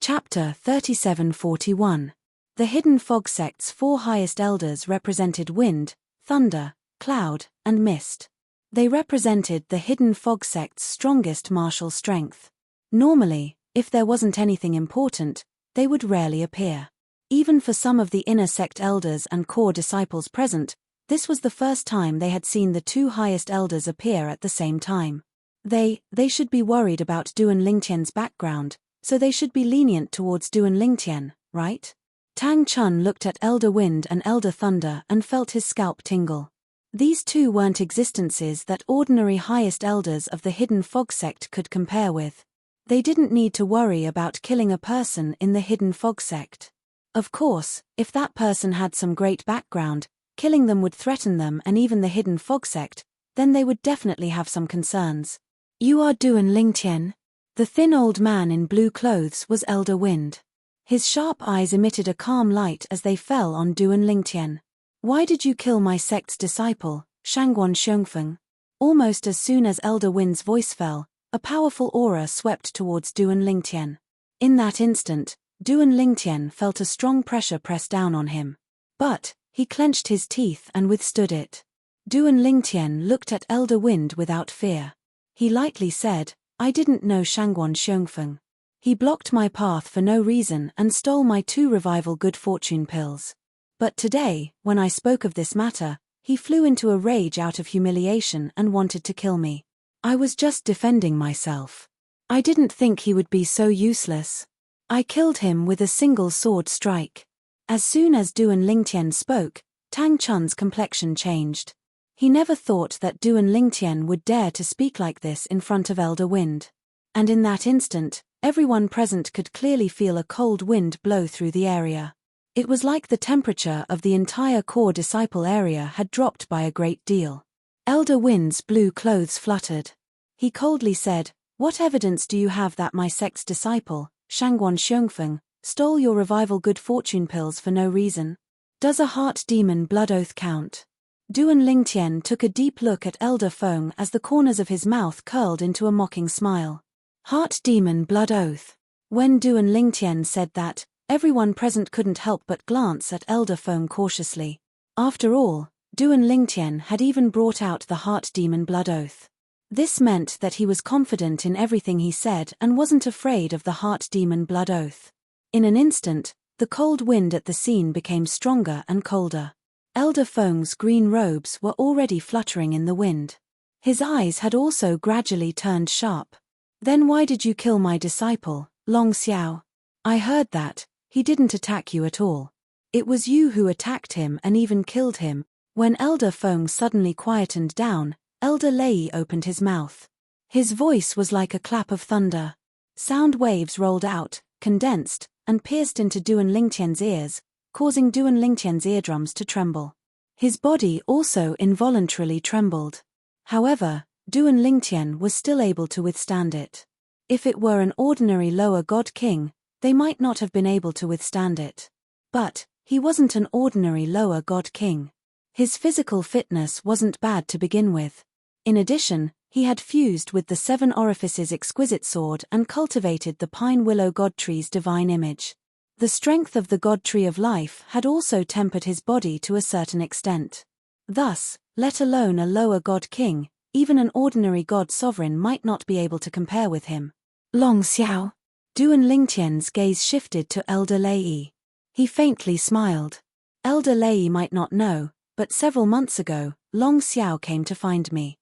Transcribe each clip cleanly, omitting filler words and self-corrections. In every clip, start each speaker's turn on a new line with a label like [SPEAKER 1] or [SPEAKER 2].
[SPEAKER 1] Chapter 3741. The hidden fog sect's four highest elders represented wind, thunder, cloud, and mist. They represented the hidden fog sect's strongest martial strength. Normally, if there wasn't anything important, they would rarely appear. Even for some of the inner sect elders and core disciples present, this was the first time they had seen the two highest elders appear at the same time. They should be worried about Duan Lingtian's background, so they should be lenient towards Duan Lingtian, right? Tang Chun looked at Elder Wind and Elder Thunder and felt his scalp tingle. These two weren't existences that ordinary highest elders of the hidden fog sect could compare with. They didn't need to worry about killing a person in the hidden fog sect. Of course, if that person had some great background, killing them would threaten them and even the hidden fog sect, then they would definitely have some concerns. You are Duan Lingtian? The thin old man in blue clothes was Elder Wind. His sharp eyes emitted a calm light as they fell on Duan Lingtian. Why did you kill my sect's disciple, Shangguan Xiongfeng? Almost as soon as Elder Wind's voice fell, a powerful aura swept towards Duan Lingtian. In that instant, Duan Lingtian felt a strong pressure press down on him. But he clenched his teeth and withstood it. Duan Lingtian looked at Elder Wind without fear. He lightly said, I didn't know Shangguan Xiongfeng. He blocked my path for no reason and stole my 2 revival good fortune pills. But today, when I spoke of this matter, he flew into a rage out of humiliation and wanted to kill me. I was just defending myself. I didn't think he would be so useless. I killed him with a single sword strike. As soon as Duan Lingtian spoke, Tang Chun's complexion changed. He never thought that Duan Lingtian would dare to speak like this in front of Elder Wind. And in that instant, everyone present could clearly feel a cold wind blow through the area. It was like the temperature of the entire core disciple area had dropped by a great deal. Elder Wind's blue clothes fluttered. He coldly said, What evidence do you have that my sect's disciple, Shangguan Xiongfeng, stole your revival good fortune pills for no reason? Does a heart demon blood oath count? Duan Lingtian took a deep look at Elder Feng as the corners of his mouth curled into a mocking smile. Heart demon blood oath. When Duan Lingtian said that, everyone present couldn't help but glance at Elder Feng cautiously. After all, Duan Lingtian had even brought out the heart demon blood oath. This meant that he was confident in everything he said and wasn't afraid of the heart demon blood oath. In an instant, the cold wind at the scene became stronger and colder. Elder Feng's green robes were already fluttering in the wind. His eyes had also gradually turned sharp. Then why did you kill my disciple, Long Xiao? I heard that. He didn't attack you at all. It was you who attacked him and even killed him. When Elder Feng suddenly quietened down, Elder Lei opened his mouth. His voice was like a clap of thunder. Sound waves rolled out, condensed, and pierced into Duan Lingtian's ears, causing Duan Lingtian's eardrums to tremble. His body also involuntarily trembled. However, Duan Lingtian was still able to withstand it. If it were an ordinary lower god king, they might not have been able to withstand it. But he wasn't an ordinary lower god king. His physical fitness wasn't bad to begin with. In addition, he had fused with the 7 Orifices exquisite sword and cultivated the pine willow god tree's divine image. The strength of the god tree of life had also tempered his body to a certain extent. Thus, let alone a lower god king, even an ordinary god sovereign might not be able to compare with him. Long Xiao. Duan Lingtian's gaze shifted to Elder Lei. He faintly smiled. Elder Lei might not know, but several months ago, Long Xiao came to find me.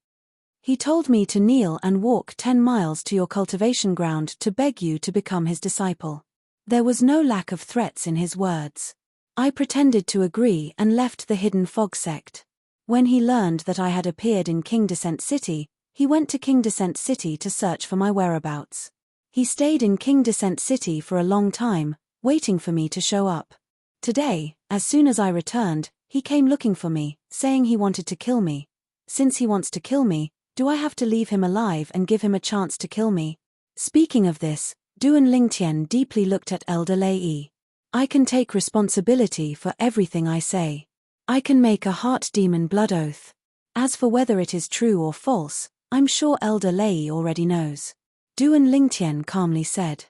[SPEAKER 1] He told me to kneel and walk 10 miles to your cultivation ground to beg you to become his disciple. There was no lack of threats in his words. I pretended to agree and left the hidden fog sect. When he learned that I had appeared in King Descent City, he went to King Descent City to search for my whereabouts. He stayed in King Descent City for a long time, waiting for me to show up. Today, as soon as I returned, he came looking for me, saying he wanted to kill me. Since he wants to kill me, do I have to leave him alive and give him a chance to kill me? Speaking of this, Duan Lingtian deeply looked at Elder Lei. I can take responsibility for everything I say. I can make a heart demon blood oath. As for whether it is true or false, I'm sure Elder Lei already knows. Duan Lingtian calmly said.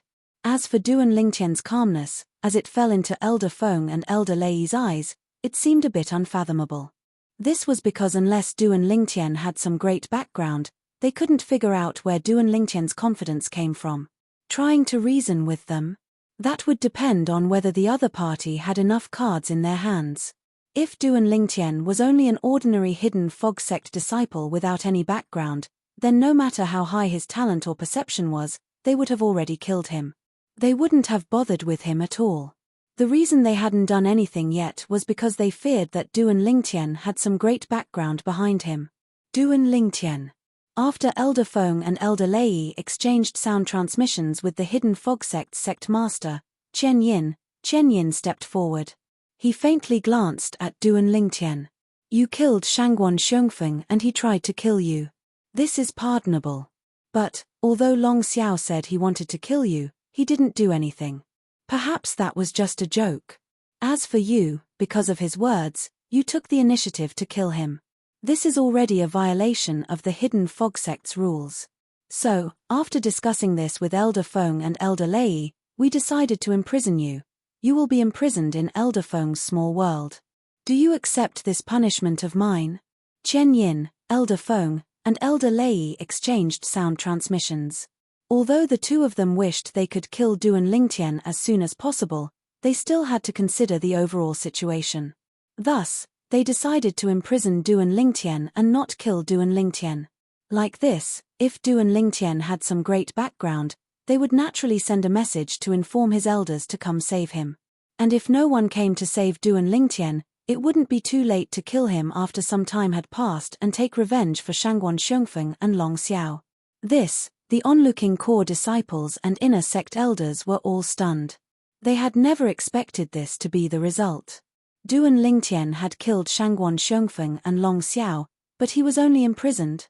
[SPEAKER 1] As for Duan Lingtian's calmness, as it fell into Elder Feng and Elder Lei's eyes, it seemed a bit unfathomable. This was because unless Duan Lingtian had some great background, they couldn't figure out where Duan Lingtian's confidence came from. Trying to reason with them? That would depend on whether the other party had enough cards in their hands. If Duan Lingtian was only an ordinary hidden fog sect disciple without any background, then no matter how high his talent or perception was, they would have already killed him. They wouldn't have bothered with him at all. The reason they hadn't done anything yet was because they feared that Duan Lingtian had some great background behind him. Duan Lingtian. After Elder Feng and Elder Lei exchanged sound transmissions with the hidden fog sect's sect master, Chen Yin stepped forward. He faintly glanced at Duan Lingtian. You killed Shangguan Xiongfeng and he tried to kill you. This is pardonable. But, although Long Xiao said he wanted to kill you, he didn't do anything. Perhaps that was just a joke. As for you, because of his words, you took the initiative to kill him. This is already a violation of the hidden fog sect's rules. So, after discussing this with Elder Feng and Elder Lei, we decided to imprison you. You will be imprisoned in Elder Feng's small world. Do you accept this punishment of mine? Chen Yin, Elder Feng, and Elder Lei exchanged sound transmissions. Although the two of them wished they could kill Duan Lingtian as soon as possible, they still had to consider the overall situation. Thus, they decided to imprison Duan Lingtian and not kill Duan Lingtian. Like this, if Duan Lingtian had some great background, they would naturally send a message to inform his elders to come save him. And if no one came to save Duan Lingtian, it wouldn't be too late to kill him after some time had passed and take revenge for Shangguan Xiongfeng and Long Xiao. This, the onlooking core disciples and inner sect elders were all stunned. They had never expected this to be the result. Duan Lingtian had killed Shangguan Xiongfeng and Long Xiao, but he was only imprisoned.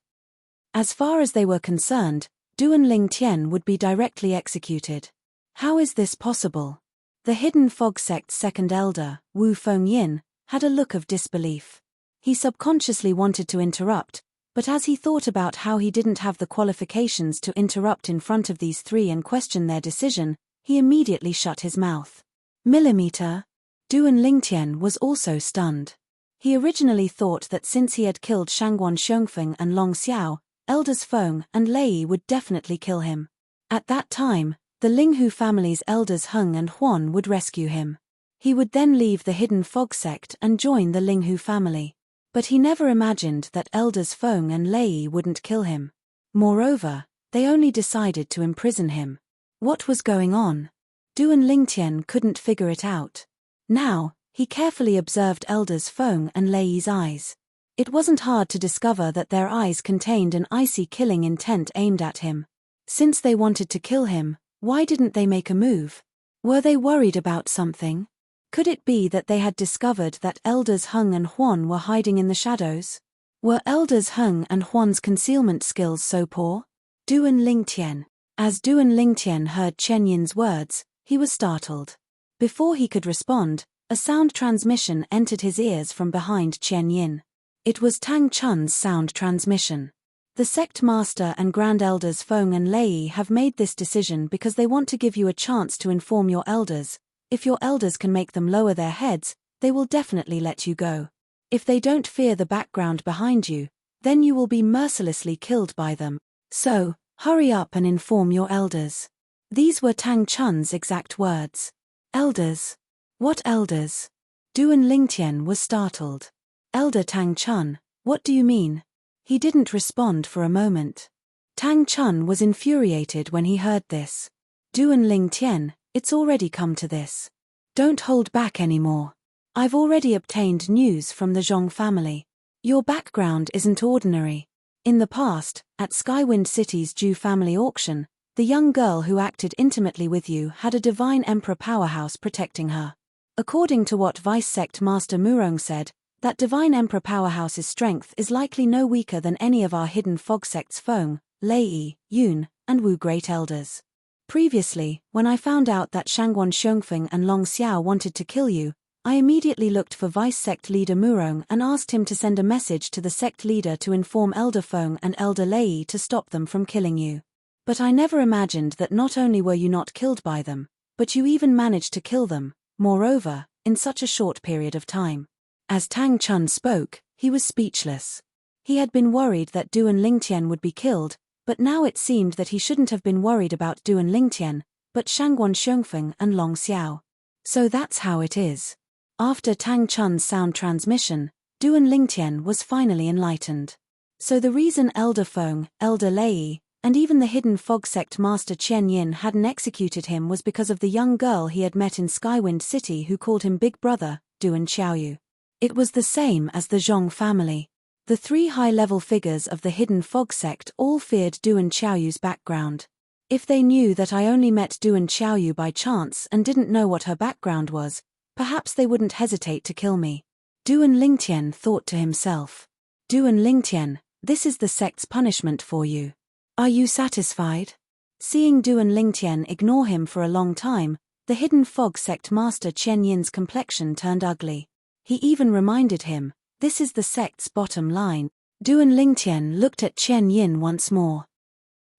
[SPEAKER 1] As far as they were concerned, Duan Lingtian would be directly executed. How is this possible? The hidden fog sect's second elder, Wu Fengyin, had a look of disbelief. He subconsciously wanted to interrupt, but as he thought about how he didn't have the qualifications to interrupt in front of these three and question their decision, he immediately shut his mouth. Millimeter? Duan Lingtian was also stunned. He originally thought that since he had killed Shangguan Xiongfeng and Long Xiao, Elders Feng and Lei would definitely kill him. At that time, the Linghu family's elders Heng and Huan would rescue him. He would then leave the hidden fog sect and join the Linghu family. But he never imagined that elders Feng and Lei wouldn't kill him. Moreover, they only decided to imprison him. What was going on? Duan Lingtian couldn't figure it out. Now, he carefully observed elders Feng and Lei's eyes. It wasn't hard to discover that their eyes contained an icy killing intent aimed at him. Since they wanted to kill him, why didn't they make a move? Were they worried about something? Could it be that they had discovered that elders Heng and Huan were hiding in the shadows? Were elders Heng and Huan's concealment skills so poor? Duan Lingtian. As Duan Lingtian heard Chen Yin's words, he was startled. Before he could respond, a sound transmission entered his ears from behind Chen Yin. It was Tang Chun's sound transmission. The sect master and grand elders Feng and Lei have made this decision because they want to give you a chance to inform your elders. If your elders can make them lower their heads, they will definitely let you go. If they don't fear the background behind you, then you will be mercilessly killed by them. So, hurry up and inform your elders. These were Tang Chun's exact words. Elders? What elders? Duan Lingtian was startled. Elder Tang Chun, what do you mean? He didn't respond for a moment. Tang Chun was infuriated when he heard this. Duan Lingtian, it's already come to this. Don't hold back anymore. I've already obtained news from the Zhong family. Your background isn't ordinary. In the past, at Skywind City's Zhu family auction, the young girl who acted intimately with you had a divine emperor powerhouse protecting her. According to what Vice Sect Master Murong said, that divine emperor powerhouse's strength is likely no weaker than any of our hidden fog sects Feng, Lei, Yun, and Wu great elders. Previously, when I found out that Shangguan Xiongfeng and Long Xiao wanted to kill you, I immediately looked for Vice Sect Leader Murong and asked him to send a message to the sect leader to inform Elder Feng and Elder Lei to stop them from killing you. But I never imagined that not only were you not killed by them, but you even managed to kill them, moreover, in such a short period of time." As Tang Chun spoke, he was speechless. He had been worried that Duan Lingtian would be killed, but now it seemed that he shouldn't have been worried about Duan Lingtian, but Shangguan Xiongfeng and Long Xiao. So that's how it is. After Tang Chun's sound transmission, Duan Lingtian was finally enlightened. So the reason Elder Feng, Elder Lei, and even the hidden fog sect master Chen Yin hadn't executed him was because of the young girl he had met in Skywind City who called him Big Brother, Duan Xiaoyu. It was the same as the Zhong family. The three high-level figures of the hidden fog sect all feared Duan Xiaoyu's background. If they knew that I only met Duan Xiaoyu by chance and didn't know what her background was, perhaps they wouldn't hesitate to kill me. Duan Lingtian thought to himself. Duan Lingtian, this is the sect's punishment for you. Are you satisfied? Seeing Duan Lingtian ignore him for a long time, the hidden fog sect master Chen Yin's complexion turned ugly. He even reminded him, this is the sect's bottom line. Duan Lingtian looked at Chen Yin once more.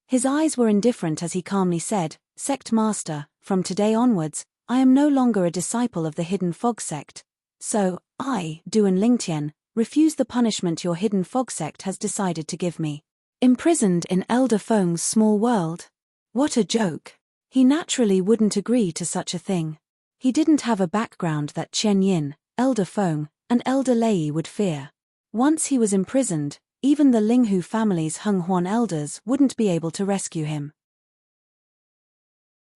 [SPEAKER 1] His eyes were indifferent as he calmly said, "Sect master, from today onwards, I am no longer a disciple of the hidden fog sect. So, I, Duan Lingtian, refuse the punishment your hidden fog sect has decided to give me. Imprisoned in Elder Feng's small world? What a joke. He naturally wouldn't agree to such a thing. He didn't have a background that Chen Yin, Elder Feng, and Elder Lei would fear. Once he was imprisoned, even the Linghu family's Heng Huan elders wouldn't be able to rescue him.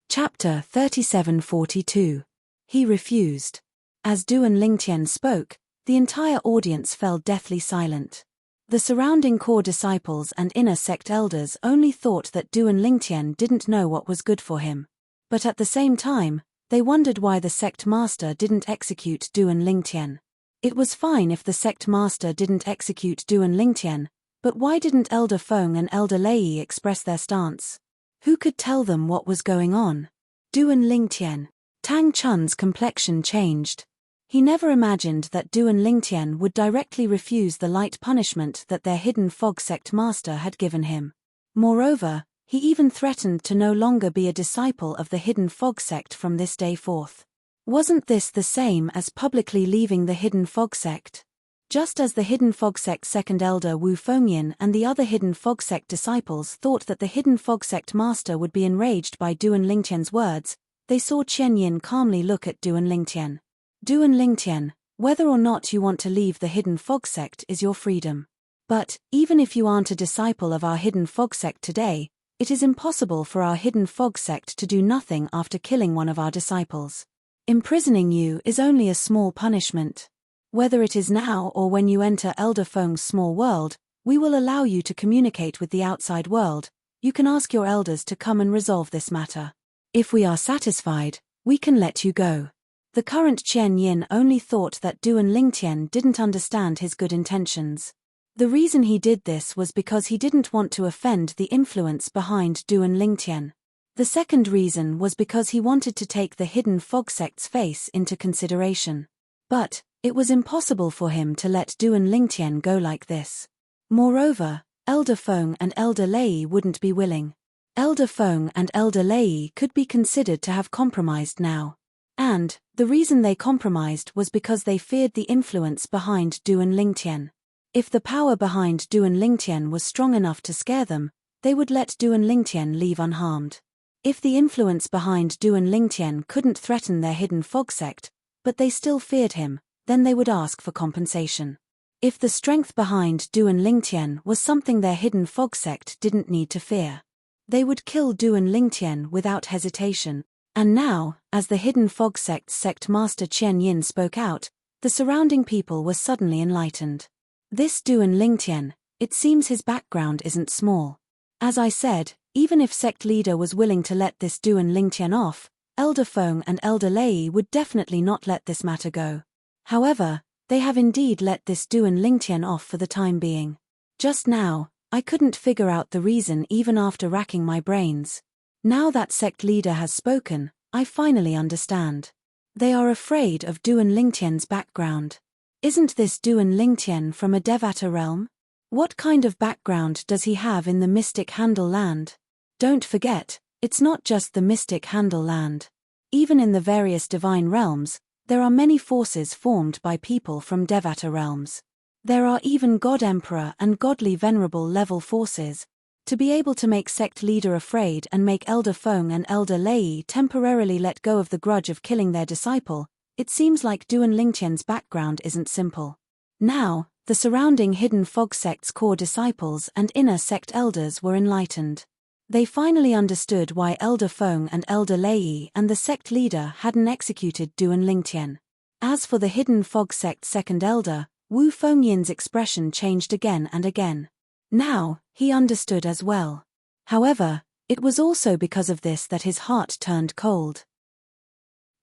[SPEAKER 1] Chapter 3742. He refused. As Duan Lingtian spoke, the entire audience fell deathly silent. The surrounding core disciples and inner sect elders only thought that Duan Lingtian didn't know what was good for him. But at the same time, they wondered why the sect master didn't execute Duan Lingtian. It was fine if the sect master didn't execute Duan Lingtian, but why didn't Elder Feng and Elder Lei express their stance? Who could tell them what was going on? Duan Lingtian. Tang Chun's complexion changed. He never imagined that Duan Lingtian would directly refuse the light punishment that their hidden fog sect master had given him. Moreover, he even threatened to no longer be a disciple of the hidden fog sect from this day forth. Wasn't this the same as publicly leaving the hidden fog sect? Just as the hidden fog sect's second elder Wu Fengyin and the other hidden fog sect disciples thought that the hidden fog sect master would be enraged by Duan Lingtian's words, they saw Chen Yin calmly look at Duan Lingtian. Duan Lingtian, whether or not you want to leave the hidden fog sect is your freedom. But, even if you aren't a disciple of our hidden fog sect today, it is impossible for our hidden fog sect to do nothing after killing one of our disciples. Imprisoning you is only a small punishment. Whether it is now or when you enter Elder Feng's small world, we will allow you to communicate with the outside world. You can ask your elders to come and resolve this matter. If we are satisfied, we can let you go. The current Chen Yin only thought that Duan Lingtian didn't understand his good intentions. The reason he did this was because he didn't want to offend the influence behind Duan Lingtian. The second reason was because he wanted to take the hidden fog sect's face into consideration. But, it was impossible for him to let Duan Lingtian go like this. Moreover, Elder Feng and Elder Lei wouldn't be willing. Elder Feng and Elder Lei could be considered to have compromised now. And, the reason they compromised was because they feared the influence behind Duan Lingtian. If the power behind Duan Lingtian was strong enough to scare them, they would let Duan Lingtian leave unharmed. If the influence behind Duan Lingtian couldn't threaten their hidden fog sect, but they still feared him, then they would ask for compensation. If the strength behind Duan Lingtian was something their hidden fog sect didn't need to fear, they would kill Duan Lingtian without hesitation. And now, as the hidden fog sect's sect master Chen Yin spoke out, the surrounding people were suddenly enlightened. This Duan Lingtian, it seems his background isn't small. As I said, even if sect leader was willing to let this Duan Lingtian off, Elder Feng and Elder Lei would definitely not let this matter go. However, they have indeed let this Duan Lingtian off for the time being. Just now, I couldn't figure out the reason even after racking my brains. Now that sect leader has spoken, I finally understand. They are afraid of Duan Lingtian's background. Isn't this Duan Lingtian from a Devata realm? What kind of background does he have in the mystic Handle land? Don't forget, it's not just the mystic handle land. Even in the various divine realms, there are many forces formed by people from Devata realms. There are even God Emperor and godly venerable level forces. To be able to make sect leader afraid and make Elder Feng and Elder Lei temporarily let go of the grudge of killing their disciple, it seems like Duan Lingtian's background isn't simple. Now, the surrounding hidden fog sect's core disciples and inner sect elders were enlightened. They finally understood why Elder Feng and Elder Lei and the sect leader hadn't executed Duan Lingtian. As for the hidden fog sect's second elder, Wu Fengyin's expression changed again and again. Now, he understood as well. However, it was also because of this that his heart turned cold.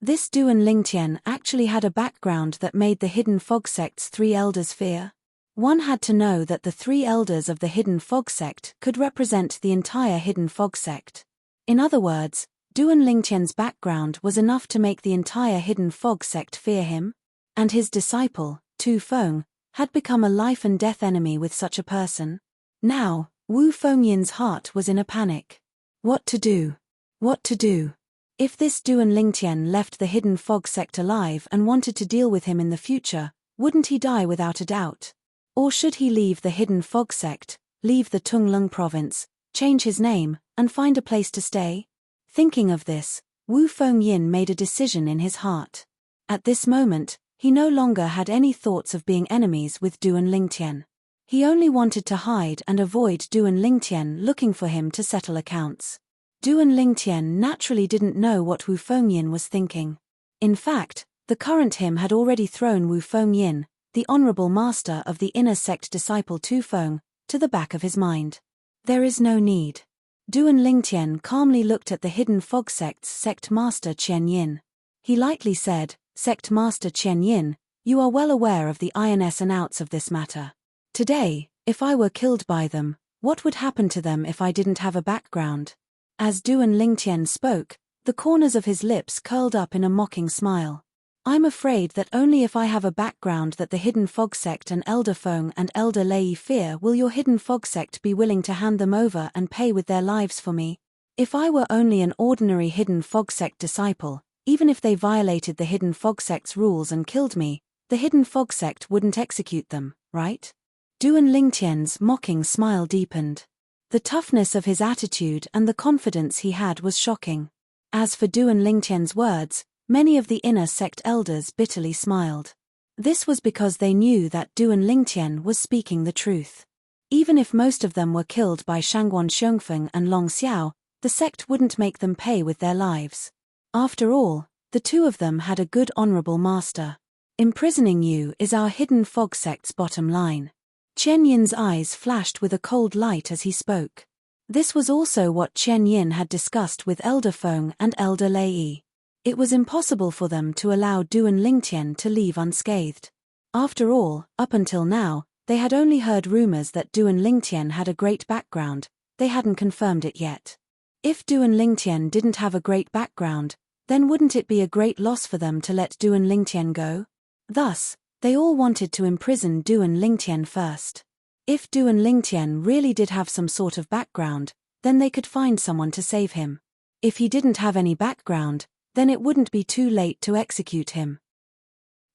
[SPEAKER 1] This Duan Lingtian actually had a background that made the hidden fog sect's 3 elders fear. One had to know that the 3 elders of the hidden fog sect could represent the entire hidden fog sect. In other words, Duan Lingtian's background was enough to make the entire hidden fog sect fear him. And his disciple, Tu Feng, had become a life and death enemy with such a person. Now, Wu Fengyin's heart was in a panic. What to do? What to do? If this Duan Lingtian left the hidden fog sect alive and wanted to deal with him in the future, wouldn't he die without a doubt? Or should he leave the hidden fog sect, leave the Tunglung province, change his name, and find a place to stay? Thinking of this, Wu Fengyin made a decision in his heart. At this moment, he no longer had any thoughts of being enemies with Duan Lingtian. He only wanted to hide and avoid Duan Lingtian looking for him to settle accounts. Duan Lingtian naturally didn't know what Wu Fengyin was thinking. In fact, the current him had already thrown Wu Fengyin, the honorable master of the inner sect disciple Tu Feng, to the back of his mind. There is no need. Duan Lingtian calmly looked at the hidden fog sect's sect master Qian Yin. He lightly said, "Sect master Qian Yin, you are well aware of the ins and outs of this matter. Today, if I were killed by them, what would happen to them if I didn't have a background?" As Duan Lingtian spoke, the corners of his lips curled up in a mocking smile. "I'm afraid that only if I have a background that the hidden fog sect and Elder Feng and Elder Lei fear will your hidden fog sect be willing to hand them over and pay with their lives for me. If I were only an ordinary hidden fog sect disciple, even if they violated the hidden fog sect's rules and killed me, the hidden fog sect wouldn't execute them, right?" Duan Lingtian's mocking smile deepened. The toughness of his attitude and the confidence he had was shocking. As for Duan Lingtian's words, many of the inner sect elders bitterly smiled. This was because they knew that Duan Lingtian was speaking the truth. Even if most of them were killed by Shangguan Xiongfeng and Long Xiao, the sect wouldn't make them pay with their lives. After all, the 2 of them had a good honorable master. Imprisoning you is our hidden fog sect's bottom line. Qian Yin's eyes flashed with a cold light as he spoke. This was also what Qian Yin had discussed with Elder Feng and Elder Lei. It was impossible for them to allow Duan Lingtian to leave unscathed. After all, up until now, they had only heard rumors that Duan Lingtian had a great background. They hadn't confirmed it yet. If Duan Lingtian didn't have a great background, then wouldn't it be a great loss for them to let Duan Lingtian go? Thus, they all wanted to imprison Duan Lingtian first. If Duan Lingtian really did have some sort of background, then they could find someone to save him. If he didn't have any background, then it wouldn't be too late to execute him.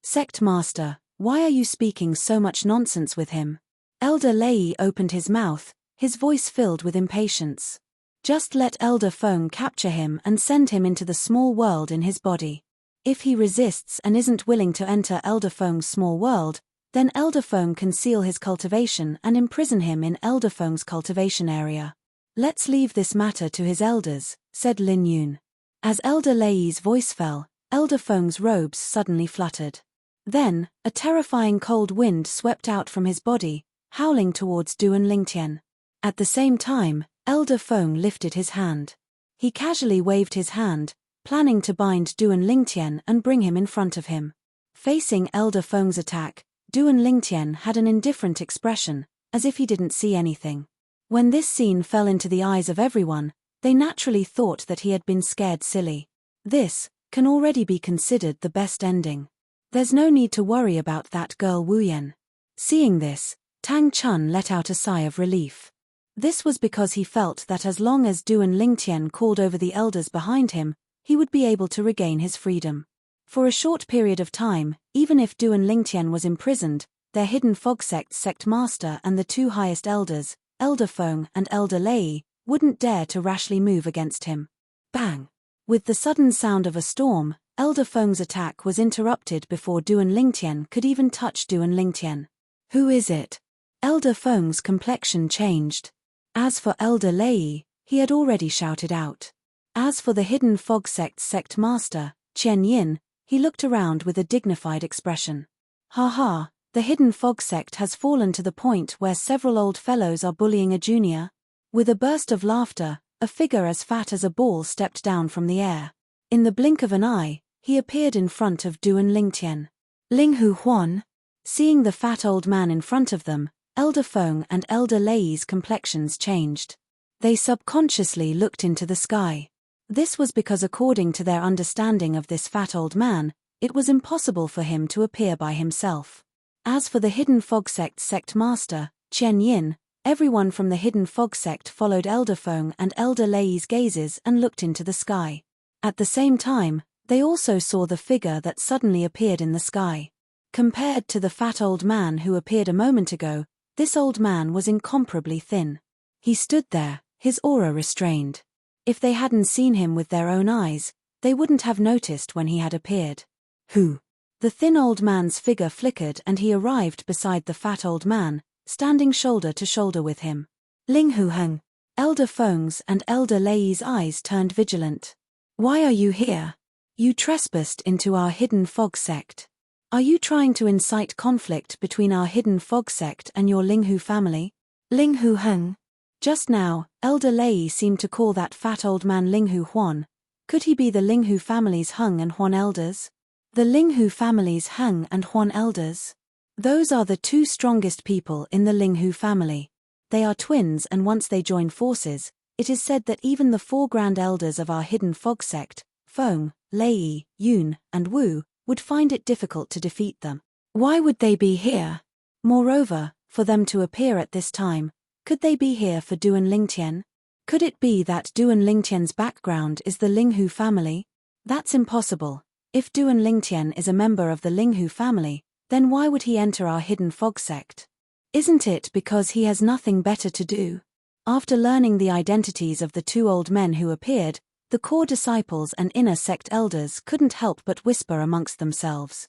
[SPEAKER 1] "Sect Master, why are you speaking so much nonsense with him?" Elder Lei opened his mouth, his voice filled with impatience. "Just let Elder Feng capture him and send him into the small world in his body. If he resists and isn't willing to enter Elder Feng's small world, then Elder Feng can seal his cultivation and imprison him in Elder Feng's cultivation area. Let's leave this matter to his elders," said Lin Yun. As Elder Lei's voice fell, Elder Feng's robes suddenly fluttered. Then, a terrifying cold wind swept out from his body, howling towards Duan Lingtian. At the same time, Elder Feng lifted his hand. He casually waved his hand, planning to bind Duan Lingtian and bring him in front of him. Facing Elder Feng's attack, Duan Lingtian had an indifferent expression, as if he didn't see anything. When this scene fell into the eyes of everyone, they naturally thought that he had been scared silly. This can already be considered the best ending. There's no need to worry about that girl Wu Yan. Seeing this, Tang Chun let out a sigh of relief. This was because he felt that as long as Duan Lingtian called over the elders behind him, he would be able to regain his freedom. For a short period of time, even if Duan Lingtian was imprisoned, their hidden fog sect's sect master and the two highest elders, Elder Feng and Elder Lei, wouldn't dare to rashly move against him. Bang! With the sudden sound of a storm, Elder Feng's attack was interrupted before Duan Lingtian could even touch Duan Lingtian. Who is it? Elder Feng's complexion changed. As for Elder Lei, he had already shouted out. As for the hidden fog sect's sect master, Chen Yin, he looked around with a dignified expression. Ha ha, the hidden fog sect has fallen to the point where several old fellows are bullying a junior. With a burst of laughter, a figure as fat as a ball stepped down from the air. In the blink of an eye, he appeared in front of Duan Lingtian. Linghu Huan? Seeing the fat old man in front of them, Elder Feng and Elder Lei's complexions changed. They subconsciously looked into the sky. This was because according to their understanding of this fat old man, it was impossible for him to appear by himself. As for the hidden fog sect's sect master, Chen Yin, everyone from the hidden fog sect followed Elder Feng and Elder Lei's gazes and looked into the sky. At the same time, they also saw the figure that suddenly appeared in the sky. Compared to the fat old man who appeared a moment ago, this old man was incomparably thin. He stood there, his aura restrained. If they hadn't seen him with their own eyes, they wouldn't have noticed when he had appeared. Who? The thin old man's figure flickered and he arrived beside the fat old man, standing shoulder to shoulder with him. Linghu Heng. Elder Feng's and Elder Lei's eyes turned vigilant. Why are you here? You trespassed into our hidden fog sect. Are you trying to incite conflict between our hidden fog sect and your Linghu family? Linghu Heng. Just now, Elder Lei seemed to call that fat old man Linghu Huan. Could he be the Linghu family's Heng and Huan elders? The Linghu family's Heng and Huan elders? Those are the two strongest people in the Linghu family. They are twins and once they join forces, it is said that even the four grand elders of our hidden fog sect, Feng, Lei, Yun, and Wu, would find it difficult to defeat them. Why would they be here? Moreover, for them to appear at this time, could they be here for Duan Lingtian? Could it be that Duan Lingtian's background is the Linghu family? That's impossible. If Duan Lingtian is a member of the Linghu family, then why would he enter our hidden fog sect? Isn't it because he has nothing better to do? After learning the identities of the two old men who appeared, the core disciples and inner sect elders couldn't help but whisper amongst themselves.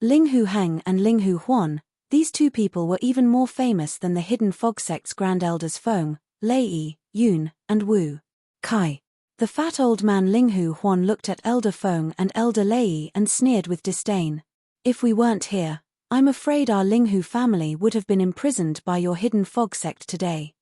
[SPEAKER 1] Linghu Heng and Linghu Huan, these two people were even more famous than the hidden fog sect's grand elders Feng, Lei, Yun, and Wu. Kai. The fat old man Linghu Huan looked at Elder Feng and Elder Lei and sneered with disdain. If we weren't here, I'm afraid our Linghu family would have been imprisoned by your hidden fog sect today.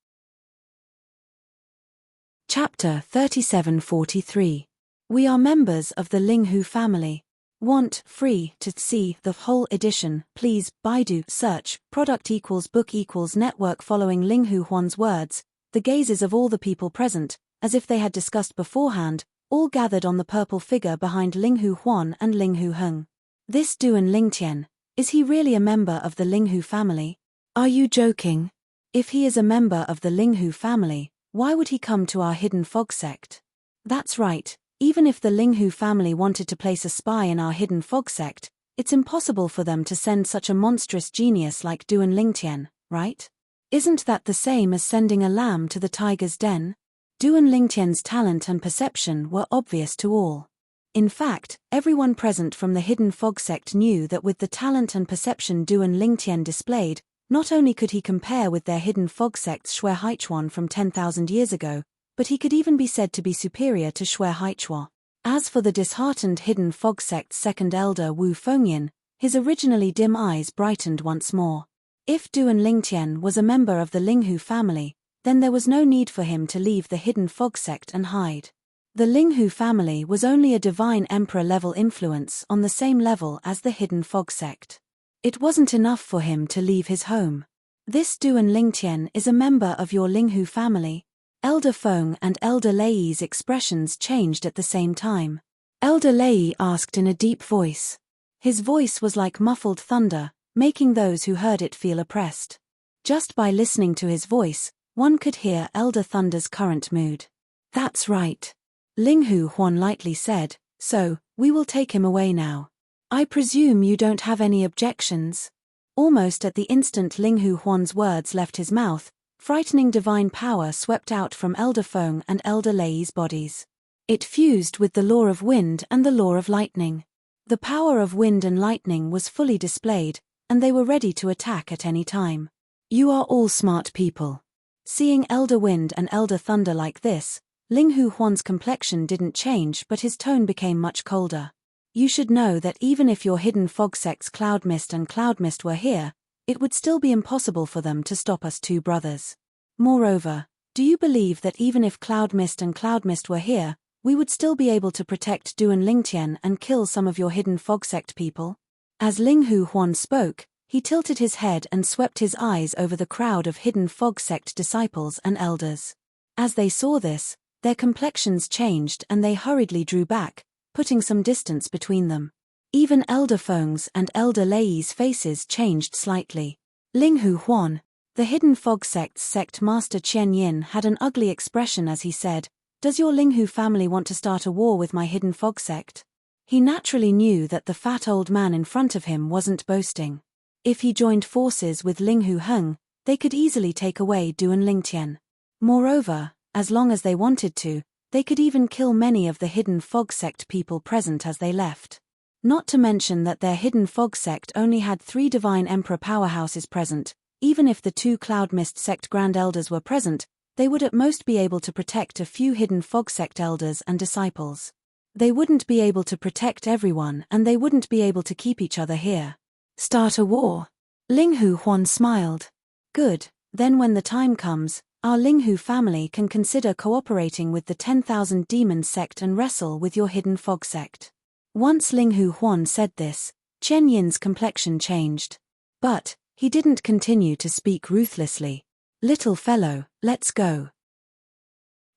[SPEAKER 1] Chapter 3743. We are members of the Linghu family. Want free to see the whole edition? Please Baidu search product equals book equals network. Following Linghu Huan's words, the gazes of all the people present, as if they had discussed beforehand, all gathered on the purple figure behind Linghu Huan and Linghu Heng. This Duan Lingtian, is he really a member of the Linghu family? Are you joking? If he is a member of the Linghu family, why would he come to our hidden fog sect? That's right, even if the Linghu family wanted to place a spy in our hidden fog sect, it's impossible for them to send such a monstrous genius like Duan Lingtian, right? Isn't that the same as sending a lamb to the tiger's den? Duan Lingtian's talent and perception were obvious to all. In fact, everyone present from the hidden fog sect knew that with the talent and perception Duan Lingtian displayed, not only could he compare with their hidden fog sect's Shui Haichuan from 10,000 years ago, but he could even be said to be superior to Shui Haichua. As for the disheartened hidden fog sect's second elder Wu Fengyin, his originally dim eyes brightened once more. If Duan Lingtian was a member of the Linghu family, then there was no need for him to leave the hidden fog sect and hide. The Linghu family was only a divine emperor-level influence on the same level as the hidden fog sect. It wasn't enough for him to leave his home. This Duan Lingtian is a member of your Linghu family. Elder Feng and Elder Lei's expressions changed at the same time. Elder Lei asked in a deep voice. His voice was like muffled thunder, making those who heard it feel oppressed. Just by listening to his voice, One could hear Elder Thunder's current mood. That's right. Linghu Huan lightly said, so, we will take him away now. I presume you don't have any objections? Almost at the instant Linghu Huan's words left his mouth, frightening divine power swept out from Elder Feng and Elder Lei's bodies. It fused with the law of wind and the law of lightning. The power of wind and lightning was fully displayed, and they were ready to attack at any time. You are all smart people. Seeing Elder Wind and Elder Thunder like this, Linghu Huan's complexion didn't change, but his tone became much colder. You should know that even if your hidden fog sects Cloud Mist and Cloud Mist were here, it would still be impossible for them to stop us two brothers. Moreover, do you believe that even if Cloud Mist and Cloud Mist were here, we would still be able to protect Du and Lingtian and kill some of your hidden fog sect people? As Linghu Huan spoke, he tilted his head and swept his eyes over the crowd of hidden fog sect disciples and elders. As they saw this, their complexions changed and they hurriedly drew back, putting some distance between them. Even Elder Feng's and Elder Lei's faces changed slightly. Linghu Huan, the hidden fog sect's sect master Qian Yin, had an ugly expression as he said, "Does your Linghu family want to start a war with my hidden fog sect?" He naturally knew that the fat old man in front of him wasn't boasting. If he joined forces with Linghu Heng, they could easily take away Du and Lingtian. Moreover, as long as they wanted to, they could even kill many of the hidden fog sect people present as they left. Not to mention that their hidden fog sect only had 3 divine emperor powerhouses present. Even if the 2 Cloud Mist sect grand elders were present, they would at most be able to protect a few hidden fog sect elders and disciples. They wouldn't be able to protect everyone, and they wouldn't be able to keep each other here. Start a war? Linghu Huan smiled. Good, then when the time comes, our Linghu family can consider cooperating with the 10,000 Demons sect and wrestle with your hidden fog sect. Once Linghu Huan said this, Qian Yin's complexion changed. But he didn't continue to speak ruthlessly. Little fellow, let's go.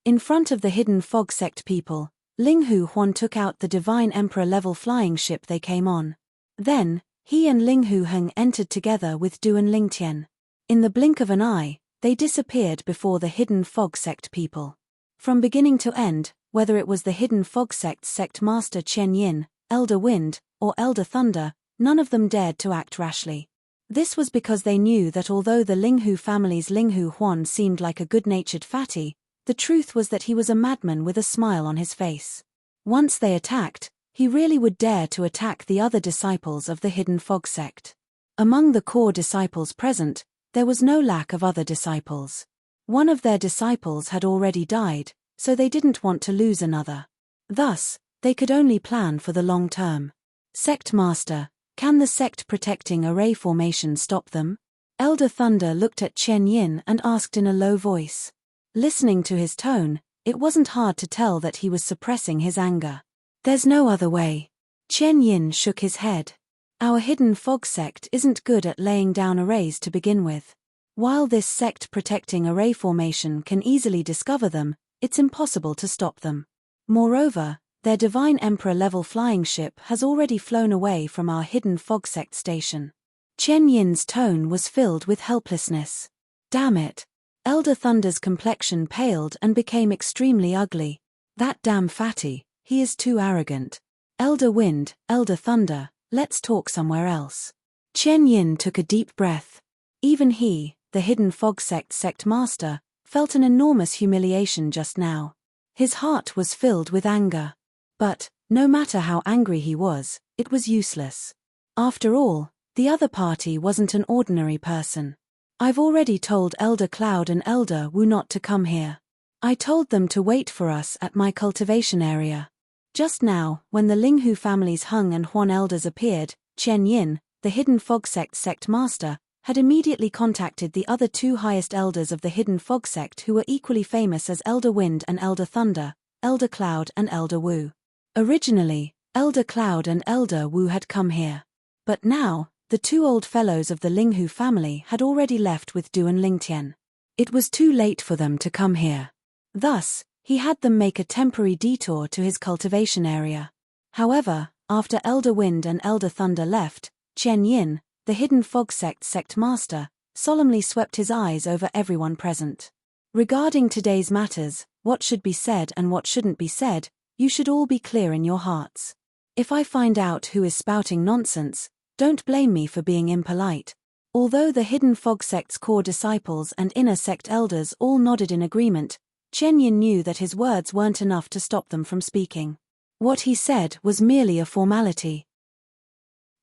[SPEAKER 1] In front of the hidden fog sect people, Linghu Huan took out the divine emperor level flying ship they came on. Then, he and Linghu Heng entered together with Du and Lingtian. In the blink of an eye, they disappeared before the hidden fog sect people. From beginning to end, whether it was the hidden fog sect's sect master Qian Yin, Elder Wind, or Elder Thunder, none of them dared to act rashly. This was because they knew that although the Linghu family's Linghu Huan seemed like a good-natured fatty, the truth was that he was a madman with a smile on his face. Once they attacked, he really would dare to attack the other disciples of the hidden fog sect. Among the core disciples present, there was no lack of other disciples. One of their disciples had already died, so they didn't want to lose another. Thus, they could only plan for the long term. Sect Master, can the sect protecting array formation stop them? Elder Thunder looked at Qian Yin and asked in a low voice. Listening to his tone, it wasn't hard to tell that he was suppressing his anger. There's no other way. Qian Yin shook his head. Our hidden fog sect isn't good at laying down arrays to begin with. While this sect protecting array formation can easily discover them, it's impossible to stop them. Moreover, their divine emperor level flying ship has already flown away from our hidden fog sect station. Qian Yin's tone was filled with helplessness. Damn it. Elder Thunder's complexion paled and became extremely ugly. That damn fatty, he is too arrogant. Elder Wind, Elder Thunder, let's talk somewhere else. Qian Yin took a deep breath. Even he, the hidden fog sect master, felt an enormous humiliation just now. His heart was filled with anger. But, no matter how angry he was, it was useless. After all, the other party wasn't an ordinary person. I've already told Elder Cloud and Elder Wu not to come here. I told them to wait for us at my cultivation area. Just now, when the Linghu family's Heng and Huan elders appeared, Qian Yin, the hidden fog sect master, had immediately contacted the other 2 highest elders of the hidden fog sect who were equally famous as Elder Wind and Elder Thunder, Elder Cloud and Elder Wu. Originally, Elder Cloud and Elder Wu had come here. But now, the 2 old fellows of the Linghu family had already left with Du and Lingtian. It was too late for them to come here. Thus, he had them make a temporary detour to his cultivation area. However, after Elder Wind and Elder Thunder left, Qian Yin, the hidden fog sect master, solemnly swept his eyes over everyone present. Regarding today's matters, what should be said and what shouldn't be said, you should all be clear in your hearts. If I find out who is spouting nonsense, don't blame me for being impolite." Although the Hidden Fog sect's core disciples and inner sect elders all nodded in agreement, Chen knew that his words weren't enough to stop them from speaking. What he said was merely a formality.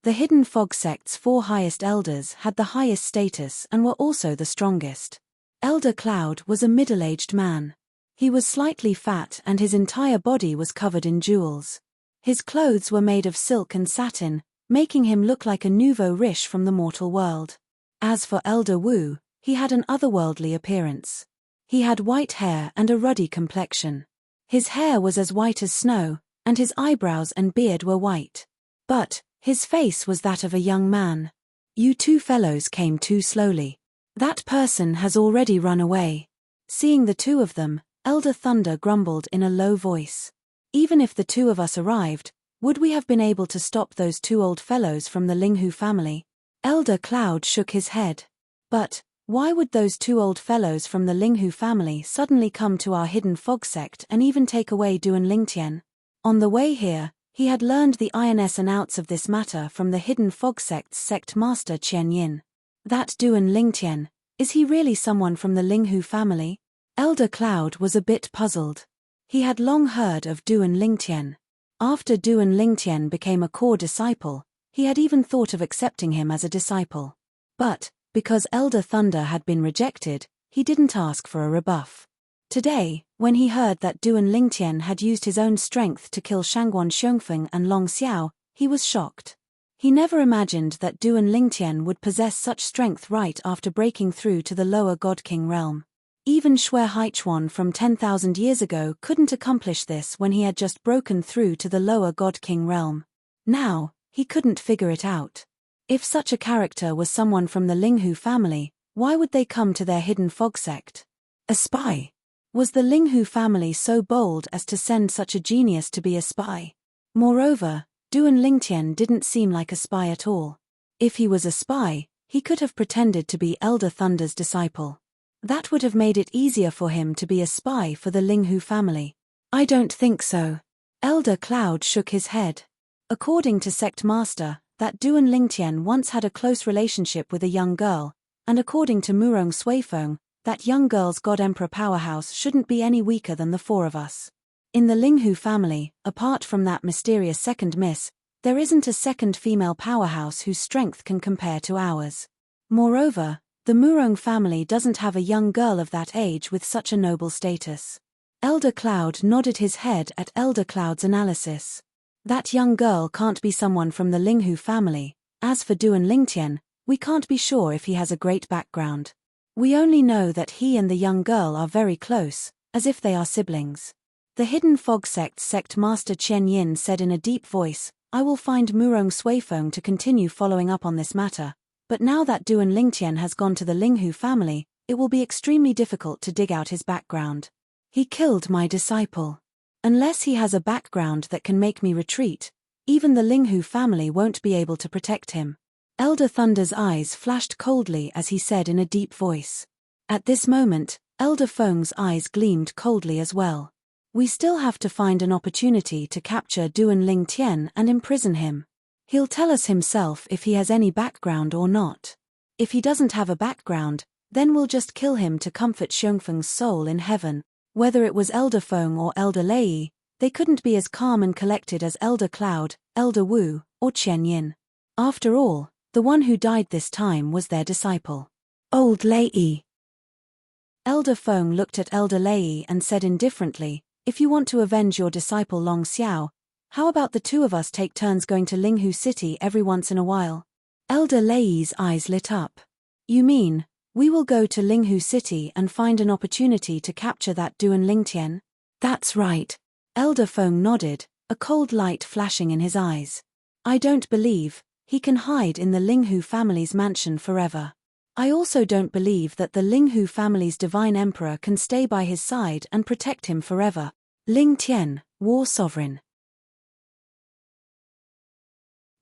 [SPEAKER 1] The Hidden Fog sect's 4 highest elders had the highest status and were also the strongest. Elder Cloud was a middle-aged man. He was slightly fat and his entire body was covered in jewels. His clothes were made of silk and satin, making him look like a nouveau riche from the mortal world. As for Elder Wu, he had an otherworldly appearance. He had white hair and a ruddy complexion. His hair was as white as snow, and his eyebrows and beard were white. But his face was that of a young man. "You 2 fellows came too slowly. That person has already run away." Seeing the 2 of them, Elder Thunder grumbled in a low voice. "Even if the 2 of us arrived, would we have been able to stop those 2 old fellows from the Linghu family?" Elder Cloud shook his head. "But why would those 2 old fellows from the Linghu family suddenly come to our Hidden Fog sect and even take away Duan Lingtian?" On the way here, he had learned the ins and outs of this matter from the Hidden Fog sect's sect master Chen Yin. "That Duan Lingtian, is he really someone from the Linghu family?" Elder Cloud was a bit puzzled. He had long heard of Duan Lingtian. After Duan Lingtian became a core disciple, he had even thought of accepting him as a disciple. But, because Elder Thunder had been rejected, he didn't ask for a rebuff. Today, when he heard that Duan Lingtian had used his own strength to kill Shangguan Xiongfeng and Long Xiao, he was shocked. He never imagined that Duan Lingtian would possess such strength right after breaking through to the lower God King realm. Even Xue Haichuan from 10,000 years ago couldn't accomplish this when he had just broken through to the lower God King realm. Now, he couldn't figure it out. If such a character was someone from the Linghu family, why would they come to their Hidden Fog sect? A spy? Was the Linghu family so bold as to send such a genius to be a spy? Moreover, Duan Lingtian didn't seem like a spy at all. If he was a spy, he could have pretended to be Elder Thunder's disciple. That would have made it easier for him to be a spy for the Linghu family. "I don't think so." Elder Cloud shook his head. According to Sect Master, that Duan Lingtian once had a close relationship with a young girl, and according to Murong Suifeng, that young girl's God Emperor powerhouse shouldn't be any weaker than the 4 of us. In the Linghu family, apart from that mysterious second miss, there isn't a second female powerhouse whose strength can compare to ours. Moreover, the Murong family doesn't have a young girl of that age with such a noble status. Elder Cloud nodded his head at Elder Cloud's analysis. That young girl can't be someone from the Linghu family. As for Duan Lingtian, we can't be sure if he has a great background. We only know that he and the young girl are very close, as if they are siblings. The Hidden Fog sect's sect master Chen Yin said in a deep voice, "I will find Murong Suifeng to continue following up on this matter, but now that Duan Lingtian has gone to the Linghu family, it will be extremely difficult to dig out his background. He killed my disciple. Unless he has a background that can make me retreat, even the Linghu family won't be able to protect him." Elder Thunder's eyes flashed coldly as he said in a deep voice. At this moment, Elder Feng's eyes gleamed coldly as well. "We still have to find an opportunity to capture Duan Lingtian and imprison him. He'll tell us himself if he has any background or not. If he doesn't have a background, then we'll just kill him to comfort Xiongfeng's soul in heaven." Whether it was Elder Feng or Elder Lei, they couldn't be as calm and collected as Elder Cloud, Elder Wu, or Chen Yin. After all, the one who died this time was their disciple. "Old Lei." Elder Feng looked at Elder Lei and said indifferently, "If you want to avenge your disciple Long Xiao, how about the 2 of us take turns going to Linghu City every once in a while?" Elder Lei's eyes lit up. "You mean, we will go to Linghu City and find an opportunity to capture that Duan Lingtian?" "That's right." Elder Feng nodded, a cold light flashing in his eyes. "I don't believe he can hide in the Linghu family's mansion forever. I also don't believe that the Linghu family's divine emperor can stay by his side and protect him forever." Lingtian, War Sovereign.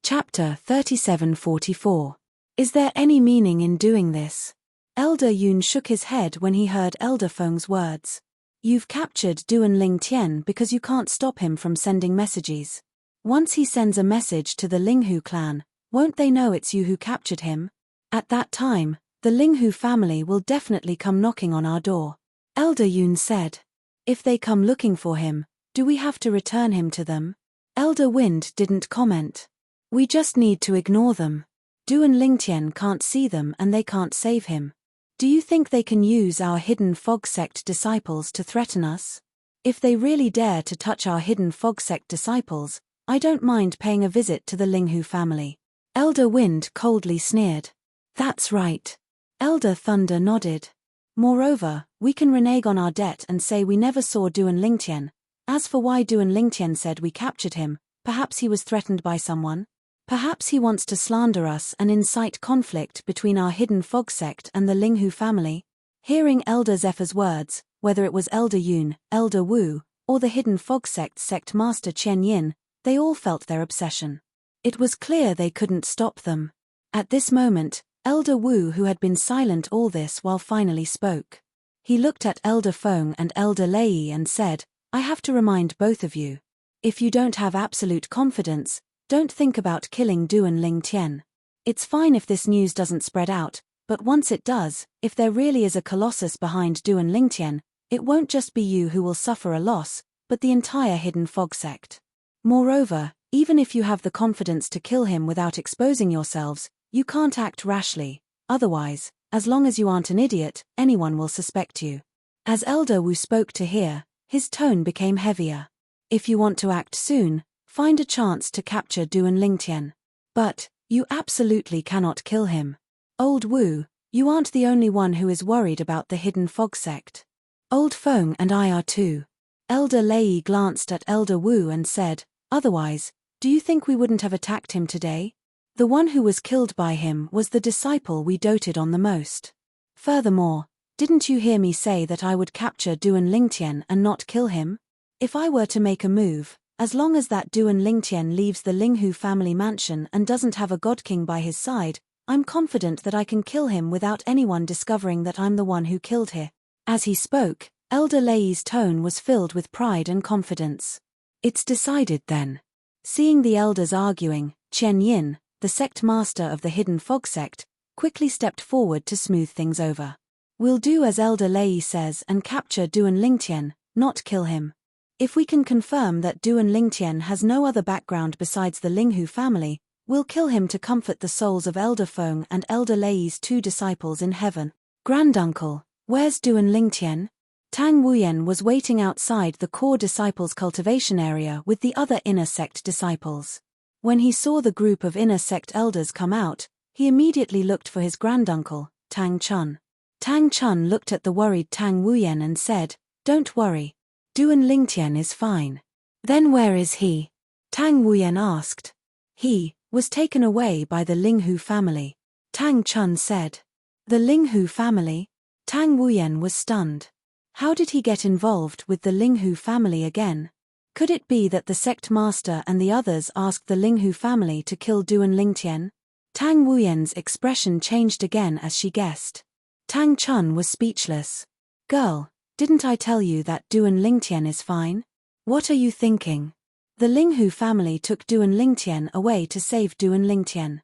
[SPEAKER 1] Chapter 3744. Is there any meaning in doing this? Elder Yun shook his head when he heard Elder Feng's words. You've captured Duan Lingtian because you can't stop him from sending messages. Once he sends a message to the Linghu clan, won't they know it's you who captured him? At that time, the Linghu family will definitely come knocking on our door. Elder Yun said. If they come looking for him, do we have to return him to them? Elder Wind didn't comment. We just need to ignore them. Duan Lingtian can't see them and they can't save him. Do you think they can use our hidden fog sect disciples to threaten us? If they really dare to touch our hidden fog sect disciples, I don't mind paying a visit to the Linghu family. Elder Wind coldly sneered. That's right. Elder Thunder nodded. Moreover, we can renege on our debt and say we never saw Duan Lingtian. As for why Duan Lingtian said we captured him, perhaps he was threatened by someone? Perhaps he wants to slander us and incite conflict between our hidden fog sect and the Linghu family? Hearing Elder Zephyr's words, whether it was Elder Yun, Elder Wu, or the hidden fog sect master Chen Yin, they all felt their obsession. It was clear they couldn't stop them. At this moment, Elder Wu, who had been silent all this while, finally spoke. He looked at Elder Feng and Elder Lei and said, I have to remind both of you. If you don't have absolute confidence, don't think about killing Duan Lingtian. It's fine if this news doesn't spread out, but once it does, if there really is a colossus behind Duan Lingtian, it won't just be you who will suffer a loss, but the entire hidden fog sect. Moreover, even if you have the confidence to kill him without exposing yourselves, you can't act rashly. Otherwise, as long as you aren't an idiot, anyone will suspect you. As Elder Wu spoke to hear, his tone became heavier. If you want to act soon, find a chance to capture Duan Lingtian. But, you absolutely cannot kill him. Old Wu, you aren't the only one who is worried about the hidden fog sect. Old Feng and I are too. Elder Lei glanced at Elder Wu and said, otherwise, do you think we wouldn't have attacked him today? The one who was killed by him was the disciple we doted on the most. Furthermore, didn't you hear me say that I would capture Duan Lingtian and not kill him? If I were to make a move, as long as that Duan Lingtian leaves the Linghu family mansion and doesn't have a god king by his side, I'm confident that I can kill him without anyone discovering that I'm the one who killed him. As he spoke, Elder Lei's tone was filled with pride and confidence. It's decided then. Seeing the elders arguing, Chen Yin, the sect master of the hidden fog sect, quickly stepped forward to smooth things over. We'll do as Elder Lei says and capture Duan Lingtian, not kill him. If we can confirm that Duan Lingtian has no other background besides the Linghu family, we'll kill him to comfort the souls of Elder Feng and Elder Lei's two disciples in heaven. Granduncle, where's Duan Lingtian? Tang Wuyen was waiting outside the core disciples' cultivation area with the other inner sect disciples. When he saw the group of inner sect elders come out, he immediately looked for his granduncle, Tang Chun. Tang Chun looked at the worried Tang Wuyen and said, don't worry. Duan Lingtian is fine. Then where is he? Tang Wuyen asked. He was taken away by the Linghu family. Tang Chun said. The Linghu family? Tang Wuyen was stunned. How did he get involved with the Linghu family again? Could it be that the sect master and the others asked the Linghu family to kill Duan Lingtian? Tang Wuyen's expression changed again as she guessed. Tang Chun was speechless. Girl, didn't I tell you that Duan Lingtian is fine? What are you thinking? The Linghu family took Duan Lingtian away to save Duan Lingtian.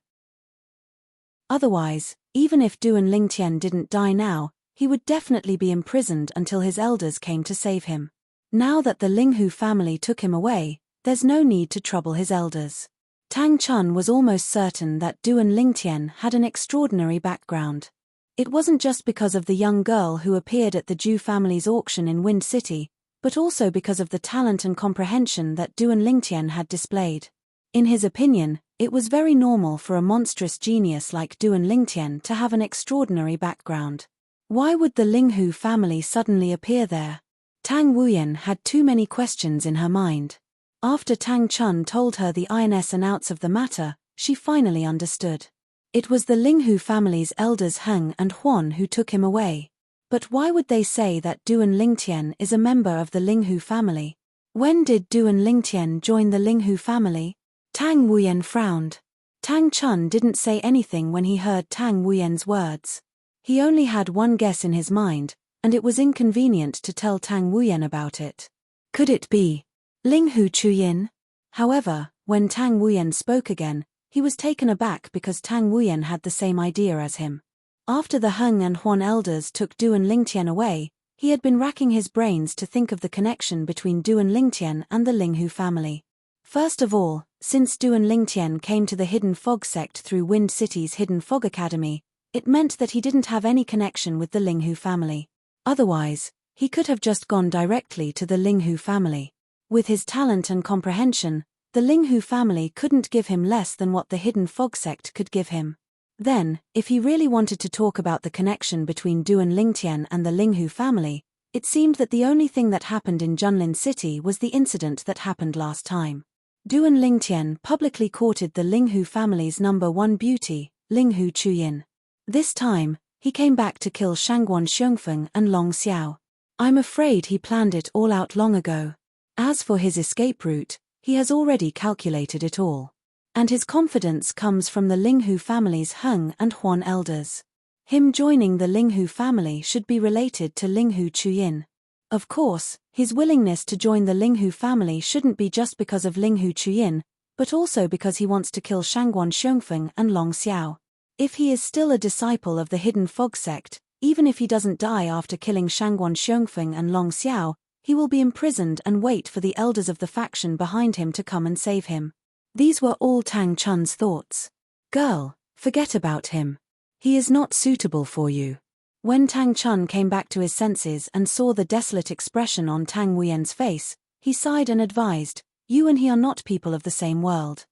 [SPEAKER 1] Otherwise, even if Duan Lingtian didn't die now, he would definitely be imprisoned until his elders came to save him. Now that the Linghu family took him away, there's no need to trouble his elders. Tang Chun was almost certain that Duan Lingtian had an extraordinary background. It wasn't just because of the young girl who appeared at the Zhu family's auction in Wind City, but also because of the talent and comprehension that Duan Lingtian had displayed. In his opinion, it was very normal for a monstrous genius like Duan Lingtian to have an extraordinary background. Why would the Linghu family suddenly appear there? Tang Wuyen had too many questions in her mind. After Tang Chun told her the ins and outs of the matter, she finally understood. It was the Linghu family's elders Heng and Huan who took him away. But why would they say that Duan Lingtian is a member of the Linghu family? When did Duan Lingtian join the Linghu family? Tang Wuyen frowned. Tang Chun didn't say anything when he heard Tang Wuyen's words. He only had one guess in his mind, and it was inconvenient to tell Tang Wuyen about it. Could it be Ling Hu Chuyin? However, when Tang Wuyen spoke again, he was taken aback because Tang Wuyen had the same idea as him. After the Heng and Huan elders took Duan Lingtian away, he had been racking his brains to think of the connection between Duan Lingtian and the Ling Hu family. First of all, since Duan Lingtian came to the Hidden Fog sect through Wind City's Hidden Fog Academy, it meant that he didn't have any connection with the Ling Hu family. Otherwise, he could have just gone directly to the Ling Hu family. With his talent and comprehension, the Ling Hu family couldn't give him less than what the Hidden Fog sect could give him. Then, if he really wanted to talk about the connection between Duan Lingtian and the Ling Hu family, it seemed that the only thing that happened in Junlin City was the incident that happened last time. Duan Lingtian publicly courted the Ling Hu family's #1 beauty, Ling Hu Chuyin. This time, he came back to kill Shangguan Xiongfeng and Long Xiao. I'm afraid he planned it all out long ago. As for his escape route, he has already calculated it all. And his confidence comes from the Ling Hu family's Heng and Huan elders. Him joining the Ling Hu family should be related to Ling Hu Chuyin. Of course, his willingness to join the Ling Hu family shouldn't be just because of Ling Hu Chuyin, but also because he wants to kill Shangguan Xiongfeng and Long Xiao. If he is still a disciple of the Hidden Fog sect, even if he doesn't die after killing Shangguan Xiongfeng and Long Xiao, he will be imprisoned and wait for the elders of the faction behind him to come and save him. These were all Tang Chun's thoughts. Girl, forget about him. He is not suitable for you. When Tang Chun came back to his senses and saw the desolate expression on Tang Wuyen's face, he sighed and advised, you and he are not people of the same world.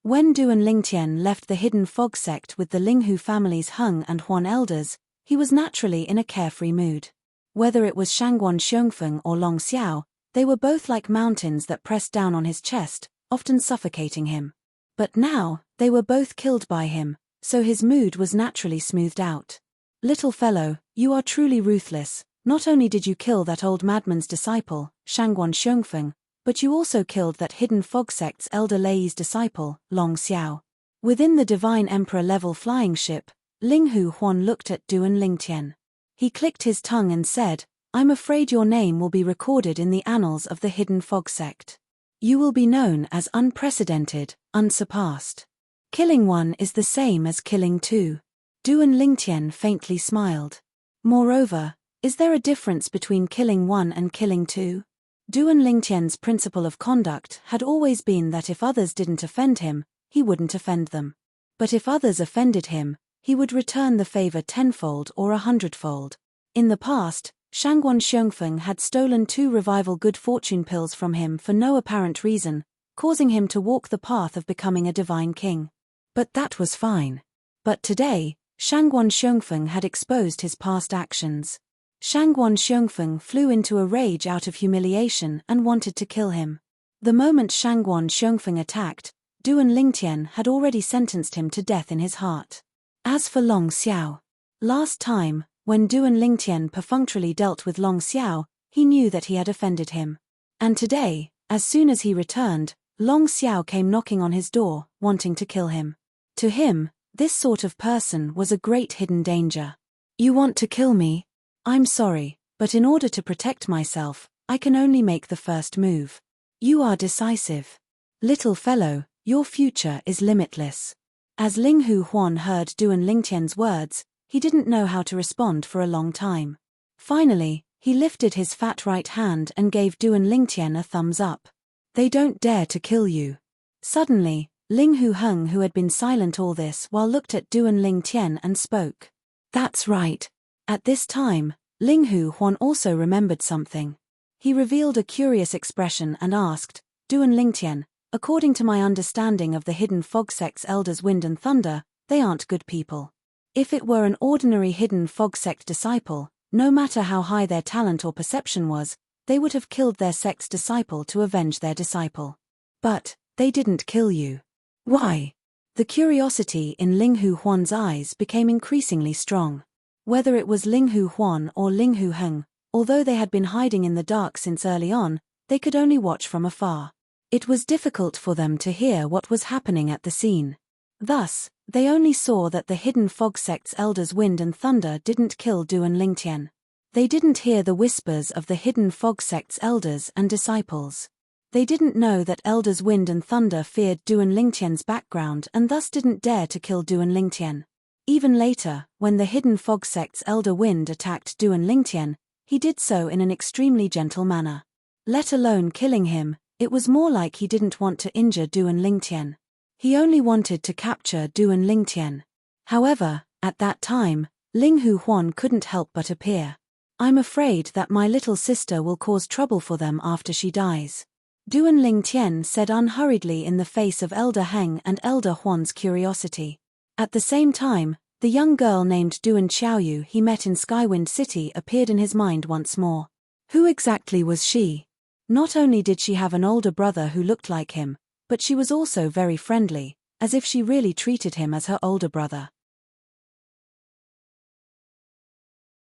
[SPEAKER 1] When Duan Lingtian left the Hidden Fog sect with the Ling Hu family's Heng and Huan elders, he was naturally in a carefree mood. Whether it was Shangguan Xiongfeng or Long Xiao, they were both like mountains that pressed down on his chest, often suffocating him. But now, they were both killed by him, so his mood was naturally smoothed out. Little fellow, you are truly ruthless. Not only did you kill that old madman's disciple, Shangguan Xiongfeng, but you also killed that Hidden Fog sect's elder Lei's disciple, Long Xiao. Within the Divine Emperor-level flying ship, Ling Hu Huan looked at Duan Lingtian. He clicked his tongue and said, I'm afraid your name will be recorded in the annals of the Hidden Fog sect. You will be known as unprecedented, unsurpassed. Killing one is the same as killing two. Duan Lingtian faintly smiled. Moreover, is there a difference between killing one and killing two? Duan Lingtian's principle of conduct had always been that if others didn't offend him, he wouldn't offend them. But if others offended him, he would return the favor tenfold or 100-fold. In the past, Shangguan Xiongfeng had stolen 2 revival good fortune pills from him for no apparent reason, causing him to walk the path of becoming a divine king. But that was fine. But today, Shangguan Xiongfeng had exposed his past actions. Shangguan Xiongfeng flew into a rage out of humiliation and wanted to kill him. The moment Shangguan Xiongfeng attacked, Duan Lingtian had already sentenced him to death in his heart. As for Long Xiao, last time, when Duan Lingtian perfunctorily dealt with Long Xiao, he knew that he had offended him. And today, as soon as he returned, Long Xiao came knocking on his door, wanting to kill him. To him, this sort of person was a great hidden danger. You want to kill me? I'm sorry, but in order to protect myself, I can only make the first move. You are decisive. Little fellow, your future is limitless. As Ling Hu Huan heard Duan Lingtian's words, he didn't know how to respond for a long time. Finally, he lifted his fat right hand and gave Duan Lingtian a thumbs up. They don't dare to kill you. Suddenly, Ling Hu Heng, who had been silent all this while, looked at Duan Lingtian and spoke. That's right. At this time, Ling Hu Huan also remembered something. He revealed a curious expression and asked, Duan Lingtian, according to my understanding of the Hidden Fog sect's elders Wind and Thunder, they aren't good people. If it were an ordinary Hidden Fog sect disciple, no matter how high their talent or perception was, they would have killed their sect's disciple to avenge their disciple. But, they didn't kill you. Why? The curiosity in Ling Hu Huan's eyes became increasingly strong. Whether it was Ling Hu Huan or Ling Hu Heng, although they had been hiding in the dark since early on, they could only watch from afar. It was difficult for them to hear what was happening at the scene. Thus, They only saw that the hidden fog sect's elders Wind and Thunder didn't kill Du and Lingtian. They didn't hear the whispers of the hidden fog sect's elders and disciples. They didn't know that elders Wind and Thunder feared Du and Lingtian's background and thus didn't dare to kill Du and Lingtian. Even later, when the hidden fog sect's elder Wind attacked Du and Lingtian, he did so in an extremely gentle manner. Let alone killing him, it was more like he didn't want to injure Du and Lingtian. He only wanted to capture Du and Lingtian. However, at that time, Linghu Huan couldn't help but appear. I'm afraid that my little sister will cause trouble for them after she dies. Du and Lingtian said unhurriedly in the face of Elder Heng and Elder Huan's curiosity. At the same time, the young girl named Duan Xiaoyu he met in Skywind City appeared in his mind once more. Who exactly was she? Not only did she have an older brother who looked like him, but she was also very friendly, as if she really treated him as her older brother.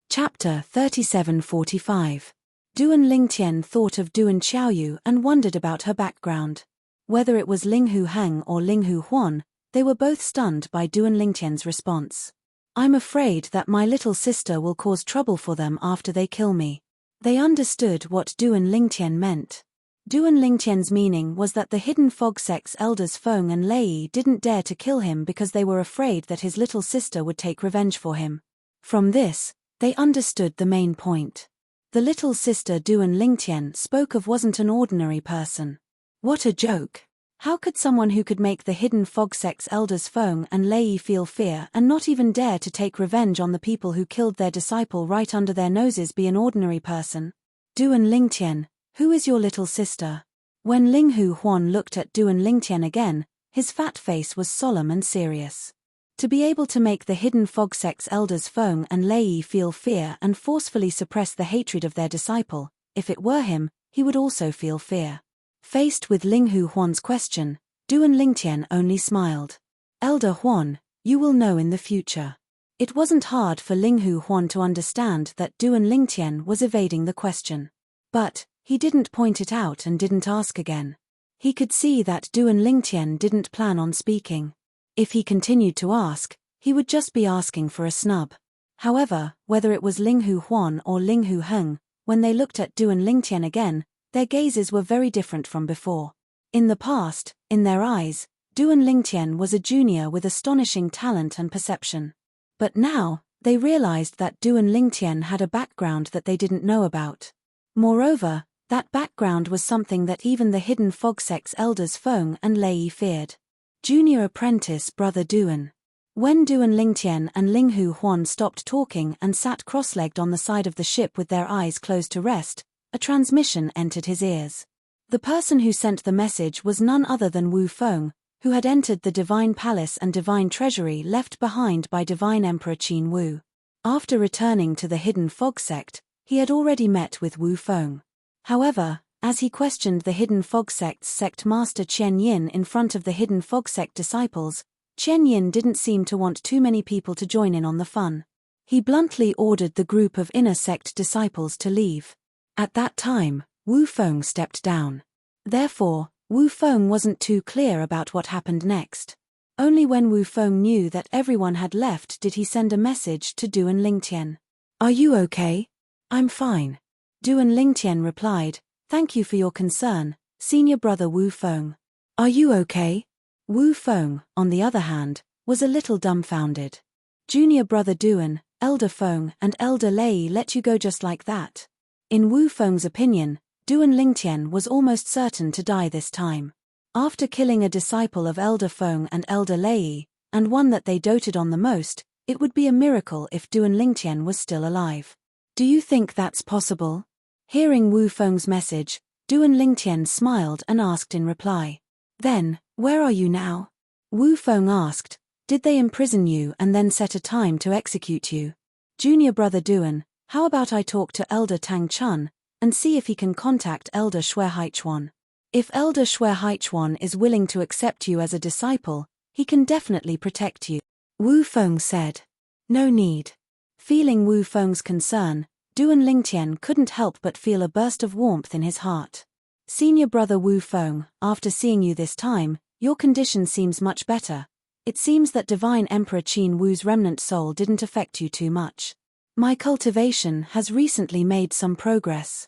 [SPEAKER 1] Chapter 3745. Duan Lingtian thought of Duan Xiaoyu and wondered about her background. Whether it was Linghu Heng or Linghu Huan, they were both stunned by Duan Lingtian's response. I'm afraid that my little sister will cause trouble for them after they kill me. They understood what Duan Lingtian meant. Duan Lingtian's meaning was that the hidden fog sect's elders Feng and Lei didn't dare to kill him because they were afraid that his little sister would take revenge for him. From this, they understood the main point. The little sister Duan Lingtian spoke of wasn't an ordinary person. What a joke! How could someone who could make the hidden fog sect's elders Feng and Lei feel fear and not even dare to take revenge on the people who killed their disciple right under their noses be an ordinary person? Duan Lingtian, who is your little sister? When Linghu Huan looked at Duan Lingtian again, his fat face was solemn and serious. To be able to make the hidden fog sect's elders Feng and Lei feel fear and forcefully suppress the hatred of their disciple, if it were him, he would also feel fear. Faced with Linghu Huan's question, Duan Lingtian only smiled. Elder Huan, you will know in the future. It wasn't hard for Linghu Huan to understand that Duan Lingtian was evading the question. But he didn't point it out and didn't ask again. He could see that Duan Lingtian didn't plan on speaking. If he continued to ask, he would just be asking for a snub. However, whether it was Linghu Huan or Linghu Heng, when they looked at Duan Lingtian again, their gazes were very different from before. In the past, in their eyes, Duan Lingtian was a junior with astonishing talent and perception. But now, they realized that Duan Lingtian had a background that they didn't know about. Moreover, that background was something that even the hidden fog sect's elders Feng and Lei feared. Junior apprentice brother Duan. When Duan Lingtian and Linghu Huan stopped talking and sat cross-legged on the side of the ship with their eyes closed to rest, a transmission entered his ears. The person who sent the message was none other than Wu Feng, who had entered the divine palace and divine treasury left behind by divine emperor Qin Wu. After returning to the hidden fog sect, he had already met with Wu Feng. However, as he questioned the hidden fog sect's sect master Qian Yin in front of the hidden fog sect disciples, Qian Yin didn't seem to want too many people to join in on the fun. He bluntly ordered the group of inner sect disciples to leave. At that time, Wu Feng stepped down. Therefore, Wu Feng wasn't too clear about what happened next. Only when Wu Feng knew that everyone had left did he send a message to Duan Lingtian. Are you okay? I'm fine. Duan Lingtian replied, thank you for your concern, senior brother Wu Feng. Are you okay? Wu Feng, on the other hand, was a little dumbfounded. Junior brother Duan, elder Feng and elder Lei let you go just like that. In Wu Feng's opinion, Duan Lingtian was almost certain to die this time. After killing a disciple of elder Feng and elder Lei, and one that they doted on the most, it would be a miracle if Duan Lingtian was still alive. Do you think that's possible? Hearing Wu Feng's message, Duan Lingtian smiled and asked in reply. Then, where are you now? Wu Feng asked, did they imprison you and then set a time to execute you? Junior brother Duan, how about I talk to Elder Tang Chun, and see if he can contact Elder Shui Haichuan? If Elder Shui Haichuan is willing to accept you as a disciple, he can definitely protect you. Wu Feng said. No need. Feeling Wu Feng's concern, Duan Lingtian couldn't help but feel a burst of warmth in his heart. Senior brother Wu Feng, after seeing you this time, your condition seems much better. It seems that Divine Emperor Qin Wu's remnant soul didn't affect you too much. My cultivation has recently made some progress.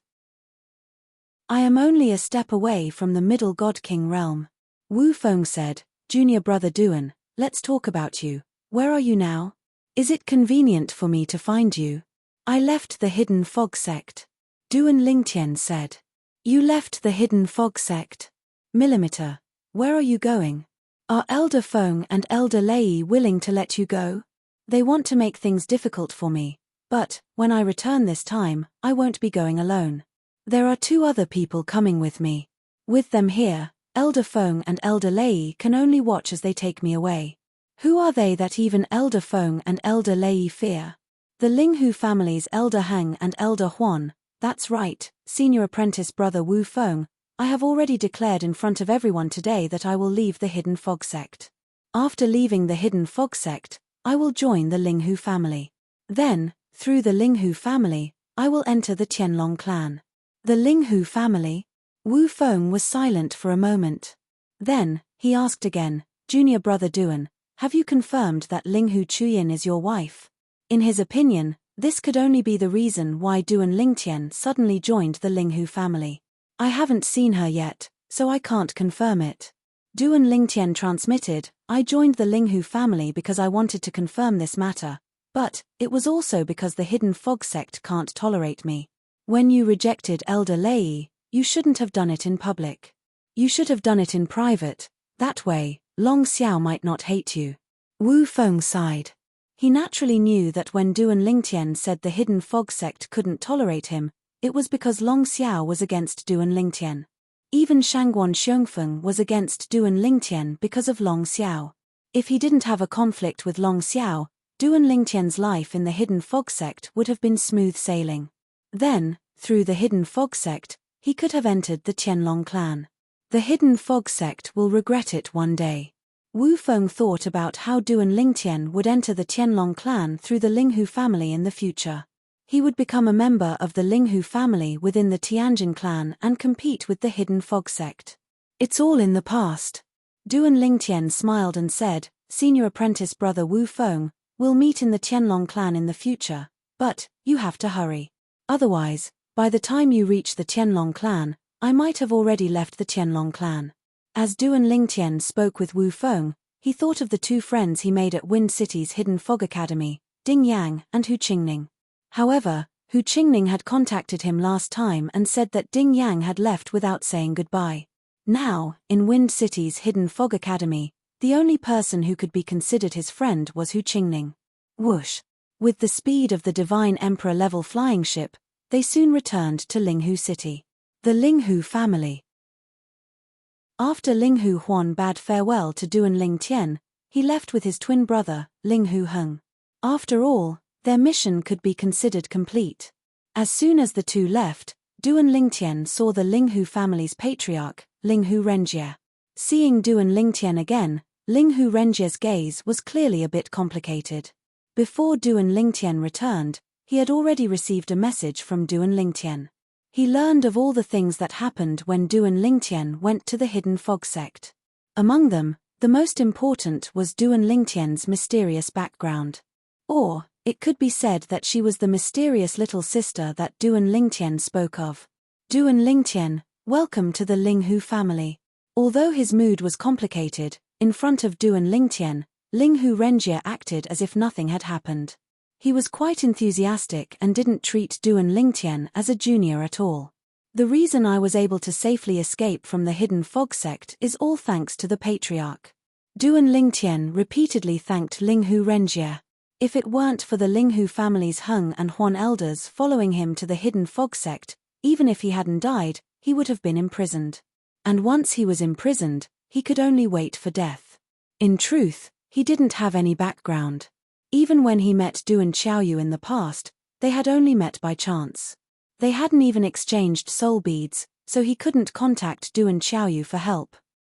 [SPEAKER 1] I am only a step away from the Middle God King realm. Wu Feng said, Junior brother Duan, let's talk about you. Where are you now? Is it convenient for me to find you? I left the Hidden Fog Sect. Duan Lingtian said. You left the Hidden Fog Sect? Millimeter. Where are you going? Are Elder Feng and Elder Lei willing to let you go? They want to make things difficult for me, but, when I return this time, I won't be going alone. There are 2 other people coming with me. With them here, Elder Feng and Elder Lei can only watch as they take me away. Who are they that even Elder Feng and Elder Lei fear? The Linghu family's Elder Hang and Elder Huan. That's right, senior apprentice brother Wu Feng. I have already declared in front of everyone today that I will leave the Hidden Fog Sect. After leaving the Hidden Fog Sect, I will join the Linghu family. Then, through the Linghu family, I will enter the Tianlong clan. The Linghu family? Wu Feng was silent for a moment. Then, he asked again, Junior brother Duan, have you confirmed that Linghu Chuyin is your wife? In his opinion, this could only be the reason why Duan Lingtian suddenly joined the Linghu family. I haven't seen her yet, so I can't confirm it. Duan Lingtian transmitted, I joined the Linghu family because I wanted to confirm this matter, but it was also because the Hidden Fog Sect can't tolerate me. When you rejected Elder Lei, you shouldn't have done it in public. You should have done it in private, that way, Long Xiao might not hate you. Wu Feng sighed. He naturally knew that when Duan Lingtian said the Hidden Fog Sect couldn't tolerate him, it was because Long Xiao was against Duan Lingtian. Even Shangguan Xiongfeng was against Duan Lingtian because of Long Xiao. If he didn't have a conflict with Long Xiao, Duan Lingtian's life in the Hidden Fog Sect would have been smooth sailing. Then, through the Hidden Fog Sect, he could have entered the Tianlong clan. The Hidden Fog Sect will regret it one day. Wu Feng thought about how Duan Lingtian would enter the Tianlong clan through the Linghu family in the future. He would become a member of the Linghu family within the Tianjin clan and compete with the Hidden Fog Sect. It's all in the past. Duan Lingtian smiled and said, Senior apprentice brother Wu Feng, we'll meet in the Tianlong clan in the future, but you have to hurry. Otherwise, by the time you reach the Tianlong clan, I might have already left the Tianlong clan. As Duan Lingtian spoke with Wu Feng, he thought of the 2 friends he made at Wind City's Hidden Fog Academy, Ding Yang and Hu Qingning. However, Hu Qingning had contacted him last time and said that Ding Yang had left without saying goodbye. Now, in Wind City's Hidden Fog Academy, the only person who could be considered his friend was Hu Qingning. Whoosh! With the speed of the Divine Emperor level flying ship, they soon returned to Linghu City. The Linghu family. After Linghu Huan bade farewell to Duan Lingtian, he left with his twin brother, Linghu Heng. After all, their mission could be considered complete. As soon as the 2 left, Duan Lingtian saw the Linghu family's patriarch, Linghu Renjie. Seeing Duan Lingtian again, Linghu Renjie's gaze was clearly a bit complicated. Before Duan Lingtian returned, he had already received a message from Duan Lingtian. He learned of all the things that happened when Duan Lingtian went to the Hidden Fog Sect. Among them, the most important was Duan Lingtian's mysterious background. Or, it could be said that she was the mysterious little sister that Duan Lingtian spoke of. Duan Lingtian, welcome to the Linghu family. Although his mood was complicated, in front of Duan Lingtian, Linghu Renjie acted as if nothing had happened. He was quite enthusiastic and didn't treat Duan Lingtian as a junior at all. The reason I was able to safely escape from the Hidden Fog Sect is all thanks to the patriarch. Duan Lingtian repeatedly thanked Linghu Renjie. If it weren't for the Linghu family's Heng and Huan elders following him to the Hidden Fog Sect, even if he hadn't died, he would have been imprisoned. And once he was imprisoned, he could only wait for death. In truth, he didn't have any background. Even when he met Duan Xiaoyu in the past, they had only met by chance. They hadn't even exchanged soul beads, so he couldn't contact Duan Xiaoyu for help.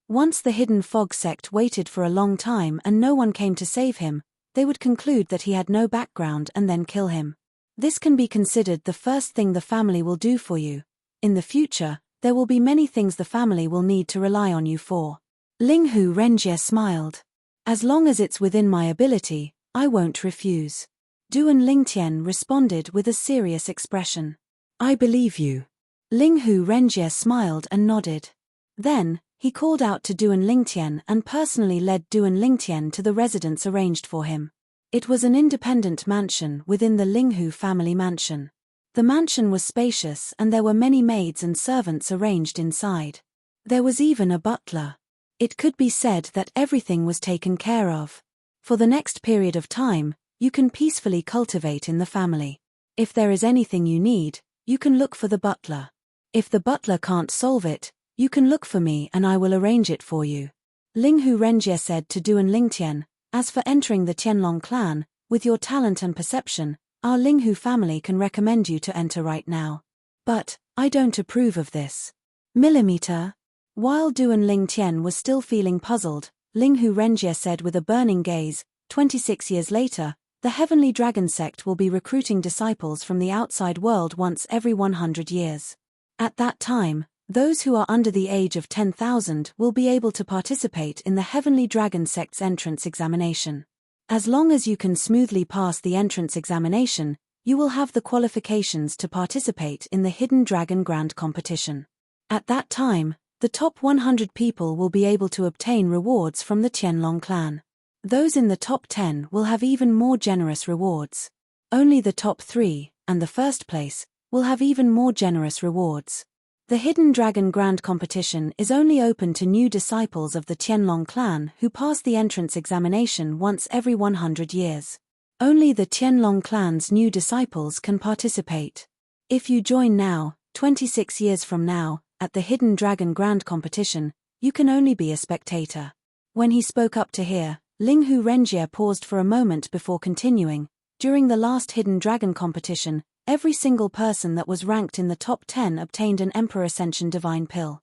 [SPEAKER 1] Once the Hidden Fog Sect waited for a long time and no one came to save him, they would conclude that he had no background and then kill him. This can be considered the first thing the family will do for you. In the future, there will be many things the family will need to rely on you for. Linghu Renjie smiled. As long as it's within my ability, I won't refuse. Duan Lingtian responded with a serious expression. I believe you. Linghu Renjie smiled and nodded. Then, he called out to Duan Lingtian and personally led Duan Lingtian to the residence arranged for him. It was an independent mansion within the Linghu family mansion. The mansion was spacious and there were many maids and servants arranged inside. There was even a butler. It could be said that everything was taken care of. For the next period of time, you can peacefully cultivate in the family. If there is anything you need, you can look for the butler. If the butler can't solve it, you can look for me and I will arrange it for you. Linghu Renjie said to Duan Lingtian, as for entering the Qianlong clan, with your talent and perception, our Linghu family can recommend you to enter right now. But, I don't approve of this. Millimeter? While Duan Lingtian was still feeling puzzled, Linghu Renjie said with a burning gaze, 26 years later, the Heavenly Dragon sect will be recruiting disciples from the outside world once every 100 years. At that time, those who are under the age of 10,000 will be able to participate in the Heavenly Dragon sect's entrance examination. As long as you can smoothly pass the entrance examination, you will have the qualifications to participate in the Hidden Dragon Grand Competition. At that time, the top 100 people will be able to obtain rewards from the Qianlong clan. Those in the top 10 will have even more generous rewards. Only the top 3, and the first place, will have even more generous rewards. The Hidden Dragon Grand Competition is only open to new disciples of the Qianlong clan who pass the entrance examination once every 100 years. Only the Qianlong clan's new disciples can participate. If you join now, 26 years from now, at the Hidden Dragon Grand Competition, you can only be a spectator. When he spoke up to hear, Linghu Renjie paused for a moment before continuing. During the last Hidden Dragon Competition, every single person that was ranked in the top 10 obtained an Emperor Ascension Divine Pill.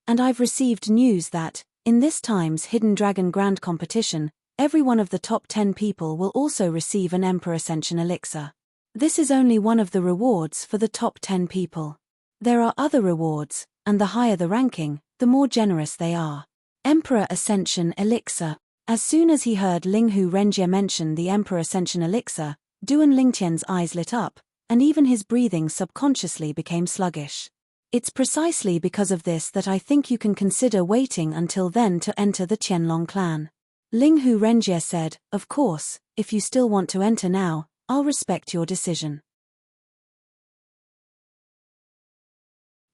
[SPEAKER 1] And I've received news that, in this time's Hidden Dragon Grand Competition, every one of the top 10 people will also receive an Emperor Ascension Elixir. This is only one of the rewards for the top 10 people. There are other rewards, and the higher the ranking, the more generous they are. Emperor Ascension Elixir. As soon as he heard Linghu Renjie mention the Emperor Ascension Elixir, Duan Lingtian's eyes lit up, and even his breathing subconsciously became sluggish. It's precisely because of this that I think you can consider waiting until then to enter the Qianlong clan. Linghu Renjie said, of course, if you still want to enter now, I'll respect your decision.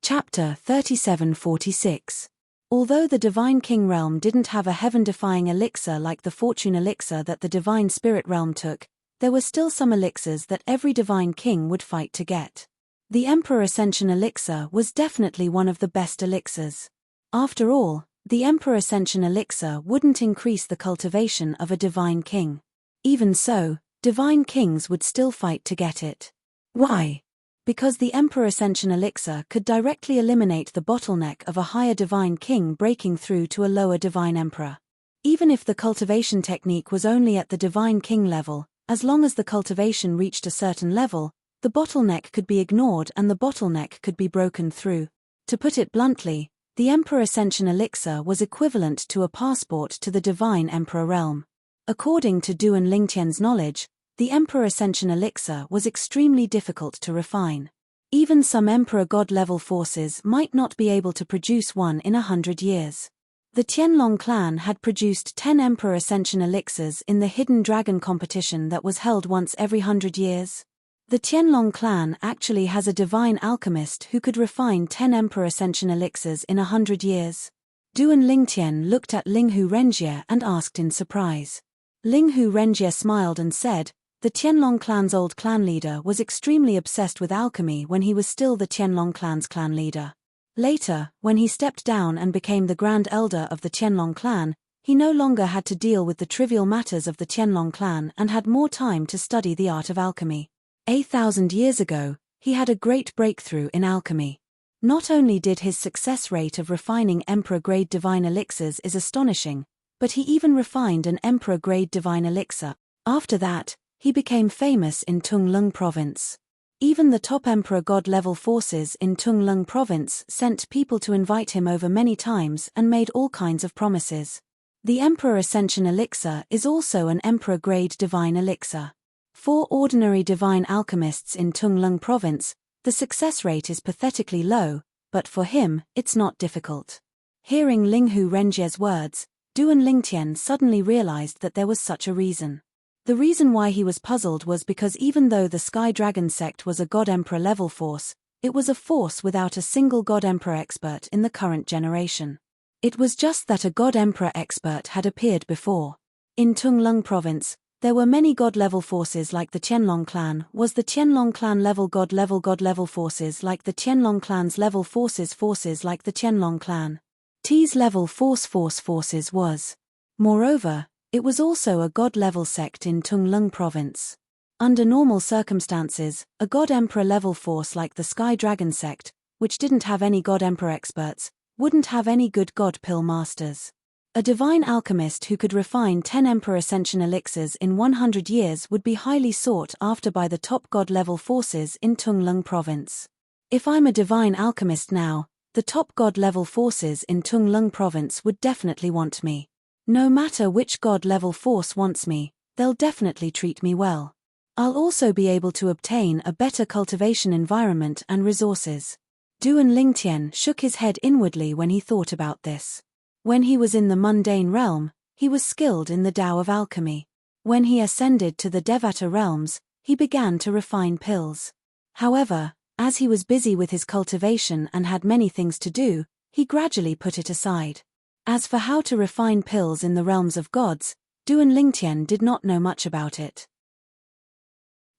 [SPEAKER 1] Chapter 3746. Although the Divine King realm didn't have a heaven-defying elixir like the Fortune elixir that the Divine Spirit realm took, there were still some elixirs that every Divine King would fight to get. The Emperor Ascension elixir was definitely one of the best elixirs. After all, the Emperor Ascension elixir wouldn't increase the cultivation of a Divine King. Even so, Divine Kings would still fight to get it. Why? Because the Emperor Ascension elixir could directly eliminate the bottleneck of a higher Divine King breaking through to a lower Divine Emperor. Even if the cultivation technique was only at the Divine King level, as long as the cultivation reached a certain level, the bottleneck could be ignored and the bottleneck could be broken through. To put it bluntly, the Emperor Ascension elixir was equivalent to a passport to the Divine Emperor realm. According to Duan Lingtian's knowledge, the Emperor Ascension elixir was extremely difficult to refine. Even some Emperor God-level forces might not be able to produce one in 100 years. The Qianlong clan had produced 10 Emperor Ascension elixirs in the Hidden Dragon competition that was held once every 100 years. The Qianlong clan actually has a divine alchemist who could refine 10 Emperor Ascension elixirs in 100 years. Duan Lingtian looked at Linghu Renjie and asked in surprise. Linghu Renjie smiled and said, the Qianlong clan's old clan leader was extremely obsessed with alchemy when he was still the Qianlong clan's clan leader. Later, when he stepped down and became the Grand Elder of the Qianlong clan, he no longer had to deal with the trivial matters of the Qianlong clan and had more time to study the art of alchemy. 1,000 years ago, he had a great breakthrough in alchemy. Not only did his success rate of refining Emperor-grade divine elixirs is astonishing, but he even refined an Emperor-grade divine elixir. After that, he became famous in Tunglung province. Even the top Emperor God-level forces in Tunglung province sent people to invite him over many times and made all kinds of promises. The Emperor Ascension Elixir is also an Emperor-grade divine elixir. For ordinary divine alchemists in Tunglung province, the success rate is pathetically low, but for him, it's not difficult. Hearing Linghu Renjie's words, Duan Lingtian suddenly realized that there was such a reason. The reason why he was puzzled was because even though the Sky Dragon sect was a God Emperor level force, it was a force without a single God Emperor expert in the current generation. It was just that a God Emperor expert had appeared before. In Tunglung province, there were many God-level forces like the Qianlong clan. Was the Qianlong clan level God-level forces like the Qianlong clan's level forces like the Qianlong clan? T's level forces was. Moreover, it was also a God-level sect in Tunglung province. Under normal circumstances, a God Emperor level force like the Sky Dragon sect, which didn't have any God Emperor experts, wouldn't have any good God Pill masters. A divine alchemist who could refine 10 Emperor Ascension elixirs in 100 years would be highly sought after by the top God-level forces in Tunglung province. If I'm a divine alchemist now, the top God-level forces in Tunglung province would definitely want me. No matter which God-level force wants me, they'll definitely treat me well. I'll also be able to obtain a better cultivation environment and resources. Duan Lingtian shook his head inwardly when he thought about this. When he was in the mundane realm, he was skilled in the Tao of alchemy. When he ascended to the Devata realms, he began to refine pills. However, as he was busy with his cultivation and had many things to do, he gradually put it aside. As for how to refine pills in the realms of gods, Duan Lingtian did not know much about it.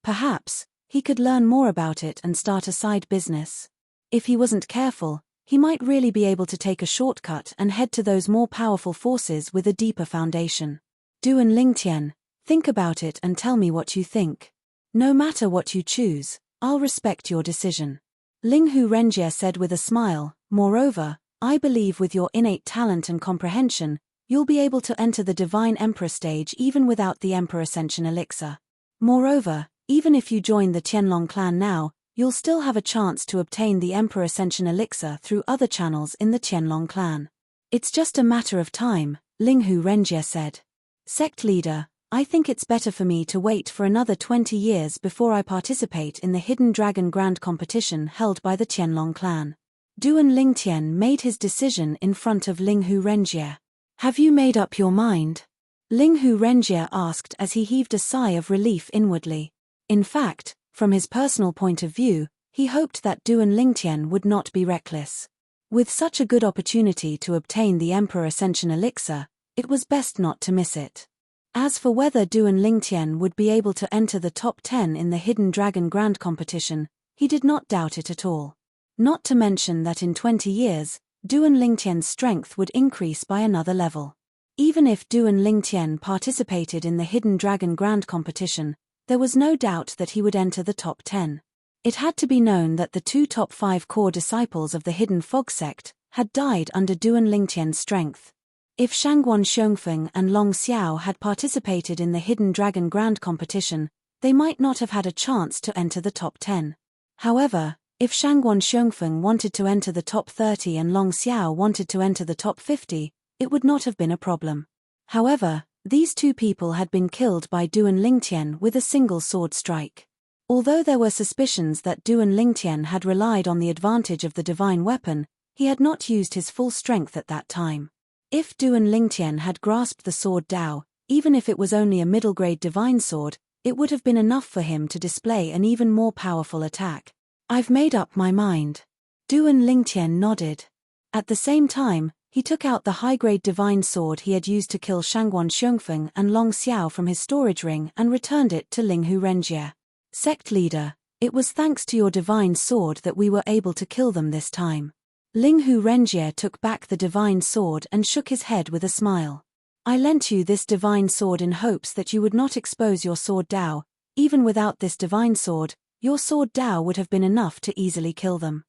[SPEAKER 1] Perhaps, he could learn more about it and start a side business. If he wasn't careful, he might really be able to take a shortcut and head to those more powerful forces with a deeper foundation. Duan Lingtian, think about it and tell me what you think. No matter what you choose, I'll respect your decision. Linghu Renjie said with a smile, moreover, I believe with your innate talent and comprehension, you'll be able to enter the Divine Emperor stage even without the Emperor Ascension Elixir. Moreover, even if you join the Qianlong clan now, you'll still have a chance to obtain the Emperor Ascension Elixir through other channels in the Qianlong clan. It's just a matter of time, Linghu Renjie said. Sect leader, I think it's better for me to wait for another 20 years before I participate in the Hidden Dragon Grand competition held by the Qianlong clan. Duan Lingtian made his decision in front of Linghu Renjie. Have you made up your mind? Linghu Renjie asked as he heaved a sigh of relief inwardly. In fact, from his personal point of view, he hoped that Duan Lingtian would not be reckless. With such a good opportunity to obtain the Emperor Ascension Elixir, it was best not to miss it. As for whether Duan Lingtian would be able to enter the top 10 in the Hidden Dragon Grand competition, he did not doubt it at all. Not to mention that in 20 years, Duan Lingtian's strength would increase by another level. Even if Duan Lingtian participated in the Hidden Dragon Grand competition, there was no doubt that he would enter the top 10. It had to be known that the two top 5 core disciples of the Hidden Fog sect had died under Duan Lingtian's strength. If Shangguan Xiongfeng and Long Xiao had participated in the Hidden Dragon Grand competition, they might not have had a chance to enter the top 10. However, if Shangguan Xiongfeng wanted to enter the top 30 and Long Xiao wanted to enter the top 50, it would not have been a problem. However, these two people had been killed by Duan Lingtian with a single sword strike. Although there were suspicions that Duan Lingtian had relied on the advantage of the divine weapon, he had not used his full strength at that time. If Duan Lingtian had grasped the sword Dao, even if it was only a middle-grade divine sword, it would have been enough for him to display an even more powerful attack. I've made up my mind. Duan Lingtian nodded. At the same time, he took out the high-grade divine sword he had used to kill Shangguan Xiongfeng and Long Xiao from his storage ring and returned it to Linghu Renjie. Sect leader, it was thanks to your divine sword that we were able to kill them this time. Linghu Renjie took back the divine sword and shook his head with a smile. I lent you this divine sword in hopes that you would not expose your sword Dao. Even without this divine sword, your sword Dao would have been enough to easily kill them.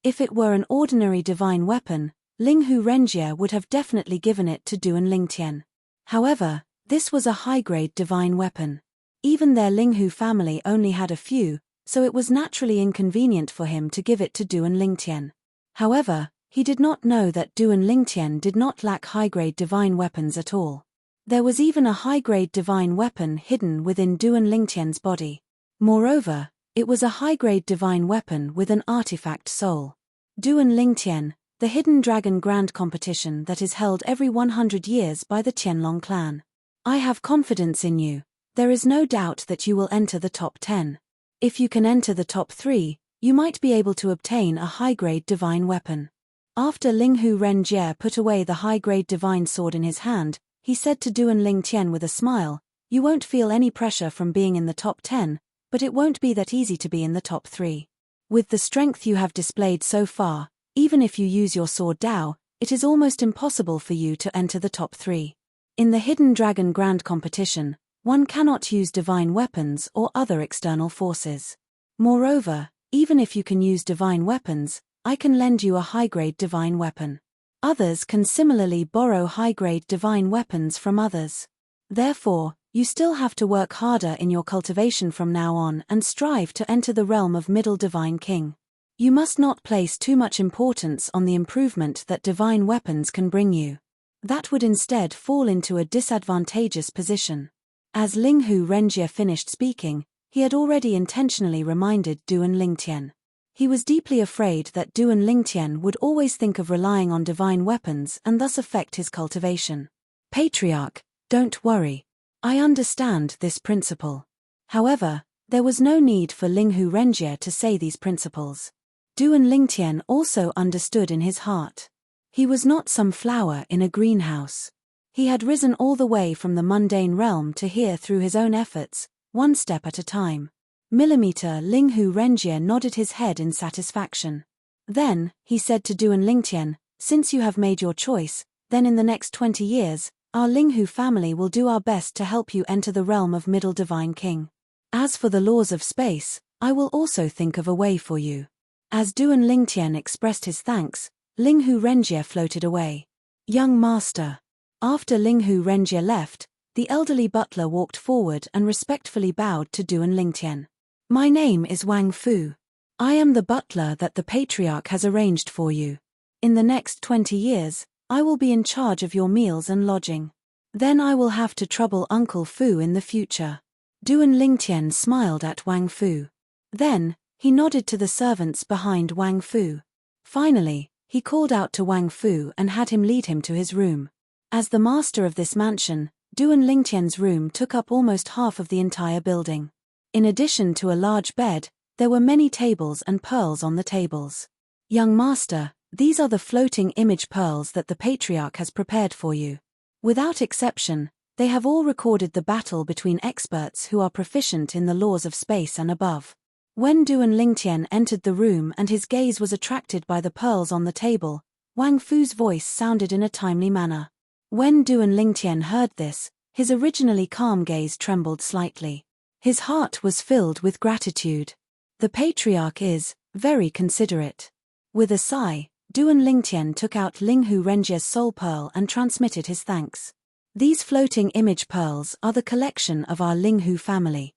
[SPEAKER 1] If it were an ordinary divine weapon, Linghu Renjie would have definitely given it to Duan Lingtian. However, this was a high-grade divine weapon. Even their Linghu family only had a few, so it was naturally inconvenient for him to give it to Duan Lingtian. However, He did not know that Duan Lingtian did not lack high-grade divine weapons at all. There was even a high-grade divine weapon hidden within Duan Lingtian's body. Moreover, it was a high-grade divine weapon with an artifact soul. Duan Lingtian, the Hidden Dragon Grand Competition that is held every 100 years by the Qianlong clan. I have confidence in you. There is no doubt that you will enter the top 10. If you can enter the top 3, you might be able to obtain a high-grade divine weapon. After Linghu Renjie put away the high-grade divine sword in his hand, he said to Duan Lingtian with a smile, "You won't feel any pressure from being in the top 10, but it won't be that easy to be in the top 3. With the strength you have displayed so far, even if you use your sword Dao, it is almost impossible for you to enter the top 3. In the Hidden Dragon Grand Competition, one cannot use divine weapons or other external forces. Moreover, even if you can use divine weapons, I can lend you a high-grade divine weapon. Others can similarly borrow high-grade divine weapons from others. Therefore, you still have to work harder in your cultivation from now on and strive to enter the realm of Middle Divine King. You must not place too much importance on the improvement that divine weapons can bring you. That would instead fall into a disadvantageous position." As Linghu Renjie finished speaking, he had already intentionally reminded Duan Lingtian. He was deeply afraid that Duan Lingtian would always think of relying on divine weapons and thus affect his cultivation. "Patriarch, don't worry. I understand this principle." However, there was no need for Linghu Renjie to say these principles. Duan Lingtian also understood in his heart. He was not some flower in a greenhouse. He had risen all the way from the mundane realm to here through his own efforts, one step at a time. Millimeter Linghu Renjie nodded his head in satisfaction. Then, he said to Duan Lingtian, "Since you have made your choice, then in the next 20 years, our Linghu family will do our best to help you enter the realm of Middle Divine King. As for the laws of space, I will also think of a way for you." As Duan Lingtian expressed his thanks, Linghu Renjie floated away. "Young master." After Linghu Renjie left, the elderly butler walked forward and respectfully bowed to Duan Lingtian. "My name is Wang Fu. I am the butler that the Patriarch has arranged for you. In the next 20 years, I will be in charge of your meals and lodging. Then I will have to trouble Uncle Fu in the future." Duan Lingtian smiled at Wang Fu. Then, he nodded to the servants behind Wang Fu. Finally, he called out to Wang Fu and had him lead him to his room. As the master of this mansion, Duan Lingtian's room took up almost half of the entire building. In addition to a large bed, there were many tables and pearls on the tables. "Young master, these are the floating image pearls that the Patriarch has prepared for you. Without exception, they have all recorded the battle between experts who are proficient in the laws of space and above." When Duan Lingtian entered the room and his gaze was attracted by the pearls on the table, Wang Fu's voice sounded in a timely manner. When Duan Lingtian heard this, his originally calm gaze trembled slightly. His heart was filled with gratitude. The Patriarch is very considerate. With a sigh, Duan Lingtian took out Linghu Renjie's soul pearl and transmitted his thanks. "These floating image pearls are the collection of our Linghu family.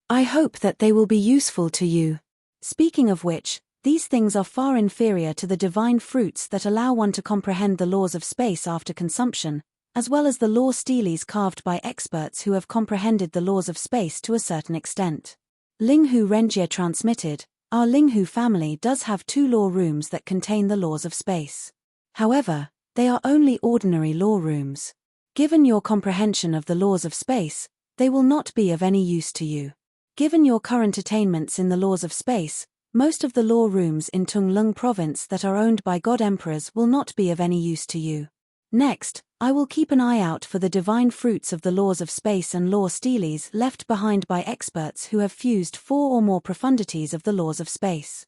[SPEAKER 1] I hope that they will be useful to you. Speaking of which, these things are far inferior to the divine fruits that allow one to comprehend the laws of space after consumption, as well as the law steles carved by experts who have comprehended the laws of space to a certain extent." Linghu Renjie transmitted, "Our Linghu family does have 2 law rooms that contain the laws of space. However, they are only ordinary law rooms. Given your comprehension of the laws of space, they will not be of any use to you. Given your current attainments in the laws of space, most of the law rooms in Tunglung province that are owned by god emperors will not be of any use to you. Next, I will keep an eye out for the divine fruits of the laws of space and law steles left behind by experts who have fused 4 or more profundities of the laws of space."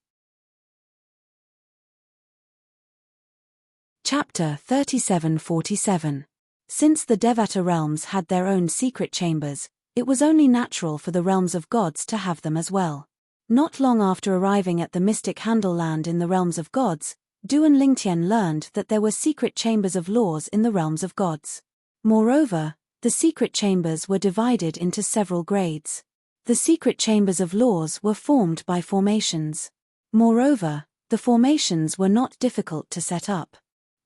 [SPEAKER 1] Chapter 3747. Since the Devata realms had their own secret chambers, it was only natural for the realms of gods to have them as well. Not long after arriving at the mystic Handle land in the realms of gods, Duan Lingtian learned that there were secret chambers of laws in the realms of gods. Moreover, the secret chambers were divided into several grades. The secret chambers of laws were formed by formations. Moreover, The formations were not difficult to set up.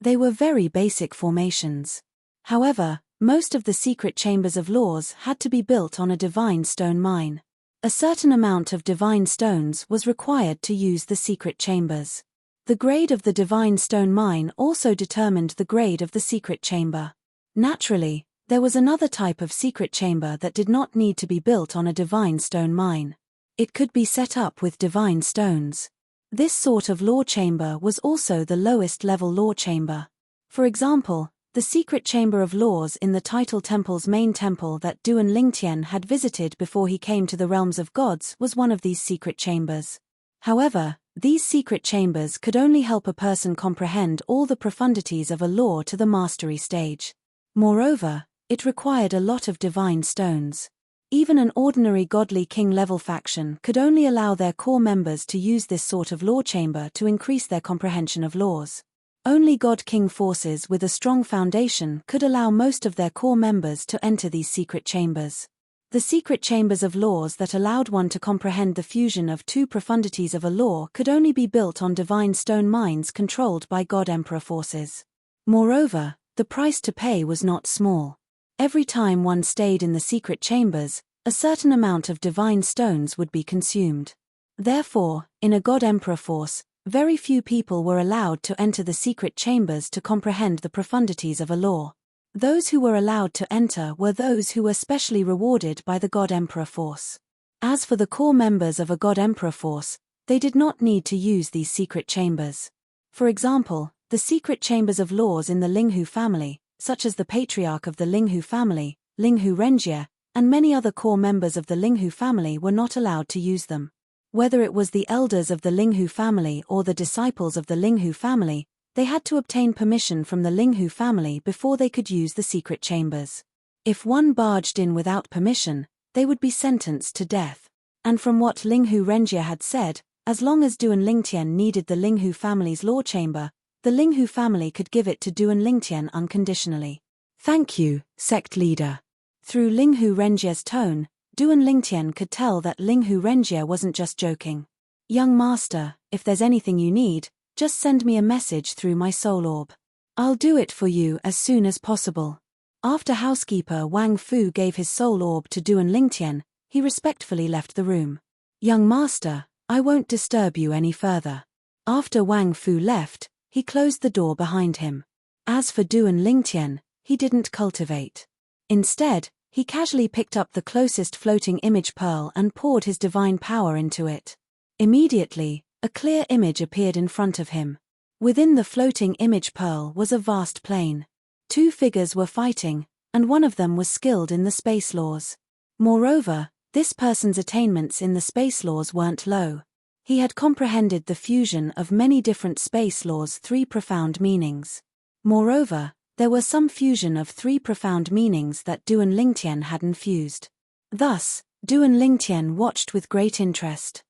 [SPEAKER 1] They were very basic formations. However, most of the secret chambers of laws had to be built on a divine stone mine. A certain amount of divine stones was required to use the secret chambers. The grade of the divine stone mine also determined the grade of the secret chamber. Naturally, there was another type of secret chamber that did not need to be built on a divine stone mine. It could be set up with divine stones. This sort of law chamber was also the lowest level law chamber. For example, the secret chamber of laws in the Title Temple's main temple that Duan Lingtian had visited before he came to the realms of gods was one of these secret chambers. However, these secret chambers could only help a person comprehend all the profundities of a law to the mastery stage. Moreover, it required a lot of divine stones. Even an ordinary godly king-level faction could only allow their core members to use this sort of law chamber to increase their comprehension of laws. Only God-King forces with a strong foundation could allow most of their core members to enter these secret chambers. The secret chambers of laws that allowed one to comprehend the fusion of two profundities of a law could only be built on divine stone mines controlled by God-Emperor forces. Moreover, the price to pay was not small. Every time one stayed in the secret chambers, a certain amount of divine stones would be consumed. Therefore, in a God-Emperor force, very few people were allowed to enter the secret chambers to comprehend the profundities of a law. Those who were allowed to enter were those who were specially rewarded by the God-Emperor force. As for the core members of a God-Emperor force, they did not need to use these secret chambers. For example, the secret chambers of laws in the Linghu family, such as the patriarch of the Linghu family, Linghu Renjie, and many other core members of the Linghu family were not allowed to use them. Whether it was the elders of the Linghu family or the disciples of the Linghu family, they had to obtain permission from the Linghu family before they could use the secret chambers. If one barged in without permission, they would be sentenced to death. And from what Linghu Renjie had said, as long as Duan Lingtian needed the Linghu family's law chamber, the Linghu family could give it to Duan Lingtian unconditionally. "Thank you, sect leader." Through Linghu Renjie's tone, Duan Lingtian could tell that Linghu Renjie wasn't just joking. "Young master, if there's anything you need, just send me a message through my soul orb. I'll do it for you as soon as possible." After housekeeper Wang Fu gave his soul orb to Duan Lingtian, he respectfully left the room. "Young master, I won't disturb you any further." After Wang Fu left, he closed the door behind him. As for Duan Lingtian, he didn't cultivate. Instead, he casually picked up the closest floating image pearl and poured his divine power into it. Immediately, a clear image appeared in front of him. Within the floating image pearl was a vast plain. Two figures were fighting, and one of them was skilled in the space laws. Moreover, this person's attainments in the space laws weren't low. He had comprehended the fusion of many different space laws' three profound meanings. Moreover, there were some fusion of three profound meanings that Duan Lingtian had infused. Thus, Duan Lingtian watched with great interest.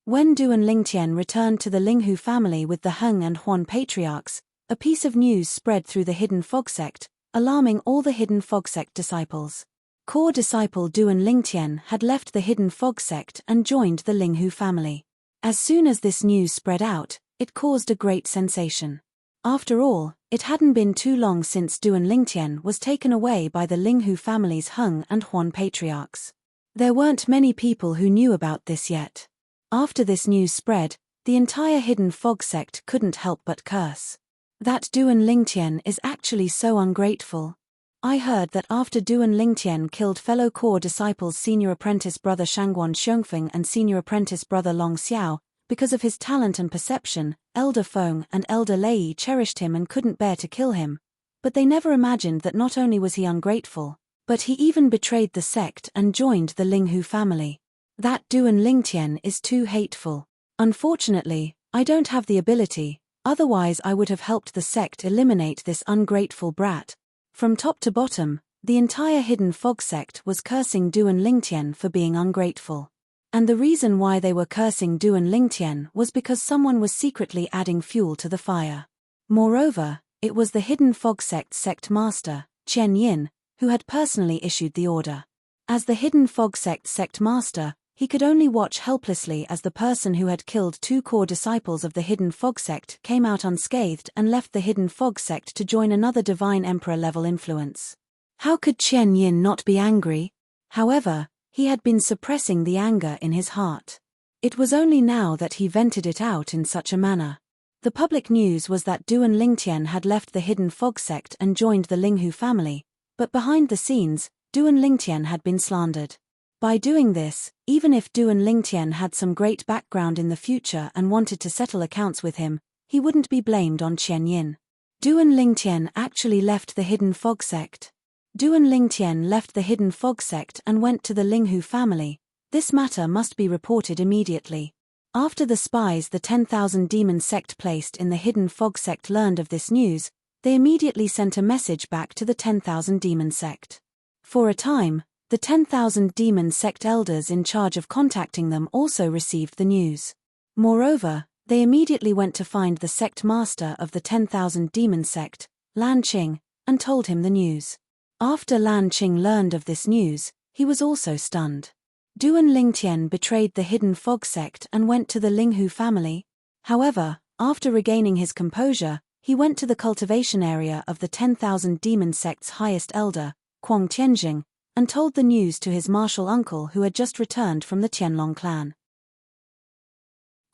[SPEAKER 1] When Duan Lingtian returned to the Linghu family with the Heng and Huan patriarchs, a piece of news spread through the Hidden Fog sect, alarming all the Hidden Fog sect disciples. Core disciple Duan Lingtian had left the Hidden Fog sect and joined the Linghu family. As soon as this news spread out, it caused a great sensation. After all, it hadn't been too long since Duan Lingtian was taken away by the Linghu family's Heng and Huan patriarchs. There weren't many people who knew about this yet. After this news spread, the entire Hidden Fog sect couldn't help but curse. That Duan Lingtian is actually so ungrateful. I heard that after Duan Lingtian killed fellow core disciples senior apprentice brother Shangguan Xiongfeng and senior apprentice brother Long Xiao, because of his talent and perception, Elder Feng and Elder Lei cherished him and couldn't bear to kill him. But they never imagined that not only was he ungrateful, but he even betrayed the sect and joined the Linghu family. That Duan Lingtian is too hateful. Unfortunately, I don't have the ability, otherwise I would have helped the sect eliminate this ungrateful brat. From top to bottom, the entire Hidden Fog sect was cursing Duan Lingtian for being ungrateful. And the reason why they were cursing Duan Lingtian was because someone was secretly adding fuel to the fire. Moreover, it was the Hidden Fog sect's sect master, Chen Yin, who had personally issued the order. As the Hidden Fog sect's sect master, he could only watch helplessly as the person who had killed 2 core disciples of the Hidden Fog sect came out unscathed and left the Hidden Fog sect to join another divine emperor-level influence. How could Qian Yin not be angry? However, he had been suppressing the anger in his heart. It was only now that he vented it out in such a manner. The public news was that Duan Lingtian had left the Hidden Fog sect and joined the Linghu family, but behind the scenes, Duan Lingtian had been slandered. By doing this, even if Duan Lingtian had some great background in the future and wanted to settle accounts with him, he wouldn't be blamed on Qian Yin. Duan Lingtian actually left the Hidden Fog sect. Duan Lingtian left the Hidden Fog sect and went to the Linghu family. This matter must be reported immediately. After the spies the 10,000 Demon sect placed in the Hidden Fog sect learned of this news, they immediately sent a message back to the 10,000 Demon sect. For a time, the 10,000 Demon sect elders in charge of contacting them also received the news. Moreover, they immediately went to find the sect master of the 10,000 Demon sect, Lan Qing, and told him the news. After Lan Qing learned of this news, he was also stunned. Duan Lingtian betrayed the Hidden Fog sect and went to the Linghu family. However, after regaining his composure, he went to the cultivation area of the 10,000 Demon sect's highest elder, Kuang Tianjing, and told the news to his martial uncle who had just returned from the Tianlong clan.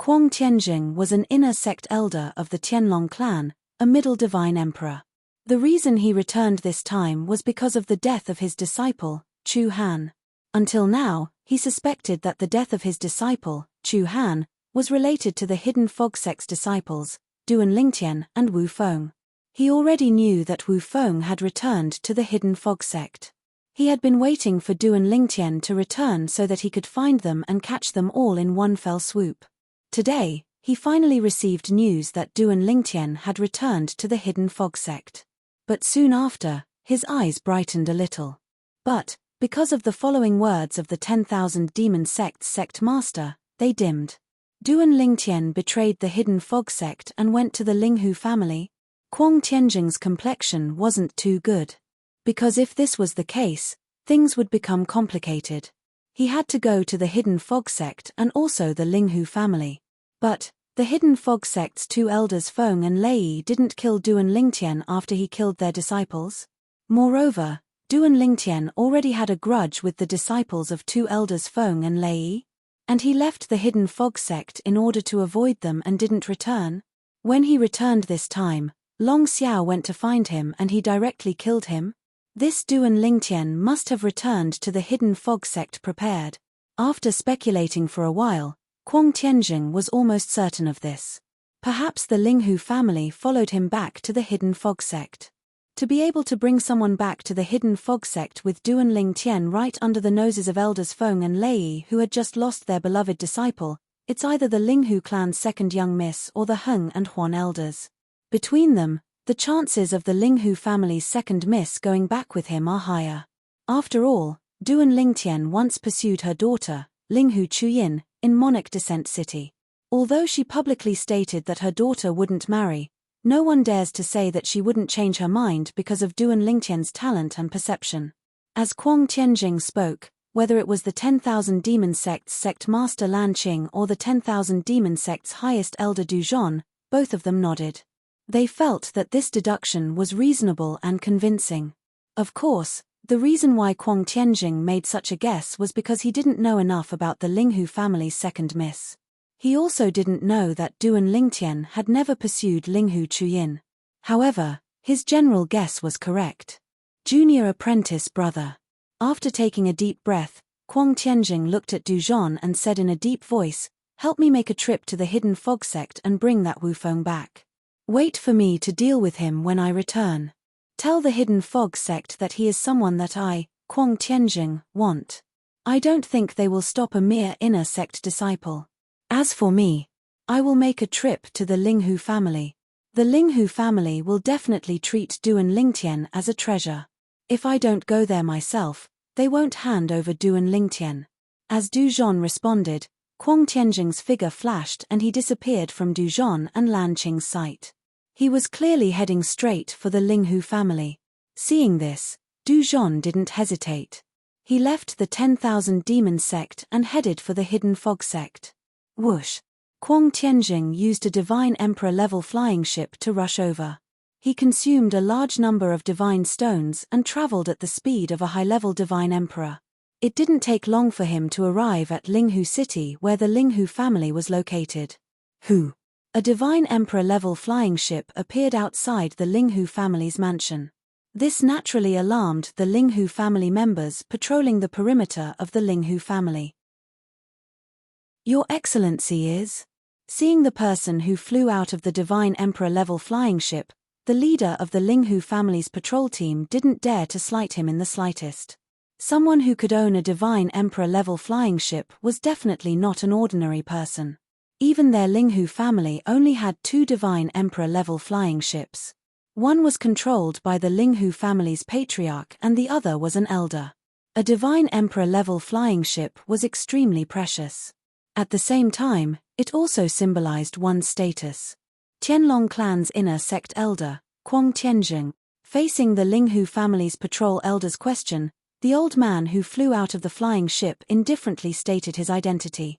[SPEAKER 1] Kuang Tianjing was an inner sect elder of the Tianlong clan, a middle divine emperor. The reason he returned this time was because of the death of his disciple, Chu Han. Until now, he suspected that the death of his disciple, Chu Han, was related to the Hidden Fog sect's disciples, Duan Lingtian and Wu Feng. He already knew that Wu Feng had returned to the Hidden Fog sect. He had been waiting for Duan Lingtian to return so that he could find them and catch them all in one fell swoop. Today, he finally received news that Duan Lingtian had returned to the Hidden Fog sect. But soon after, his eyes brightened a little. But, because of the following words of the 10,000 Demon sect's sect master, they dimmed. Duan Lingtian betrayed the Hidden Fog sect and went to the Linghu family. Kuang Tianjing's complexion wasn't too good. Because if this was the case, things would become complicated. He had to go to the Hidden Fog sect and also the Linghu family. But, the Hidden Fog sect's 2 elders Feng and Lei didn't kill Duan Lingtian after he killed their disciples. Moreover, Duan Lingtian already had a grudge with the disciples of 2 elders Feng and Lei. And he left the Hidden Fog sect in order to avoid them and didn't return. When he returned this time, Long Xiao went to find him and he directly killed him. This Duan Lingtian must have returned to the Hidden Fog sect prepared. After speculating for a while, Kuang Tianjing was almost certain of this. Perhaps the Linghu family followed him back to the Hidden Fog sect. To be able to bring someone back to the Hidden Fog sect with Duan Lingtian right under the noses of elders Feng and Lei who had just lost their beloved disciple, it's either the Linghu clan's second young miss or the Heng and Huan elders. Between them, the chances of the Linghu family's second miss going back with him are higher. After all, Duan Lingtian once pursued her daughter, Linghu Chuyin, in Monarch Descent City. Although she publicly stated that her daughter wouldn't marry, no one dares to say that she wouldn't change her mind because of Duan Lingtian's talent and perception. As Kuang Tianjing spoke, whether it was the 10,000 Demon sect's sect master Lan Qing or the 10,000 Demon sect's highest elder Du Zhon, both of them nodded. They felt that this deduction was reasonable and convincing. Of course, the reason why Kuang Tianjing made such a guess was because he didn't know enough about the Linghu family's second miss. He also didn't know that Duan Lingtian had never pursued Linghu Chuyin. However, his general guess was correct. Junior apprentice brother. After taking a deep breath, Kuang Tianjing looked at Du Zhon and said in a deep voice, "Help me make a trip to the Hidden Fog sect and bring that Wu Feng back. Wait for me to deal with him when I return. Tell the Hidden Fog sect that he is someone that I, Kuang Tianjing, want. I don't think they will stop a mere inner sect disciple. As for me, I will make a trip to the Linghu family. The Linghu family will definitely treat Duan Lingtian as a treasure. If I don't go there myself, they won't hand over Duan Lingtian." As Du Zhon responded, Kuang Tianjing's figure flashed and he disappeared from Du Zhon and Lan Qing's sight. He was clearly heading straight for the Linghu family. Seeing this, Du Zhon didn't hesitate. He left the 10,000 Demon sect and headed for the Hidden Fog sect. Whoosh! Kwang Tianjing used a Divine Emperor-level flying ship to rush over. He consumed a large number of divine stones and traveled at the speed of a high-level Divine Emperor. It didn't take long for him to arrive at Linghu City where the Linghu family was located. A Divine Emperor-level flying ship appeared outside the Linghu family's mansion. This naturally alarmed the Linghu family members patrolling the perimeter of the Linghu family. Your Excellency is? Seeing the person who flew out of the Divine Emperor-level flying ship, the leader of the Linghu family's patrol team didn't dare to slight him in the slightest. Someone who could own a Divine Emperor-level flying ship was definitely not an ordinary person. Even their Linghu family only had 2 Divine Emperor-level flying ships. One was controlled by the Linghu family's patriarch and the other was an elder. A Divine Emperor-level flying ship was extremely precious. At the same time, it also symbolized one's status. Tianlong clan's inner sect elder, Kwang Tianjing, facing the Linghu family's patrol elder's question, the old man who flew out of the flying ship indifferently stated his identity.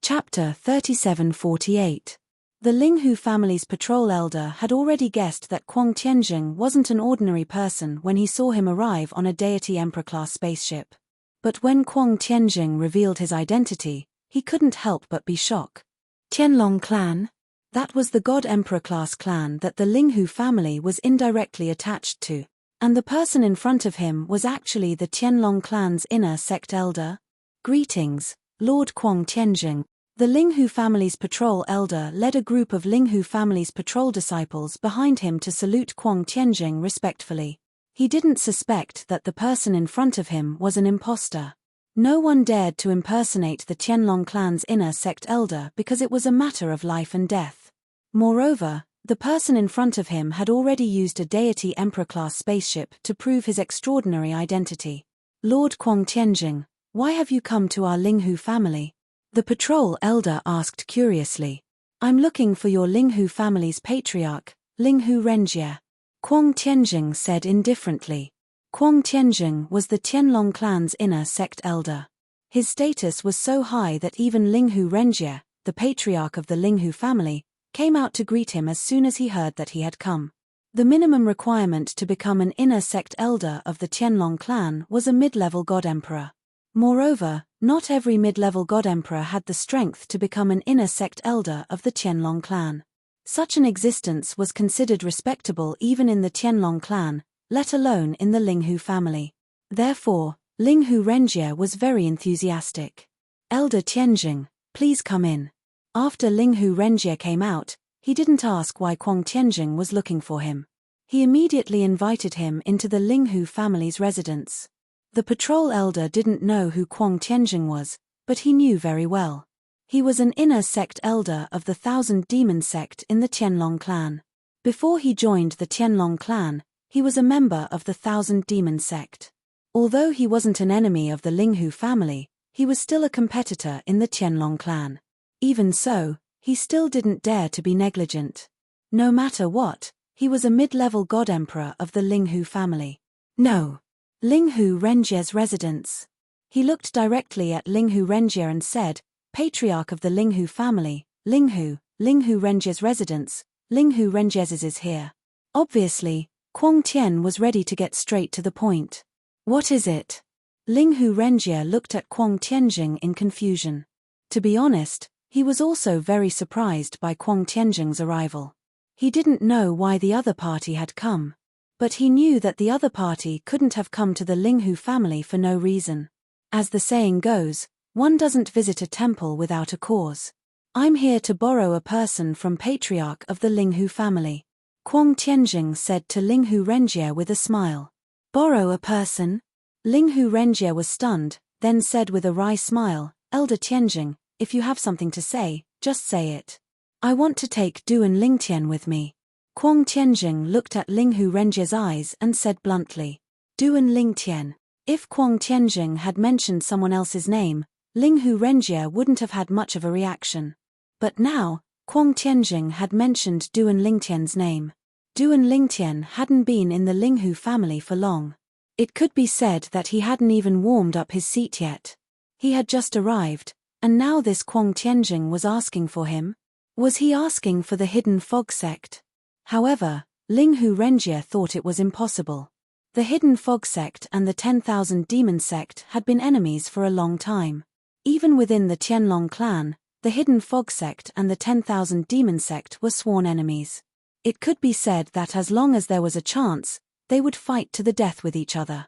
[SPEAKER 1] Chapter 3748. The Linghu family's patrol elder had already guessed that Kwang Tianjing wasn't an ordinary person when he saw him arrive on a deity emperor-class spaceship. But when Kwang Tianjing revealed his identity, he couldn't help but be shocked. Tianlong clan? That was the God Emperor-class clan that the Linghu family was indirectly attached to. And the person in front of him was actually the Tianlong clan's inner sect elder? Greetings, Lord Kwang Tianjing. The Linghu family's patrol elder led a group of Linghu family's patrol disciples behind him to salute Kwang Tianjing respectfully. He didn't suspect that the person in front of him was an imposter. No one dared to impersonate the Tianlong clan's inner sect elder because it was a matter of life and death. Moreover, the person in front of him had already used a deity emperor-class spaceship to prove his extraordinary identity. Lord Kwang Tianjing, why have you come to our Linghu family? The patrol elder asked curiously. I'm looking for your Linghu family's patriarch, Linghu Renjie. Kwang Tianjing said indifferently. Kwang Tianjing was the Tianlong clan's inner sect elder. His status was so high that even Linghu Renjie, the patriarch of the Linghu family, came out to greet him as soon as he heard that he had come. The minimum requirement to become an inner sect elder of the Tianlong clan was a mid-level god emperor. Moreover, not every mid-level god emperor had the strength to become an inner sect elder of the Tianlong clan. Such an existence was considered respectable even in the Tianlong clan, let alone in the Linghu family. Therefore, Linghu Renjie was very enthusiastic. Elder Tianjing, please come in. After Linghu Renjie came out, he didn't ask why Kwang Tianjing was looking for him. He immediately invited him into the Linghu family's residence. The patrol elder didn't know who Kwang Tianjing was, but he knew very well. He was an inner sect elder of the 1000 Demon sect in the Tianlong clan. Before he joined the Tianlong clan, he was a member of the 1000 Demon sect. Although he wasn't an enemy of the Linghu family, he was still a competitor in the Tianlong clan. Even so, he still didn't dare to be negligent. No matter what, he was a mid-level god emperor of the Linghu family. No. Linghu Renjie's residence. He looked directly at Linghu Renjie and said, Patriarch of the Linghu family, Linghu Renjie's residence, Linghu Renjie's is here. Obviously, Kwang Tian was ready to get straight to the point. What is it? Linghu Renjie looked at Kwang Tianjing in confusion. To be honest, he was also very surprised by Kwang Tianjing's arrival. He didn't know why the other party had come. But he knew that the other party couldn't have come to the Linghu family for no reason. As the saying goes, one doesn't visit a temple without a cause. I'm here to borrow a person from patriarch of the Linghu family. Kwang Tianjing said to Linghu Renjie with a smile. Borrow a person? Linghu Renjie was stunned, then said with a wry smile, Elder Tianjing, if you have something to say, just say it. I want to take Duan Lingtian with me. Kwang Tianjing looked at Linghu Renjie's eyes and said bluntly. Duan Lingtian. If Kwang Tianjing had mentioned someone else's name, Linghu Renjie wouldn't have had much of a reaction. But now, Kwang Tianjing had mentioned Duan Lingtian's name. Duan Lingtian hadn't been in the Linghu family for long. It could be said that he hadn't even warmed up his seat yet. He had just arrived, and now this Kuang Tianjing was asking for him? Was he asking for the hidden fog sect? However, Linghu Renjie thought it was impossible. The hidden fog sect and the 10,000 demon sect had been enemies for a long time. Even within the Tianlong clan, the hidden fog sect and the 10,000 demon sect were sworn enemies. It could be said that as long as there was a chance, they would fight to the death with each other.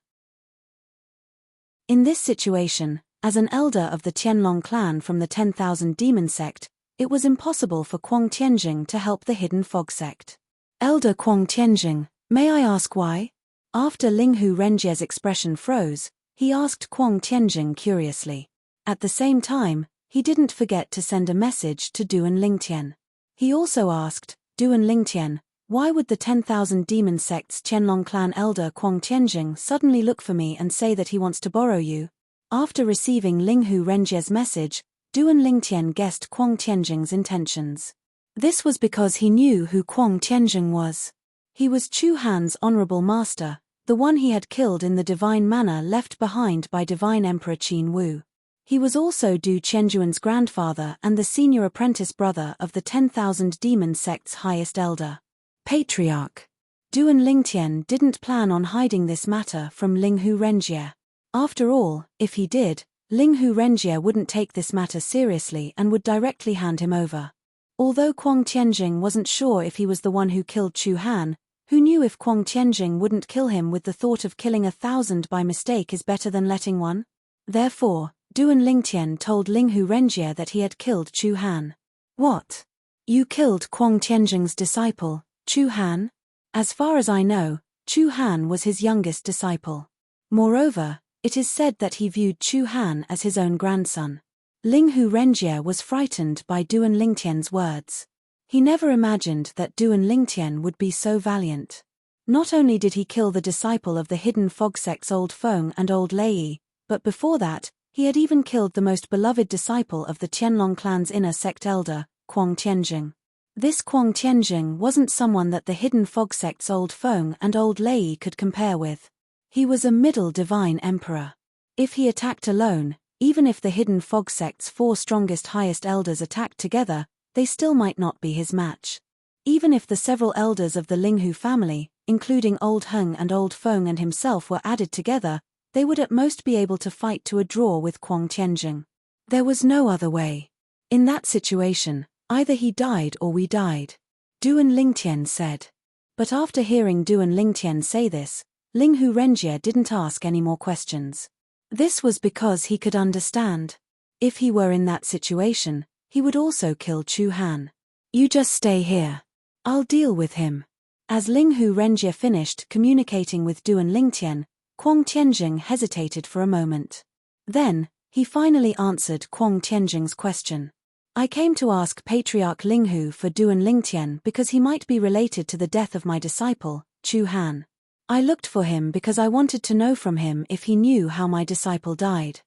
[SPEAKER 1] In this situation, as an elder of the Tianlong clan from the 10,000 demon sect, it was impossible for Kuang Tianjing to help the hidden fog sect. Elder Kuang Tianjing, may I ask why? After Linghu Renjie's expression froze, he asked Kuang Tianjing curiously. At the same time, he didn't forget to send a message to Duan Lingtian. He also asked, Duan Lingtian, why would the 10,000 demon sect's Tianlong clan elder Kuang Tianjing suddenly look for me and say that he wants to borrow you? After receiving Linghu Renjie's message, Duan Lingtian guessed Kuang Tianjing's intentions. This was because he knew who Kuang Tianjing was. He was Chu Han's honorable master, the one he had killed in the divine manner left behind by divine emperor Qin Wu. He was also Du Qianjuan's grandfather and the senior apprentice brother of the 10,000 demon sect's highest elder. Patriarch. Duan Lingtian didn't plan on hiding this matter from Linghu Renjie. After all, if he did, Linghu Renjie wouldn't take this matter seriously and would directly hand him over. Although Kuang Tianjing wasn't sure if he was the one who killed Chu Han, who knew if Kuang Tianjing wouldn't kill him with the thought of killing 1,000 by mistake is better than letting one? Therefore, Duan Lingtian told Linghu Renjie that he had killed Chu Han. What? You killed Kuang Tianjing's disciple, Chu Han? As far as I know, Chu Han was his youngest disciple. Moreover, it is said that he viewed Chu Han as his own grandson. Linghu Renjie was frightened by Duan Lingtian's words. He never imagined that Duan Lingtian would be so valiant. Not only did he kill the disciple of the hidden fog sect's old Feng and old Lei, but before that, he had even killed the most beloved disciple of the Tianlong clan's inner sect elder, Kuang Tianjing. This Kuang Tianjing wasn't someone that the hidden fog sect's old Feng and old Lei could compare with. He was a middle divine emperor. If he attacked alone, even if the hidden fog sect's 4 strongest highest elders attacked together, they still might not be his match. Even if the several elders of the Linghu family, including old Heng and old Feng and himself were added together, they would at most be able to fight to a draw with Kuang Tianjing. There was no other way. In that situation, either he died or we died. Duan Lingtian said. But after hearing Duan Lingtian say this, Linghu Renjie didn't ask any more questions. This was because he could understand. If he were in that situation, he would also kill Chu Han. You just stay here. I'll deal with him. As Linghu Renjie finished communicating with Duan Lingtian, Kuang Tianjing hesitated for a moment. Then, he finally answered Kuang Tianjing's question. I came to ask Patriarch Linghu for Duan Lingtian because he might be related to the death of my disciple, Chu Han. I looked for him because I wanted to know from him if he knew how my disciple died.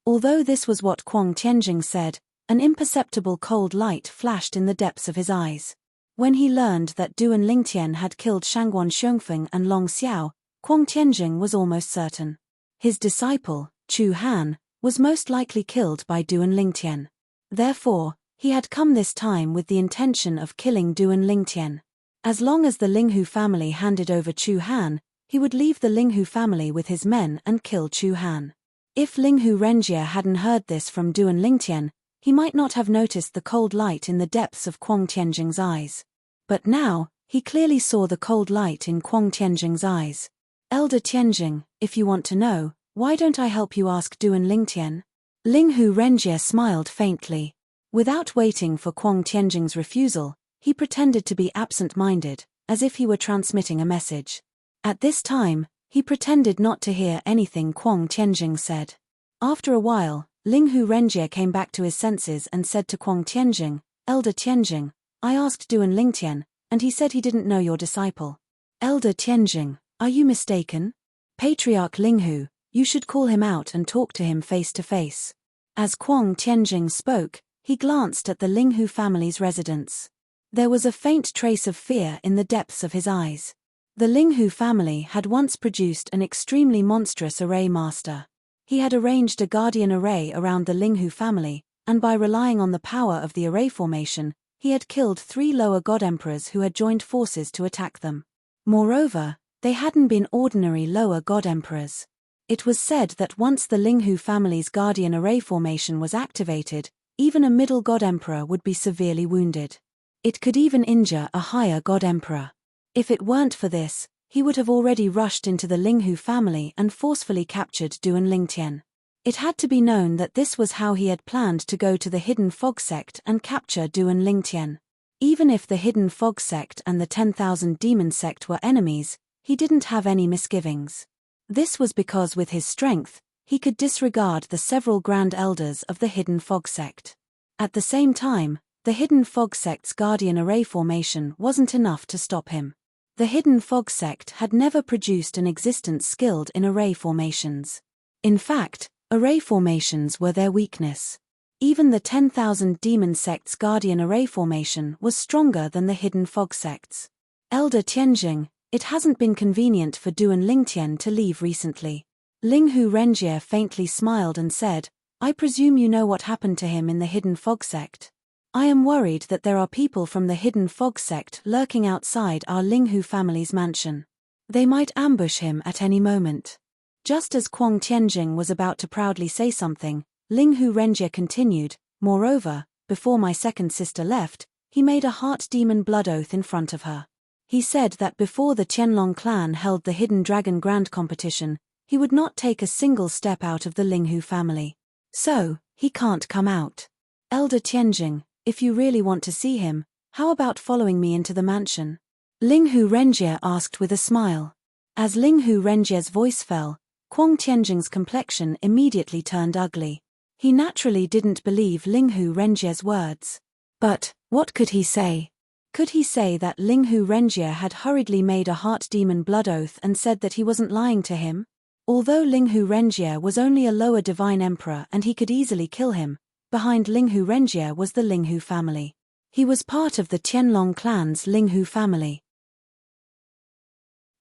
[SPEAKER 1] Although this was what Kuang Tianjing said, an imperceptible cold light flashed in the depths of his eyes. When he learned that Duan Lingtian had killed Shangguan Xiongfeng and Long Xiao, Kuang Tianjing was almost certain. His disciple, Chu Han, was most likely killed by Duan Lingtian. Therefore, he had come this time with the intention of killing Duan Lingtian. As long as the Linghu family handed over Chu Han, he would leave the Linghu family with his men and kill Chu Han. If Linghu Renjie hadn't heard this from Duan Lingtian, he might not have noticed the cold light in the depths of Kuang Tianjing's eyes. But now, he clearly saw the cold light in Kuang Tianjing's eyes. Elder Tianjing, if you want to know, why don't I help you ask Duan Lingtian? Linghu Renjie smiled faintly. Without waiting for Kuang Tianjing's refusal, he pretended to be absent-minded, as if he were transmitting a message. At this time, he pretended not to hear anything Kuang Tianjing said. After a while, Linghu Renjie came back to his senses and said to Kuang Tianjing, Elder Tianjing, I asked Duan Lingtian, and he said he didn't know your disciple. Elder Tianjing, are you mistaken? Patriarch Linghu, you should call him out and talk to him face to face. As Kuang Tianjing spoke, he glanced at the Linghu family's residence. There was a faint trace of fear in the depths of his eyes. The Linghu family had once produced an extremely monstrous array master. He had arranged a guardian array around the Linghu family, and by relying on the power of the array formation, he had killed 3 lower god emperors who had joined forces to attack them. Moreover, they hadn't been ordinary lower god emperors. It was said that once the Linghu family's guardian array formation was activated, even a middle god emperor would be severely wounded. It could even injure a higher god emperor. If it weren't for this, he would have already rushed into the Linghu family and forcefully captured Duan Lingtian. It had to be known that this was how he had planned to go to the Hidden Fog sect and capture Duan Lingtian. Even if the Hidden Fog sect and the 10,000 Demon sect were enemies, he didn't have any misgivings. This was because with his strength, he could disregard the several grand elders of the Hidden Fog sect. At the same time, the Hidden Fog sect's guardian array formation wasn't enough to stop him. The Hidden Fog sect had never produced an existence skilled in array formations. In fact, array formations were their weakness. Even the 10,000 Demon sect's guardian array formation was stronger than the Hidden Fog sect's. Elder Tianjing, it hasn't been convenient for Duan Lingtian to leave recently. Linghu Renjie faintly smiled and said, I presume you know what happened to him in the Hidden Fog sect. I am worried that there are people from the Hidden Fog sect lurking outside our Linghu family's mansion. They might ambush him at any moment. Just as Kuang Tianjing was about to proudly say something, Linghu Renjie continued, moreover, before my second sister left, he made a heart demon blood oath in front of her. He said that before the Qianlong clan held the Hidden Dragon Grand competition, he would not take a single step out of the Linghu family. So, he can't come out. Elder Tianjing, if you really want to see him, how about following me into the mansion? Linghu Renjie asked with a smile. As Linghu Renjie's voice fell, Kuang Tianjing's complexion immediately turned ugly. He naturally didn't believe Linghu Renjie's words. But, what could he say? Could he say that Linghu Renjie had hurriedly made a heart demon blood oath and said that he wasn't lying to him? Although Linghu Renjie was only a lower divine emperor and he could easily kill him, behind Linghu Renjie was the Linghu family. He was part of the Qianlong clan's Linghu family.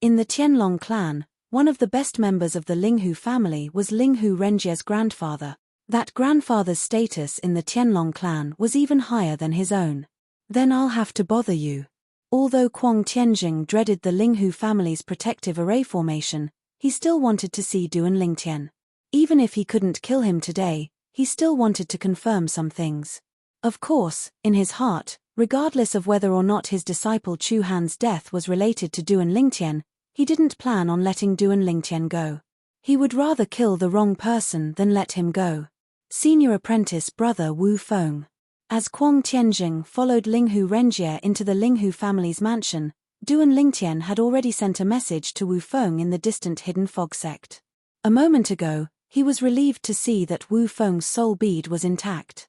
[SPEAKER 1] In the Qianlong clan, one of the best members of the Linghu family was Linghu Renjie's grandfather. That grandfather's status in the Qianlong clan was even higher than his own. Then I'll have to bother you. Although Kuang Tianjing dreaded the Linghu family's protective array formation, he still wanted to see Duan Lingtian. Even if he couldn't kill him today, he still wanted to confirm some things. Of course, in his heart, regardless of whether or not his disciple Chu Han's death was related to Duan Lingtian, he didn't plan on letting Duan Lingtian go. He would rather kill the wrong person than let him go. Senior apprentice brother Wu Feng. As Kuang Tianjing followed Linghu Renjie into the Linghu family's mansion, Duan Lingtian had already sent a message to Wu Feng in the distant Hidden Fog sect. A moment ago, he was relieved to see that Wu Feng's soul bead was intact.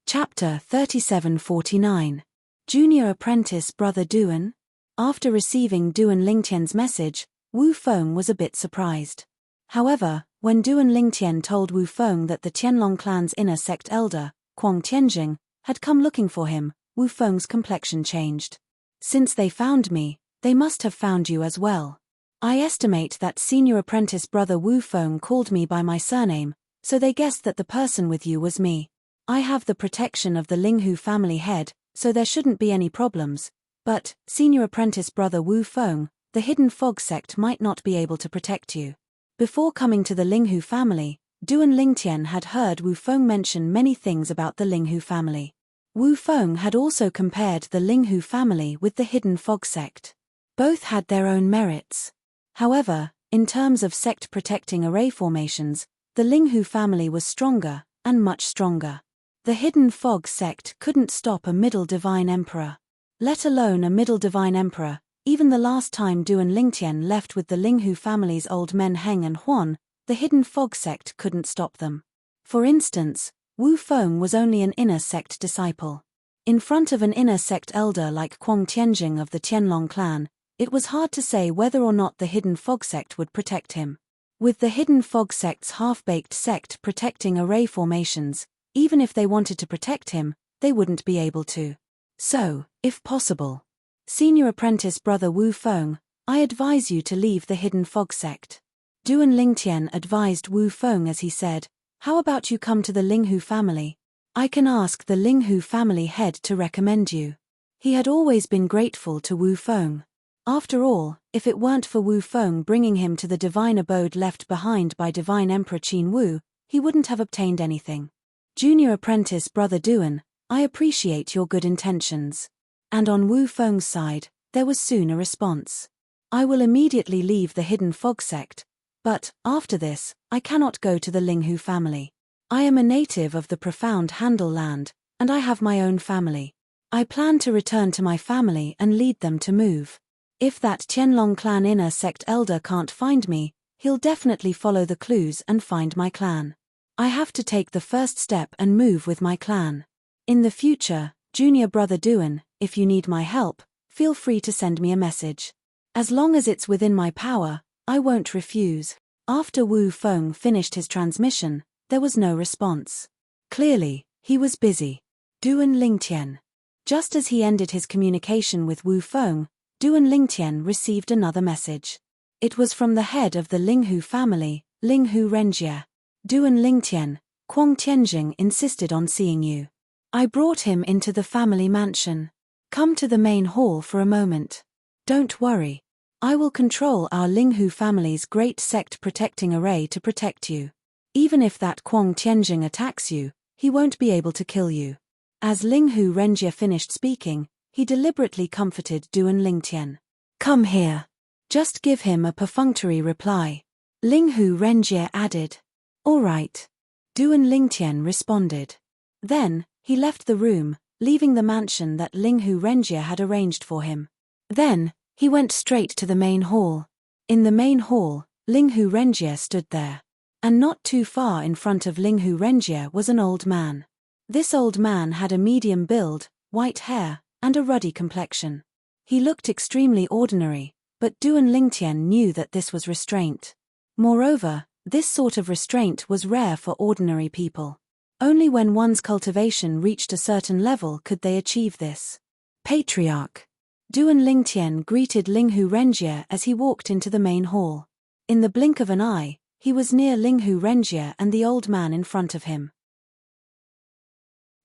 [SPEAKER 1] Chapter 3749. Junior Apprentice Brother Duan. After receiving Duan Lingtian's message, Wu Feng was a bit surprised. However, when Duan Lingtian told Wu Feng that the Qianlong clan's inner sect elder, Kuang Tianjing, had come looking for him, Wu Feng's complexion changed. Since they found me, they must have found you as well. I estimate that senior apprentice brother Wu Feng called me by my surname, so they guessed that the person with you was me. I have the protection of the Linghu family head, so there shouldn't be any problems, but, senior apprentice brother Wu Feng, the Hidden Fog sect might not be able to protect you. Before coming to the Linghu family, Duan Lingtian had heard Wu Feng mention many things about the Linghu family. Wu Feng had also compared the Linghu family with the Hidden Fog sect. Both had their own merits. However, in terms of sect-protecting array formations, the Linghu family was stronger, and much stronger. The Hidden Fog sect couldn't stop a middle divine emperor. Let alone a middle divine emperor, even the last time Duan Lingtian left with the Linghu family's old men Heng and Huan, the Hidden Fog sect couldn't stop them. For instance, Wu Feng was only an inner sect disciple. In front of an inner sect elder like Kuang Tianjing of the Qianlong clan, it was hard to say whether or not the Hidden Fog sect would protect him. With the Hidden Fog sect's half-baked sect protecting array formations, Even if they wanted to protect him, they wouldn't be able to. So, if possible, Senior Apprentice Brother Wu Feng, I advise you to leave the Hidden Fog sect. Duan Lingtian advised Wu Feng as he said, how about you come to the Linghu family? I can ask the Linghu family head to recommend you. He had always been grateful to Wu Feng. After all, if it weren't for Wu Feng bringing him to the divine abode left behind by Divine Emperor Qin Wu, he wouldn't have obtained anything. Junior Apprentice Brother Duan, I appreciate your good intentions. And on Wu Feng's side, there was soon a response. I will immediately leave the Hidden Fog sect, but, after this, I cannot go to the Linghu family. I am a native of the profound Handle land, and I have my own family. I plan to return to my family and lead them to move. If that Qianlong clan inner sect elder can't find me, he'll definitely follow the clues and find my clan. I have to take the first step and move with my clan. In the future, Junior Brother Duan, if you need my help, feel free to send me a message. As long as it's within my power, I won't refuse. After Wu Feng finished his transmission, there was no response. Clearly, he was busy. Duan Lingtian. Just as he ended his communication with Wu Feng, Duan Lingtian received another message. It was from the head of the Linghu family, Linghu Renjie. Duan Lingtian, Quang Tianjing insisted on seeing you. I brought him into the family mansion. Come to the main hall for a moment. Don't worry. I will control our Linghu family's great sect protecting array to protect you. Even if that Quang Tianjing attacks you, he won't be able to kill you. As Linghu Renjie finished speaking, he deliberately comforted Duan Lingtian. Come here. Just give him a perfunctory reply. Linghu Renjie added. All right. Duan Lingtian responded. Then, he left the room, leaving the mansion that Linghu Renjie had arranged for him. Then, he went straight to the main hall. In the main hall, Linghu Renjie stood there. And not too far in front of Linghu Renjie was an old man. This old man had a medium build, white hair, and a ruddy complexion. He looked extremely ordinary, but Duan Lingtian knew that this was restraint. Moreover, this sort of restraint was rare for ordinary people. Only when one's cultivation reached a certain level could they achieve this. Patriarch. Duan Lingtian greeted Linghu Renjie as he walked into the main hall. In the blink of an eye, he was near Linghu Renjie and the old man in front of him.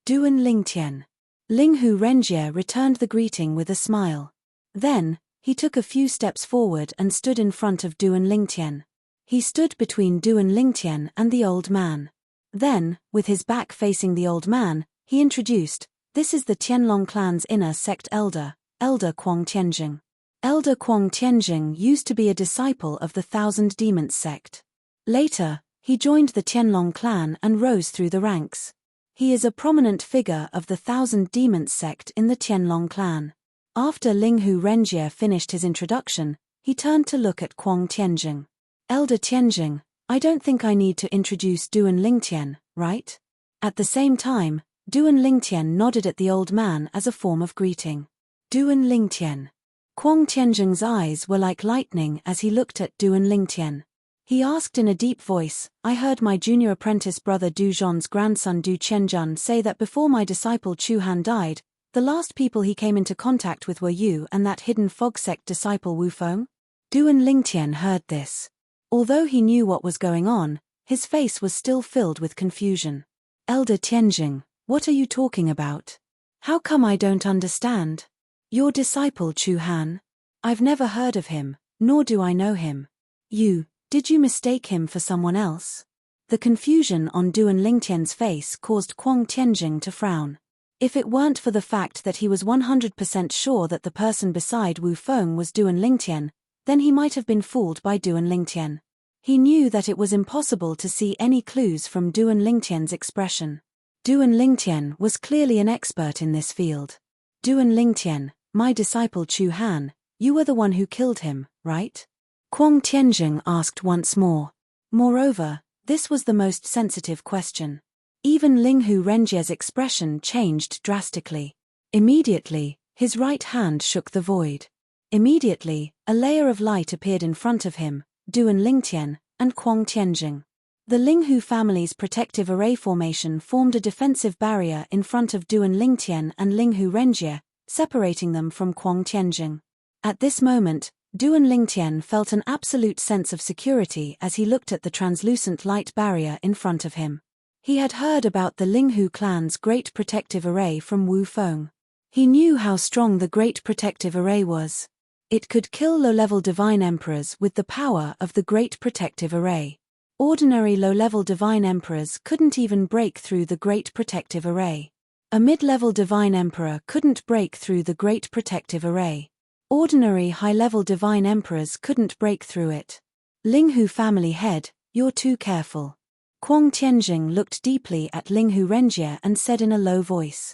[SPEAKER 1] Duan Lingtian. Linghu Renjie returned the greeting with a smile. Then, he took a few steps forward and stood in front of Duan Lingtian. He stood between Duan Lingtian and the old man. Then, with his back facing the old man, he introduced, this is the Qianlong clan's inner sect elder, Elder Quang Tianjing. Elder Quang Tianjing used to be a disciple of the Thousand Demons sect. Later, he joined the Qianlong clan and rose through the ranks. He is a prominent figure of the Thousand Demons sect in the Qianlong clan. After Linghu Renjie finished his introduction, he turned to look at Quang Tianjing. Elder Tianjing, I don't think I need to introduce Duan Lingtian, right? At the same time, Duan Lingtian nodded at the old man as a form of greeting. Duan Lingtian. Quang Tianjing's eyes were like lightning as he looked at Duan Lingtian. He asked in a deep voice, I heard my junior apprentice brother Du Zhon's grandson Du Qianjun say that before my disciple Chu Han died, the last people he came into contact with were you and that hidden fog sect disciple Wu Feng? Duan Lingtian heard this. Although he knew what was going on, his face was still filled with confusion. Elder Tianjing, what are you talking about? How come I don't understand? Your disciple Chu Han? I've never heard of him, nor do I know him. Did you mistake him for someone else? The confusion on Duan Lingtian's face caused Quang Tianjing to frown. If it weren't for the fact that he was 100% sure that the person beside Wu Feng was Duan Lingtian, then he might have been fooled by Duan Lingtian. He knew that it was impossible to see any clues from Duan Lingtian's expression. Duan Lingtian was clearly an expert in this field. Duan Lingtian, my disciple Chu Han, you were the one who killed him, right? Quang Tianjing asked once more. Moreover, this was the most sensitive question. Even Linghu Renjie's expression changed drastically. Immediately, his right hand shook the void. Immediately, a layer of light appeared in front of him, Duan Lingtian, and Quang Tianjing. The Linghu family's protective array formation formed a defensive barrier in front of Duan Lingtian and Linghu Renjie, separating them from Quang Tianjing. At this moment, Duan Lingtian felt an absolute sense of security as he looked at the translucent light barrier in front of him. He had heard about the Linghu clan's great protective array from Wu Feng. He knew how strong the great protective array was. It could kill low-level divine emperors with the power of the great protective array. Ordinary low-level divine emperors couldn't even break through the great protective array. A mid-level divine emperor couldn't break through the great protective array. Ordinary high-level divine emperors couldn't break through it. Linghu family head, you're too careful. Quang Tianjing looked deeply at Linghu Renjie and said in a low voice.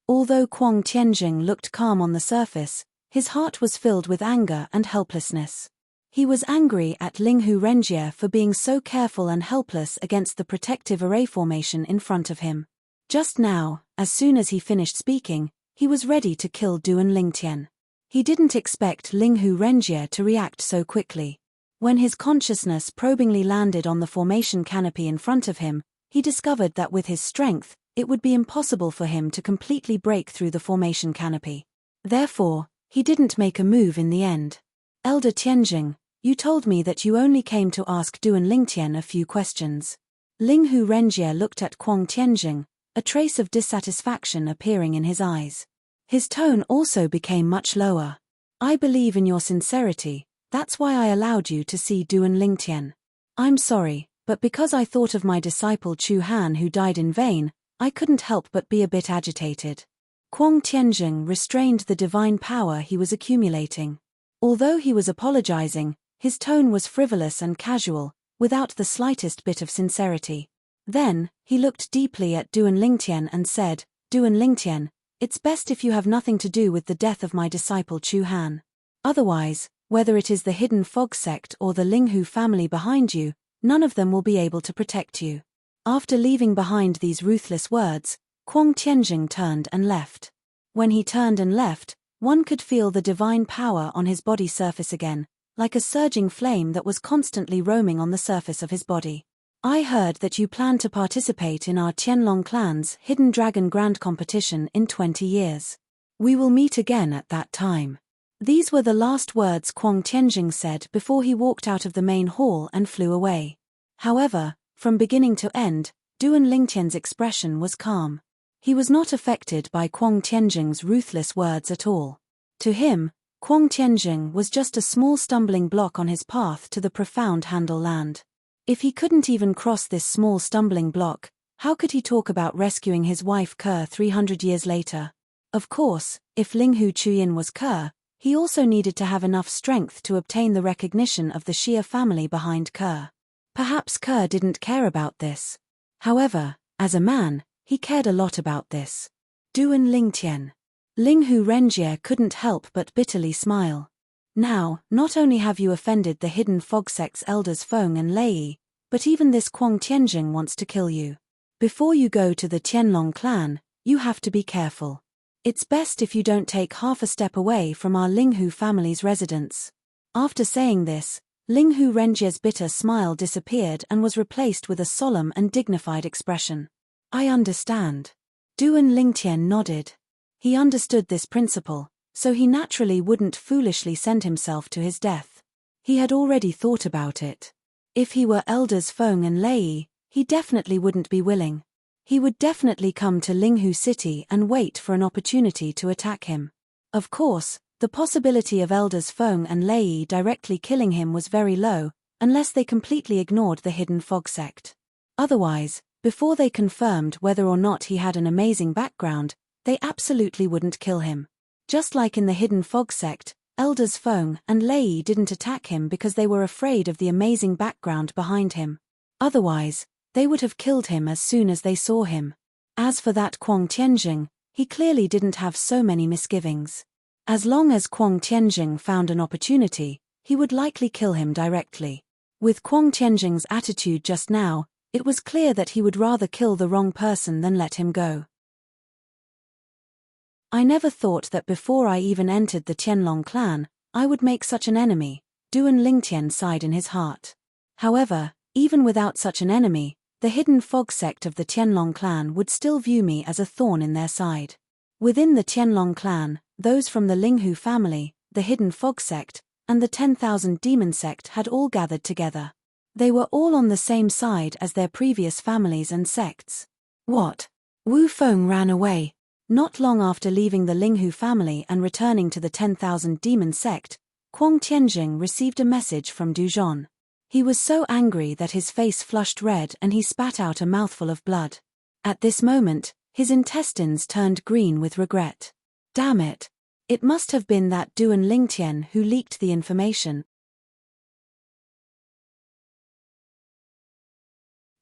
[SPEAKER 1] Although Quang Tianjing looked calm on the surface, his heart was filled with anger and helplessness. He was angry at Linghu Renjie for being so careful and helpless against the protective array formation in front of him. Just now, as soon as he finished speaking, he was ready to kill Duan Lingtian. He didn't expect Linghu Renjie to react so quickly. When his consciousness probingly landed on the formation canopy in front of him, he discovered that with his strength, it would be impossible for him to completely break through the formation canopy. Therefore, he didn't make a move in the end. Elder Tianjing, you told me that you only came to ask Duan Lingtian a few questions. Linghu Renjie looked at Quang Tianjing, a trace of dissatisfaction appearing in his eyes. His tone also became much lower. I believe in your sincerity, that's why I allowed you to see Duan Lingtian. I'm sorry, but because I thought of my disciple Chu Han who died in vain, I couldn't help but be a bit agitated. Quang Tianjing restrained the divine power he was accumulating. Although he was apologizing, his tone was frivolous and casual, without the slightest bit of sincerity. Then, he looked deeply at Duan Lingtian and said, Duan Lingtian, it's best if you have nothing to do with the death of my disciple Chu Han. Otherwise, whether it is the Hidden Fog sect or the Linghu family behind you, none of them will be able to protect you. After leaving behind these ruthless words, Quang Tianjing turned and left. When he turned and left, one could feel the divine power on his body surface again, like a surging flame that was constantly roaming on the surface of his body. I heard that you plan to participate in our Tianlong clan's Hidden Dragon Grand Competition in 20 years. We will meet again at that time. These were the last words Quang Tianjing said before he walked out of the main hall and flew away. However, from beginning to end, Duan Lingtian's expression was calm. He was not affected by Quang Tianjing's ruthless words at all. To him, Quang Tianjing was just a small stumbling block on his path to the profound Handle land. If he couldn't even cross this small stumbling block, how could he talk about rescuing his wife Ke 300 years later? Of course, if Linghu Chuyin was Ke, he also needed to have enough strength to obtain the recognition of the Xia family behind Ke. Perhaps Ke didn't care about this. However, as a man, he cared a lot about this. Duan Lingtian. Linghu Renjie couldn't help but bitterly smile. Now, not only have you offended the Hidden Fog sect's elders Feng and Lei, but even this Quang Tianjing wants to kill you. Before you go to the Tianlong clan, you have to be careful. It's best if you don't take half a step away from our Linghu family's residence. After saying this, Linghu Renjie's bitter smile disappeared and was replaced with a solemn and dignified expression. I understand. Duan Lingtian nodded. He understood this principle, so he naturally wouldn't foolishly send himself to his death. He had already thought about it. If he were elders Feng and Lei, he definitely wouldn't be willing. He would definitely come to Linghu City and wait for an opportunity to attack him. Of course, the possibility of elders Feng and Lei directly killing him was very low, unless they completely ignored the Hidden Fog sect. Otherwise, before they confirmed whether or not he had an amazing background, they absolutely wouldn't kill him. Just like in the Hidden Fog sect, elders Feng and Lei didn't attack him because they were afraid of the amazing background behind him. Otherwise, they would have killed him as soon as they saw him. As for that Quang Tianjing, he clearly didn't have so many misgivings. As long as Quang Tianjing found an opportunity, he would likely kill him directly. With Quang Tianjing's attitude just now, it was clear that he would rather kill the wrong person than let him go. I never thought that before I even entered the Tianlong clan, I would make such an enemy, Duan Lingtian sighed in his heart. However, even without such an enemy, the hidden fog sect of the Tianlong clan would still view me as a thorn in their side. Within the Tianlong clan, those from the Linghu family, the hidden fog sect, and the 10,000 demon sect had all gathered together. They were all on the same side as their previous families and sects. What? Wu Feng ran away. Not long after leaving the Linghu family and returning to the 10,000 demon sect, Quang Tianjing received a message from Du Zhon. He was so angry that his face flushed red and he spat out a mouthful of blood. At this moment, his intestines turned green with regret. Damn it! It must have been that Duan Lingtian who leaked the information.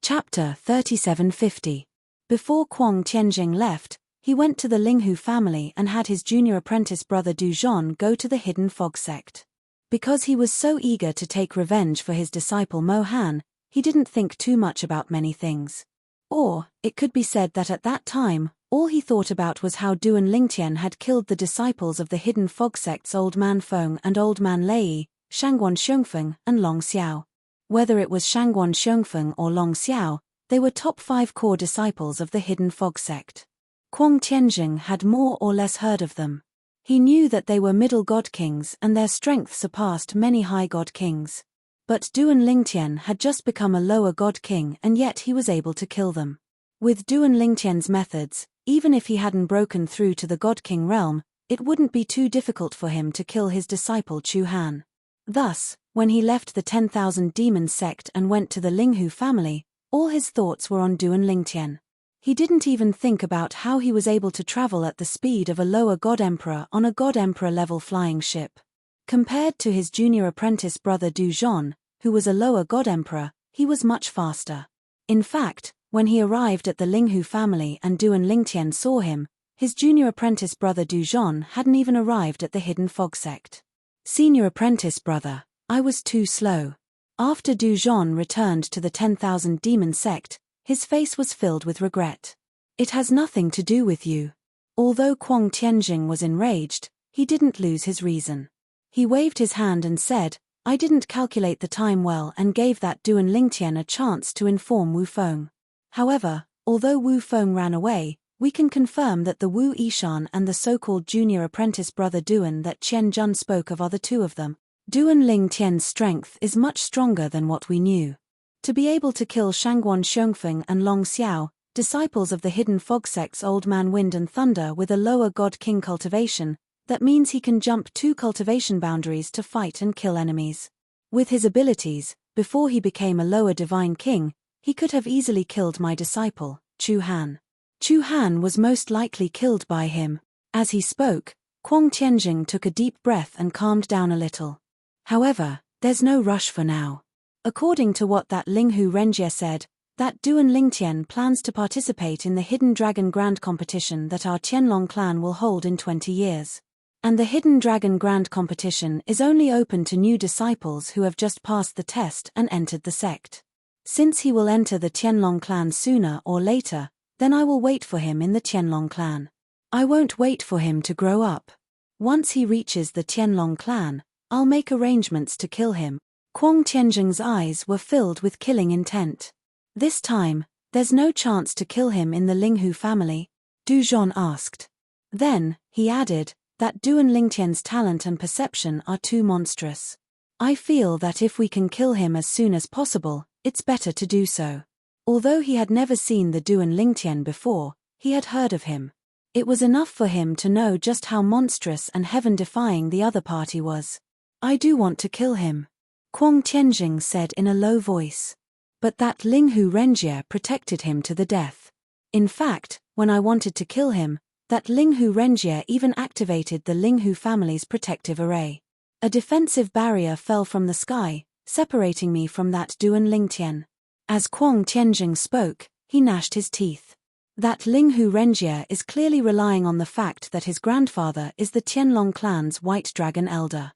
[SPEAKER 1] Chapter 3750. Before Quang Tianjing left, he went to the Linghu family and had his junior apprentice brother Du Zhon go to the hidden fog sect. Because he was so eager to take revenge for his disciple Mo Han, he didn't think too much about many things. Or, it could be said that at that time, all he thought about was how Duan Lingtian had killed the disciples of the hidden fog sect's Old Man Feng and Old Man Lei, Shangguan Xiongfeng and Long Xiao. Whether it was Shangguan Xiongfeng or Long Xiao, they were top 5 core disciples of the hidden fog sect. Quang Tianjing had more or less heard of them. He knew that they were middle god kings and their strength surpassed many high god kings. But Duan Lingtian had just become a lower god king and yet he was able to kill them. With Duan Lingtian's methods, even if he hadn't broken through to the god king realm, it wouldn't be too difficult for him to kill his disciple Chu Han. Thus, when he left the 10,000 demon sect and went to the Linghu family, all his thoughts were on Duan Lingtian. He didn't even think about how he was able to travel at the speed of a lower god emperor on a god emperor level flying ship. Compared to his junior apprentice brother Du Zhon, who was a lower god emperor, he was much faster. In fact, when he arrived at the Linghu family and Duan Lingtian saw him, his junior apprentice brother Du Zhon hadn't even arrived at the hidden fog sect. Senior apprentice brother, I was too slow. After Du Zhon returned to the 10,000 demon sect, his face was filled with regret. It has nothing to do with you. Although Quang Tianjing was enraged, he didn't lose his reason. He waved his hand and said, I didn't calculate the time well and gave that Duan Lingtian a chance to inform Wu Feng. However, although Wu Feng ran away, we can confirm that the Wu Yishan and the so-called junior apprentice brother Duan that Qian Jun spoke of are the two of them. Duan Lingtian's strength is much stronger than what we knew. To be able to kill Shangguan Xiongfeng and Long Xiao, disciples of the hidden fog sect's Old Man Wind and Thunder with a lower god king cultivation, that means he can jump 2 cultivation boundaries to fight and kill enemies. With his abilities, before he became a lower divine king, he could have easily killed my disciple, Chu Han. Chu Han was most likely killed by him. As he spoke, Quang Tianjing took a deep breath and calmed down a little. However, there's no rush for now. According to what that Linghu Renjie said, that Duan Lingtian plans to participate in the Hidden Dragon Grand Competition that our Tianlong clan will hold in 20 years. And the Hidden Dragon Grand Competition is only open to new disciples who have just passed the test and entered the sect. Since he will enter the Tianlong clan sooner or later, then I will wait for him in the Tianlong clan. I won't wait for him to grow up. Once he reaches the Tianlong clan, I'll make arrangements to kill him. Quang Tianjing's eyes were filled with killing intent. This time, there's no chance to kill him in the Linghu family? Du Zhon asked. Then, he added, that Duan Lingtian's talent and perception are too monstrous. I feel that if we can kill him as soon as possible, it's better to do so. Although he had never seen the Duan Lingtian before, he had heard of him. It was enough for him to know just how monstrous and heaven-defying the other party was. I do want to kill him, Quang Tianjing said in a low voice. But that Linghu Renjie protected him to the death. In fact, when I wanted to kill him, that Linghu Renjie even activated the Linghu family's protective array. A defensive barrier fell from the sky, separating me from that Duan Lingtian. As Quang Tianjing spoke, he gnashed his teeth. That Linghu Renjie is clearly relying on the fact that his grandfather is the Tianlong clan's White Dragon Elder.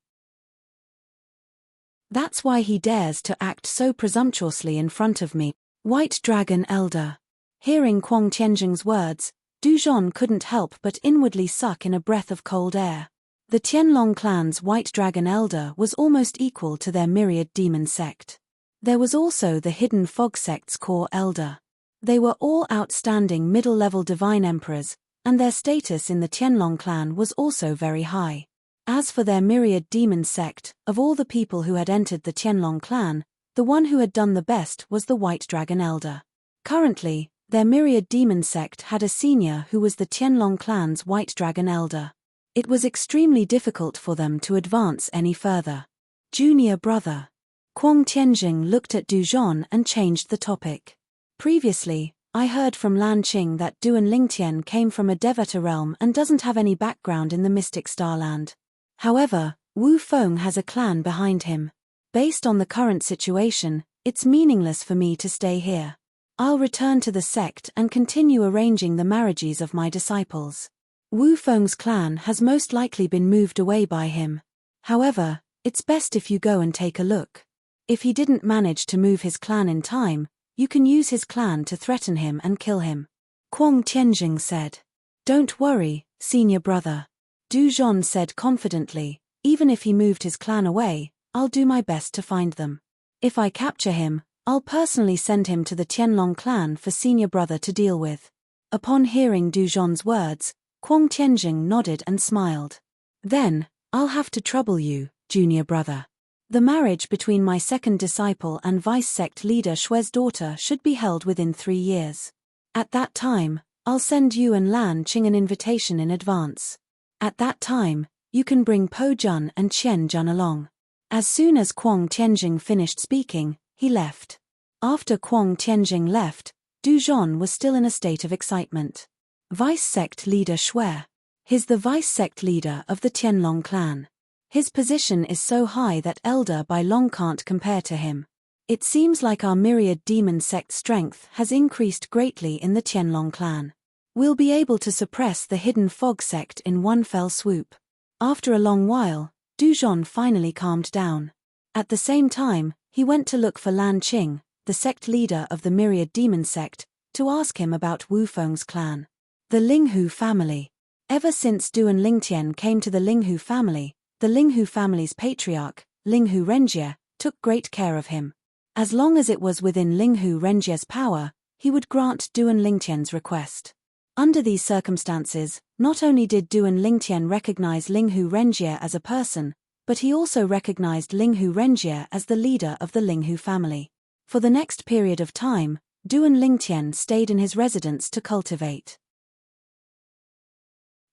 [SPEAKER 1] That's why he dares to act so presumptuously in front of me. White Dragon Elder. Hearing Quang Tianjing's words, Du Zhon couldn't help but inwardly suck in a breath of cold air. The Tianlong clan's White Dragon Elder was almost equal to their myriad demon sect. There was also the hidden fog sect's core elder. They were all outstanding middle-level divine emperors, and their status in the Tianlong clan was also very high. As for their myriad demon sect, of all the people who had entered the Tianlong clan, the one who had done the best was the White Dragon Elder. Currently, their myriad demon sect had a senior who was the Tianlong clan's White Dragon Elder. It was extremely difficult for them to advance any further. Junior brother. Kuang Tianjing looked at Du Zhon and changed the topic. Previously, I heard from Lan Qing that Duan Lingtian came from a Devata realm and doesn't have any background in the mystic starland. However, Wu Feng has a clan behind him. Based on the current situation, it's meaningless for me to stay here. I'll return to the sect and continue arranging the marriages of my disciples. Wu Feng's clan has most likely been moved away by him. However, it's best if you go and take a look. If he didn't manage to move his clan in time, you can use his clan to threaten him and kill him. Kuang Tianjing said. Don't worry, senior brother. Du Zhon said confidently, even if he moved his clan away, I'll do my best to find them. If I capture him, I'll personally send him to the Tianlong clan for senior brother to deal with. Upon hearing Du Zhon's words, Kuang Tianjing nodded and smiled. Then, I'll have to trouble you, junior brother. The marriage between my second disciple and vice-sect leader Shue's daughter should be held within 3 years. At that time, I'll send you and Lan Qing an invitation in advance. At that time, you can bring Po Jun and Qian Jun along. As soon as Kuang Tianjing finished speaking, he left. After Kuang Tianjing left, Du Zhon was still in a state of excitement. Vice-sect leader Shui. He's the vice-sect leader of the Tianlong clan. His position is so high that Elder by long can't compare to him. It seems like our myriad demon sect strength has increased greatly in the Tianlong clan. We'll be able to suppress the hidden fog sect in one fell swoop. After a long while, Du Zhon finally calmed down. At the same time, he went to look for Lan Qing, the sect leader of the myriad demon sect, to ask him about Wu Feng's clan. The Linghu family. Ever since Duan Lingtian came to the Linghu family, the Linghu family's patriarch, Linghu Renjie, took great care of him. As long as it was within Linghu Renjie's power, he would grant Duan Lingtian's request. Under these circumstances, not only did Duan Lingtian recognize Linghu Renjie as a person, but he also recognized Linghu Renjie as the leader of the Linghu family. For the next period of time, Duan Lingtian stayed in his residence to cultivate.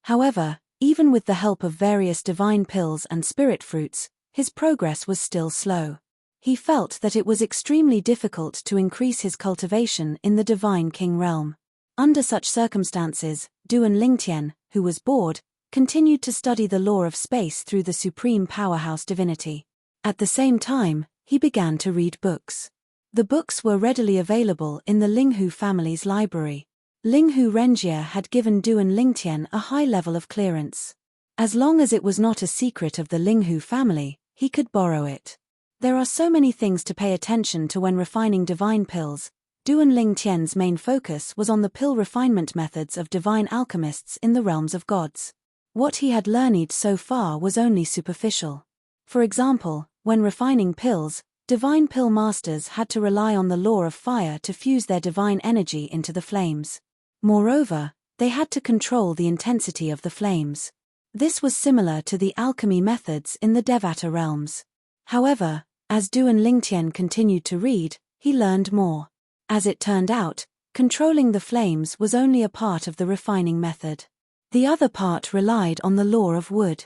[SPEAKER 1] However, even with the help of various divine pills and spirit fruits, his progress was still slow. He felt that it was extremely difficult to increase his cultivation in the Divine King realm. Under such circumstances, Duan Lingtian, who was bored, continued to study the law of space through the supreme powerhouse divinity. At the same time, he began to read books. The books were readily available in the Linghu family's library. Linghu Renjie had given Duan Lingtian a high level of clearance. As long as it was not a secret of the Linghu family, he could borrow it. There are so many things to pay attention to when refining divine pills. Duan Lingtian's main focus was on the pill refinement methods of divine alchemists in the realms of gods. What he had learned so far was only superficial. For example, when refining pills, divine pill masters had to rely on the law of fire to fuse their divine energy into the flames. Moreover, they had to control the intensity of the flames. This was similar to the alchemy methods in the Devata realms. However, as Duan Lingtian continued to read, he learned more. As it turned out, controlling the flames was only a part of the refining method. The other part relied on the law of wood.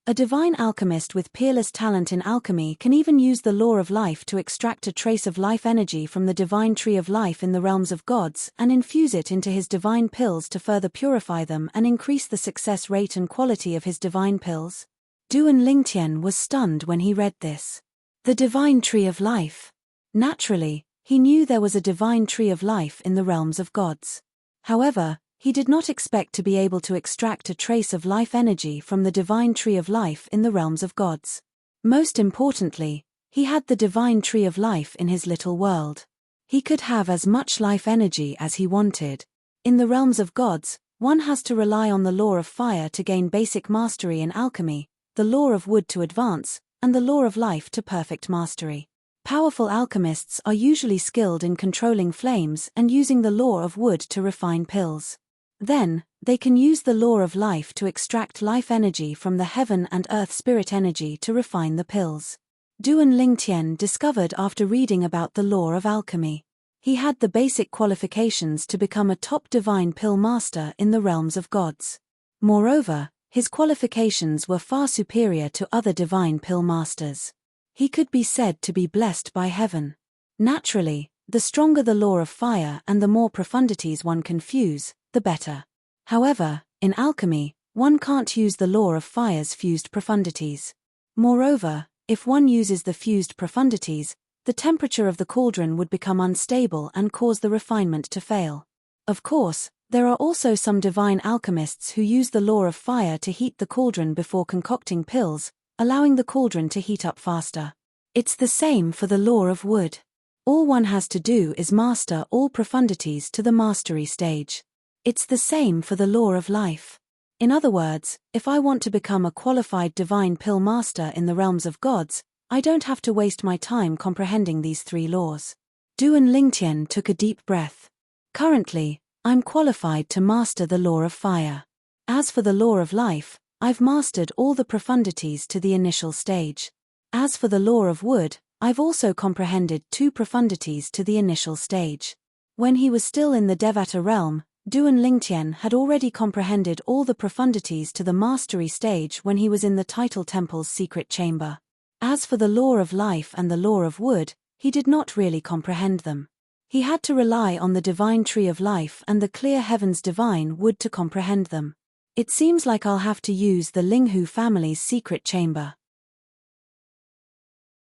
[SPEAKER 1] A divine alchemist with peerless talent in alchemy can even use the law of life to extract a trace of life energy from the divine tree of life in the realms of gods and infuse it into his divine pills to further purify them and increase the success rate and quality of his divine pills. Duan Lingtian was stunned when he read this. The divine tree of life. Naturally, he knew there was a divine tree of life in the realms of gods. However, he did not expect to be able to extract a trace of life energy from the divine tree of life in the realms of gods. Most importantly, he had the divine tree of life in his little world. He could have as much life energy as he wanted. In the realms of gods, one has to rely on the law of fire to gain basic mastery in alchemy, the law of wood to advance, and the law of life to perfect mastery. Powerful alchemists are usually skilled in controlling flames and using the law of wood to refine pills. Then, they can use the law of life to extract life energy from the heaven and earth spirit energy to refine the pills. Duan Lingtian discovered after reading about the law of alchemy. He had the basic qualifications to become a top divine pill master in the realms of gods. Moreover, his qualifications were far superior to other divine pill masters. He could be said to be blessed by heaven. Naturally, the stronger the law of fire and the more profundities one can fuse, the better. However, in alchemy, one can't use the law of fire's fused profundities. Moreover, if one uses the fused profundities, the temperature of the cauldron would become unstable and cause the refinement to fail. Of course, there are also some divine alchemists who use the law of fire to heat the cauldron before concocting pills, allowing the cauldron to heat up faster. It's the same for the law of wood. All one has to do is master all profundities to the mastery stage. It's the same for the law of life. In other words, if I want to become a qualified divine pill master in the realms of gods, I don't have to waste my time comprehending these three laws. Duan Lingtian took a deep breath. Currently, I'm qualified to master the law of fire. As for the law of life, I've mastered all the profundities to the initial stage. As for the law of wood, I've also comprehended 2 profundities to the initial stage. When he was still in the Devata realm, Duan Lingtian had already comprehended all the profundities to the mastery stage when he was in the Title Temple's secret chamber. As for the law of life and the law of wood, he did not really comprehend them. He had to rely on the divine tree of life and the clear heaven's divine wood to comprehend them. It seems like I'll have to use the Linghu family's secret chamber.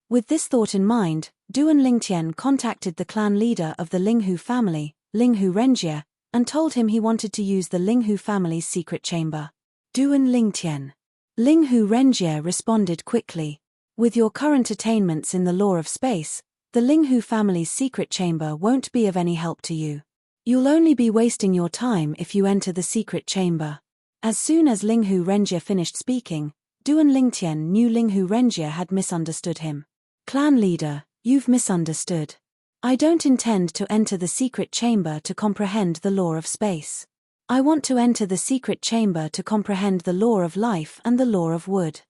[SPEAKER 1] With this thought in mind, Duan Lingtian contacted the clan leader of the Linghu family, Linghu Renjie, and told him he wanted to use the Linghu family's secret chamber. Duan Lingtian. Linghu Renjie responded quickly. With your current attainments in the law of space, the Linghu family's secret chamber won't be of any help to you. You'll only be wasting your time if you enter the secret chamber. As soon as Linghu Renjie finished speaking, Duan Lingtian knew Linghu Renjie had misunderstood him. Clan leader, you've misunderstood. I don't intend to enter the secret chamber to comprehend the law of space. I want to enter the secret chamber to comprehend the law of life and the law of wood.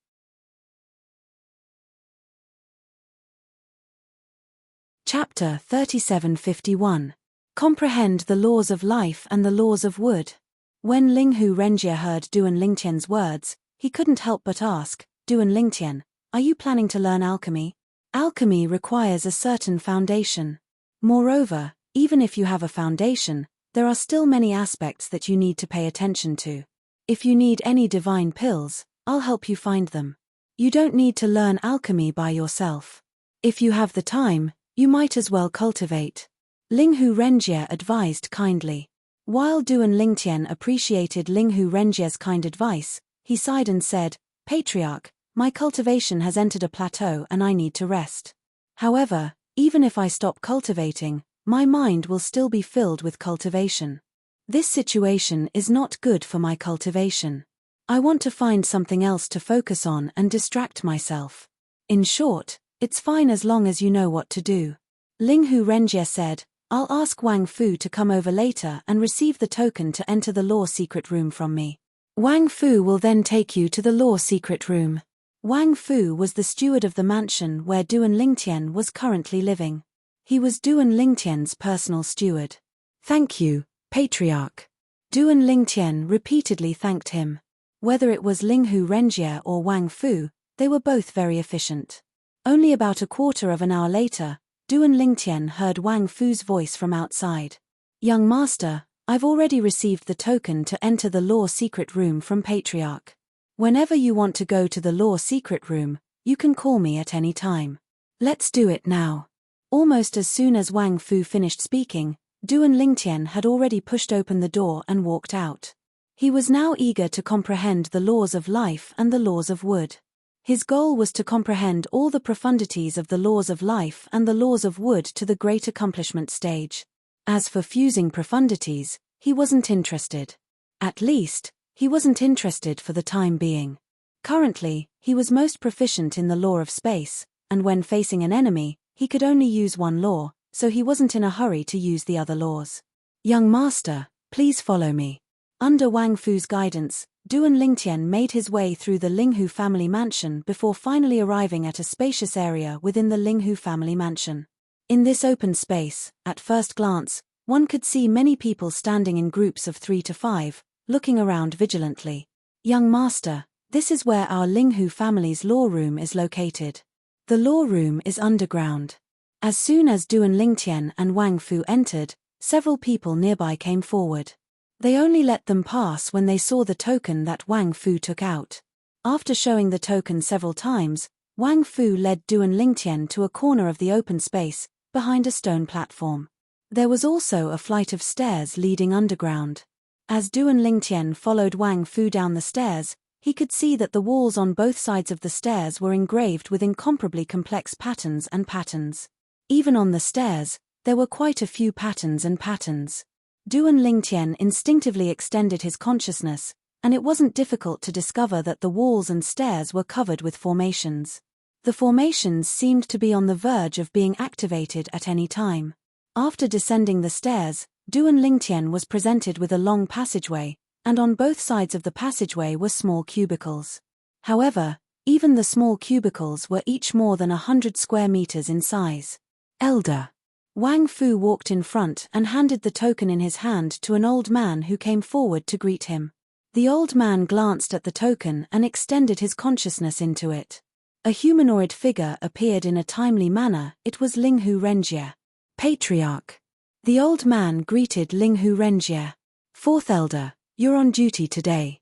[SPEAKER 1] Chapter 3751. Comprehend the laws of life and the laws of wood. When Linghu Renjie heard Duan Lingtian's words, he couldn't help but ask, Duan Lingtian, are you planning to learn alchemy? Alchemy requires a certain foundation. Moreover, even if you have a foundation, there are still many aspects that you need to pay attention to. If you need any divine pills, I'll help you find them. You don't need to learn alchemy by yourself. If you have the time, you might as well cultivate. Linghu Renjie advised kindly. While Duan Lingtian appreciated Linghu Renjie's kind advice, he sighed and said, Patriarch, my cultivation has entered a plateau and I need to rest. However, even if I stop cultivating, my mind will still be filled with cultivation. This situation is not good for my cultivation. I want to find something else to focus on and distract myself. In short, it's fine as long as you know what to do. Linghu Renjie said, I'll ask Wang Fu to come over later and receive the token to enter the law secret room from me. Wang Fu will then take you to the law secret room. Wang Fu was the steward of the mansion where Duan Lingtian was currently living. He was Duan Lingtian's personal steward. Thank you, Patriarch. Duan Lingtian repeatedly thanked him. Whether it was Linghu Renjie or Wang Fu, they were both very efficient. Only about a quarter of an hour later, Duan Lingtian heard Wang Fu's voice from outside. Young master, I've already received the token to enter the law secret room from Patriarch. Whenever you want to go to the law secret room, you can call me at any time. Let's do it now. Almost as soon as Wang Fu finished speaking, Duan Lingtian had already pushed open the door and walked out. He was now eager to comprehend the laws of life and the laws of wood. His goal was to comprehend all the profundities of the laws of life and the laws of wood to the great accomplishment stage. As for fusing profundities, he wasn't interested. At least, he wasn't interested for the time being. Currently, he was most proficient in the law of space, and when facing an enemy, he could only use one law, so he wasn't in a hurry to use the other laws. Young master, please follow me. Under Wang Fu's guidance, Duan Lingtian made his way through the Linghu family mansion before finally arriving at a spacious area within the Linghu family mansion. In this open space, at first glance, one could see many people standing in groups of 3 to 5, looking around vigilantly. Young master, this is where our Linghu family's law room is located. The law room is underground. As soon as Duan Lingtian and Wang Fu entered, several people nearby came forward. They only let them pass when they saw the token that Wang Fu took out. After showing the token several times, Wang Fu led Duan Lingtian to a corner of the open space, behind a stone platform. There was also a flight of stairs leading underground. As Duan Lingtian followed Wang Fu down the stairs, he could see that the walls on both sides of the stairs were engraved with incomparably complex patterns and patterns. Even on the stairs, there were quite a few patterns and patterns. Duan Lingtian instinctively extended his consciousness, and it wasn't difficult to discover that the walls and stairs were covered with formations. The formations seemed to be on the verge of being activated at any time. After descending the stairs, Duan Lingtian was presented with a long passageway, and on both sides of the passageway were small cubicles. However, even the small cubicles were each more than 100 square meters in size. Elder. Wang Fu walked in front and handed the token in his hand to an old man who came forward to greet him. The old man glanced at the token and extended his consciousness into it. A humanoid figure appeared in a timely manner. It was Linghu Renjie, Patriarch. The old man greeted Linghu Renjie. Fourth Elder, you're on duty today.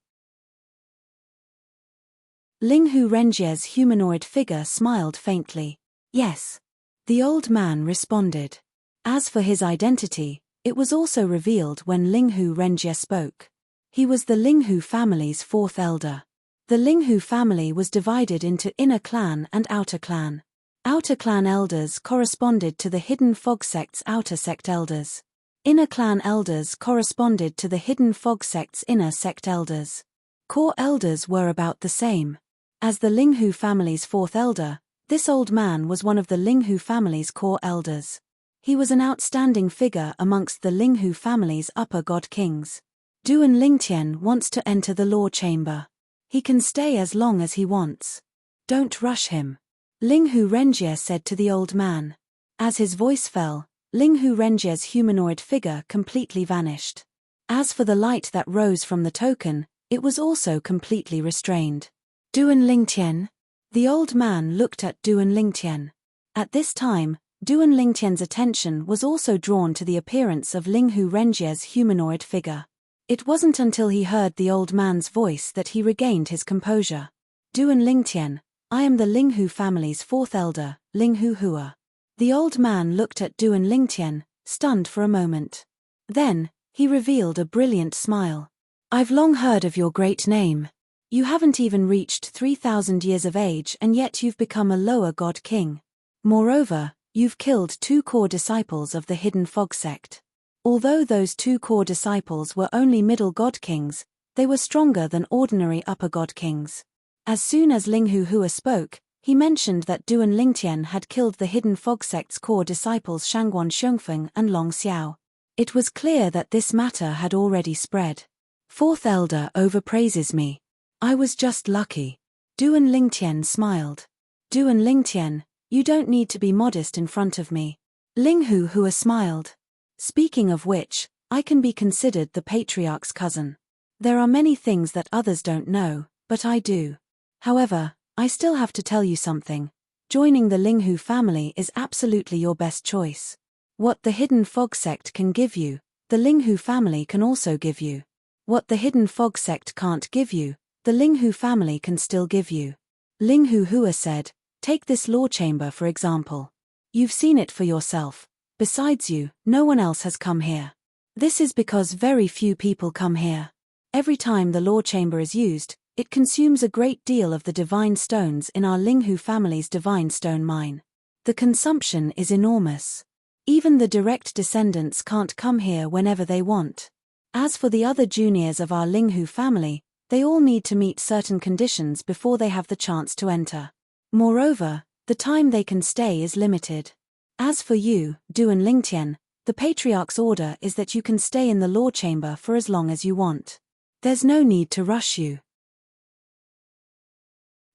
[SPEAKER 1] Linghu Renjie's humanoid figure smiled faintly. Yes. The old man responded. As for his identity, it was also revealed when Linghu Renjie spoke. He was the Linghu family's fourth elder. The Linghu family was divided into inner clan and outer clan. Outer clan elders corresponded to the hidden fog sect's outer sect elders. Inner clan elders corresponded to the hidden fog sect's inner sect elders. Core elders were about the same. As the Linghu family's fourth elder, this old man was one of the Linghu family's core elders. He was an outstanding figure amongst the Linghu family's upper god kings. Duan Lingtian wants to enter the law chamber. He can stay as long as he wants. Don't rush him. Linghu Renjie said to the old man. As his voice fell, Linghu Renjie's humanoid figure completely vanished. As for the light that rose from the token, it was also completely restrained. Duan Lingtian? The old man looked at Duan Lingtian. At this time, Duan Lingtian's attention was also drawn to the appearance of Linghu Renjie's humanoid figure. It wasn't until he heard the old man's voice that he regained his composure. Duan Lingtian, I am the Linghu family's fourth elder, Linghu Hua. The old man looked at Duan Lingtian, stunned for a moment. Then, he revealed a brilliant smile. I've long heard of your great name. You haven't even reached 3,000 years of age and yet you've become a lower god king. Moreover, you've killed 2 core disciples of the hidden fog sect. Although those 2 core disciples were only middle god kings, they were stronger than ordinary upper god kings. As soon as Linghu Hua spoke, he mentioned that Duan Lingtian had killed the hidden fog sect's core disciples Shangguan Xiongfeng and Long Xiao. It was clear that this matter had already spread. Fourth elder overpraises me. I was just lucky. Duan Lingtian smiled. Duan Lingtian, you don't need to be modest in front of me. Linghu Hua smiled. Speaking of which, I can be considered the patriarch's cousin. There are many things that others don't know, but I do. However, I still have to tell you something. Joining the Linghu family is absolutely your best choice. What the hidden fog sect can give you, the Linghu family can also give you. What the hidden fog sect can't give you, the Linghu family can still give you. Linghu Hua said, take this law chamber for example. You've seen it for yourself. Besides you, no one else has come here. This is because very few people come here. Every time the law chamber is used, it consumes a great deal of the divine stones in our Linghu family's divine stone mine. The consumption is enormous. Even the direct descendants can't come here whenever they want. As for the other juniors of our Linghu family, they all need to meet certain conditions before they have the chance to enter. Moreover, the time they can stay is limited. As for you, Duan Lingtian, the Patriarch's order is that you can stay in the law chamber for as long as you want. There's no need to rush you.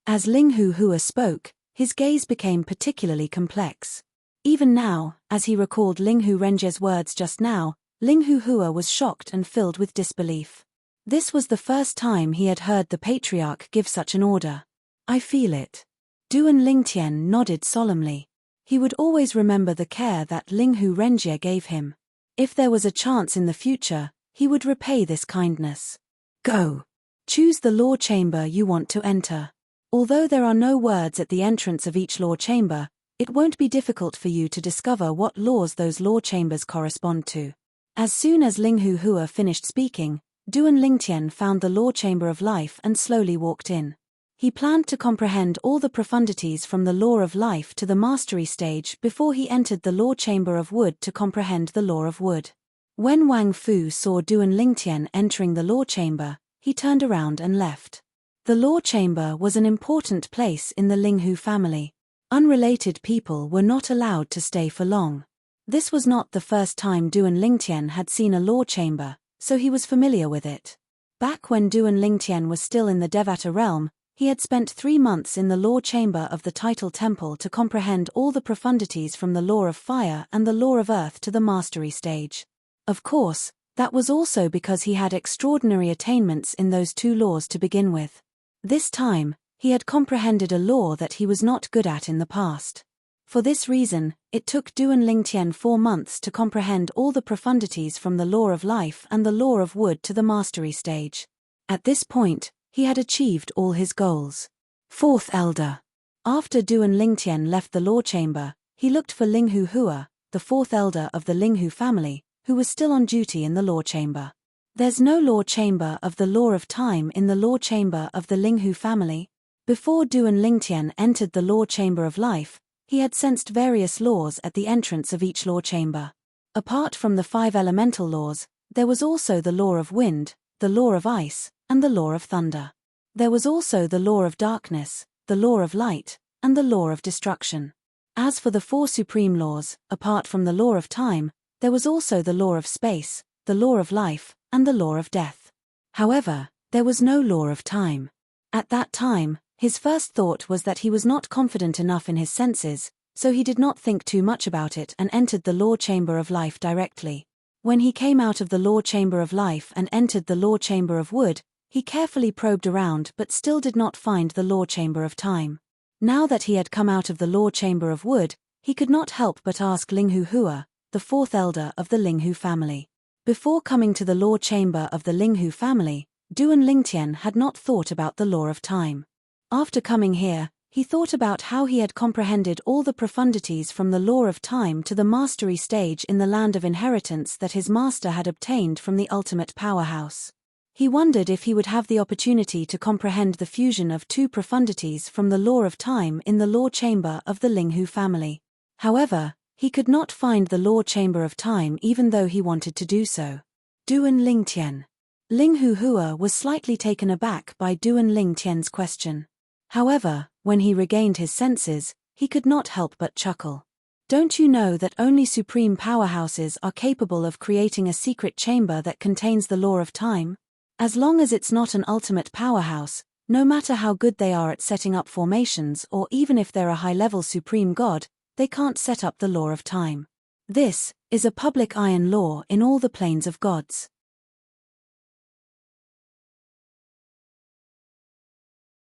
[SPEAKER 1] As Linghu Hua spoke, his gaze became particularly complex. Even now, as he recalled Linghu Renjie's words just now, Linghu Hua was shocked and filled with disbelief. This was the first time he had heard the Patriarch give such an order. I feel it. Duan Lingtian nodded solemnly. He would always remember the care that Linghu Renjie gave him. If there was a chance in the future, he would repay this kindness. Go. Choose the law chamber you want to enter. Although there are no words at the entrance of each law chamber, it won't be difficult for you to discover what laws those law chambers correspond to. As soon as Linghu Hua finished speaking, Duan Lingtian found the law chamber of life and slowly walked in. He planned to comprehend all the profundities from the law of life to the mastery stage before he entered the law chamber of wood to comprehend the law of wood. When Wang Fu saw Duan Lingtian entering the law chamber, he turned around and left. The law chamber was an important place in the Linghu family. Unrelated people were not allowed to stay for long. This was not the first time Duan Lingtian had seen a law chamber, so he was familiar with it. Back when Duan Lingtian was still in the Devata realm, he had spent 3 months in the law chamber of the Title Temple to comprehend all the profundities from the law of fire and the law of earth to the mastery stage. Of course, that was also because he had extraordinary attainments in those 2 laws to begin with. This time, he had comprehended a law that he was not good at in the past. For this reason, it took Duan Lingtian 4 months to comprehend all the profundities from the law of life and the law of wood to the mastery stage. At this point, he had achieved all his goals. 4th Elder. After Duan Lingtian left the law chamber, he looked for Linghu Hua, the 4th Elder of the Linghu family, who was still on duty in the law chamber. There's no law chamber of the law of time in the law chamber of the Linghu family. Before Duan Lingtian entered the law chamber of life, he had sensed various laws at the entrance of each law chamber. Apart from the 5 elemental laws, there was also the law of wind, the law of ice, and the law of thunder. There was also the law of darkness, the law of light, and the law of destruction. As for the 4 supreme laws, apart from the law of time, there was also the law of space, the law of life, and the law of death. However, there was no law of time. At that time, his first thought was that he was not confident enough in his senses, so he did not think too much about it and entered the law chamber of life directly. When he came out of the law chamber of life and entered the law chamber of wood, he carefully probed around but still did not find the law chamber of time. Now that he had come out of the law chamber of wood, he could not help but ask Linghu Hua, the 4th Elder of the Linghu family. Before coming to the law chamber of the Linghu family, Duan Lingtian had not thought about the law of time. After coming here, he thought about how he had comprehended all the profundities from the law of time to the mastery stage in the land of inheritance that his master had obtained from the ultimate powerhouse. He wondered if he would have the opportunity to comprehend the fusion of 2 profundities from the law of time in the law chamber of the Linghu family. However, he could not find the law chamber of time even though he wanted to do so. Duan Lingtian. Linghu Hua was slightly taken aback by Duan Lingtian's question. However, when he regained his senses, he could not help but chuckle. Don't you know that only supreme powerhouses are capable of creating a secret chamber that contains the law of time? As long as it's not an ultimate powerhouse, no matter how good they are at setting up formations or even if they're a high-level supreme god, they can't set up the law of time. This is a public iron law in all the planes of gods.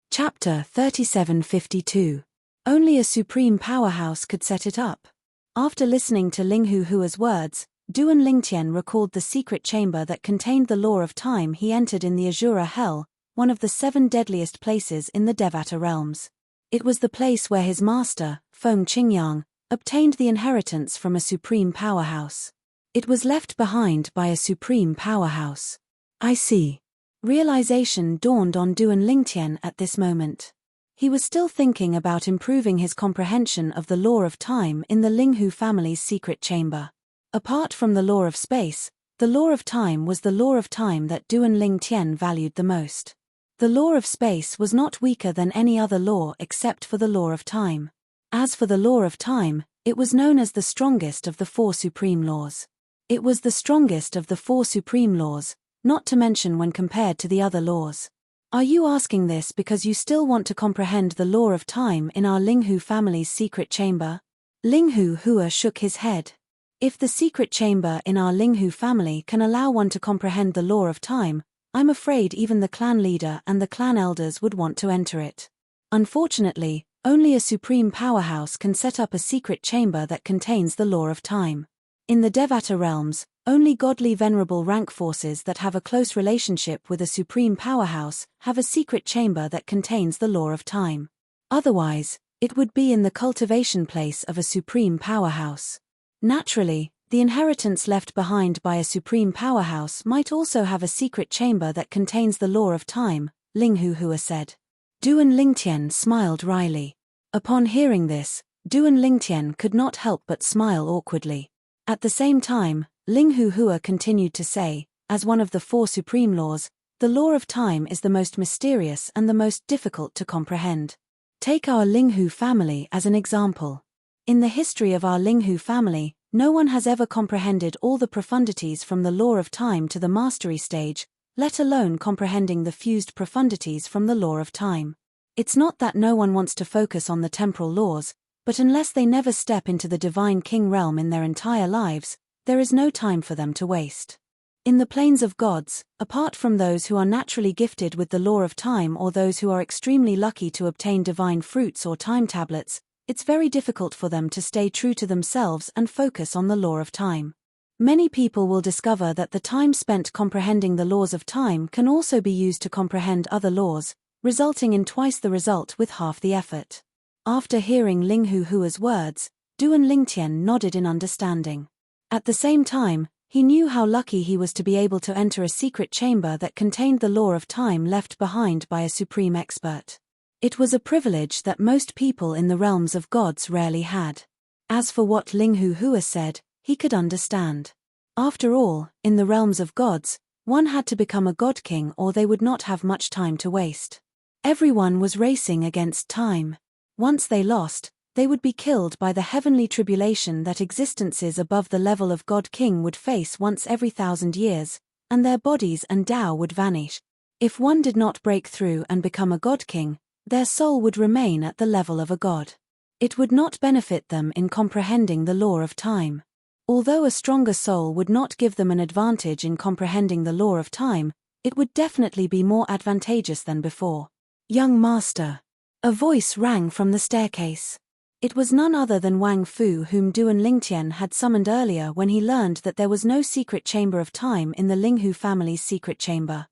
[SPEAKER 1] Chapter 3752. Only a supreme powerhouse could set it up. After listening to Linghu Hua's words, Duan Lingtian recalled the secret chamber that contained the law of time he entered in the Azura Hell, one of the 7 deadliest places in the Devata realms. It was the place where his master, Feng Qingyang, obtained the inheritance from a supreme powerhouse. It was left behind by a supreme powerhouse. I see. Realization dawned on Duan Lingtian at this moment. He was still thinking about improving his comprehension of the law of time in the Linghu family's secret chamber. Apart from the law of space, the law of time was the law of time that Duan Lingtian valued the most. The law of space was not weaker than any other law except for the law of time. As for the law of time, It was known as the strongest of the 4 supreme laws. It was the strongest of the 4 supreme laws, not to mention when compared to the other laws. Are you asking this because you still want to comprehend the law of time in our Linghu family's secret chamber? Linghu Hua shook his head. If the secret chamber in our Linghu family can allow one to comprehend the law of time, I'm afraid even the clan leader and the clan elders would want to enter it. Unfortunately, only a supreme powerhouse can set up a secret chamber that contains the law of time. In the Devata realms, only godly venerable rank forces that have a close relationship with a supreme powerhouse have a secret chamber that contains the law of time. Otherwise, it would be in the cultivation place of a supreme powerhouse. Naturally, the inheritance left behind by a supreme powerhouse might also have a secret chamber that contains the law of time, Linghu Hua said. Duan Lingtian smiled wryly. Upon hearing this, Duan Lingtian could not help but smile awkwardly. At the same time, Linghu Hua continued to say, as one of the 4 supreme laws, the law of time is the most mysterious and the most difficult to comprehend. Take our Linghu family as an example. In the history of our Linghu family, no one has ever comprehended all the profundities from the law of time to the mastery stage, let alone comprehending the fused profundities from the law of time. It's not that no one wants to focus on the temporal laws, but unless they never step into the divine king realm in their entire lives, there is no time for them to waste. In the planes of gods, apart from those who are naturally gifted with the law of time or those who are extremely lucky to obtain divine fruits or time tablets, it's very difficult for them to stay true to themselves and focus on the law of time. Many people will discover that the time spent comprehending the laws of time can also be used to comprehend other laws, resulting in twice the result with half the effort. After hearing Linghu Hua's words, Duan Lingtian nodded in understanding. At the same time, he knew how lucky he was to be able to enter a secret chamber that contained the law of time left behind by a supreme expert. It was a privilege that most people in the realms of gods rarely had. As for what Linghu Hua said, he could understand. After all, in the realms of gods, one had to become a god king or they would not have much time to waste. Everyone was racing against time. Once they lost, they would be killed by the heavenly tribulation that existences above the level of God King would face once every 1,000 years, and their bodies and Tao would vanish. If one did not break through and become a God King, their soul would remain at the level of a god. It would not benefit them in comprehending the law of time. Although a stronger soul would not give them an advantage in comprehending the law of time, it would definitely be more advantageous than before. Young master. A voice rang from the staircase. It was none other than Wang Fu whom Duan Lingtian had summoned earlier when he learned that there was no secret chamber of time in the Linghu family's secret chamber.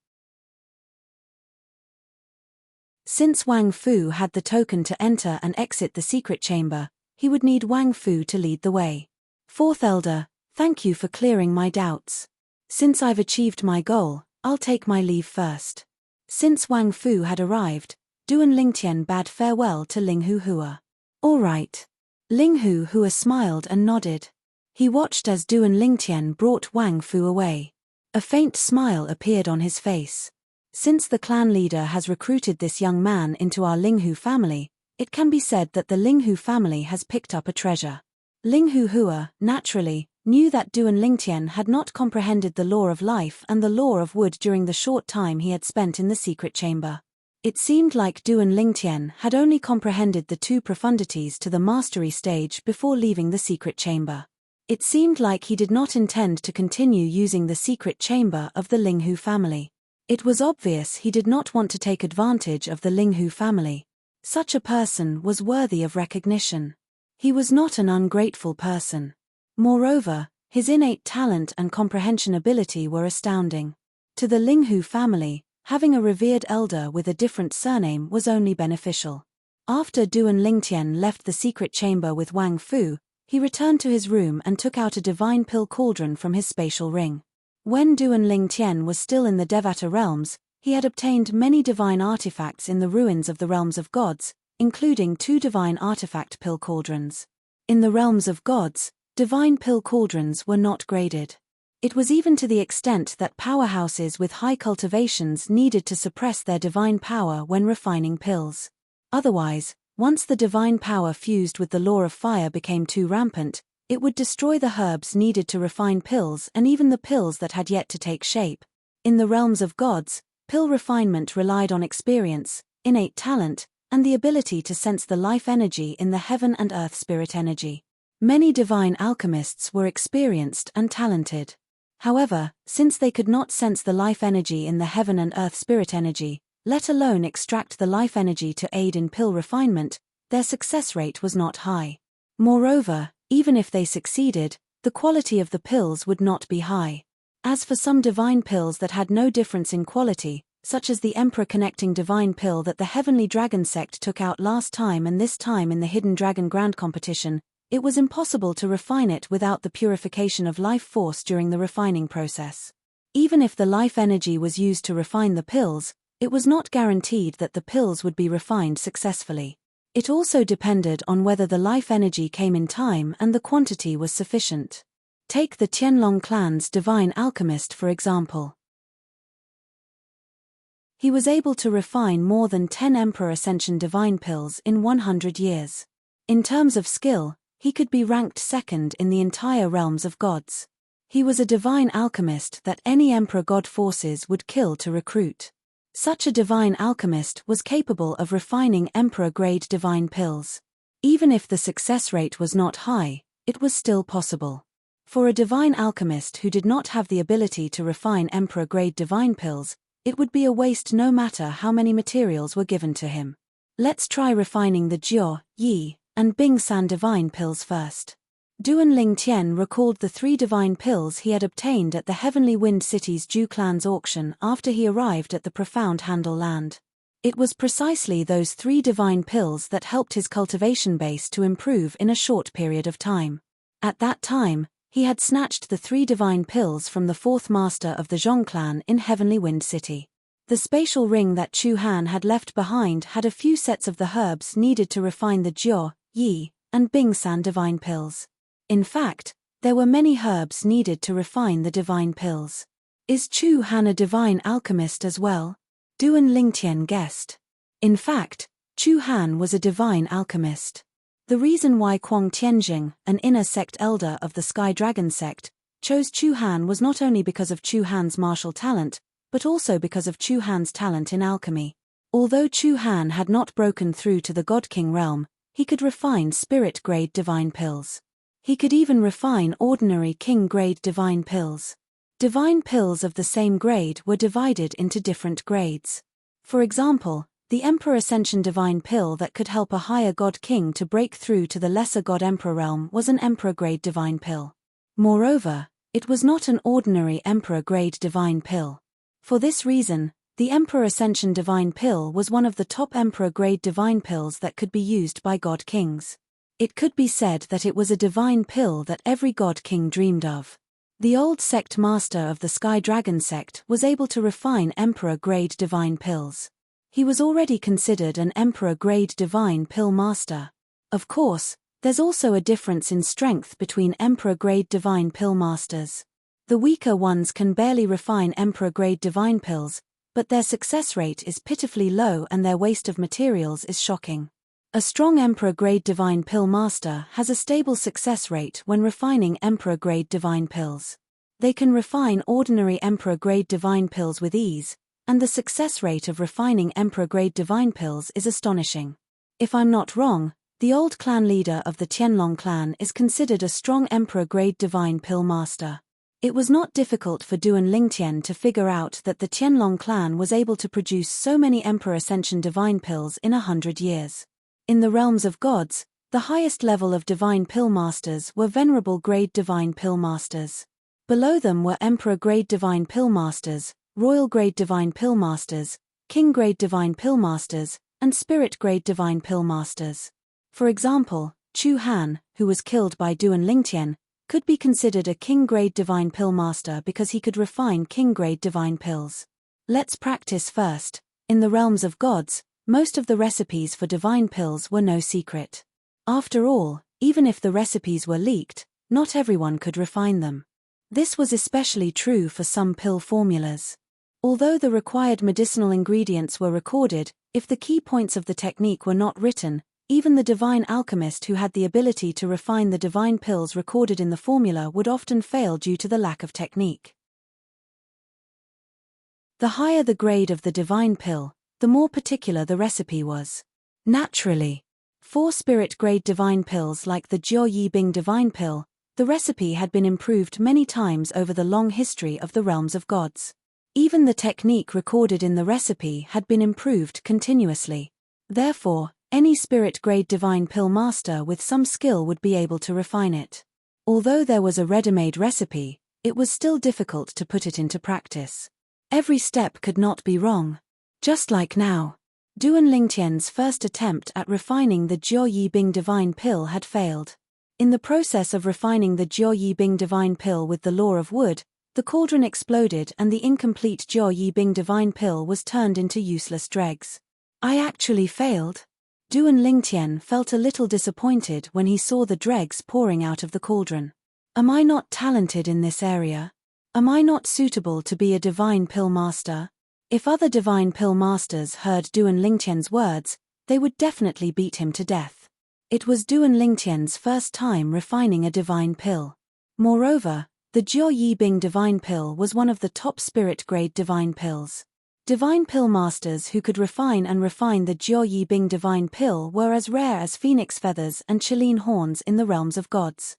[SPEAKER 1] Since Wang Fu had the token to enter and exit the secret chamber, he would need Wang Fu to lead the way. Fourth Elder, thank you for clearing my doubts. Since I've achieved my goal, I'll take my leave first. Since Wang Fu had arrived, Duan Lingtian bade farewell to Linghu Hua. All right. Linghu Hua smiled and nodded. He watched as Duan Lingtian brought Wang Fu away. A faint smile appeared on his face. Since the clan leader has recruited this young man into our Linghu family, it can be said that the Linghu family has picked up a treasure. Linghu Hua, naturally, knew that Duan Lingtian had not comprehended the law of life and the law of wood during the short time he had spent in the secret chamber. It seemed like Duan Lingtian had only comprehended the 2 profundities to the mastery stage before leaving the secret chamber. It seemed like he did not intend to continue using the secret chamber of the Linghu family. It was obvious he did not want to take advantage of the Linghu family. Such a person was worthy of recognition. He was not an ungrateful person. Moreover, his innate talent and comprehension ability were astounding. To the Linghu family, having a revered elder with a different surname was only beneficial. After Duan Lingtian left the secret chamber with Wang Fu, he returned to his room and took out a divine pill cauldron from his spatial ring. When Duan Lingtian was still in the Devata realms, he had obtained many divine artifacts in the ruins of the realms of gods, including 2 divine artifact pill cauldrons. In the realms of gods, divine pill cauldrons were not graded. It was even to the extent that powerhouses with high cultivations needed to suppress their divine power when refining pills. Otherwise, Once the divine power fused with the law of fire became too rampant, it would destroy the herbs needed to refine pills and even the pills that had yet to take shape. In the realms of gods, pill refinement relied on experience, innate talent, and the ability to sense the life energy in the heaven and earth spirit energy. Many divine alchemists were experienced and talented. However, since they could not sense the life energy in the heaven and earth spirit energy, let alone extract the life energy to aid in pill refinement, their success rate was not high. Moreover, even if they succeeded, the quality of the pills would not be high. As for some divine pills that had no difference in quality, such as the Emperor Connecting Divine Pill that the Heavenly Dragon sect took out last time and this time in the Hidden Dragon Grand Competition, it was impossible to refine it without the purification of life force during the refining process. Even if the life energy was used to refine the pills, it was not guaranteed that the pills would be refined successfully. It also depended on whether the life energy came in time and the quantity was sufficient. Take the Tianlong clan's divine alchemist for example. He was able to refine more than 10 Emperor Ascension divine pills in 100 years. In terms of skill, he could be ranked second in the entire realms of gods. He was a divine alchemist that any Emperor God forces would kill to recruit. Such a divine alchemist was capable of refining Emperor-grade divine pills. Even if the success rate was not high, it was still possible. For a divine alchemist who did not have the ability to refine Emperor-grade divine pills, it would be a waste no matter how many materials were given to him. Let's try refining the Jiao, Yi, and Bing San divine pills first. Duan Ling Tian recalled the 3 divine pills he had obtained at the Heavenly Wind City's Ju clan's auction after he arrived at the Profound Handle land. It was precisely those 3 divine pills that helped his cultivation base to improve in a short period of time. At that time, he had snatched the 3 divine pills from the 4th master of the Zhong clan in Heavenly Wind City. The spatial ring that Chu Han had left behind had a few sets of the herbs needed to refine the Jiao, Yi, and Bing San divine pills. In fact, there were many herbs needed to refine the divine pills. Is Chu Han a divine alchemist as well? Duan Lingtian guessed. In fact, Chu Han was a divine alchemist. The reason why Kuang Tianjing, an inner sect elder of the Sky Dragon sect, chose Chu Han was not only because of Chu Han's martial talent, but also because of Chu Han's talent in alchemy. Although Chu Han had not broken through to the God King realm, he could refine spirit-grade divine pills. He could even refine ordinary king-grade divine pills. Divine pills of the same grade were divided into different grades. For example, the Emperor Ascension divine pill that could help a higher god king to break through to the lesser god emperor realm was an emperor-grade divine pill. Moreover, it was not an ordinary emperor-grade divine pill. For this reason, the Emperor Ascension divine pill was one of the top emperor-grade divine pills that could be used by god kings. It could be said that it was a divine pill that every god king dreamed of. The old sect master of the Sky Dragon sect was able to refine emperor-grade divine pills. He was already considered an emperor-grade divine pill master. Of course, there's also a difference in strength between emperor-grade divine pill masters. The weaker ones can barely refine emperor-grade divine pills, but their success rate is pitifully low and their waste of materials is shocking. A strong Emperor-grade divine pill master has a stable success rate when refining Emperor-grade divine pills. They can refine ordinary Emperor-grade divine pills with ease, and the success rate of refining Emperor-grade divine pills is astonishing. If I'm not wrong, the old clan leader of the Tianlong clan is considered a strong Emperor-grade divine pill master. It was not difficult for Duan Lingtian to figure out that the Tianlong clan was able to produce so many Emperor Ascension divine pills in 100 years. In the realms of gods, the highest level of divine pill masters were venerable-grade divine pill masters. Below them were emperor-grade divine pill masters, royal-grade divine pill masters, king-grade divine pill masters, and spirit-grade divine pill masters. For example, Chu Han, who was killed by Duan Lingtian, could be considered a king-grade divine pill master because he could refine king-grade divine pills. Let's practice first. In the realms of gods, most of the recipes for divine pills were no secret. After all, even if the recipes were leaked, not everyone could refine them. This was especially true for some pill formulas. Although the required medicinal ingredients were recorded, if the key points of the technique were not written, Even the divine alchemist who had the ability to refine the divine pills recorded in the formula would often fail due to the lack of technique. The higher the grade of the divine pill, the more particular the recipe was. Naturally, for spirit-grade divine pills like the Jiao Yi Bing divine pill, the recipe had been improved many times over the long history of the realms of gods. Even the technique recorded in the recipe had been improved continuously. Therefore, any spirit-grade divine pill master with some skill would be able to refine it. Although there was a ready-made recipe, it was still difficult to put it into practice. Every step could not be wrong. Just like now, Duan Lingtian's first attempt at refining the Jiao Yi Bing divine pill had failed. In the process of refining the Jiao Yi Bing divine pill with the law of wood, the cauldron exploded and the incomplete Jiao Yi Bing divine pill was turned into useless dregs. I actually failed. Duan Lingtian felt a little disappointed when he saw the dregs pouring out of the cauldron. Am I not talented in this area? Am I not suitable to be a divine pill master? If other divine pill masters heard Duan Lingtian's words, they would definitely beat him to death. It was Duan Lingtian's first time refining a divine pill. Moreover, the Jiao Yi Bing divine pill was one of the top spirit-grade divine pills. Divine pill masters who could refine the Jiao Yi Bing divine pill were as rare as phoenix feathers and Chilean horns in the realms of gods.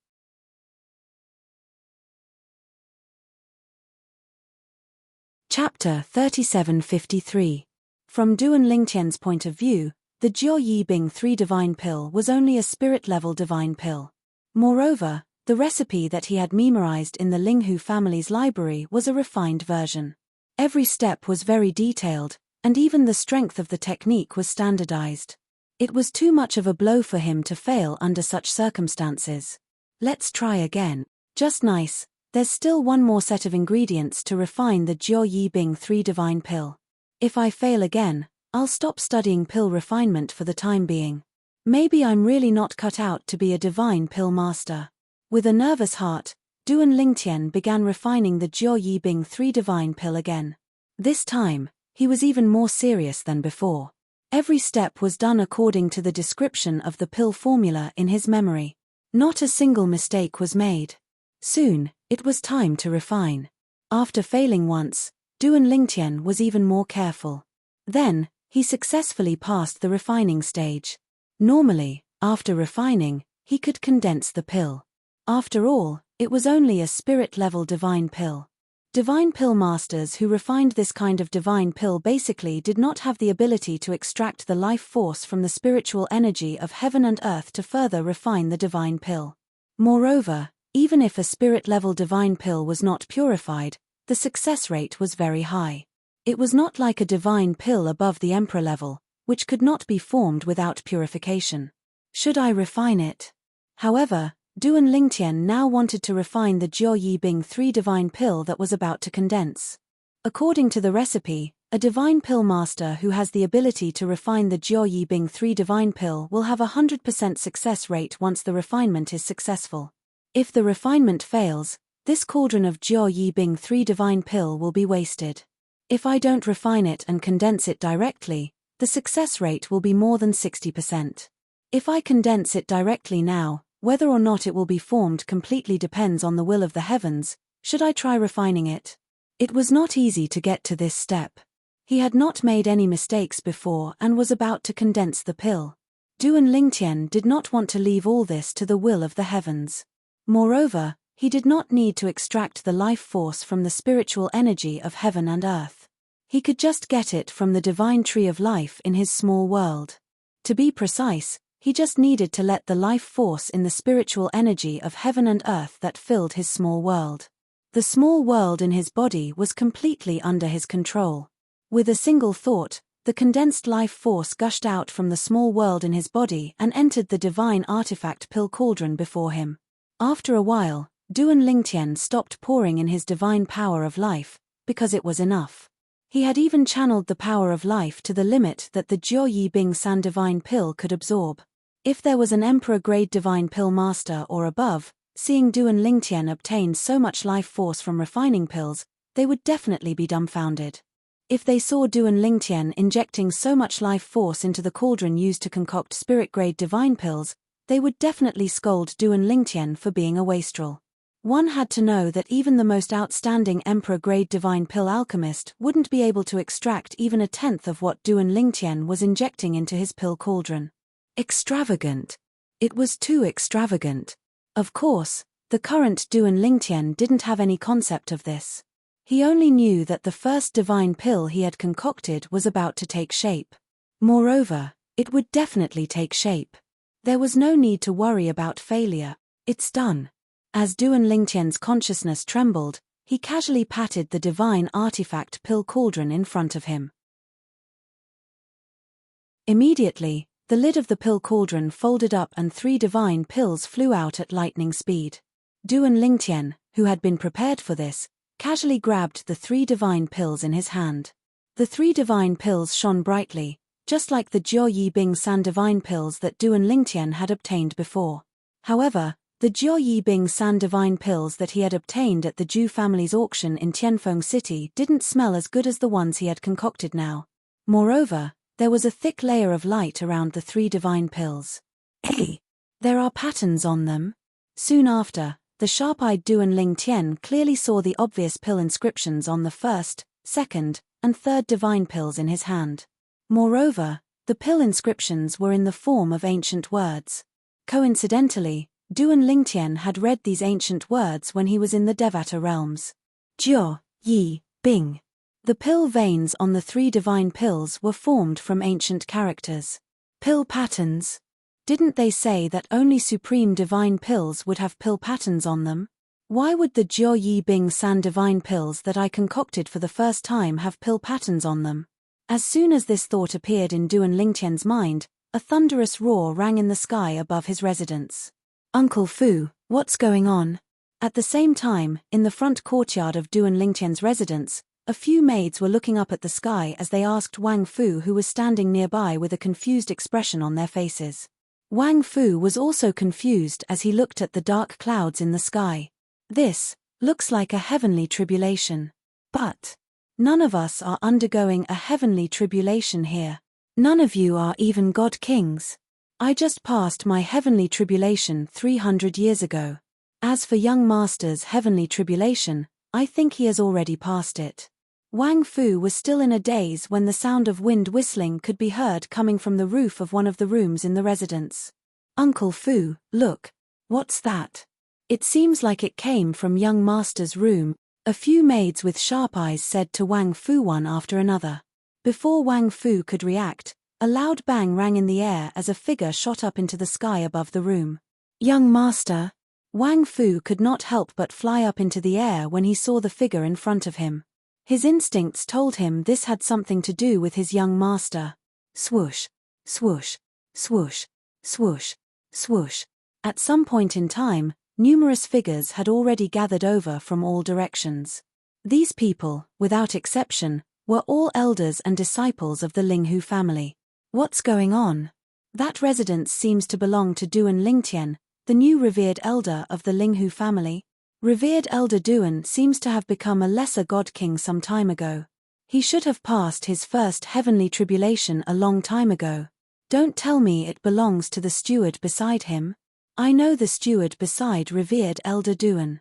[SPEAKER 1] Chapter 3753. From Duan Lingtian's point of view, the Jiao Yi Bing 3 divine pill was only a spirit-level divine pill. Moreover, the recipe that he had memorized in the Linghu family's library was a refined version. Every step was very detailed, and even the strength of the technique was standardized. It was too much of a blow for him to fail under such circumstances. Let's try again. Just nice, there's still one more set of ingredients to refine the Jiao Yi Bing 3 divine pill. If I fail again, I'll stop studying pill refinement for the time being. Maybe I'm really not cut out to be a divine pill master. With a nervous heart, Duan Lingtian began refining the Jiao Yi Bing 3 divine pill again. This time, he was even more serious than before. Every step was done according to the description of the pill formula in his memory. Not a single mistake was made. Soon, it was time to refine. After failing once, Duan Lingtian was even more careful. Then, he successfully passed the refining stage. Normally, after refining, he could condense the pill. After all, it was only a spirit-level divine pill. Divine pill masters who refined this kind of divine pill basically did not have the ability to extract the life force from the spiritual energy of heaven and earth to further refine the divine pill. Moreover, even if a spirit-level divine pill was not purified, the success rate was very high. It was not like a divine pill above the emperor level, which could not be formed without purification. Should I refine it? However, Duan Lingtian now wanted to refine the Jiao Yi Bing 3 divine pill that was about to condense. According to the recipe, a divine pill master who has the ability to refine the Jiao Yi Bing 3 divine pill will have a 100% success rate once the refinement is successful. If the refinement fails, this cauldron of Jiao Yi Bing 3 divine pill will be wasted. If I don't refine it and condense it directly, the success rate will be more than 60%. If I condense it directly now, whether or not it will be formed completely depends on the will of the heavens. Should I try refining it? It was not easy to get to this step. He had not made any mistakes before and was about to condense the pill. Duan Lingtian did not want to leave all this to the will of the heavens. Moreover, he did not need to extract the life force from the spiritual energy of heaven and earth. He could just get it from the divine tree of life in his small world. To be precise, he just needed to let the life force in the spiritual energy of heaven and earth that filled his small world. The small world in his body was completely under his control. With a single thought, the condensed life force gushed out from the small world in his body and entered the divine artifact pill cauldron before him. After a while, Duan Lingtian stopped pouring in his divine power of life, because it was enough. He had even channeled the power of life to the limit that the Jiao Yi Bing San divine pill could absorb. If there was an emperor-grade divine pill master or above, seeing Duan Lingtian obtain so much life force from refining pills, they would definitely be dumbfounded. If they saw Duan Lingtian injecting so much life force into the cauldron used to concoct spirit-grade divine pills, they would definitely scold Duan Lingtian for being a wastrel. One had to know that even the most outstanding emperor-grade divine pill alchemist wouldn't be able to extract even a tenth of what Duan Lingtian was injecting into his pill cauldron. Extravagant. It was too extravagant. Of course, the current Duan Lingtian didn't have any concept of this. He only knew that the first divine pill he had concocted was about to take shape. Moreover, it would definitely take shape. There was no need to worry about failure. It's done. As Duan Lingtian's consciousness trembled, he casually patted the divine artifact pill cauldron in front of him. Immediately, the lid of the pill cauldron folded up and 3 divine pills flew out at lightning speed. Duan Lingtian, who had been prepared for this, casually grabbed the 3 divine pills in his hand. The 3 divine pills shone brightly, just like the Jiao Yi Bing San divine pills that Duan Lingtian had obtained before. However, the Jiao Yi Bing San divine pills that he had obtained at the Zhu family's auction in Tianfeng City didn't smell as good as the ones he had concocted now. Moreover, there was a thick layer of light around the 3 divine pills. Hey! There are patterns on them. Soon after, the sharp-eyed Duan Lingtian clearly saw the obvious pill inscriptions on the first, second, and third divine pills in his hand. Moreover, the pill inscriptions were in the form of ancient words. Coincidentally, Duan Lingtian had read these ancient words when he was in the Devata realms. Jiao Yi Bing. The pill veins on the 3 divine pills were formed from ancient characters. Pill patterns. Didn't they say that only supreme divine pills would have pill patterns on them? Why would the Jiao Yi Bing San divine pills that I concocted for the first time have pill patterns on them? As soon as this thought appeared in Duan Lingtian's mind, a thunderous roar rang in the sky above his residence. Uncle Fu, what's going on? At the same time, in the front courtyard of Duan Lingtian's residence, a few maids were looking up at the sky as they asked Wang Fu, who was standing nearby with a confused expression on their faces. Wang Fu was also confused as he looked at the dark clouds in the sky. This looks like a heavenly tribulation. But none of us are undergoing a heavenly tribulation here. None of you are even God Kings. I just passed my heavenly tribulation 300 years ago. As for young master's heavenly tribulation, I think he has already passed it. Wang Fu was still in a daze when the sound of wind whistling could be heard coming from the roof of one of the rooms in the residence. Uncle Fu, look. What's that? It seems like it came from young master's room, a few maids with sharp eyes said to Wang Fu one after another. Before Wang Fu could react, a loud bang rang in the air as a figure shot up into the sky above the room. Young master. Wang Fu could not help but fly up into the air when he saw the figure in front of him. His instincts told him this had something to do with his young master. Swoosh, swoosh, swoosh, swoosh, swoosh. At some point in time, numerous figures had already gathered over from all directions. These people, without exception, were all elders and disciples of the Linghu family. What's going on? That residence seems to belong to Duan Lingtian, the new revered elder of the Linghu family. Revered elder Duan seems to have become a lesser god king some time ago. He should have passed his first heavenly tribulation a long time ago. Don't tell me it belongs to the steward beside him. I know the steward beside revered elder Duan.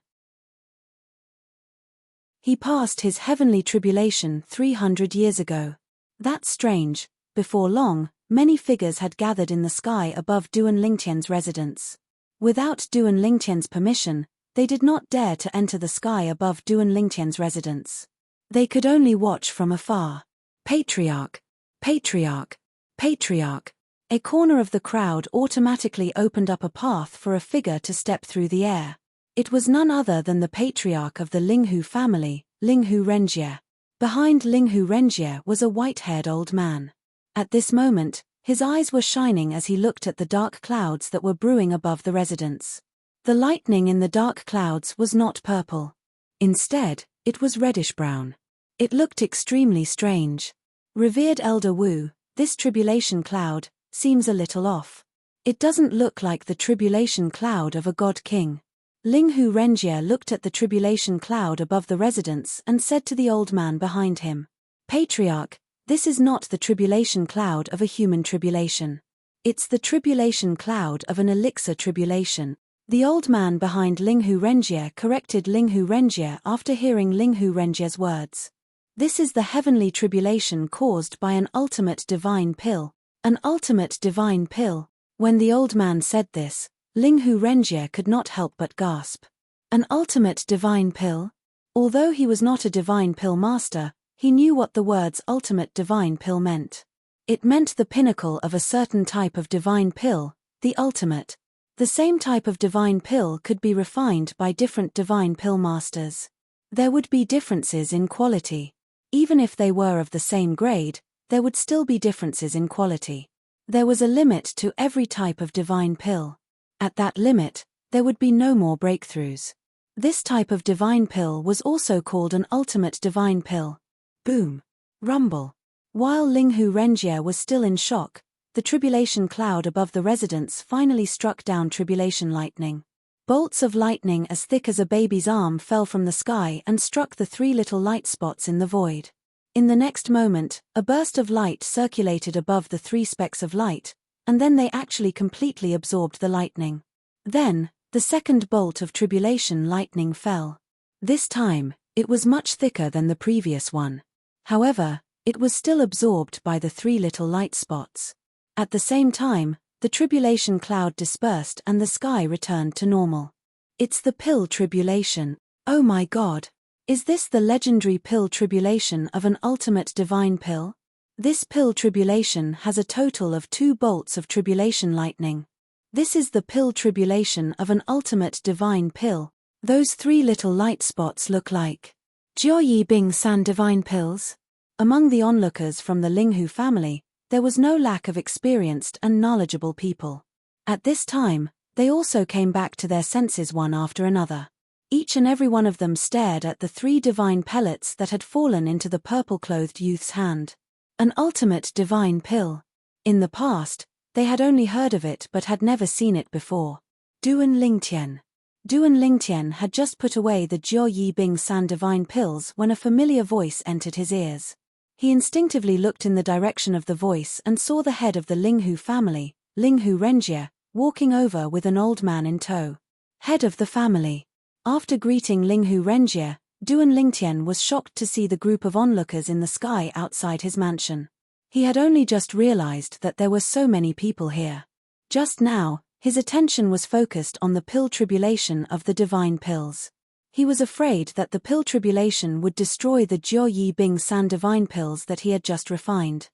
[SPEAKER 1] He passed his heavenly tribulation 300 years ago. That's strange. Before long, many figures had gathered in the sky above Duan Lingtian's residence. Without Duan Lingtian's permission, they did not dare to enter the sky above Duan Lingtian's residence. They could only watch from afar. Patriarch! Patriarch! Patriarch! A corner of the crowd automatically opened up a path for a figure to step through the air. It was none other than the patriarch of the Linghu family, Linghu Renjie. Behind Linghu Renjie was a white-haired old man. At this moment, his eyes were shining as he looked at the dark clouds that were brewing above the residence. The lightning in the dark clouds was not purple. Instead, it was reddish-brown. It looked extremely strange. Revered Elder Wu, this tribulation cloud seems a little off. It doesn't look like the tribulation cloud of a god king. Linghu Renjie looked at the tribulation cloud above the residence and said to the old man behind him, Patriarch, this is not the tribulation cloud of a human tribulation. It's the tribulation cloud of an elixir tribulation. The old man behind Linghu Renjie corrected Linghu Renjie after hearing Linghu Renjie's words. This is the heavenly tribulation caused by an ultimate divine pill. An ultimate divine pill. When the old man said this, Linghu Renjie could not help but gasp. An ultimate divine pill? Although he was not a divine pill master, he knew what the words ultimate divine pill meant. It meant the pinnacle of a certain type of divine pill, the ultimate. The same type of divine pill could be refined by different divine pill masters. There would be differences in quality. Even if they were of the same grade, there would still be differences in quality. There was a limit to every type of divine pill. At that limit, there would be no more breakthroughs. This type of divine pill was also called an ultimate divine pill. Boom. Rumble. While Linghu Renjie was still in shock, the tribulation cloud above the residence finally struck down tribulation lightning. Bolts of lightning as thick as a baby's arm fell from the sky and struck the three little light spots in the void. In the next moment, a burst of light circulated above the three specks of light, and then they actually completely absorbed the lightning. Then, the second bolt of tribulation lightning fell. This time, it was much thicker than the previous one. However, it was still absorbed by the three little light spots. At the same time, the tribulation cloud dispersed and the sky returned to normal. It's the pill tribulation. Oh my God! Is this the legendary pill tribulation of an ultimate divine pill? This pill tribulation has a total of 2 bolts of tribulation lightning. This is the pill tribulation of an ultimate divine pill. Those 3 little light spots look like Jiaoyi Bing San divine pills. Among the onlookers from the Linghu family, there was no lack of experienced and knowledgeable people. At this time, they also came back to their senses one after another. Each and every one of them stared at the 3 divine pellets that had fallen into the purple-clothed youth's hand. An ultimate divine pill. In the past, they had only heard of it but had never seen it before. Duan Lingtian. Duan Lingtian had just put away the Jiaoyi Bing San divine pills when a familiar voice entered his ears. He instinctively looked in the direction of the voice and saw the head of the Linghu family, Linghu Renjie, walking over with an old man in tow. Head of the family. After greeting Linghu Renjie, Duan Lingtian was shocked to see the group of onlookers in the sky outside his mansion. He had only just realized that there were so many people here. Just now, his attention was focused on the pill tribulation of the divine pills. He was afraid that the pill tribulation would destroy the Jiaoyi Bing San divine pills that he had just refined.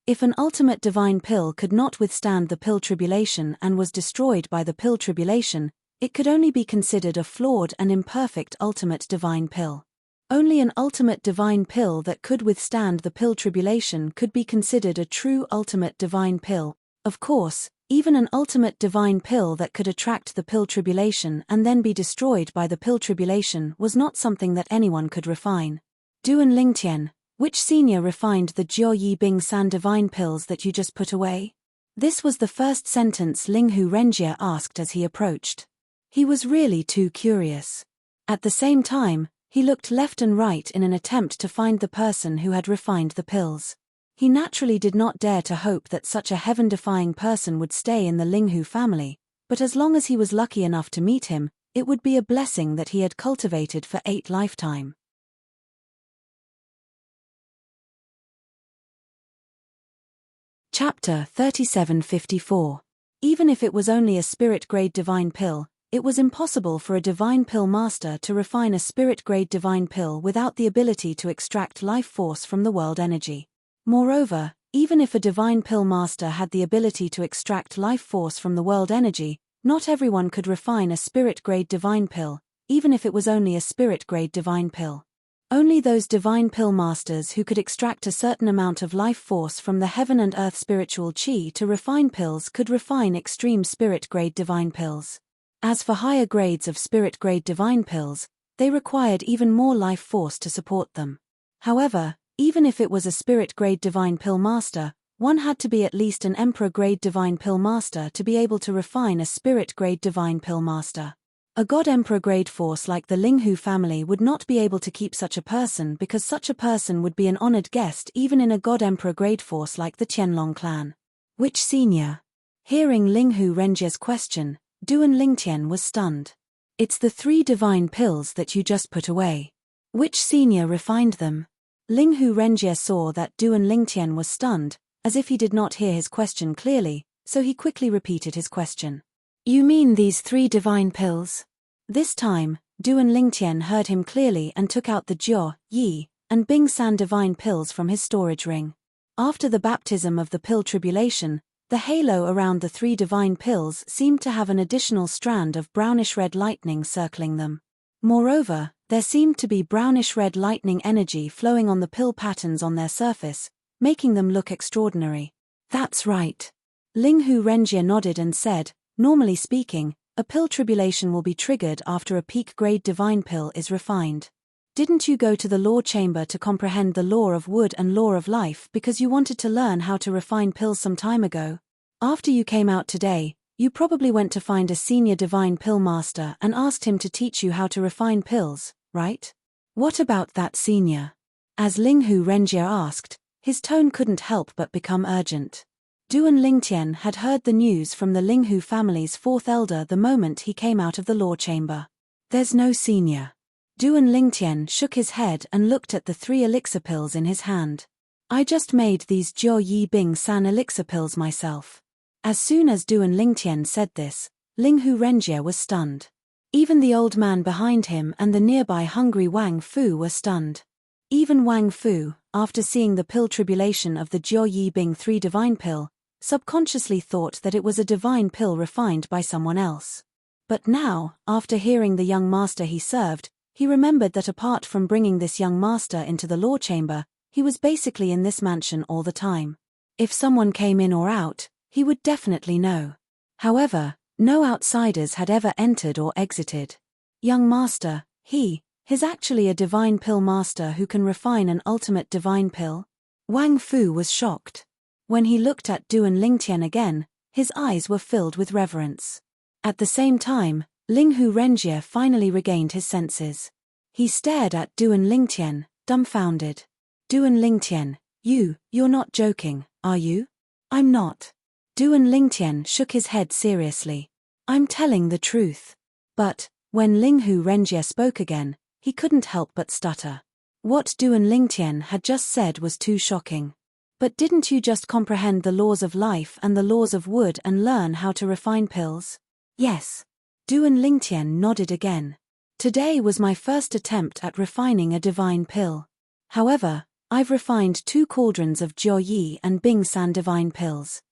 [SPEAKER 1] If an ultimate divine pill could not withstand the pill tribulation and was destroyed by the pill tribulation, it could only be considered a flawed and imperfect ultimate divine pill. Only an ultimate divine pill that could withstand the pill tribulation could be considered a true ultimate divine pill. Of course, even an ultimate divine pill that could attract the pill tribulation and then be destroyed by the pill tribulation was not something that anyone could refine. Duan Lingtian, which senior refined the Jiaoyi Bing San divine pills that you just put away? This was the first sentence Linghu Renjie asked as he approached. He was really too curious. At the same time, he looked left and right in an attempt to find the person who had refined the pills. He naturally did not dare to hope that such a heaven-defying person would stay in the Linghu family, but as long as he was lucky enough to meet him, it would be a blessing that he had cultivated for 8 lifetimes. Chapter 3754. Even if it was only a spirit-grade divine pill, it was impossible for a divine pill master to refine a spirit-grade divine pill without the ability to extract life force from the world energy. Moreover, even if a divine pill master had the ability to extract life force from the world energy, not everyone could refine a spirit-grade divine pill, even if it was only a spirit-grade divine pill. Only those divine pill masters who could extract a certain amount of life force from the heaven and earth spiritual chi to refine pills could refine extreme spirit-grade divine pills. As for higher grades of spirit-grade divine pills, they required even more life force to support them. However, even if it was a spirit-grade divine pill master, one had to be at least an emperor-grade divine pill master to be able to refine a spirit-grade divine pill master. A God Emperor grade force like the Linghu family would not be able to keep such a person because such a person would be an honored guest even in a God Emperor grade force like the Qianlong clan. Which senior? Hearing Linghu Renjie's question, Duan Lingtian was stunned. It's the 3 divine pills that you just put away. Which senior refined them? Linghu Renjie saw that Duan Lingtian was stunned, as if he did not hear his question clearly, so he quickly repeated his question. You mean these 3 divine pills? This time, Duan Lingtian heard him clearly and took out the Jiao, Yi, and Bing San divine pills from his storage ring. After the baptism of the pill tribulation, the halo around the 3 divine pills seemed to have an additional strand of brownish-red lightning circling them. Moreover, there seemed to be brownish-red lightning energy flowing on the pill patterns on their surface, making them look extraordinary. That's right. Linghu Renjie nodded and said, normally speaking, a pill tribulation will be triggered after a peak-grade divine pill is refined. Didn't you go to the law chamber to comprehend the law of wood and law of life because you wanted to learn how to refine pills some time ago? After you came out today, you probably went to find a senior divine pill master and asked him to teach you how to refine pills, right? What about that senior? As Linghu Renjie asked, his tone couldn't help but become urgent. Duan Lingtian had heard the news from the Linghu family's 4th elder the moment he came out of the law chamber. There's no senior. Duan Lingtian shook his head and looked at the 3 elixir pills in his hand. I just made these Jiao Yi Bing San elixir pills myself. As soon as Duan Lingtian said this, Linghu Renjie was stunned. Even the old man behind him and the nearby hungry Wang Fu were stunned. Even Wang Fu, after seeing the pill tribulation of the Jiao Yi Bing 3 divine pill, subconsciously thought that it was a divine pill refined by someone else. But now, after hearing the young master he served, he remembered that apart from bringing this young master into the law chamber, he was basically in this mansion all the time. If someone came in or out, he would definitely know. However, no outsiders had ever entered or exited. Young master, he's actually a divine pill master who can refine an ultimate divine pill? Wang Fu was shocked. When he looked at Duan Lingtian again, his eyes were filled with reverence. At the same time, Linghu Renjie finally regained his senses. He stared at Duan Lingtian, dumbfounded. Duan Lingtian, you're not joking, are you? I'm not. Duan Lingtian shook his head seriously. I'm telling the truth. But, when Linghu Renjie spoke again, he couldn't help but stutter. What Duan Lingtian had just said was too shocking. But didn't you just comprehend the laws of life and the laws of wood and learn how to refine pills? Yes. Duan Lingtian nodded again. Today was my first attempt at refining a divine pill. However, I've refined 2 cauldrons of Jiao Yi and Bing San divine pills.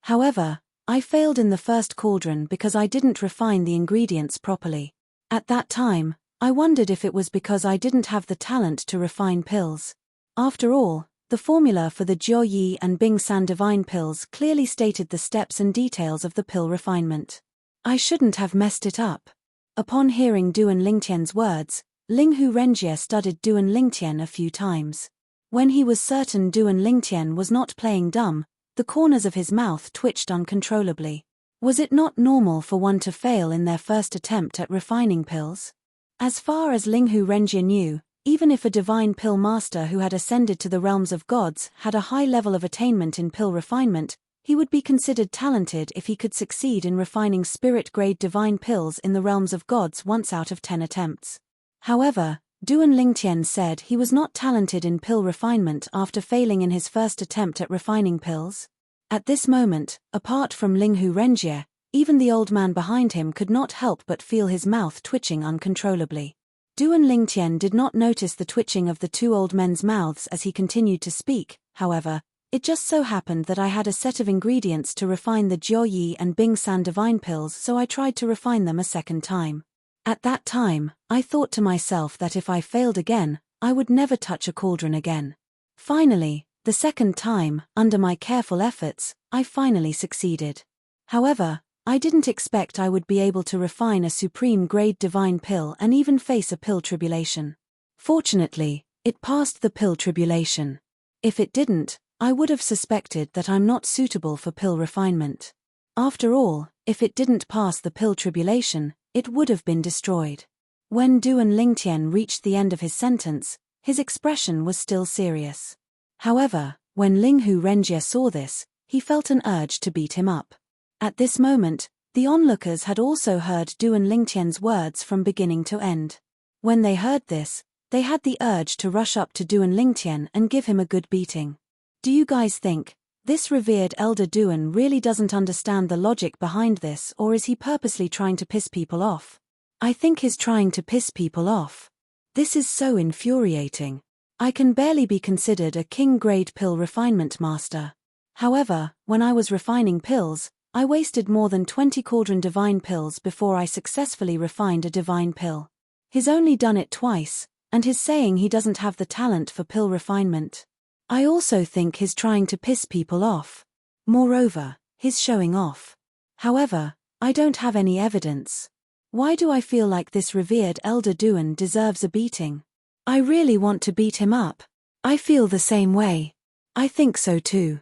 [SPEAKER 1] However, I failed in the first cauldron because I didn't refine the ingredients properly. At that time, I wondered if it was because I didn't have the talent to refine pills. After all, the formula for the Jiao Yi and Bing San divine pills clearly stated the steps and details of the pill refinement. I shouldn't have messed it up. Upon hearing Duan Lingtian's words, Linghu Renjie studied Duan Lingtian a few times. When he was certain Duan Lingtian was not playing dumb, the corners of his mouth twitched uncontrollably. Was it not normal for one to fail in their first attempt at refining pills? As far as Linghu Renjie knew, even if a divine pill master who had ascended to the realms of gods had a high level of attainment in pill refinement, he would be considered talented if he could succeed in refining spirit-grade divine pills in the realms of gods once out of 10 attempts. However, Duan Lingtian said he was not talented in pill refinement after failing in his first attempt at refining pills. At this moment, apart from Linghu Renjie, even the old man behind him could not help but feel his mouth twitching uncontrollably. Duan Lingtian did not notice the twitching of the 2 old men's mouths as he continued to speak. However, it just so happened that I had a set of ingredients to refine the Jiao Yi and Bing San divine pills, so I tried to refine them a second time. At that time, I thought to myself that if I failed again, I would never touch a cauldron again. Finally, the second time, under my careful efforts, I finally succeeded. However, I didn't expect I would be able to refine a supreme-grade divine pill and even face a pill tribulation. Fortunately, it passed the pill tribulation. If it didn't, I would have suspected that I'm not suitable for pill refinement. After all, If it didn't pass the pill tribulation, it would have been destroyed. When Duan Lingtian reached the end of his sentence, his expression was still serious. However, when Linghu Renjie saw this, he felt an urge to beat him up. At this moment, the onlookers had also heard Duan Lingtian's words from beginning to end. When they heard this, they had the urge to rush up to Duan Lingtian and give him a good beating. Do you guys think this revered elder Duan really doesn't understand the logic behind this, or is he purposely trying to piss people off? I think he's trying to piss people off. This is so infuriating. I can barely be considered a king-grade pill refinement master. However, when I was refining pills, I wasted more than 20 cauldron divine pills before I successfully refined a divine pill. He's only done it twice, and he's saying he doesn't have the talent for pill refinement. I also think he's trying to piss people off. Moreover, he's showing off. However, I don't have any evidence. Why do I feel like this revered elder Duan deserves a beating? I really want to beat him up. I feel the same way. I think so too.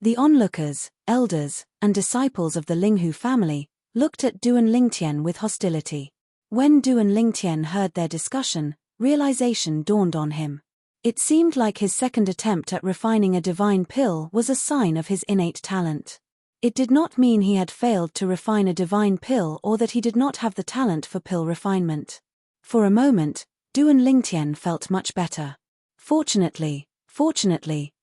[SPEAKER 1] The onlookers, elders, and disciples of the Linghu family looked at Duan Lingtian with hostility. When Duan Lingtian heard their discussion, realization dawned on him. It seemed like his second attempt at refining a divine pill was a sign of his innate talent. It did not mean he had failed to refine a divine pill or that he did not have the talent for pill refinement. For a moment, Duan Lingtian felt much better. Fortunately,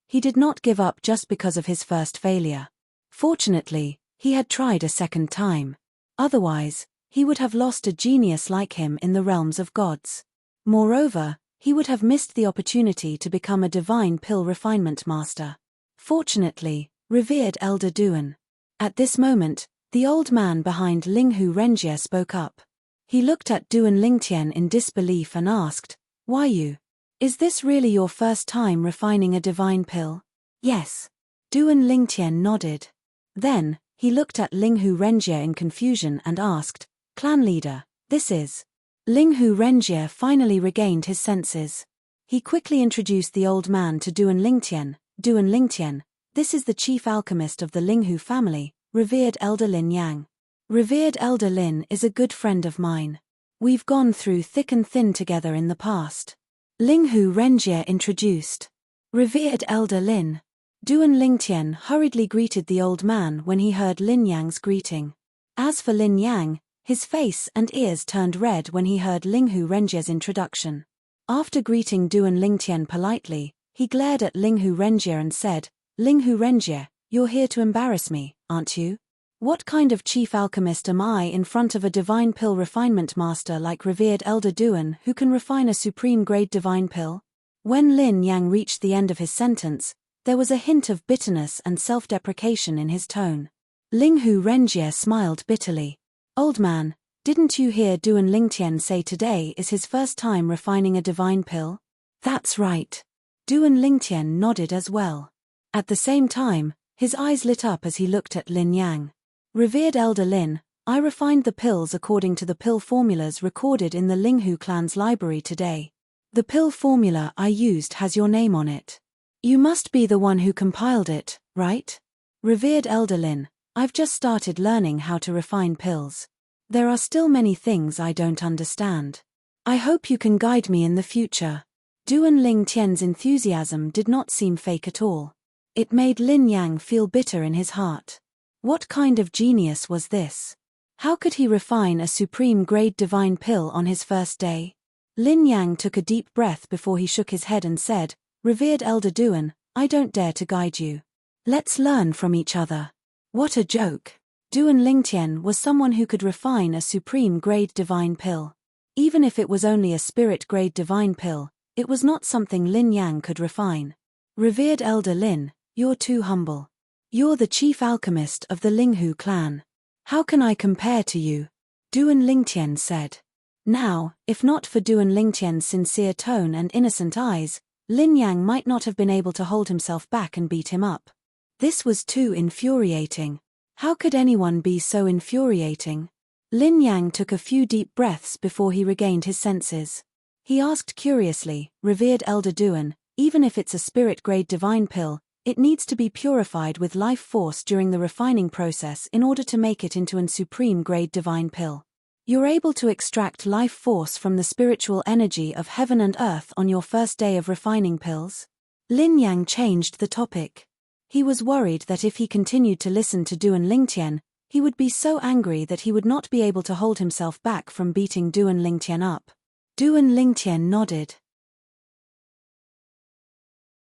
[SPEAKER 1] he did not give up just because of his first failure. Fortunately, he had tried a second time. Otherwise, he would have lost a genius like him in the realms of gods. Moreover, he would have missed the opportunity to become a divine pill refinement master. Fortunately, revered elder Duan. At this moment, the old man behind Linghu Renjie spoke up. He looked at Duan Lingtian in disbelief and asked, "Why you? Is this really your first time refining a divine pill?" "Yes." Duan Lingtian nodded. Then, he looked at Linghu Renjie in confusion and asked, "Clan leader, this is..." Linghu Renjie finally regained his senses. He quickly introduced the old man to Duan Lingtian. "Duan Lingtian, this is the chief alchemist of the Linghu family, revered elder Lin Yang. Revered elder Lin is a good friend of mine. We've gone through thick and thin together in the past." Linghu Renjie introduced. "Revered elder Lin." Duan Lingtian hurriedly greeted the old man when he heard Lin Yang's greeting. As for Lin Yang, his face and ears turned red when he heard Linghu Renjie's introduction. After greeting Duan Lingtian politely, he glared at Linghu Renjie and said, "Linghu Renjie, you're here to embarrass me, aren't you? What kind of chief alchemist am I in front of a divine pill refinement master like revered elder Duan who can refine a supreme grade divine pill?" When Lin Yang reached the end of his sentence, there was a hint of bitterness and self-deprecation in his tone. Linghu Renjie smiled bitterly. "Old man, didn't you hear Duan Lingtian say today is his first time refining a divine pill?" "That's right." Duan Lingtian nodded as well. At the same time, his eyes lit up as he looked at Lin Yang. "Revered elder Lin, I refined the pills according to the pill formulas recorded in the Linghu clan's library today. The pill formula I used has your name on it. You must be the one who compiled it, right? Revered elder Lin, I've just started learning how to refine pills. There are still many things I don't understand. I hope you can guide me in the future." Duan Lingtian's enthusiasm did not seem fake at all. It made Lin Yang feel bitter in his heart. What kind of genius was this? How could he refine a supreme grade divine pill on his first day? Lin Yang took a deep breath before he shook his head and said, "Revered elder Duan, I don't dare to guide you. Let's learn from each other." What a joke. Duan Lingtian was someone who could refine a supreme grade divine pill. Even if it was only a spirit grade divine pill, it was not something Lin Yang could refine. "Revered elder Lin, you're too humble. You're the chief alchemist of the Linghu clan. How can I compare to you?" Duan Lingtian said. Now, if not for Duan Lingtian's sincere tone and innocent eyes, Lin Yang might not have been able to hold himself back and beat him up. This was too infuriating. How could anyone be so infuriating? Lin Yang took a few deep breaths before he regained his senses. He asked curiously, "Revered elder Duan, even if it's a spirit-grade divine pill, It needs to be purified with life force during the refining process in order to make it into an supreme grade divine pill. You're able to extract life force from the spiritual energy of heaven and earth on your first day of refining pills? Lin Yang changed the topic. He was worried that if he continued to listen to Duan Lingtian, he would be so angry that he would not be able to hold himself back from beating Duan Lingtian up. Duan Lingtian nodded.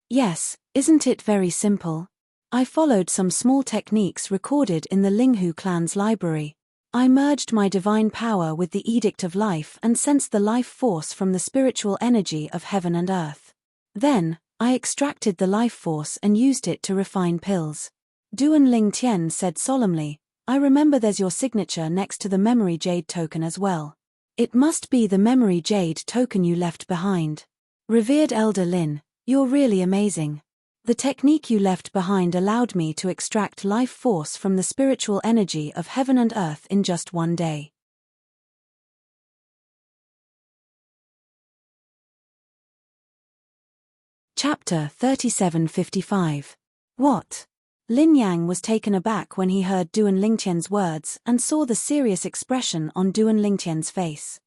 [SPEAKER 1] Yes, isn't it very simple? I followed some small techniques recorded in the Linghu clan's library. I merged my divine power with the edict of life and sensed the life force from the spiritual energy of heaven and earth. Then, I extracted the life force and used it to refine pills. Duan Lingtian said solemnly, I remember there's your signature next to the memory jade token as well. It must be the memory jade token you left behind. Revered Elder Lin, you're really amazing. The technique you left behind allowed me to extract life force from the spiritual energy of heaven and earth in just one day. Chapter 3755. What? Lin Yang was taken aback when he heard Duan Lingtian's words and saw the serious expression on Duan Lingtian's face.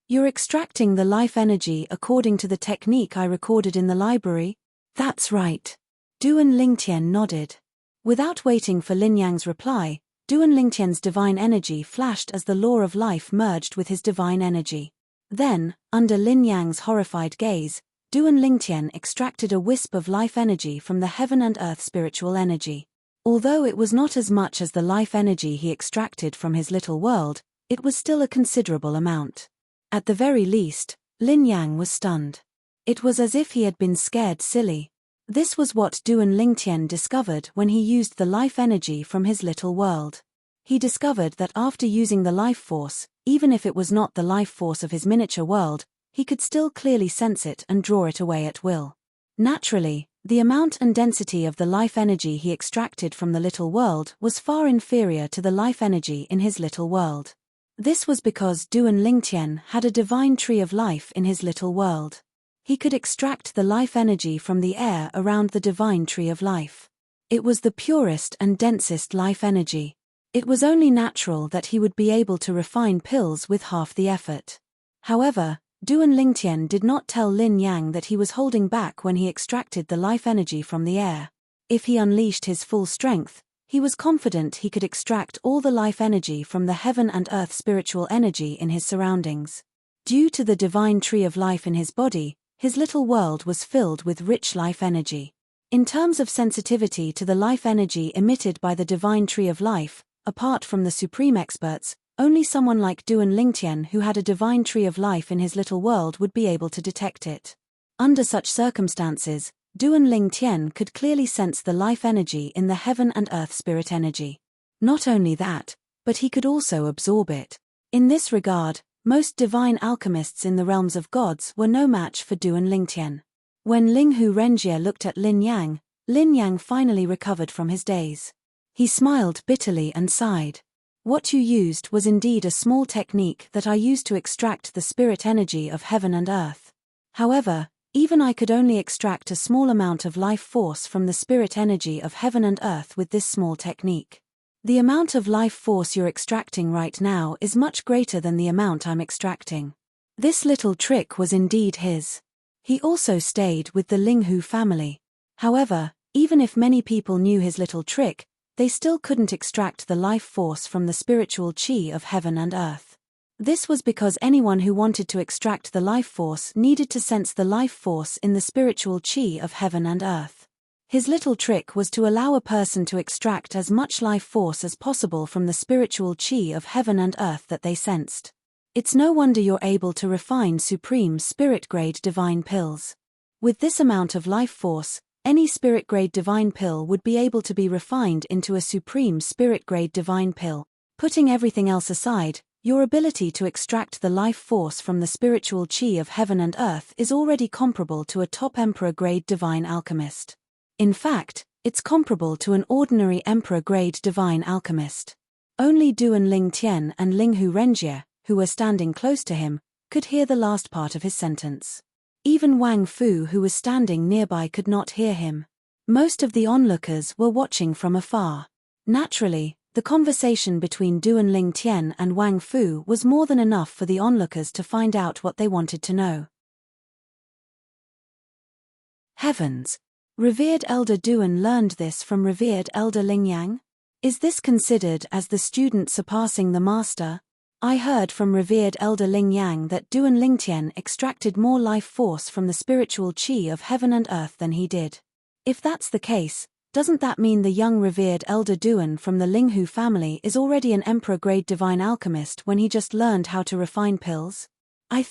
[SPEAKER 1] You're extracting the life energy according to the technique I recorded in the library? That's right. Duan Lingtian nodded. Without waiting for Lin Yang's reply, Duan Lingtian's divine energy flashed as the law of life merged with his divine energy. Then, under Lin Yang's horrified gaze, Duan Lingtian extracted a wisp of life energy from the heaven and earth spiritual energy. Although it was not as much as the life energy he extracted from his little world, it was still a considerable amount. At the very least, Lin Yang was stunned. It was as if he had been scared silly. This was what Duan Lingtian discovered when he used the life energy from his little world. He discovered that after using the life force, even if it was not the life force of his miniature world, he could still clearly sense it and draw it away at will. Naturally, the amount and density of the life energy he extracted from the little world was far inferior to the life energy in his little world. This was because Duan Lingtian had a divine tree of life in his little world. He could extract the life energy from the air around the divine tree of life. It was the purest and densest life energy. It was only natural that he would be able to refine pills with half the effort. However, Duan Lingtian did not tell Lin Yang that he was holding back when he extracted the life energy from the air. If he unleashed his full strength, he was confident he could extract all the life energy from the heaven and earth spiritual energy in his surroundings. Due to the divine tree of life in his body, his little world was filled with rich life energy. In terms of sensitivity to the life energy emitted by the divine tree of life, apart from the supreme experts, only someone like Duan Lingtian who had a divine tree of life in his little world would be able to detect it. Under such circumstances, Duan Lingtian could clearly sense the life energy in the heaven and earth spirit energy. Not only that, but he could also absorb it. In this regard, most divine alchemists in the realms of gods were no match for Duan Lingtian. When Linghu Renjie looked at Lin Yang finally recovered from his daze. He smiled bitterly and sighed. What you used was indeed a small technique that I used to extract the spirit energy of heaven and earth. However, even I could only extract a small amount of life force from the spirit energy of heaven and earth with this small technique. The amount of life force you're extracting right now is much greater than the amount I'm extracting. This little trick was indeed his. He also stayed with the Linghu family. However, even if many people knew his little trick, they still couldn't extract the life force from the spiritual chi of heaven and earth. This was because anyone who wanted to extract the life force needed to sense the life force in the spiritual chi of heaven and earth. His little trick was to allow a person to extract as much life force as possible from the spiritual chi of heaven and earth that they sensed. It's no wonder you're able to refine supreme spirit-grade divine pills. With this amount of life force, any spirit-grade divine pill would be able to be refined into a supreme spirit-grade divine pill. Putting everything else aside, your ability to extract the life force from the spiritual chi of heaven and earth is already comparable to a top emperor-grade divine alchemist. In fact, it's comparable to an ordinary emperor-grade divine alchemist. Only Duan Lingtian and Linghu Renjie, who were standing close to him, could hear the last part of his sentence. Even Wang Fu, who was standing nearby, could not hear him. Most of the onlookers were watching from afar. Naturally, the conversation between Duan Lingtian and Wang Fu was more than enough for the onlookers to find out what they wanted to know. Heavens! Revered Elder Duan learned this from revered Elder Lingyang? Is this considered as the student surpassing the master? I heard from revered Elder Lingyang that Duan Lingtian extracted more life force from the spiritual qi of heaven and earth than he did. If that's the case, doesn't that mean the young revered Elder Duan from the Linghu family is already an emperor-grade divine alchemist when he just learned how to refine pills? I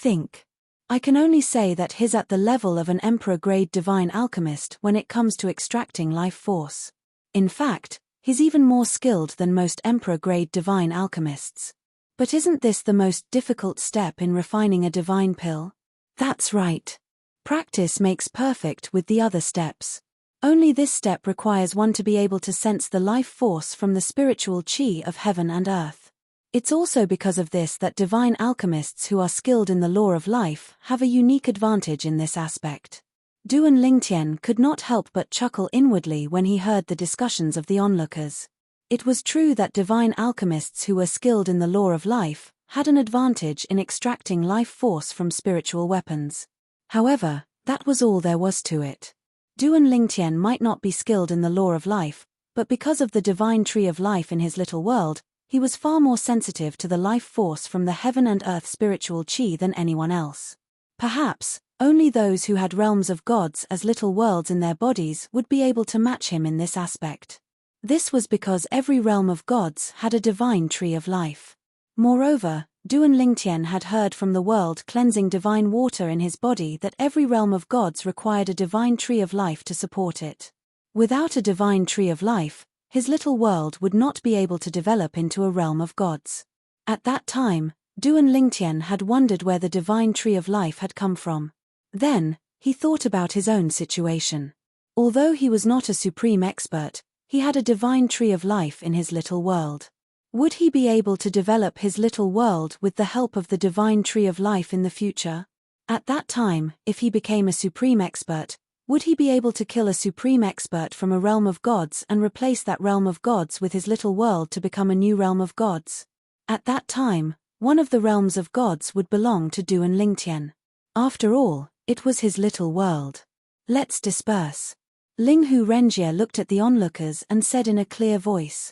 [SPEAKER 1] can only say that he's at the level of an emperor-grade divine alchemist when it comes to extracting life force. In fact, he's even more skilled than most emperor-grade divine alchemists. But isn't this the most difficult step in refining a divine pill? That's right. Practice makes perfect with the other steps. Only this step requires one to be able to sense the life force from the spiritual qi of heaven and earth. It's also because of this that divine alchemists who are skilled in the law of life have a unique advantage in this aspect. Duan Lingtian could not help but chuckle inwardly when he heard the discussions of the onlookers. It was true that divine alchemists who were skilled in the law of life had an advantage in extracting life force from spiritual weapons. However, that was all there was to it. Duan Lingtian might not be skilled in the law of life, but because of the divine tree of life in his little world, he was far more sensitive to the life force from the heaven and earth spiritual qi than anyone else. Perhaps, only those who had realms of gods as little worlds in their bodies would be able to match him in this aspect. This was because every realm of gods had a divine tree of life. Moreover, Duan Lingtian had heard from the world-cleansing divine water in his body that every realm of gods required a divine tree of life to support it. Without a divine tree of life, his little world would not be able to develop into a realm of gods. At that time, Duan Lingtian had wondered where the divine tree of life had come from. Then, he thought about his own situation. Although he was not a supreme expert, he had a divine tree of life in his little world. Would he be able to develop his little world with the help of the divine tree of life in the future? At that time, if he became a supreme expert, would he be able to kill a supreme expert from a realm of gods and replace that realm of gods with his little world to become a new realm of gods? At that time, one of the realms of gods would belong to Duan Lingtian. After all, it was his little world. Let's disperse. Linghu Renjie looked at the onlookers and said in a clear voice.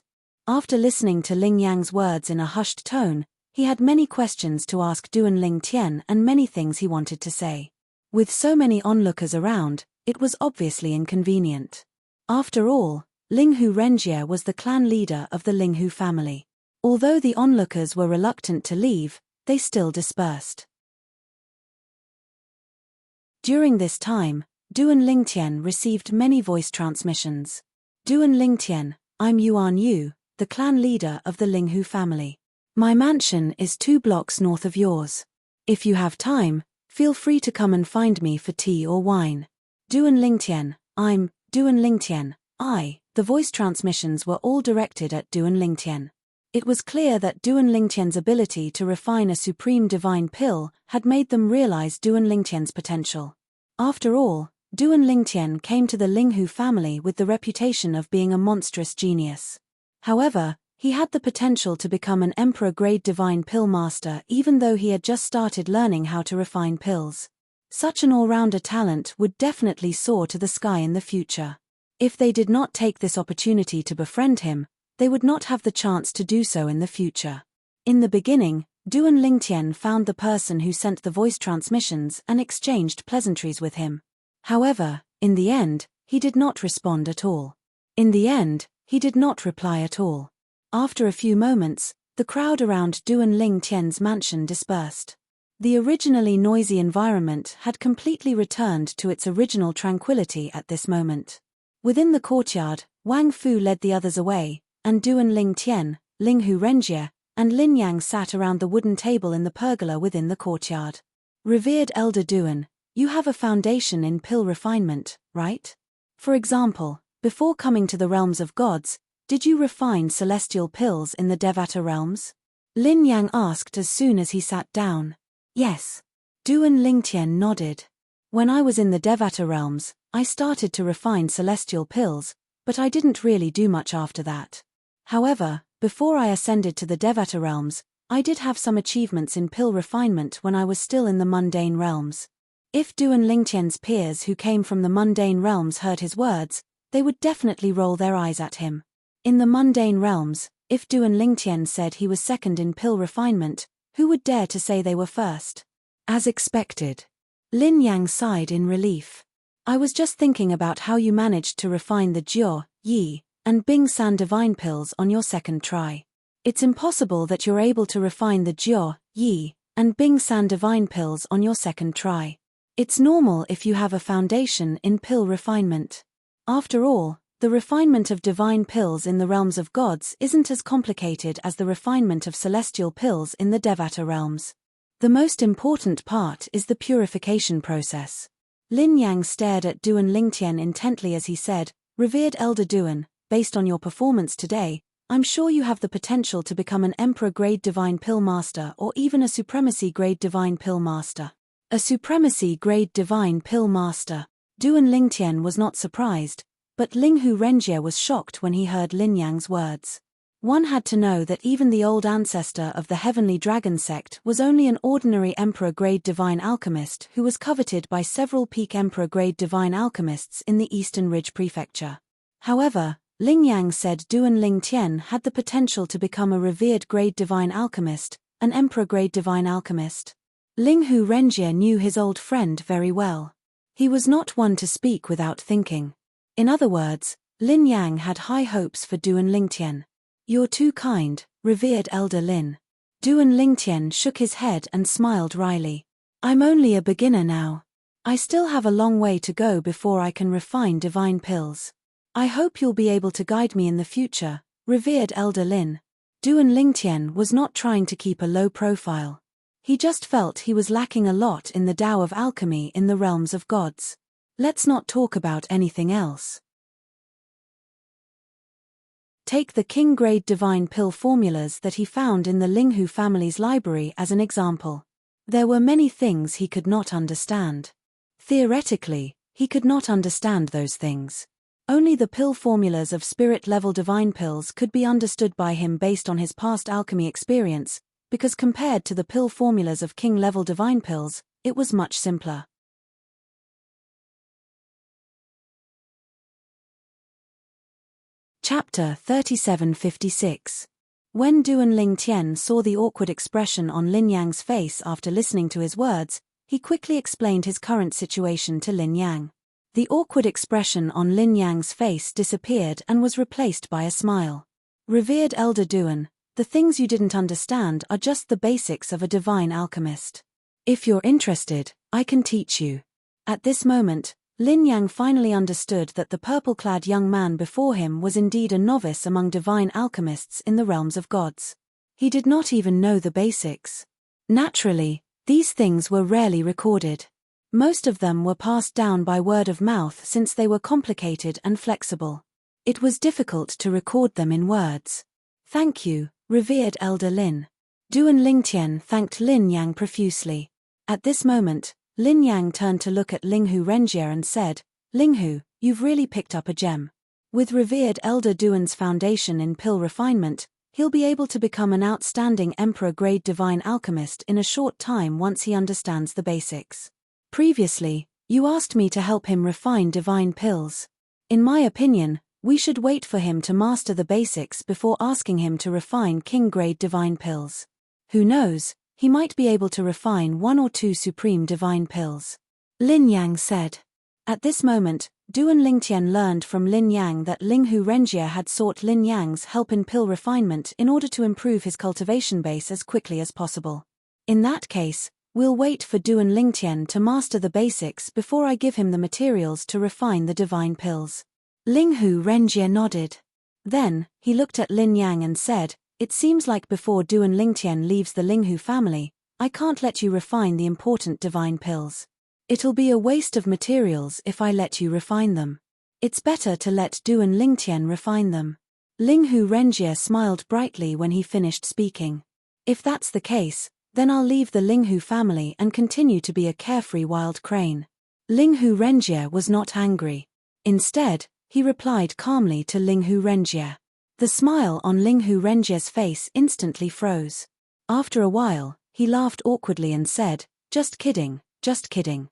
[SPEAKER 1] After listening to Ling Yang's words in a hushed tone, he had many questions to ask Duan Lingtian and many things he wanted to say. With so many onlookers around, it was obviously inconvenient. After all, Linghu Renjie was the clan leader of the Linghu family. Although the onlookers were reluctant to leave, they still dispersed. During this time, Duan Lingtian received many voice transmissions. Duan Lingtian, I'm Yuan Yu, the clan leader of the Linghu family. My mansion is 2 blocks north of yours. If you have time, feel free to come and find me for tea or wine. Duan Lingtian, I'm Duan Lingtian, The voice transmissions were all directed at Duan Lingtian. It was clear that Duan Lingtian's ability to refine a supreme divine pill had made them realize Duan Lingtian's potential. After all, Duan Lingtian came to the Linghu family with the reputation of being a monstrous genius. However, he had the potential to become an emperor-grade divine pill master even though he had just started learning how to refine pills. Such an all-rounder talent would definitely soar to the sky in the future. If they did not take this opportunity to befriend him, they would not have the chance to do so in the future. In the beginning, Duan Lingtian found the person who sent the voice transmissions and exchanged pleasantries with him. However, in the end, he did not respond at all. In the end, he did not reply at all. After a few moments, the crowd around Duan Lingtian's mansion dispersed. The originally noisy environment had completely returned to its original tranquility at this moment. Within the courtyard, Wang Fu led the others away, and Duan Lingtian, Linghu Renjie, and Lin Yang sat around the wooden table in the pergola within the courtyard. Revered Elder Duan, you have a foundation in pill refinement, right? For example, before coming to the realms of gods, did you refine celestial pills in the Devata realms? Lin Yang asked as soon as he sat down. Yes. Duan Lingtian nodded. When I was in the Devata realms, I started to refine celestial pills, but I didn't really do much after that. However, before I ascended to the Devata realms, I did have some achievements in pill refinement when I was still in the mundane realms. If Duan Lingtian's peers who came from the mundane realms heard his words, they would definitely roll their eyes at him. In the mundane realms, if Duan Lingtian said he was second in pill refinement, who would dare to say they were first? As expected. Lin Yang sighed in relief. I was just thinking about how you managed to refine the Jiao, Yi, and Bing San divine pills on your second try. It's impossible that you're able to refine the Jiao, Yi, and Bing San divine pills on your second try. It's normal if you have a foundation in pill refinement. After all, the refinement of divine pills in the realms of gods isn't as complicated as the refinement of celestial pills in the Devata realms. The most important part is the purification process. Lin Yang stared at Duan Lingtian intently as he said, "Revered Elder Duan, based on your performance today, I'm sure you have the potential to become an Emperor-grade Divine Pill Master or even a Supremacy-grade Divine Pill Master." A Supremacy-grade Divine Pill Master. Duan Lingtian was not surprised, but Linghu Renjie was shocked when he heard Lin Yang's words. One had to know that even the old ancestor of the Heavenly Dragon sect was only an ordinary Emperor-grade Divine Alchemist who was coveted by several peak Emperor-grade Divine Alchemists in the Eastern Ridge Prefecture. However, Ling Yang said Duan Lingtian had the potential to become a revered grade Divine Alchemist, an Emperor-grade Divine Alchemist. Linghu Renjie knew his old friend very well. He was not one to speak without thinking. In other words, Lin Yang had high hopes for Duan Lingtian. "You're too kind, revered Elder Lin." Duan Lingtian shook his head and smiled wryly. "I'm only a beginner now. I still have a long way to go before I can refine divine pills. I hope you'll be able to guide me in the future, revered Elder Lin." Duan Lingtian was not trying to keep a low profile. He just felt he was lacking a lot in the Tao of alchemy in the realms of gods. Let's not talk about anything else. Take the king-grade divine pill formulas that he found in the Linghu family's library as an example. There were many things he could not understand. Theoretically, he could not understand those things. Only the pill formulas of spirit-level divine pills could be understood by him based on his past alchemy experience, because compared to the pill formulas of king-level divine pills, it was much simpler. Chapter 3756. When Duan Lingtian saw the awkward expression on Lin Yang's face after listening to his words, he quickly explained his current situation to Lin Yang. The awkward expression on Lin Yang's face disappeared and was replaced by a smile. "Revered Elder Duan, the things you didn't understand are just the basics of a divine alchemist. If you're interested, I can teach you." At this moment, Lin Yang finally understood that the purple-clad young man before him was indeed a novice among divine alchemists in the realms of gods. He did not even know the basics. Naturally, these things were rarely recorded. Most of them were passed down by word of mouth since they were complicated and flexible. It was difficult to record them in words. "Thank you, revered Elder Lin." Duan Lingtian thanked Lin Yang profusely. At this moment, Lin Yang turned to look at Linghu Renjie and said, "Linghu, you've really picked up a gem. With revered Elder Duan's foundation in pill refinement, he'll be able to become an outstanding Emperor-grade divine alchemist in a short time once he understands the basics. Previously, you asked me to help him refine divine pills. In my opinion, we should wait for him to master the basics before asking him to refine king-grade divine pills. Who knows, he might be able to refine 1 or 2 supreme divine pills," Lin Yang said. At this moment, Duan Lingtian learned from Lin Yang that Linghu Renjie had sought Lin Yang's help in pill refinement in order to improve his cultivation base as quickly as possible. "In that case, we'll wait for Duan Lingtian to master the basics before I give him the materials to refine the divine pills." Linghu Renjie nodded. Then, he looked at Lin Yang and said, "It seems like before Duan Lingtian leaves the Linghu family, I can't let you refine the important divine pills. It'll be a waste of materials if I let you refine them. It's better to let Duan Lingtian refine them." Linghu Renjie smiled brightly when he finished speaking. "If that's the case, then I'll leave the Linghu family and continue to be a carefree wild crane." Linghu Renjie was not angry. Instead, he replied calmly to Linghu Renjie. The smile on Linghu Renjie's face instantly froze. After a while, he laughed awkwardly and said, "Just kidding, just kidding."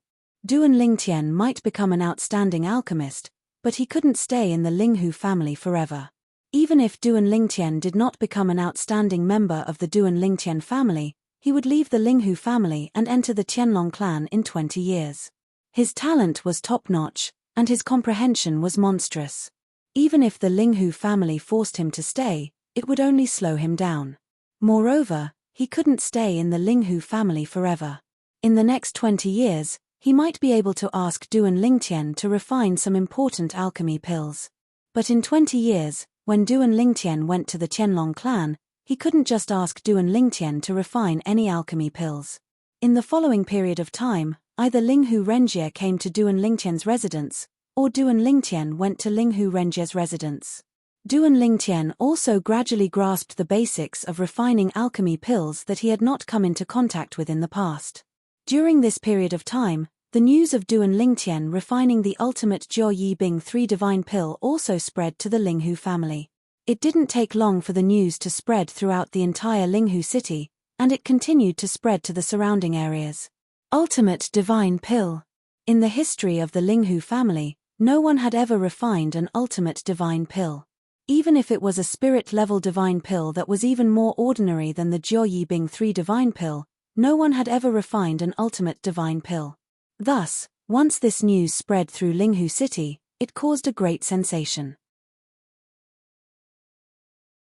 [SPEAKER 1] Duan Lingtian might become an outstanding alchemist, but he couldn't stay in the Linghu family forever. Even if Duan Lingtian did not become an outstanding member of the Duan Lingtian family, he would leave the Linghu family and enter the Tianlong clan in 20 years. His talent was top-notch, and his comprehension was monstrous. Even if the Linghu family forced him to stay, it would only slow him down. Moreover, he couldn't stay in the Linghu family forever. In the next 20 years, he might be able to ask Duan Lingtian to refine some important alchemy pills. But in 20 years, when Duan Lingtian went to the Tianlong clan, he couldn't just ask Duan Lingtian to refine any alchemy pills. In the following period of time, either Linghu Renjie came to Duan Lingtian's residence, or Duan Lingtian went to Linghu Renjie's residence. Duan Lingtian also gradually grasped the basics of refining alchemy pills that he had not come into contact with in the past. During this period of time, the news of Duan Lingtian refining the ultimate Jiao Yi Bing 3 divine pill also spread to the Linghu family. It didn't take long for the news to spread throughout the entire Linghu city, and it continued to spread to the surrounding areas. Ultimate divine pill. In the history of the Linghu family, no one had ever refined an ultimate divine pill. Even if it was a spirit-level divine pill that was even more ordinary than the Jiao Yi Bing 3 divine pill, no one had ever refined an ultimate divine pill. Thus, once this news spread through Linghu city, it caused a great sensation.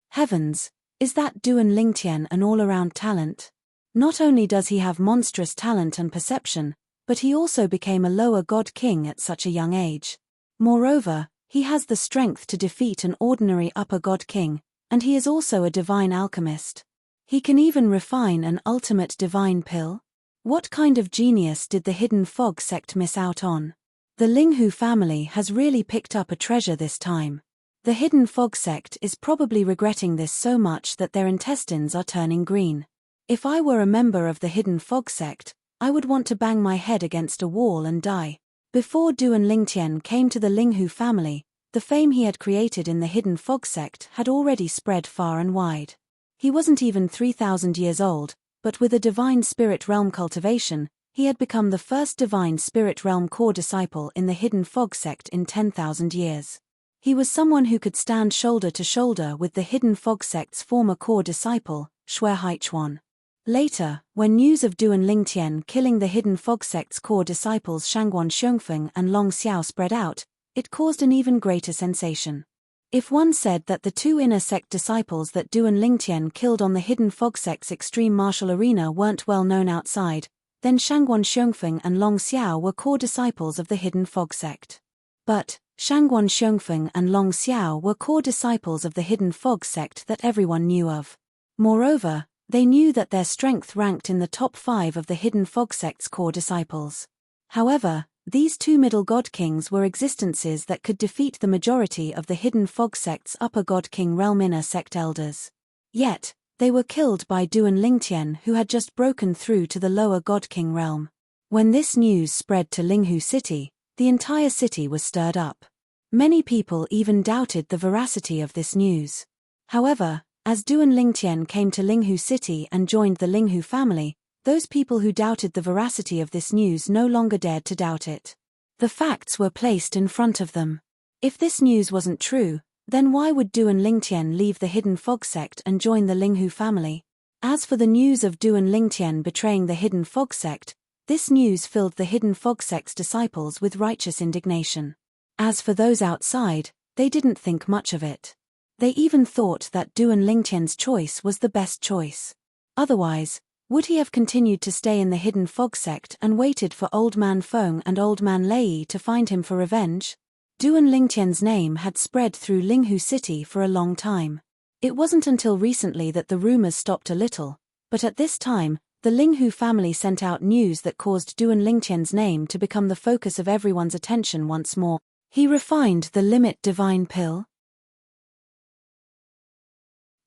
[SPEAKER 1] Heavens, is that Duan Lingtian an all-around talent? Not only does he have monstrous talent and perception, but he also became a lower god king at such a young age. Moreover, he has the strength to defeat an ordinary upper god king, and he is also a divine alchemist. He can even refine an ultimate divine pill? What kind of genius did the Hidden Fog sect miss out on? The Linghu family has really picked up a treasure this time. The Hidden Fog sect is probably regretting this so much that their intestines are turning green. If I were a member of the Hidden Fog sect, I would want to bang my head against a wall and die. Before Duan Lingtian came to the Linghu family, the fame he had created in the Hidden Fog sect had already spread far and wide. He wasn't even 3,000 years old, but with a divine spirit realm cultivation, he had become the first divine spirit realm core disciple in the Hidden Fog sect in 10,000 years. He was someone who could stand shoulder to shoulder with the Hidden Fog sect's former core disciple, Shui Haichuan. Later, when news of Duan Lingtian killing the Hidden Fog sect's core disciples Shangguan Xiongfeng and Long Xiao spread out, it caused an even greater sensation. If one said that the two inner sect disciples that Duan Lingtian killed on the Hidden Fog sect's extreme martial arena weren't well known outside, then Shangguan Xiongfeng and Long Xiao were core disciples of the Hidden Fog sect. But Shangguan Xiongfeng and Long Xiao were core disciples of the Hidden Fog sect that everyone knew of. Moreover, they knew that their strength ranked in the top 5 of the Hidden Fog sect's core disciples. However, these two middle god kings were existences that could defeat the majority of the Hidden Fog sect's upper god king realm inner sect elders. Yet, they were killed by Duan Lingtian, who had just broken through to the lower god king realm. When this news spread to Linghu city, the entire city was stirred up. Many people even doubted the veracity of this news. However, as Duan Lingtian came to Linghu city and joined the Linghu family, those people who doubted the veracity of this news no longer dared to doubt it. The facts were placed in front of them. If this news wasn't true, then why would Duan Lingtian leave the Hidden Fog sect and join the Linghu family? As for the news of Duan Lingtian betraying the Hidden Fog sect, this news filled the Hidden Fog sect's disciples with righteous indignation. As for those outside, they didn't think much of it. They even thought that Duan Lingtian's choice was the best choice. Otherwise, would he have continued to stay in the Hidden Fog sect and waited for Old Man Feng and Old Man Lei to find him for revenge? Duan Lingtian's name had spread through Linghu city for a long time. It wasn't until recently that the rumors stopped a little, but at this time, the Linghu family sent out news that caused Duan Lingtian's name to become the focus of everyone's attention once more. He refined the limit divine pill.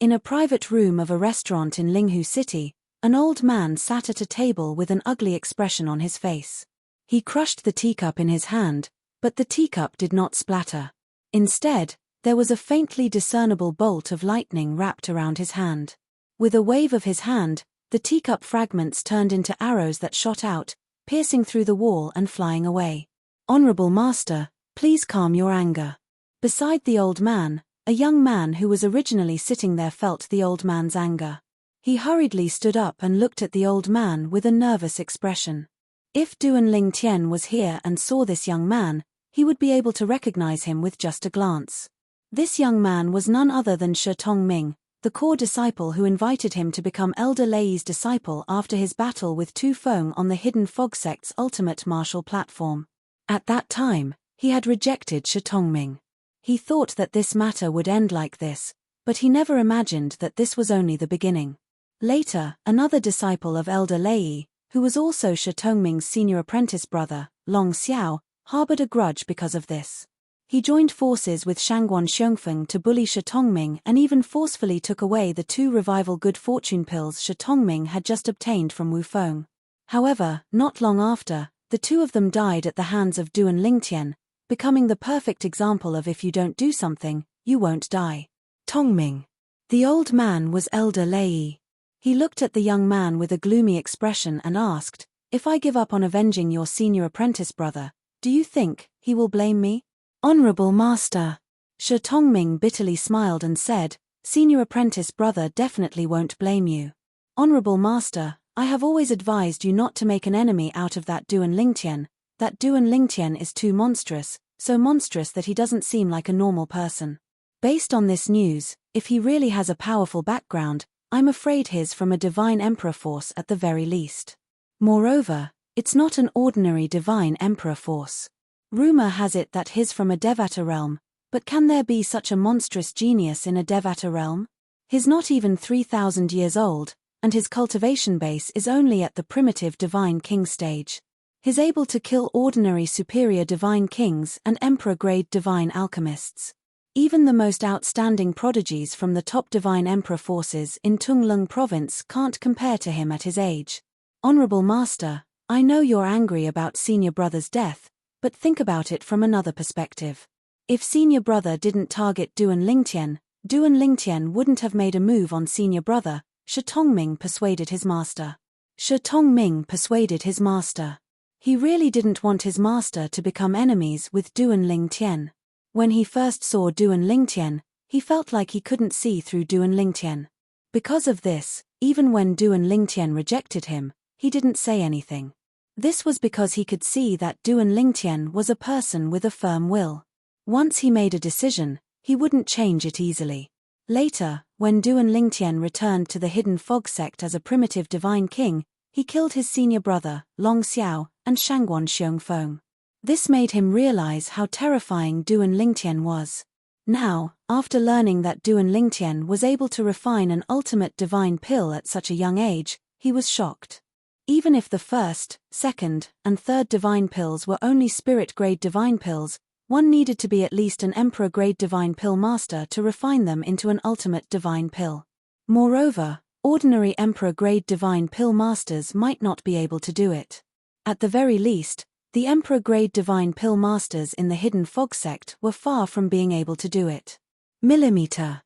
[SPEAKER 1] In a private room of a restaurant in Linghu city, an old man sat at a table with an ugly expression on his face. He crushed the teacup in his hand, but the teacup did not splatter. Instead, there was a faintly discernible bolt of lightning wrapped around his hand. With a wave of his hand, the teacup fragments turned into arrows that shot out, piercing through the wall and flying away. "Honorable Master, please calm your anger." Beside the old man, a young man who was originally sitting there felt the old man's anger. He hurriedly stood up and looked at the old man with a nervous expression. If Duan Lingtian was here and saw this young man, he would be able to recognize him with just a glance. This young man was none other than Shi Tongming, the core disciple who invited him to become Elder Lei's disciple after his battle with Tu Feng on the Hidden Fog sect's ultimate martial platform. At that time, he had rejected Shi Tongming. He thought that this matter would end like this, but he never imagined that this was only the beginning. Later, another disciple of Elder Lei, who was also Shi Tongming's senior apprentice brother, Long Xiao, harbored a grudge because of this. He joined forces with Shangguan Xiongfeng to bully Shi Tongming and even forcefully took away the 2 revival good fortune pills Shi Tongming had just obtained from Wu Feng. However, not long after, the 2 of them died at the hands of Duan Lingtian, becoming the perfect example of if you don't do something, you won't die. Tongming. The old man was Elder Lei. He looked at the young man with a gloomy expression and asked, "If I give up on avenging your senior apprentice brother, do you think he will blame me?" "Honorable Master." Shi Tongming bitterly smiled and said, "Senior apprentice brother definitely won't blame you. Honorable Master, I have always advised you not to make an enemy out of that Duan Lingtian. That Duan Lingtian is too monstrous, so monstrous that he doesn't seem like a normal person. Based on this news, if he really has a powerful background, I'm afraid he's from a divine emperor force at the very least. Moreover, it's not an ordinary divine emperor force. Rumor has it that he's from a Devata realm, but can there be such a monstrous genius in a Devata realm? He's not even 3,000 years old, and his cultivation base is only at the primitive divine king stage. He's able to kill ordinary superior divine kings and emperor-grade divine alchemists. Even the most outstanding prodigies from the top divine emperor forces in Tunglung province can't compare to him at his age. Honorable Master, I know you're angry about senior brother's death, but think about it from another perspective. If senior brother didn't target Duan Lingtian wouldn't have made a move on senior brother. Shi Tongming persuaded his master. Shi Tongming persuaded his master. He really didn't want his master to become enemies with Duan Lingtian. When he first saw Duan Lingtian, he felt like he couldn't see through Duan Lingtian. Because of this, even when Duan Lingtian rejected him, he didn't say anything. This was because he could see that Duan Lingtian was a person with a firm will. Once he made a decision, he wouldn't change it easily. Later, when Duan Lingtian returned to the Hidden Fog sect as a primitive divine king, he killed his senior brother, Long Xiao, and Shangguan Xiongfeng. This made him realize how terrifying Duan Lingtian was. Now, after learning that Duan Lingtian was able to refine an ultimate divine pill at such a young age, he was shocked. Even if the first, second, and third divine pills were only spirit-grade divine pills, one needed to be at least an emperor-grade divine pill master to refine them into an ultimate divine pill. Moreover, ordinary emperor-grade divine pill masters might not be able to do it. At the very least, the emperor-grade divine pill masters in the Hidden Fog sect were far from being able to do it. Millimeter.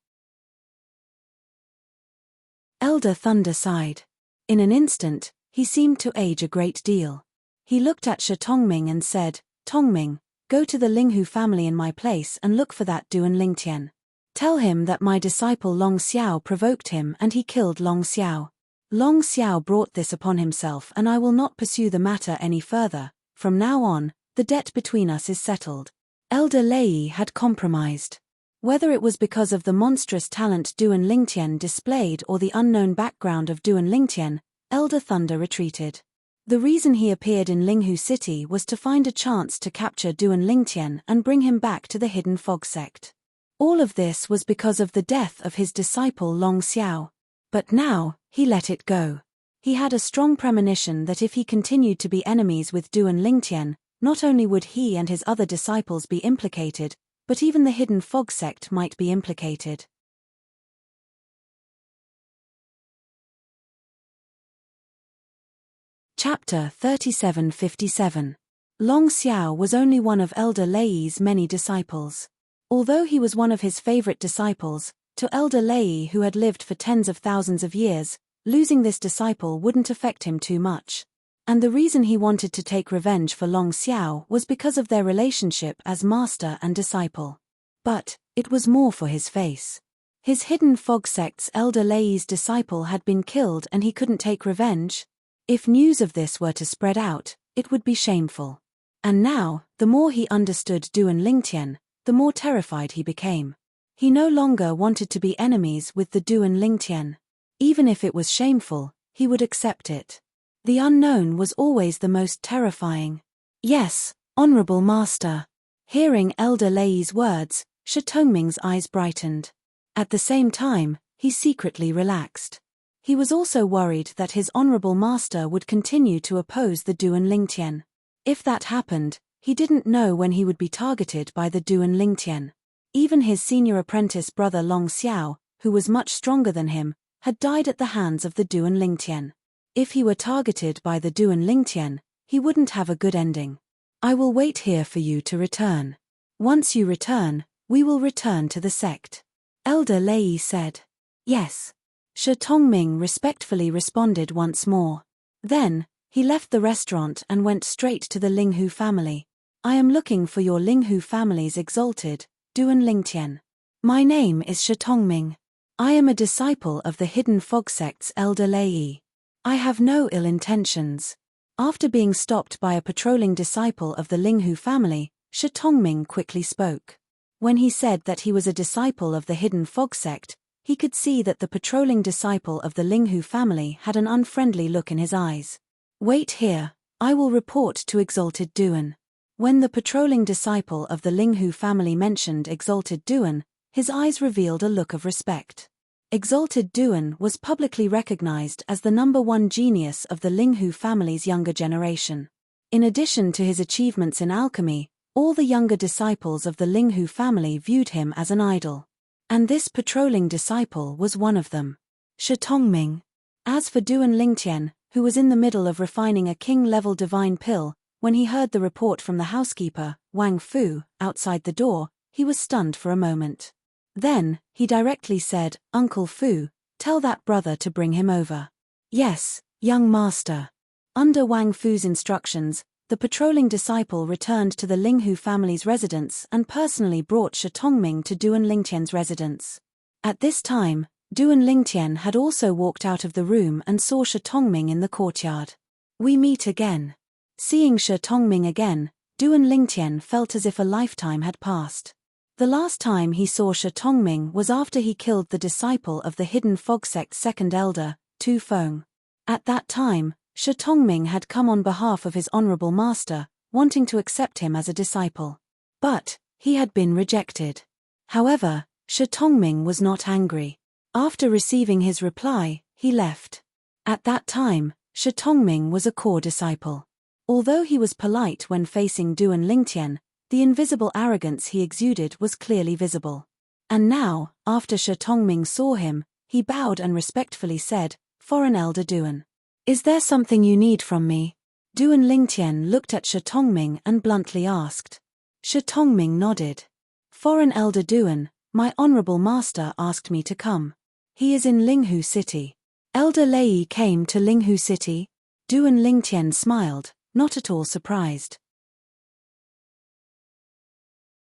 [SPEAKER 1] Elder Thunder sighed. In an instant, he seemed to age a great deal. He looked at Shi Tongming and said, "Tongming, go to the Linghu family in my place and look for that Duan Lingtian. Tell him that my disciple Long Xiao provoked him and he killed Long Xiao. Long Xiao brought this upon himself and I will not pursue the matter any further. From now on, the debt between us is settled." Elder Lei had compromised. Whether it was because of the monstrous talent Duan Lingtian displayed or the unknown background of Duan Lingtian, Elder Thunder retreated. The reason he appeared in Linghu City was to find a chance to capture Duan Lingtian and bring him back to the Hidden Fog sect. All of this was because of the death of his disciple Long Xiao. But now, he let it go. He had a strong premonition that if he continued to be enemies with Duan Lingtian, not only would he and his other disciples be implicated, but even the Hidden Fog sect might be implicated. Chapter 3757. Long Xiao was only one of Elder Lei's many disciples. Although he was one of his favorite disciples, to Elder Lei, who had lived for tens of thousands of years, losing this disciple wouldn't affect him too much. And the reason he wanted to take revenge for Long Xiao was because of their relationship as master and disciple. But it was more for his face. His hidden fog sect's Elder Lei's disciple had been killed and he couldn't take revenge? If news of this were to spread out, it would be shameful. And now, the more he understood Duan Lingtian, the more terrified he became. He no longer wanted to be enemies with the Duan Lingtian. Even if it was shameful, he would accept it. The unknown was always the most terrifying. Yes, honorable master. Hearing Elder Lei's words, Shi Tongming's eyes brightened. At the same time, he secretly relaxed. He was also worried that his honorable master would continue to oppose the Duan Lingtian. If that happened, he didn't know when he would be targeted by the Duan Lingtian. Even his senior apprentice brother Long Xiao, who was much stronger than him, had died at the hands of the Duan Lingtian. If he were targeted by the Duan Lingtian, he wouldn't have a good ending. I will wait here for you to return. Once you return, we will return to the sect. Elder Lei said. Yes. Shi Tongming respectfully responded once more. Then, he left the restaurant and went straight to the Linghu family. I am looking for your Linghu family's exalted, Duan Lingtian. My name is Shi Tongming. I am a disciple of the Hidden Fog sect's Elder Lei. I have no ill intentions. After being stopped by a patrolling disciple of the Linghu family, Shi Tongming quickly spoke. When he said that he was a disciple of the Hidden Fog sect, he could see that the patrolling disciple of the Linghu family had an unfriendly look in his eyes. Wait here, I will report to Exalted Duan. When the patrolling disciple of the Linghu family mentioned Exalted Duan, his eyes revealed a look of respect. Exalted Duan was publicly recognized as the #1 genius of the Linghu family's younger generation. In addition to his achievements in alchemy, all the younger disciples of the Linghu family viewed him as an idol. And this patrolling disciple was one of them. Shi Tongming. As for Duan Lingtian, who was in the middle of refining a king-level divine pill, when he heard the report from the housekeeper, Wang Fu, outside the door, he was stunned for a moment. Then, he directly said, Uncle Fu, tell that brother to bring him over. Yes, young master. Under Wang Fu's instructions, the patrolling disciple returned to the Linghu family's residence and personally brought Shi Tongming to Duan Lingtian's residence. At this time, Duan Lingtian had also walked out of the room and saw Shi Tongming in the courtyard. We meet again. Seeing Shi Tongming again, Duan Lingtian felt as if a lifetime had passed. The last time he saw Shi Tongming was after he killed the disciple of the Hidden Fog sect's second elder, Tu Feng. At that time, Shi Tongming had come on behalf of his honorable master, wanting to accept him as a disciple. But, he had been rejected. However, Shi Tongming was not angry. After receiving his reply, he left. At that time, Shi Tongming was a core disciple. Although he was polite when facing Duan Lingtian, the invisible arrogance he exuded was clearly visible. And now, after Shi Tongming saw him, he bowed and respectfully said, Foreign Elder Duan. Is there something you need from me? Duan Lingtian looked at Shi Tongming and bluntly asked. Shi Tongming nodded. Foreign Elder Duan, my honorable master asked me to come. He is in Linghu City. Elder Lei came to Linghu City? Duan Lingtian smiled, not at all surprised.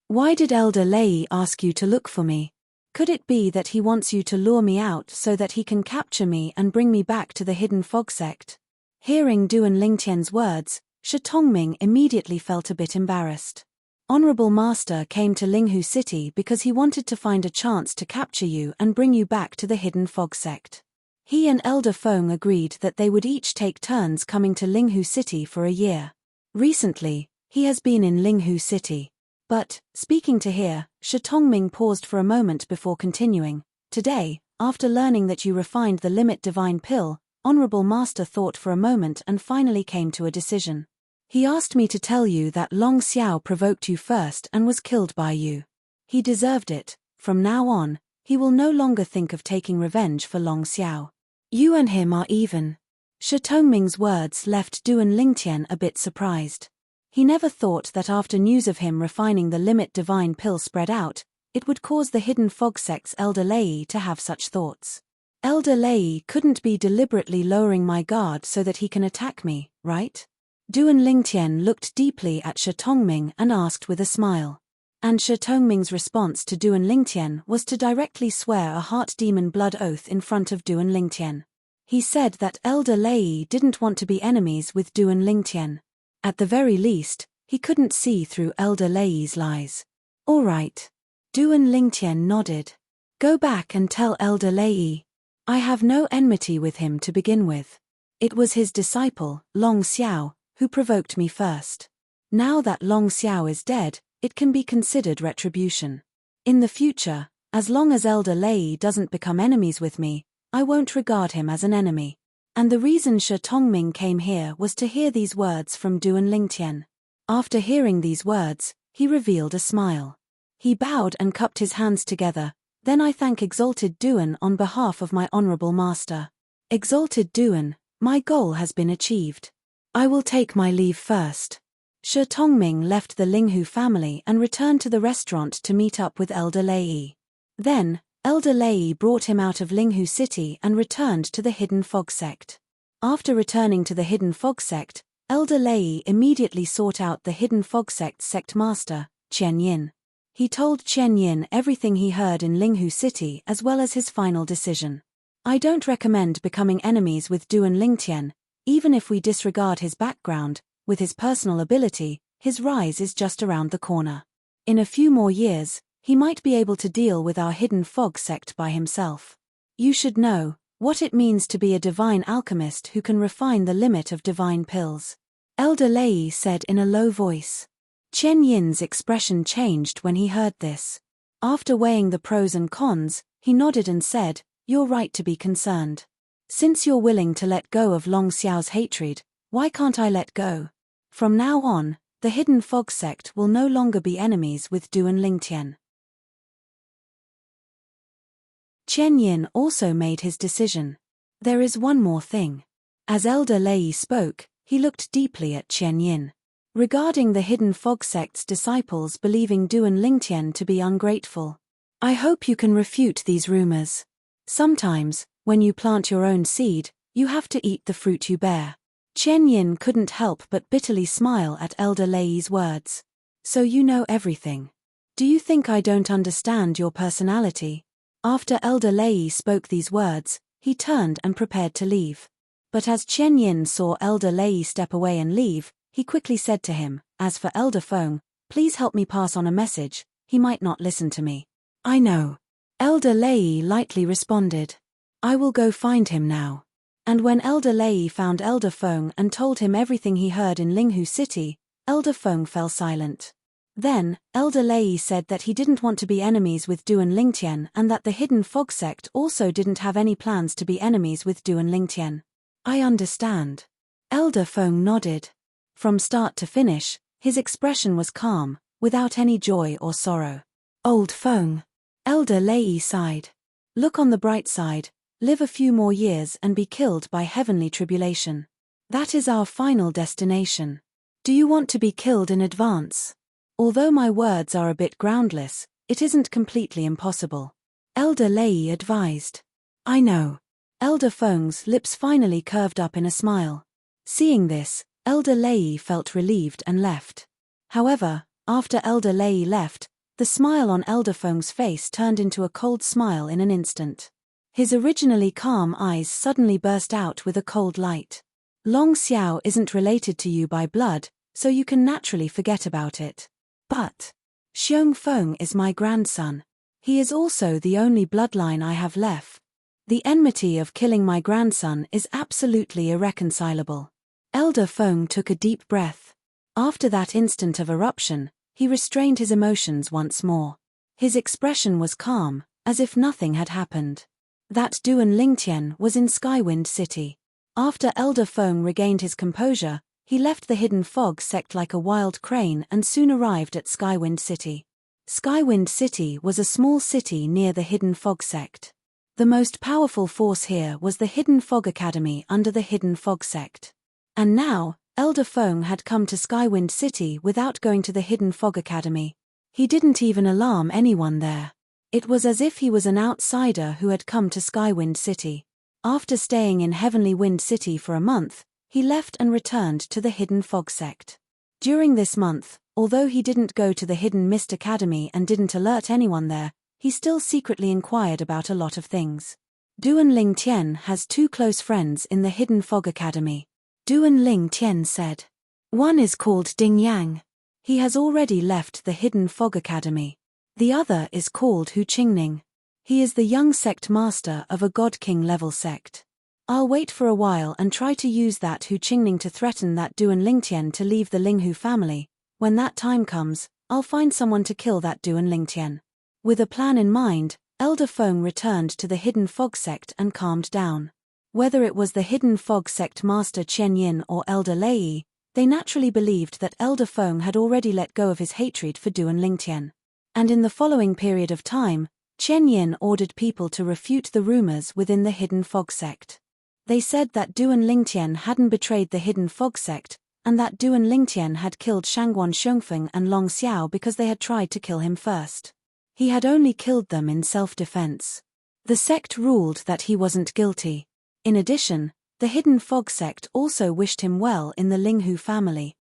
[SPEAKER 1] Why did Elder Lei ask you to look for me? Could it be that he wants you to lure me out so that he can capture me and bring me back to the Hidden Fog sect? Hearing Duan Lingtian's words, Shi Tongming immediately felt a bit embarrassed. Honorable Master came to Linghu City because he wanted to find a chance to capture you and bring you back to the Hidden Fog sect. He and Elder Feng agreed that they would each take turns coming to Linghu City for a year. Recently, he has been in Linghu City. But, speaking to here, Shi Tongming paused for a moment before continuing. Today, after learning that you refined the limit divine pill, Honorable Master thought for a moment and finally came to a decision. He asked me to tell you that Long Xiao provoked you first and was killed by you. He deserved it. From now on, he will no longer think of taking revenge for Long Xiao. You and him are even. Shi Tongming's words left Duan Lingtian a bit surprised. He never thought that after news of him refining the limit divine pill spread out, it would cause the hidden fog sect's Elder Lei to have such thoughts. Elder Lei couldn't be deliberately lowering my guard so that he can attack me, right? Duan Lingtian looked deeply at Shi Tongming and asked with a smile. And Shi Tongming's response to Duan Lingtian was to directly swear a heart demon blood oath in front of Duan Lingtian. He said that Elder Lei didn't want to be enemies with Duan Lingtian. At the very least, he couldn't see through Elder Lei's lies. All right. Duan Lingtian nodded. Go back and tell Elder Lei. I have no enmity with him to begin with. It was his disciple, Long Xiao, who provoked me first. Now that Long Xiao is dead, it can be considered retribution. In the future, as long as Elder Lei doesn't become enemies with me, I won't regard him as an enemy. And the reason Shi Tongming came here was to hear these words from Duan Lingtian. After hearing these words, he revealed a smile. He bowed and cupped his hands together. Then I thank Exalted Duan on behalf of my honorable master. Exalted Duan, my goal has been achieved. I will take my leave first. Shi Tongming left the Linghu family and returned to the restaurant to meet up with Elder Lei. Then, Elder Lei brought him out of Linghu City and returned to the Hidden Fog Sect. After returning to the Hidden Fog Sect, Elder Lei immediately sought out the Hidden Fog Sect's sect master, Qian Yin. He told Qian Yin everything he heard in Linghu City as well as his final decision. I don't recommend becoming enemies with Duan Lingtian, even if we disregard his background. With his personal ability, his rise is just around the corner. In a few more years, he might be able to deal with our Hidden Fog Sect by himself. You should know what it means to be a divine alchemist who can refine the limit of divine pills. Elder Lei said in a low voice. Qian Yin's expression changed when he heard this. After weighing the pros and cons, he nodded and said, "You're right to be concerned. Since you're willing to let go of Long Xiao's hatred, why can't I let go? From now on, the Hidden Fog Sect will no longer be enemies with Duan Lingtian." Qian Yin also made his decision. There is one more thing. As Elder Lei spoke, he looked deeply at Qian Yin. Regarding the Hidden Fog Sect's disciples believing Duan Lingtian to be ungrateful. I hope you can refute these rumors. Sometimes, when you plant your own seed, you have to eat the fruit you bear. Qian Yin couldn't help but bitterly smile at Elder Lei's words. So you know everything. Do you think I don't understand your personality? After Elder Lei spoke these words, he turned and prepared to leave. But as Qian Yin saw Elder Lei step away and leave, he quickly said to him, "As for Elder Feng, please help me pass on a message, he might not listen to me." "I know." Elder Lei lightly responded. "I will go find him now." And when Elder Lei found Elder Feng and told him everything he heard in Linghu City, Elder Feng fell silent. Then, Elder Lei said that he didn't want to be enemies with Duan Lingtian and that the Hidden Fog Sect also didn't have any plans to be enemies with Duan Lingtian. "I understand." Elder Feng nodded. From start to finish, his expression was calm, without any joy or sorrow. "Old Feng." Elder Lei sighed. "Look on the bright side, live a few more years and be killed by heavenly tribulation. That is our final destination. Do you want to be killed in advance? Although my words are a bit groundless, it isn't completely impossible." Elder Lei advised. "I know." Elder Feng's lips finally curved up in a smile. Seeing this, Elder Lei felt relieved and left. However, after Elder Lei left, the smile on Elder Feng's face turned into a cold smile in an instant. His originally calm eyes suddenly burst out with a cold light. "Long Xiao isn't related to you by blood, so you can naturally forget about it. But Xiong Feng is my grandson. He is also the only bloodline I have left. The enmity of killing my grandson is absolutely irreconcilable." Elder Feng took a deep breath. After that instant of eruption, he restrained his emotions once more. His expression was calm, as if nothing had happened. That Duan Lingtian was in Skywind City. After Elder Feng regained his composure, he left the Hidden Fog Sect like a wild crane and soon arrived at Skywind City. Skywind City was a small city near the Hidden Fog Sect. The most powerful force here was the Hidden Fog Academy under the Hidden Fog Sect. And now, Elder Feng had come to Skywind City without going to the Hidden Fog Academy. He didn't even alarm anyone there. It was as if he was an outsider who had come to Skywind City. After staying in Heavenly Wind City for a month, he left and returned to the Hidden Fog sect. During this month, although he didn't go to the Hidden Mist Academy and didn't alert anyone there, he still secretly inquired about a lot of things. Duan Ling Tian has 2 close friends in the Hidden Fog Academy. Duan Ling Tian said. One is called Ding Yang. He has already left the Hidden Fog Academy. The other is called Hu Qingning. He is the young sect master of a God King level sect. I'll wait for a while and try to use that Hu Qingning to threaten that Duan Lingtian to leave the Linghu family. When that time comes, I'll find someone to kill that Duan Lingtian. With a plan in mind, Elder Feng returned to the Hidden Fog sect and calmed down. Whether it was the Hidden Fog sect master Chen Yin or Elder Lei, they naturally believed that Elder Feng had already let go of his hatred for Duan Lingtian. And in the following period of time, Chen Yin ordered people to refute the rumors within the Hidden Fog sect. They said that Duan Lingtian hadn't betrayed the Hidden Fog sect, and that Duan Lingtian had killed Shangguan Xiongfeng and Long Xiao because they had tried to kill him first. He had only killed them in self-defense. The sect ruled that he wasn't guilty. In addition, the Hidden Fog sect also wished him well in the Linghu family.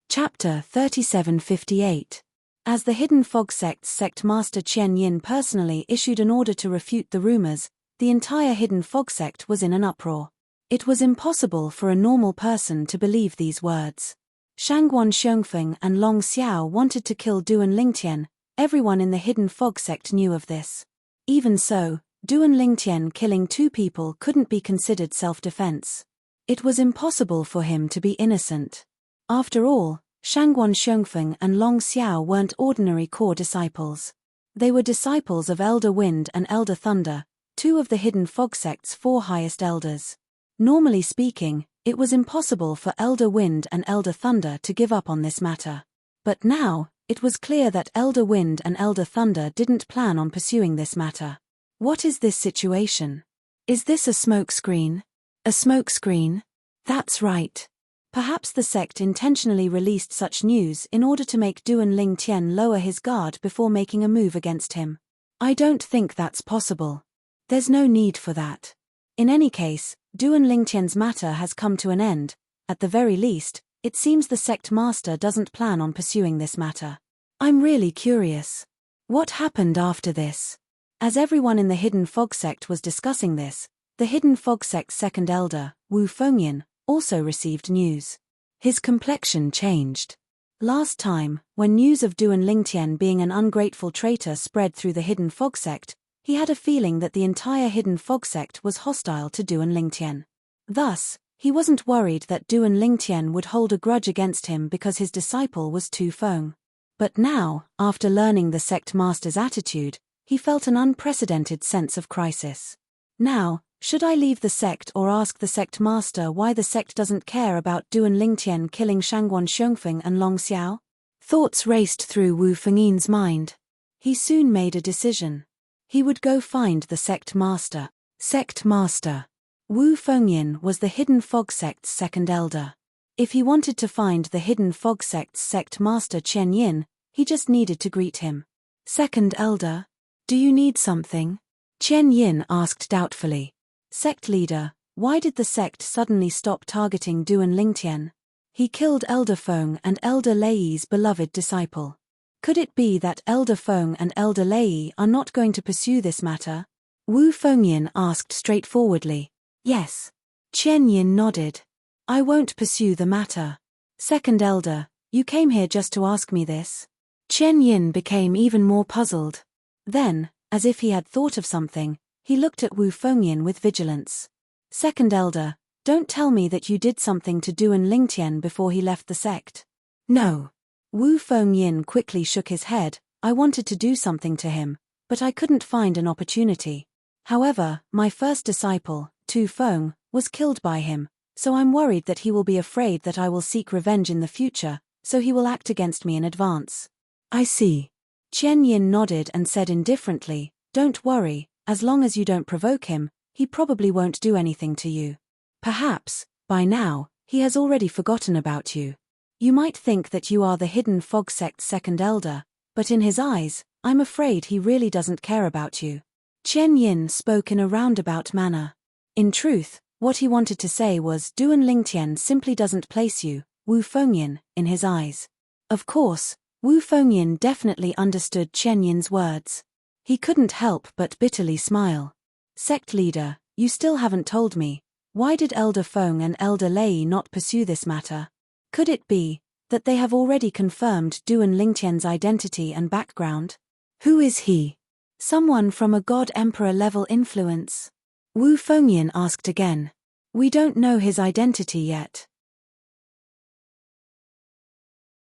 [SPEAKER 1] Chapter 3758. As the Hidden Fog sect's sect master Chen Yin personally issued an order to refute the rumors, the entire Hidden Fog sect was in an uproar. It was impossible for a normal person to believe these words. Shangguan Xiongfeng and Long Xiao wanted to kill Duan Lingtian. Everyone in the Hidden Fog sect knew of this. Even so, Duan Lingtian killing 2 people couldn't be considered self-defense. It was impossible for him to be innocent. After all, Shangguan Xiongfeng and Long Xiao weren't ordinary core disciples. They were disciples of Elder Wind and Elder Thunder, 2 of the Hidden Fog sect's 4 highest elders. Normally speaking, it was impossible for Elder Wind and Elder Thunder to give up on this matter. But now, it was clear that Elder Wind and Elder Thunder didn't plan on pursuing this matter. What is this situation? Is this a smokescreen? A smokescreen? That's right. Perhaps the sect intentionally released such news in order to make Duan Lingtian lower his guard before making a move against him. I don't think that's possible. There's no need for that. In any case, Duan Lingtian's matter has come to an end. At the very least, it seems the sect master doesn't plan on pursuing this matter. I'm really curious. What happened after this? As everyone in the Hidden Fog sect was discussing this, the Hidden Fog sect's second elder, Wu Fengyin, also received news. His complexion changed. Last time, when news of Duan Lingtian being an ungrateful traitor spread through the Hidden Fog sect, he had a feeling that the entire Hidden Fog sect was hostile to Duan Lingtian. Thus, he wasn't worried that Duan Lingtian would hold a grudge against him because his disciple was Tu Feng. But now, after learning the sect master's attitude, he felt an unprecedented sense of crisis. Now, should I leave the sect or ask the sect master why the sect doesn't care about Duan Lingtian killing Shangguan Xiongfeng and Long Xiao? Thoughts raced through Wu Fengyin's mind. He soon made a decision. He would go find the sect master. Sect master. Wu Fengyin was the Hidden Fog sect's second elder. If he wanted to find the Hidden Fog sect's sect master Chen Yin, he just needed to greet him. Second elder? Do you need something? Chen Yin asked doubtfully. Sect leader, why did the sect suddenly stop targeting Duan Lingtian? He killed Elder Feng and Elder Lei's beloved disciple. Could it be that Elder Feng and Elder Lei are not going to pursue this matter? Wu Fengyin asked straightforwardly. Yes. Chen Yin nodded. I won't pursue the matter. Second elder, you came here just to ask me this? Chen Yin became even more puzzled. Then, as if he had thought of something, he looked at Wu Fengyin with vigilance. Second elder, don't tell me that you did something to Duan Lingtian before he left the sect. No. Wu Fengyin quickly shook his head. I wanted to do something to him, but I couldn't find an opportunity. However, my first disciple, Tu Feng, was killed by him, so I'm worried that he will be afraid that I will seek revenge in the future, so he will act against me in advance. I see. Chen Yin nodded and said indifferently, don't worry, As long as you don't provoke him, he probably won't do anything to you. Perhaps, by now, he has already forgotten about you. You might think that you are the hidden fog sect's second elder, but in his eyes, I'm afraid he really doesn't care about you. Chen Yin spoke in a roundabout manner. In truth, what he wanted to say was Duan Lingtian simply doesn't place you, Wu Fengyin, in his eyes. Of course, Wu Fengyin definitely understood Chen Yin's words. He couldn't help but bitterly smile. Sect leader, you still haven't told me, why did Elder Feng and Elder Lei not pursue this matter? Could it be that they have already confirmed Duan Lingtian's identity and background? Who is he? Someone from a God-Emperor level influence? Wu Fengyin asked again. We don't know his identity yet.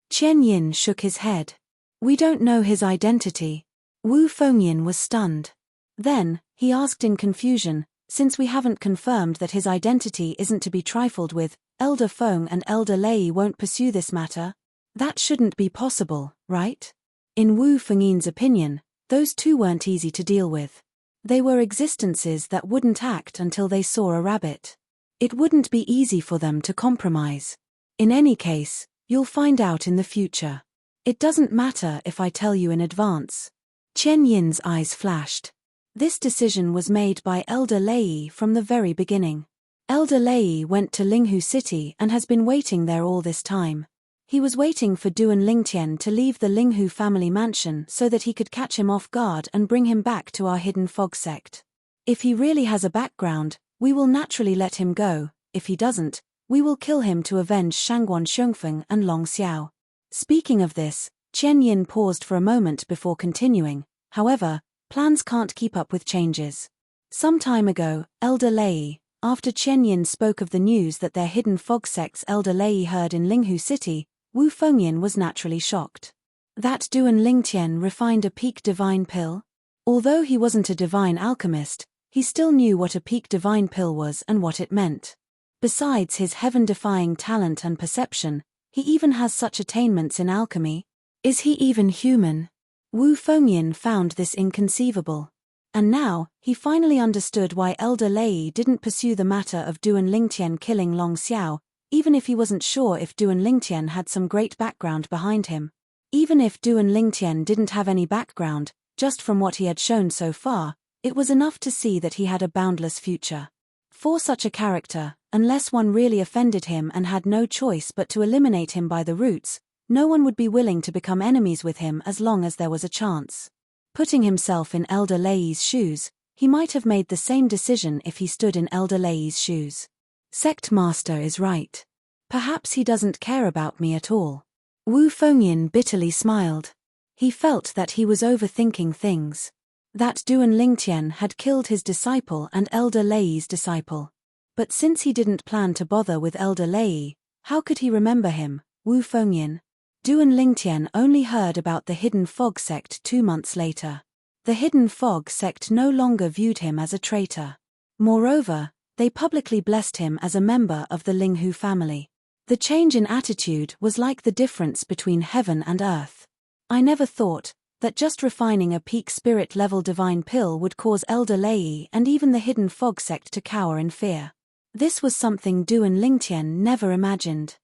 [SPEAKER 1] Chen Yin shook his head. We don't know his identity. Wu Fengyin was stunned. Then, he asked in confusion, since we haven't confirmed that his identity isn't to be trifled with, Elder Feng and Elder Lei won't pursue this matter? That shouldn't be possible, right? In Wu Fengyin's opinion, those two weren't easy to deal with. They were existences that wouldn't act until they saw a rabbit. It wouldn't be easy for them to compromise. In any case, you'll find out in the future. It doesn't matter if I tell you in advance. Chen Yin's eyes flashed. This decision was made by Elder Lei from the very beginning. Elder Lei went to Linghu City and has been waiting there all this time. He was waiting for Duan Lingtian to leave the Linghu family mansion so that he could catch him off guard and bring him back to our hidden fog sect. If he really has a background, we will naturally let him go. If he doesn't, we will kill him to avenge Shangguan Xiongfeng and Long Xiao. Speaking of this, Chen Yin paused for a moment before continuing. However, plans can't keep up with changes. Some time ago, Elder Lei, after Chen Yin spoke of the news that their hidden fog sect's Elder Lei heard in Linghu City, Wu Fengyin was naturally shocked. That Duan Lingtian refined a peak divine pill? Although he wasn't a divine alchemist, he still knew what a peak divine pill was and what it meant. Besides his heaven-defying talent and perception, he even has such attainments in alchemy. Is he even human? Wu Fengyin found this inconceivable. And now, he finally understood why Elder Lei didn't pursue the matter of Duan Lingtian killing Long Xiao, even if he wasn't sure if Duan Lingtian had some great background behind him. Even if Duan Lingtian didn't have any background, just from what he had shown so far, it was enough to see that he had a boundless future. For such a character, unless one really offended him and had no choice but to eliminate him by the roots, no one would be willing to become enemies with him as long as there was a chance. Putting himself in Elder Lei's shoes, he might have made the same decision if he stood in Elder Lei's shoes. Sect Master is right. Perhaps he doesn't care about me at all. Wu Fengyin bitterly smiled. He felt that he was overthinking things. That Duan Lingtian had killed his disciple and Elder Lei's disciple. But since he didn't plan to bother with Elder Lei, how could he remember him, Wu Fengyin? Duan Lingtian only heard about the Hidden Fog sect 2 months later. The Hidden Fog sect no longer viewed him as a traitor. Moreover, they publicly blessed him as a member of the Linghu family. The change in attitude was like the difference between heaven and earth. I never thought that just refining a peak spirit level divine pill would cause Elder Lei and even the Hidden Fog sect to cower in fear. This was something Duan Lingtian never imagined.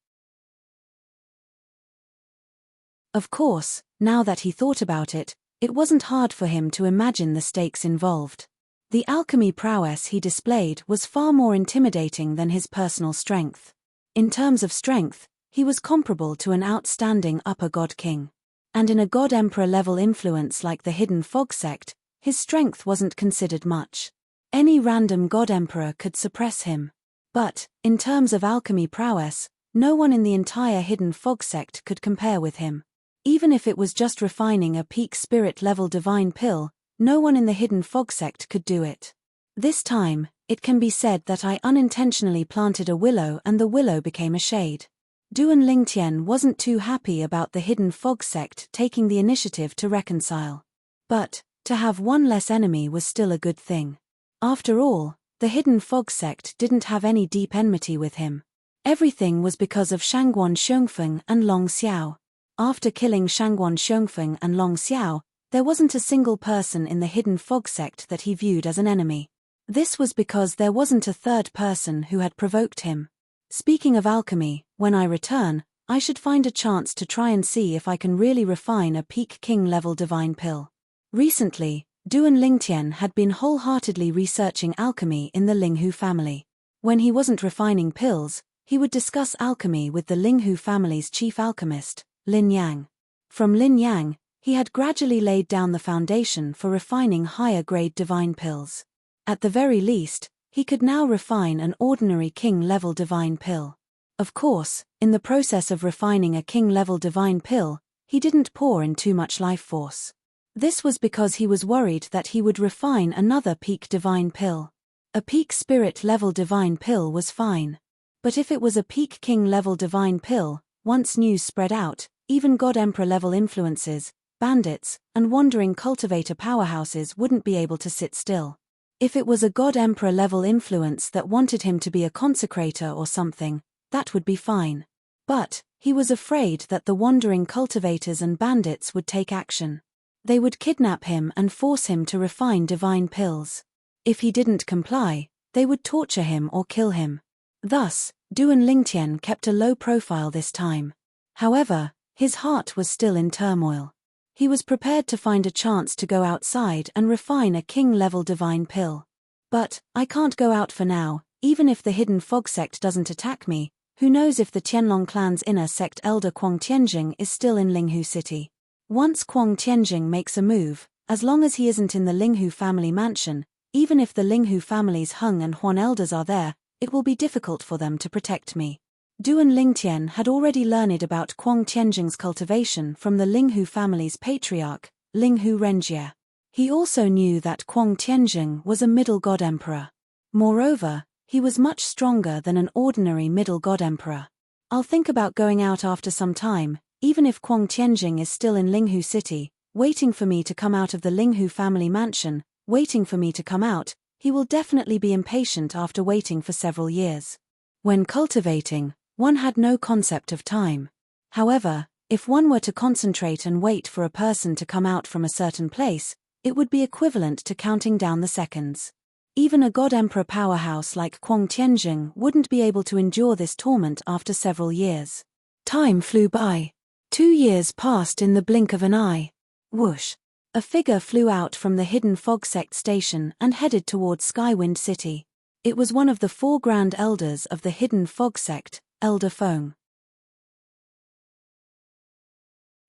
[SPEAKER 1] Of course, now that he thought about it, it wasn't hard for him to imagine the stakes involved. The alchemy prowess he displayed was far more intimidating than his personal strength. In terms of strength, he was comparable to an outstanding upper god king. And in a god-emperor level influence like the Hidden Fog sect, his strength wasn't considered much. Any random god-emperor could suppress him. But, in terms of alchemy prowess, no one in the entire Hidden Fog sect could compare with him. Even if it was just refining a peak spirit level divine pill, no one in the Hidden Fog sect could do it. This time, it can be said that I unintentionally planted a willow and the willow became a shade. Duan Lingtian wasn't too happy about the Hidden Fog sect taking the initiative to reconcile. But, to have one less enemy was still a good thing. After all, the Hidden Fog sect didn't have any deep enmity with him. Everything was because of Shangguan Xiongfeng and Long Xiao. After killing Shangguan Xiongfeng and Long Xiao, There wasn't a single person in the Hidden Fog sect that he viewed as an enemy. This was because there wasn't a third person who had provoked him. Speaking of alchemy, when I return, I should find a chance to try and see if I can really refine a peak king level divine pill. Recently, Duan Lingtian had been wholeheartedly researching alchemy in the Linghu family. When he wasn't refining pills, he would discuss alchemy with the Linghu family's chief alchemist, Lin Yang. From Lin Yang, he had gradually laid down the foundation for refining higher-grade divine pills. At the very least, he could now refine an ordinary king-level divine pill. Of course, in the process of refining a king-level divine pill, he didn't pour in too much life force. This was because he was worried that he would refine another peak divine pill. A peak spirit-level divine pill was fine. But if it was a peak king-level divine pill, once news spread out, even God Emperor-level influences, bandits, and wandering cultivator powerhouses wouldn't be able to sit still. If it was a God Emperor-level influence that wanted him to be a consecrator or something, that would be fine. But he was afraid that the wandering cultivators and bandits would take action. They would kidnap him and force him to refine divine pills. If he didn't comply, they would torture him or kill him. Thus, Duan Lingtian kept a low profile this time. However, his heart was still in turmoil. He was prepared to find a chance to go outside and refine a king-level divine pill. But, I can't go out for now, even if the Hidden Fog sect doesn't attack me. Who knows if the Tianlong clan's inner sect elder Kuang Tianjing is still in Linghu City. Once Kuang Tianjing makes a move, as long as he isn't in the Linghu family mansion, even if the Linghu family's Hung and Huan elders are there, it will be difficult for them to protect me. Duan Lingtian had already learned about Kuang Tianjing's cultivation from the Linghu family's patriarch, Linghu Renjie. He also knew that Kuang Tianjing was a middle god emperor. Moreover, he was much stronger than an ordinary middle god emperor. I'll think about going out after some time, even if Kuang Tianjing is still in Linghu City, waiting for me to come out of the Linghu family mansion, waiting for me to come out. He will definitely be impatient after waiting for several years. When cultivating, one had no concept of time. However, if one were to concentrate and wait for a person to come out from a certain place, it would be equivalent to counting down the seconds. Even a God Emperor powerhouse like Kuang Tianjing wouldn't be able to endure this torment after several years. Time flew by. 2 years passed in the blink of an eye. Whoosh! A figure flew out from the Hidden Fog sect station and headed towards Skywind City. It was one of the 4 grand elders of the Hidden Fog sect, Elder Feng.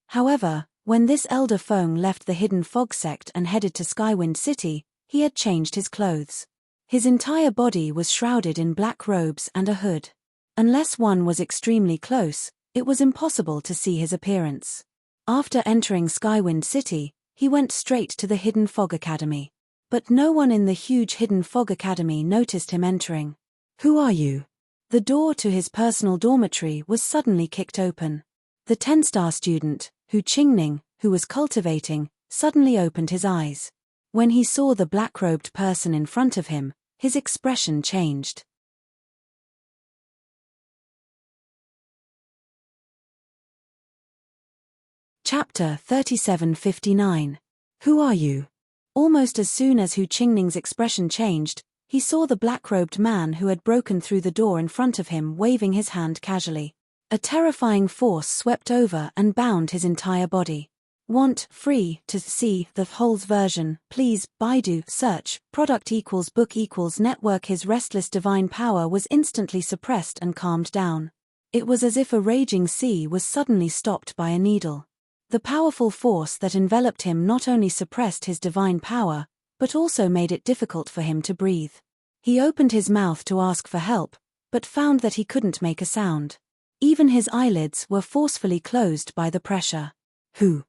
[SPEAKER 1] However, when this Elder Feng left the Hidden Fog sect and headed to Skywind City, he had changed his clothes. His entire body was shrouded in black robes and a hood. Unless one was extremely close, it was impossible to see his appearance. After entering Skywind City, he went straight to the Hidden Fog Academy. But no one in the huge Hidden Fog Academy noticed him entering. Who are you? The door to his personal dormitory was suddenly kicked open. The 10-star student, Hu Qingning, who was cultivating, suddenly opened his eyes. When he saw the black-robed person in front of him, his expression changed. Chapter 3759. Who are you? Almost as soon as Hu Qingning's expression changed, he saw the black-robed man who had broken through the door in front of him waving his hand casually. A terrifying force swept over and bound his entire body. Want free to see the whole version, please Baidu search product equals book equals network. His restless divine power was instantly suppressed and calmed down. It was as if a raging sea was suddenly stopped by a needle. The powerful force that enveloped him not only suppressed his divine power, but also made it difficult for him to breathe. He opened his mouth to ask for help, but found that he couldn't make a sound. Even his eyelids were forcefully closed by the pressure. Who?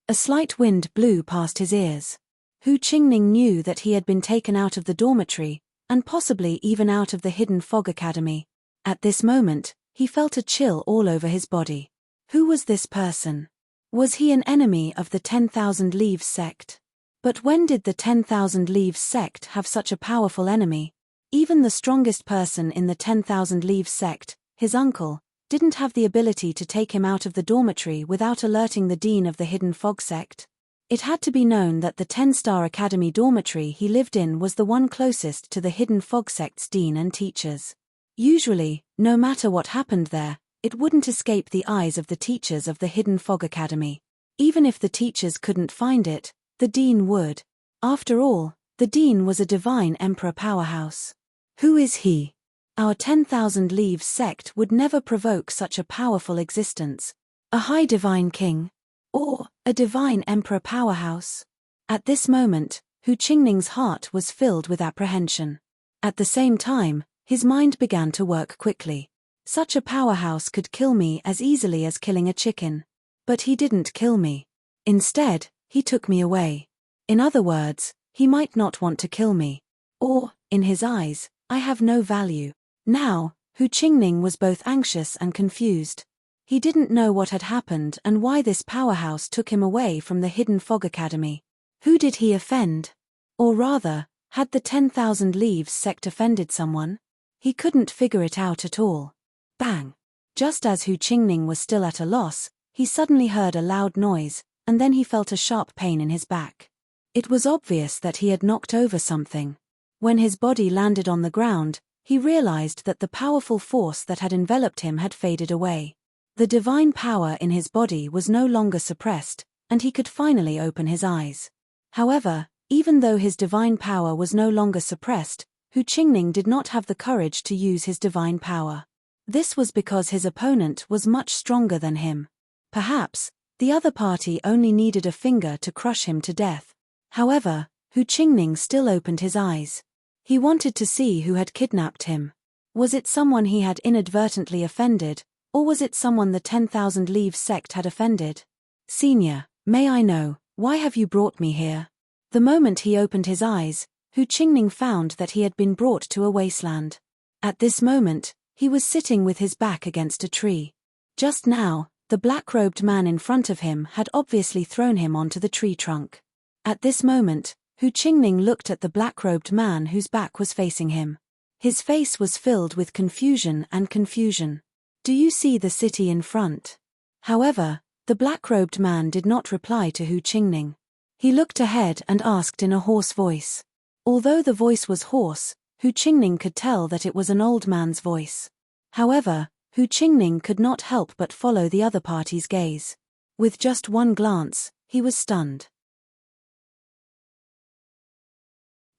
[SPEAKER 1] A slight wind blew past his ears. Hu Qingning knew that he had been taken out of the dormitory, and possibly even out of the Hidden Fog Academy. At this moment, he felt a chill all over his body. Who was this person? Was he an enemy of the 10,000 Leaves sect? But when did the 10,000 Leaves sect have such a powerful enemy? Even the strongest person in the 10,000 Leaves sect, his uncle, didn't have the ability to take him out of the dormitory without alerting the dean of the hidden fog sect. It had to be known that the 10-star academy dormitory he lived in was the one closest to the hidden fog sect's dean and teachers. Usually, no matter what happened there, it wouldn't escape the eyes of the teachers of the hidden fog academy. Even if the teachers couldn't find it, the dean would. After all, the dean was a divine emperor powerhouse. Who is he? Our 10,000 Leaves sect would never provoke such a powerful existence. A high divine king? Or a divine emperor powerhouse? At this moment, Hu Qingning's heart was filled with apprehension. At the same time, his mind began to work quickly. Such a powerhouse could kill me as easily as killing a chicken. But he didn't kill me. Instead, he took me away. In other words, he might not want to kill me. Or, in his eyes, I have no value. Now, Hu Qingning was both anxious and confused. He didn't know what had happened and why this powerhouse took him away from the Hidden Fog Academy. Who did he offend? Or rather, had the 10,000 Leaves sect offended someone? He couldn't figure it out at all. Bang! Just as Hu Qingning was still at a loss, he suddenly heard a loud noise, and then he felt a sharp pain in his back. It was obvious that he had knocked over something. When his body landed on the ground, he realized that the powerful force that had enveloped him had faded away. The divine power in his body was no longer suppressed, and he could finally open his eyes. However, even though his divine power was no longer suppressed, Hu Qingning did not have the courage to use his divine power. This was because his opponent was much stronger than him. Perhaps, the other party only needed a finger to crush him to death. However, Hu Qingning still opened his eyes. He wanted to see who had kidnapped him. Was it someone he had inadvertently offended, or was it someone the 10,000 Leaves sect had offended? Senior, may I know, why have you brought me here? The moment he opened his eyes, Hu Qingning found that he had been brought to a wasteland. At this moment, he was sitting with his back against a tree. Just now, the black-robed man in front of him had obviously thrown him onto the tree trunk. At this moment, Hu Qingning looked at the black-robed man whose back was facing him. His face was filled with confusion and confusion. Do you see the city in front? However, the black-robed man did not reply to Hu Qingning. He looked ahead and asked in a hoarse voice. Although the voice was hoarse, Hu Qingning could tell that it was an old man's voice. However, Hu Qingning could not help but follow the other party's gaze. With just one glance, he was stunned.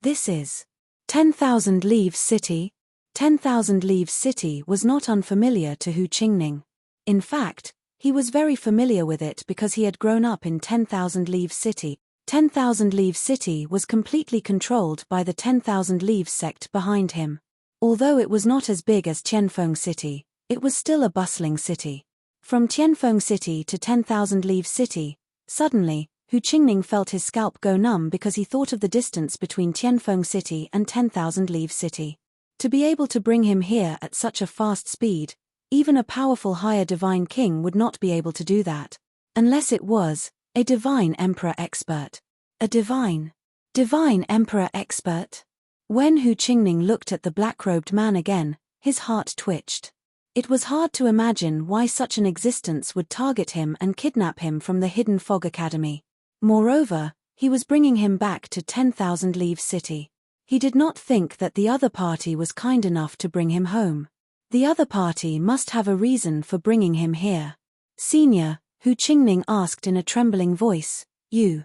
[SPEAKER 1] This is 10,000 Leaves City. 10,000 Leaves City was not unfamiliar to Hu Qingning. In fact, he was very familiar with it because he had grown up in 10,000 Leaves City. 10,000 Leaves City was completely controlled by the 10,000 Leaves sect behind him. Although it was not as big as Tianfeng City, it was still a bustling city. From Tianfeng City to 10,000 Leaves City, suddenly, Hu Qingning felt his scalp go numb because he thought of the distance between Tianfeng City and 10,000 Leaves City. To be able to bring him here at such a fast speed, even a powerful higher divine king would not be able to do that. Unless it was a divine emperor expert. A divine emperor expert? When Hu Qingning looked at the black-robed man again, his heart twitched. It was hard to imagine why such an existence would target him and kidnap him from the Hidden Fog Academy. Moreover, he was bringing him back to 10,000 Leaves City. He did not think that the other party was kind enough to bring him home. The other party must have a reason for bringing him here. Senior, Hu Qingning asked in a trembling voice, You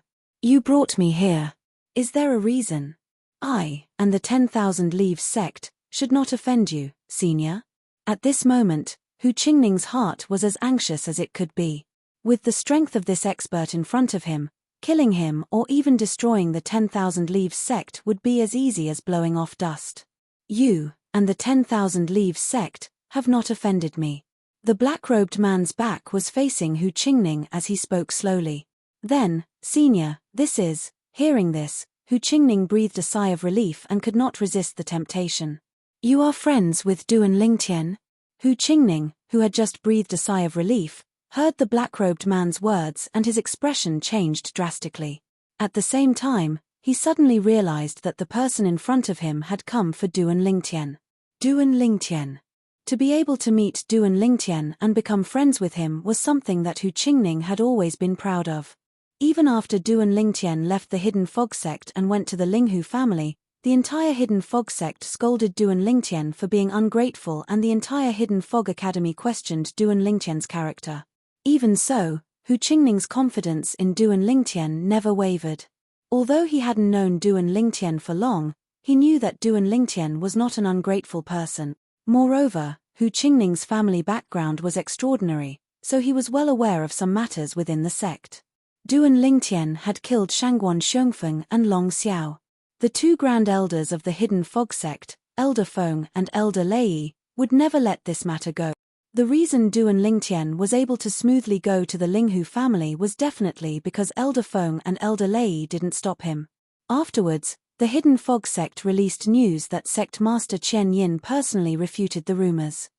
[SPEAKER 1] brought me here. Is there a reason? I, and the 10,000 Leaves sect, should not offend you, Senior. At this moment, Hu Qingning's heart was as anxious as it could be. With the strength of this expert in front of him, killing him or even destroying the 10,000 Leaves sect would be as easy as blowing off dust. You, and the 10,000 Leaves sect, have not offended me. The black-robed man's back was facing Hu Qingning as he spoke slowly. Then, Senior, this is. Hearing this, Hu Qingning breathed a sigh of relief and could not resist the temptation. You are friends with Duan Lingtian? Hu Qingning, who had just breathed a sigh of relief, heard the black-robed man's words and his expression changed drastically. At the same time, he suddenly realized that the person in front of him had come for Duan Lingtian. Duan Lingtian. To be able to meet Duan Lingtian and become friends with him was something that Hu Qingning had always been proud of. Even after Duan Lingtian left the Hidden Fog sect and went to the Linghu family, the entire Hidden Fog sect scolded Duan Lingtian for being ungrateful, and the entire Hidden Fog Academy questioned Duan Lingtian's character. Even so, Hu Qingning's confidence in Duan Lingtian never wavered. Although he hadn't known Duan Lingtian for long, he knew that Duan Lingtian was not an ungrateful person. Moreover, Hu Qingning's family background was extraordinary, so he was well aware of some matters within the sect. Duan Lingtian had killed Shangguan Xiongfeng and Long Xiao. The two grand elders of the Hidden Fog sect, Elder Feng and Elder Lei, would never let this matter go. The reason Duan Lingtian was able to smoothly go to the Linghu family was definitely because Elder Feng and Elder Lei didn't stop him. Afterwards, the Hidden Fog sect released news that sect master Qian Yin personally refuted the rumors.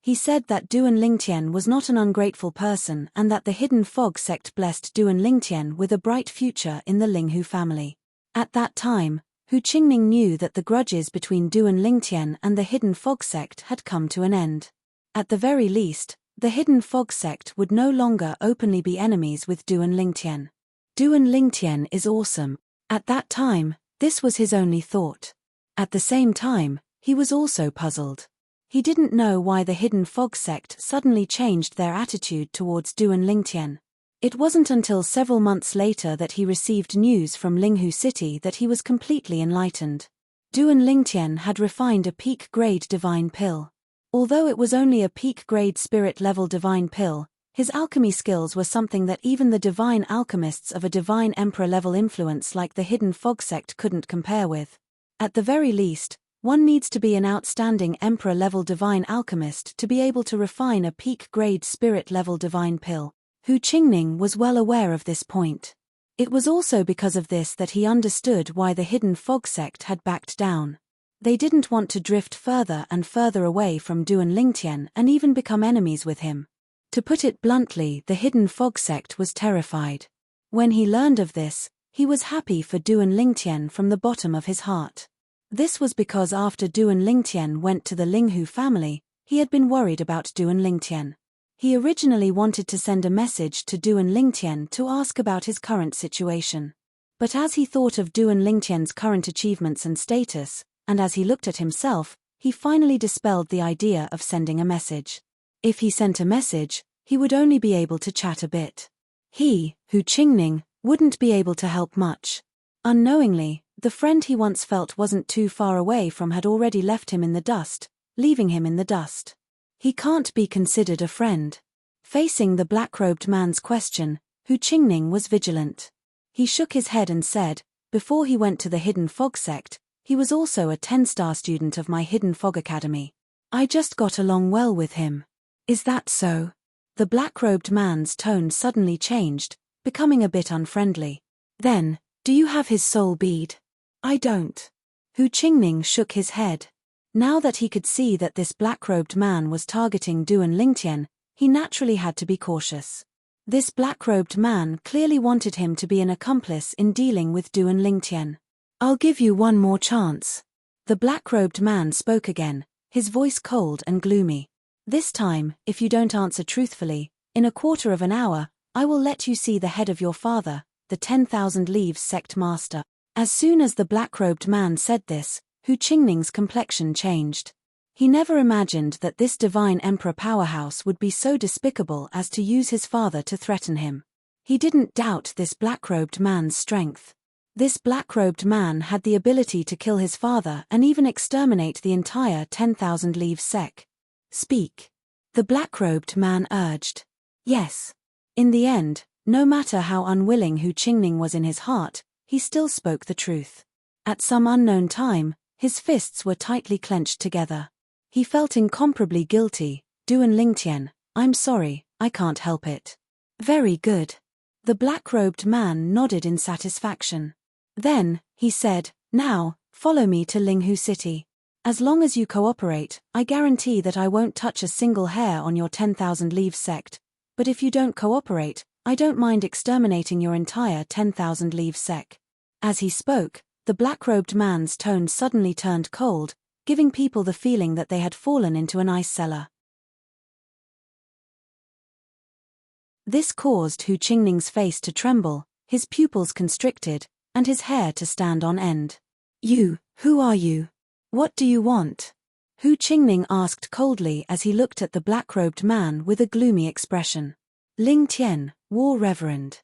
[SPEAKER 1] He said that Duan Lingtian was not an ungrateful person and that the Hidden Fog sect blessed Duan Lingtian with a bright future in the Linghu family. At that time, Hu Qingning knew that the grudges between Duan Lingtian and the Hidden Fog sect had come to an end. At the very least, the Hidden Fog sect would no longer openly be enemies with Duan Lingtian. Duan Lingtian is awesome. At that time, this was his only thought. At the same time, he was also puzzled. He didn't know why the Hidden Fog sect suddenly changed their attitude towards Duan Lingtian. It wasn't until several months later that he received news from Linghu City that he was completely enlightened. Duan Lingtian had refined a peak-grade divine pill. Although it was only a peak-grade spirit-level divine pill, his alchemy skills were something that even the divine alchemists of a divine emperor-level influence like the Hidden Fog sect couldn't compare with. At the very least, one needs to be an outstanding emperor-level divine alchemist to be able to refine a peak-grade spirit-level divine pill. Hu Qingning was well aware of this point. It was also because of this that he understood why the Hidden Fog sect had backed down. They didn't want to drift further and further away from Duan Lingtian and even become enemies with him. To put it bluntly, the Hidden Fog sect was terrified. When he learned of this, he was happy for Duan Lingtian from the bottom of his heart. This was because after Duan Lingtian went to the Linghu family, he had been worried about Duan Lingtian. He originally wanted to send a message to Duan Lingtian to ask about his current situation. But as he thought of Duan Lingtian's current achievements and status, and as he looked at himself, he finally dispelled the idea of sending a message. If he sent a message, he would only be able to chat a bit. He, Hu Qingning, wouldn't be able to help much. Unknowingly, the friend he once felt wasn't too far away from had already left him in the dust, leaving him in the dust. He can't be considered a friend. Facing the black-robed man's question, Hu Qingning was vigilant. He shook his head and said, before he went to the Hidden Fog sect, he was also a 10-star student of my Hidden Fog Academy. I just got along well with him. Is that so? The black-robed man's tone suddenly changed, becoming a bit unfriendly. Then, do you have his soul bead? I don't. Hu Qingning shook his head. Now that he could see that this black-robed man was targeting Duan Lingtian, he naturally had to be cautious. This black-robed man clearly wanted him to be an accomplice in dealing with Duan Lingtian. I'll give you one more chance. The black-robed man spoke again, his voice cold and gloomy. This time, if you don't answer truthfully, in a quarter of an hour, I will let you see the head of your father, the 10,000 Leaves sect master. As soon as the black-robed man said this, Hu Qingning's complexion changed. He never imagined that this divine emperor powerhouse would be so despicable as to use his father to threaten him. He didn't doubt this black-robed man's strength. This black-robed man had the ability to kill his father and even exterminate the entire 10,000 Leaves sect. Speak. The black-robed man urged. Yes. In the end, no matter how unwilling Hu Qingning was in his heart, he still spoke the truth. At some unknown time, his fists were tightly clenched together. He felt incomparably guilty. Duan Lingtian, I'm sorry, I can't help it. Very good. The black-robed man nodded in satisfaction. Then, he said, now, follow me to Linghu City. As long as you cooperate, I guarantee that I won't touch a single hair on your 10,000 Leaves sect. But if you don't cooperate, I don't mind exterminating your entire 10,000 Leaves sect. As he spoke, the black-robed man's tone suddenly turned cold, giving people the feeling that they had fallen into an ice cellar. This caused Hu Qingning's face to tremble, his pupils constricted, and his hair to stand on end. "You, who are you? What do you want?" Hu Qingning asked coldly as he looked at the black-robed man with a gloomy expression. "Ling Tian, War Reverend."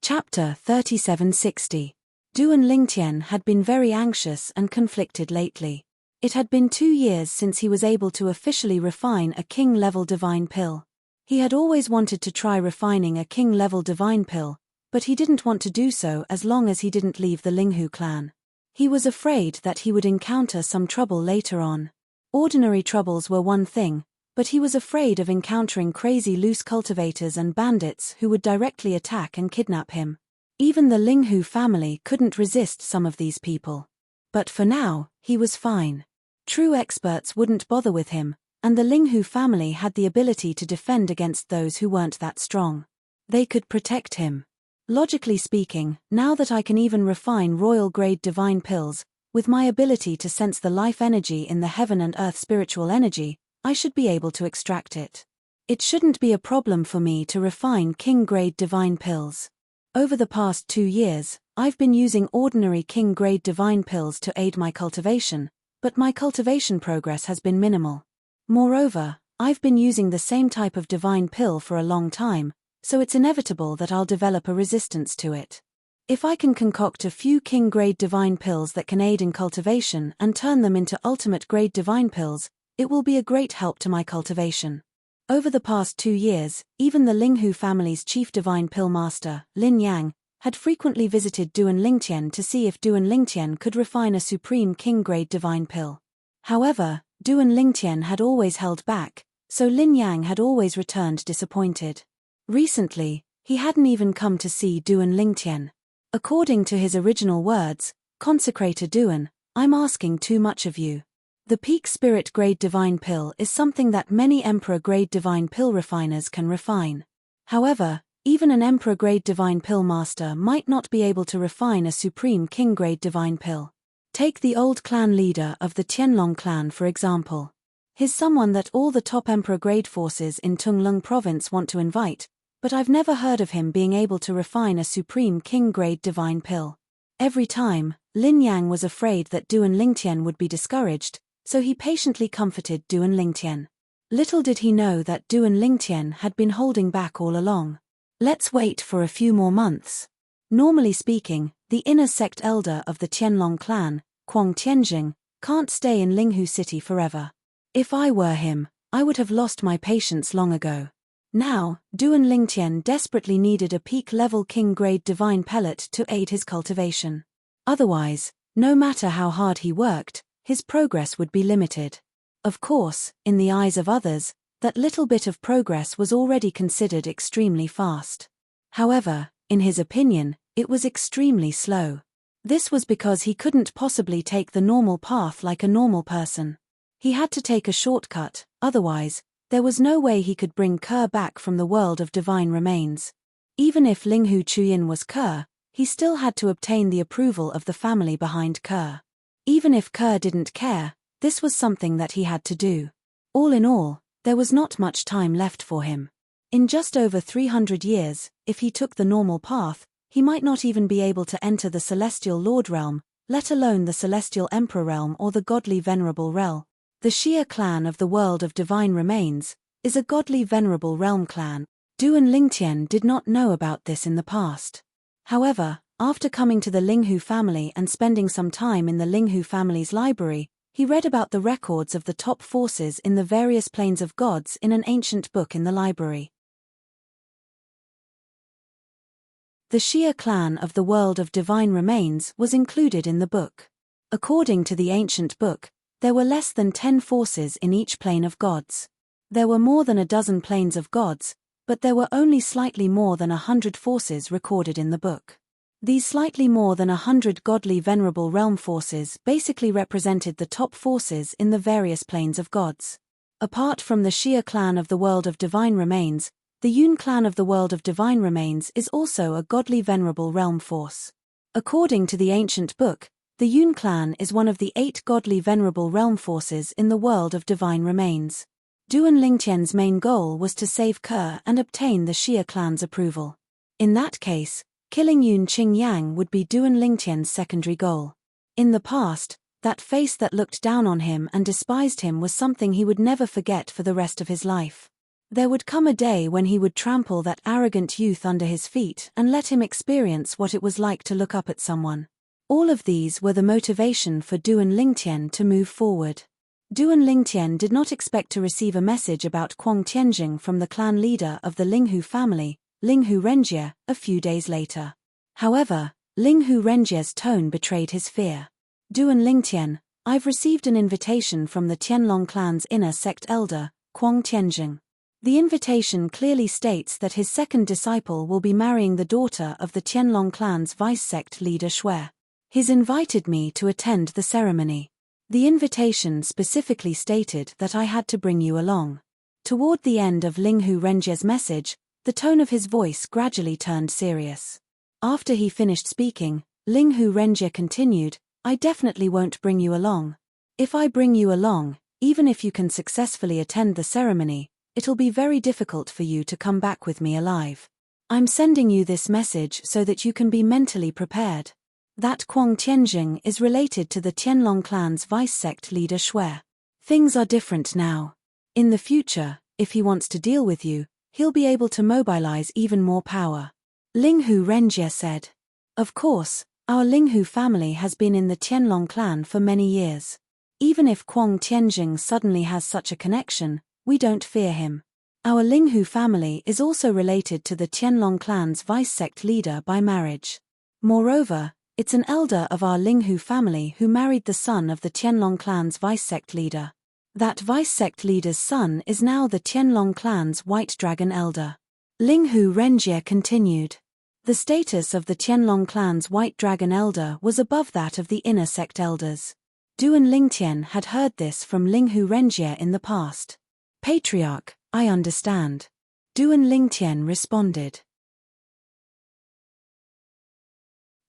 [SPEAKER 1] Chapter 3760. Duan Lingtian had been very anxious and conflicted lately. It had been 2 years since he was able to officially refine a king-level divine pill. He had always wanted to try refining a king-level divine pill, but he didn't want to do so as long as he didn't leave the Linghu clan. He was afraid that he would encounter some trouble later on. Ordinary troubles were one thing, but he was afraid of encountering crazy loose cultivators and bandits who would directly attack and kidnap him. Even the Linghu family couldn't resist some of these people. But for now, he was fine. True experts wouldn't bother with him, and the Linghu family had the ability to defend against those who weren't that strong. They could protect him. Logically speaking, now that I can even refine royal-grade divine pills, with my ability to sense the life energy in the heaven and earth spiritual energy, I should be able to extract it. It shouldn't be a problem for me to refine king-grade divine pills. Over the past 2 years, I've been using ordinary king-grade divine pills to aid my cultivation, but my cultivation progress has been minimal. Moreover, I've been using the same type of divine pill for a long time, so it's inevitable that I'll develop a resistance to it. If I can concoct a few king-grade divine pills that can aid in cultivation and turn them into ultimate-grade divine pills, it will be a great help to my cultivation. Over the past 2 years, even the Linghu family's chief divine pill master, Lin Yang, had frequently visited Duan Lingtian to see if Duan Lingtian could refine a supreme king-grade divine pill. However, Duan Lingtian had always held back, so Lin Yang had always returned disappointed. Recently, he hadn't even come to see Duan Lingtian. According to his original words, "Consecrator Duan, I'm asking too much of you." The peak spirit grade divine pill is something that many emperor grade divine pill refiners can refine. However, even an emperor grade divine pill master might not be able to refine a supreme king grade divine pill. Take the old clan leader of the Tianlong clan for example. He's someone that all the top emperor grade forces in Tunglung province want to invite, but I've never heard of him being able to refine a supreme king grade divine pill. Every time, Lin Yang was afraid that Duan Lingtian would be discouraged, so he patiently comforted Duan Lingtian. Little did he know that Duan Lingtian had been holding back all along. Let's wait for a few more months. Normally speaking, the inner sect elder of the Tianlong clan, Kuang Tianjing, can't stay in Linghu city forever. If I were him, I would have lost my patience long ago. Now, Duan Lingtian desperately needed a peak-level king-grade divine pellet to aid his cultivation. Otherwise, no matter how hard he worked, his progress would be limited. Of course, in the eyes of others, that little bit of progress was already considered extremely fast. However, in his opinion, it was extremely slow. This was because he couldn't possibly take the normal path like a normal person. He had to take a shortcut, otherwise, there was no way he could bring Kerr back from the world of divine remains. Even if Linghu Chuyin was Kerr, he still had to obtain the approval of the family behind Kerr. Even if Kerr didn't care, this was something that he had to do. All in all, there was not much time left for him. In just over 300 years, if he took the normal path, he might not even be able to enter the Celestial Lord realm, let alone the Celestial Emperor realm or the Godly Venerable realm. The Xia clan of the world of divine remains is a Godly Venerable realm clan. Duan Lingtian did not know about this in the past. However, after coming to the Linghu family and spending some time in the Linghu family's library, he read about the records of the top forces in the various planes of gods in an ancient book in the library. The Xia clan of the world of divine remains was included in the book. According to the ancient book, there were less than 10 forces in each plane of gods. There were more than a dozen planes of gods, but there were only slightly more than 100 forces recorded in the book. These slightly more than 100 godly venerable realm forces basically represented the top forces in the various planes of gods. Apart from the Xia clan of the world of divine remains, The Yun clan of the world of divine remains is also a godly venerable realm force. According to the ancient book, the Yun clan is one of the 8 godly venerable realm forces in the world of divine remains. Duan Lingtian's main goal was to save Ke and obtain the Xia clan's approval. In that case, killing Yun Qingyang would be Duan Lingtian's secondary goal. In the past, that face that looked down on him and despised him was something he would never forget for the rest of his life. There would come a day when he would trample that arrogant youth under his feet and let him experience what it was like to look up at someone. All of these were the motivation for Duan Lingtian to move forward. Duan Lingtian did not expect to receive a message about Kuang Tianjing from the clan leader of the Linghu family, Linghu Renjie, a few days later. However, Linghu Renjie's tone betrayed his fear. Duan Lingtian, I've received an invitation from the Tianlong clan's inner sect elder, Kuang Tianjing. The invitation clearly states that his second disciple will be marrying the daughter of the Tianlong clan's vice-sect leader Shui. He's invited me to attend the ceremony. The invitation specifically stated that I had to bring you along. Toward the end of Linghu Renjie's message, the tone of his voice gradually turned serious. After he finished speaking, Linghu Renjie continued, I definitely won't bring you along. If I bring you along, even if you can successfully attend the ceremony, it'll be very difficult for you to come back with me alive. I'm sending you this message so that you can be mentally prepared. That Kuang Tianjing is related to the Tianlong clan's vice-sect leader Shui. Things are different now. In the future, if he wants to deal with you, he'll be able to mobilize even more power. Linghu Renjie said. Of course, our Linghu family has been in the Tianlong clan for many years. Even if Kuang Tianjing suddenly has such a connection, we don't fear him. Our Linghu family is also related to the Tianlong clan's vice-sect leader by marriage. Moreover, it's an elder of our Linghu family who married the son of the Tianlong clan's vice-sect leader. That vice-sect leader's son is now the Tianlong clan's white dragon elder. Linghu Renjie continued. The status of the Tianlong clan's white dragon elder was above that of the inner sect elders. Duan Lingtian had heard this from Linghu Renjie in the past. Patriarch, I understand. Duan Lingtian responded.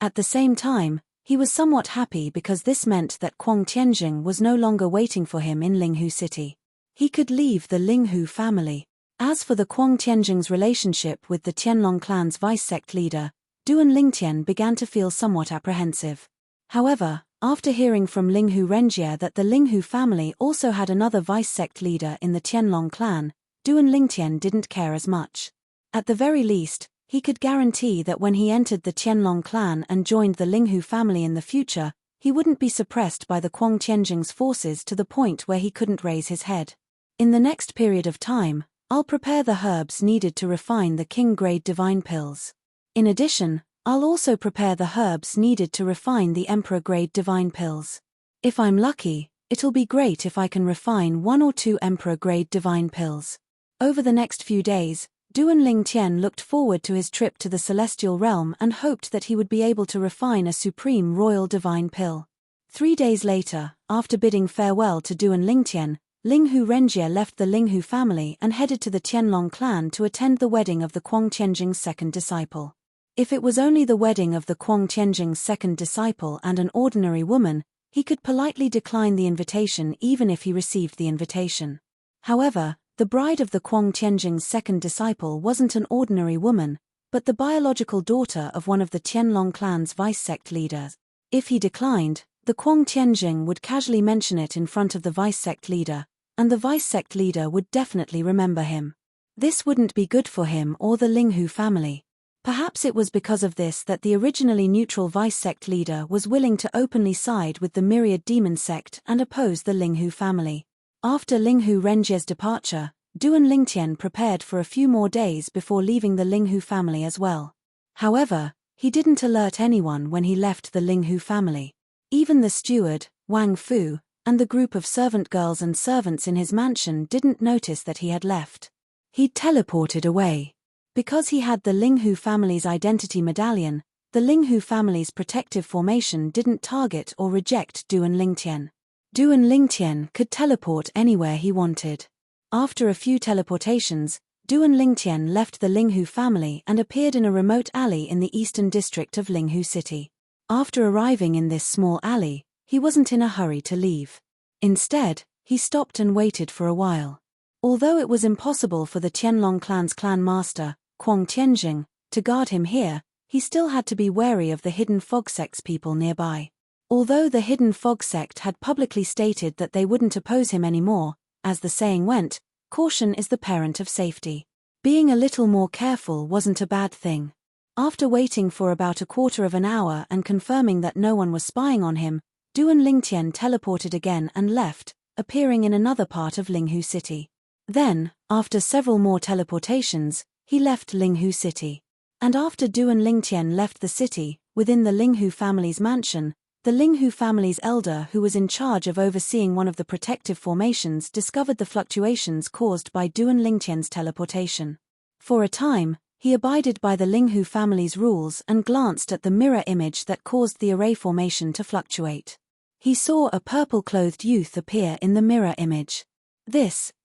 [SPEAKER 1] At the same time, he was somewhat happy because this meant that Kuang Tianjing was no longer waiting for him in Linghu City. He could leave the Linghu family. As for the Kuang Tianjing's relationship with the Tianlong clan's vice-sect leader, Duan Lingtian began to feel somewhat apprehensive. However, after hearing from Linghu Renjie that the Linghu family also had another vice-sect leader in the Tianlong clan, Duan Lingtian didn't care as much. At the very least, he could guarantee that when he entered the Tianlong clan and joined the Linghu family in the future, he wouldn't be suppressed by the Kuang Tianjing's forces to the point where he couldn't raise his head. In the next period of time, I'll prepare the herbs needed to refine the king-grade divine pills. In addition, I'll also prepare the herbs needed to refine the emperor-grade divine pills. If I'm lucky, it'll be great if I can refine 1 or 2 emperor-grade divine pills. Over the next few days, Duan Lingtian looked forward to his trip to the celestial realm and hoped that he would be able to refine a supreme royal divine pill. 3 days later, after bidding farewell to Duan Lingtian, Linghu Renjie left the Linghu family and headed to the Tianlong clan to attend the wedding of the Kuang Tianjing's second disciple. If it was only the wedding of the Kuang Tianjing's second disciple and an ordinary woman, he could politely decline the invitation even if he received the invitation. However, the bride of the Kuang Tianjing's second disciple wasn't an ordinary woman, but the biological daughter of one of the Tianlong clan's vice-sect leaders. If he declined, the Kuang Tianjing would casually mention it in front of the vice-sect leader, and the vice-sect leader would definitely remember him. This wouldn't be good for him or the Linghu family. Perhaps it was because of this that the originally neutral vice-sect leader was willing to openly side with the myriad demon sect and oppose the Linghu family. After Linghu Renjie's departure, Duan Lingtian prepared for a few more days before leaving the Linghu family as well. However, he didn't alert anyone when he left the Linghu family. Even the steward, Wang Fu, and the group of servant girls and servants in his mansion didn't notice that he had left. He'd teleported away. Because he had the Linghu family's identity medallion, the Linghu family's protective formation didn't target or reject Duan Lingtian. Duan Lingtian could teleport anywhere he wanted. After a few teleportations, Duan Lingtian left the Linghu family and appeared in a remote alley in the eastern district of Linghu city. After arriving in this small alley, he wasn't in a hurry to leave. Instead, he stopped and waited for a while. Although it was impossible for the Qianlong clan's clan master, Kuang Tianjing, to guard him here, he still had to be wary of the hidden fog sect's people nearby. Although the hidden fog sect had publicly stated that they wouldn't oppose him anymore, as the saying went, caution is the parent of safety. Being a little more careful wasn't a bad thing. After waiting for about a quarter of an hour and confirming that no one was spying on him, Duan Lingtian teleported again and left, appearing in another part of Linghu city. Then, after several more teleportations, he left Linghu city. And after Duan Lingtian left the city, within the Linghu family's mansion, the Linghu family's elder who was in charge of overseeing one of the protective formations discovered the fluctuations caused by Duan Lingtian's teleportation. For a time, he abided by the Linghu family's rules and glanced at the mirror image that caused the array formation to fluctuate. He saw a purple-clothed youth appear in the mirror image.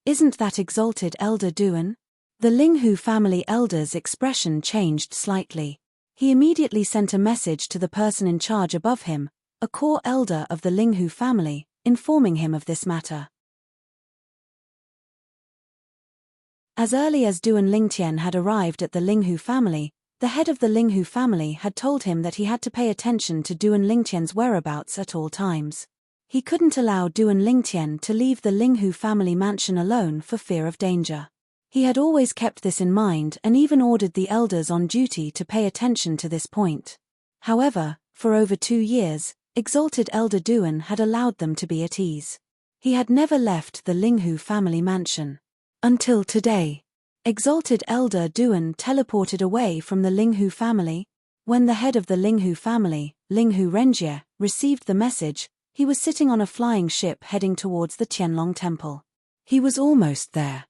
[SPEAKER 1] Isn't that exalted Elder Duan? The Linghu family elder's expression changed slightly. He immediately sent a message to the person in charge above him, a core elder of the Linghu family, informing him of this matter. As early as Duan Lingtian had arrived at the Linghu family, the head of the Linghu family had told him that he had to pay attention to Duan Lingtian's whereabouts at all times. He couldn't allow Duan Lingtian to leave the Linghu family mansion alone for fear of danger. He had always kept this in mind and even ordered the elders on duty to pay attention to this point. However, for over 2 years, exalted Elder Duan had allowed them to be at ease. He had never left the Linghu family mansion. Until today. Exalted Elder Duan teleported away from the Linghu family. When the head of the Linghu family, Linghu Renjie, received the message, he was sitting on a flying ship heading towards the Qianlong temple. He was almost there.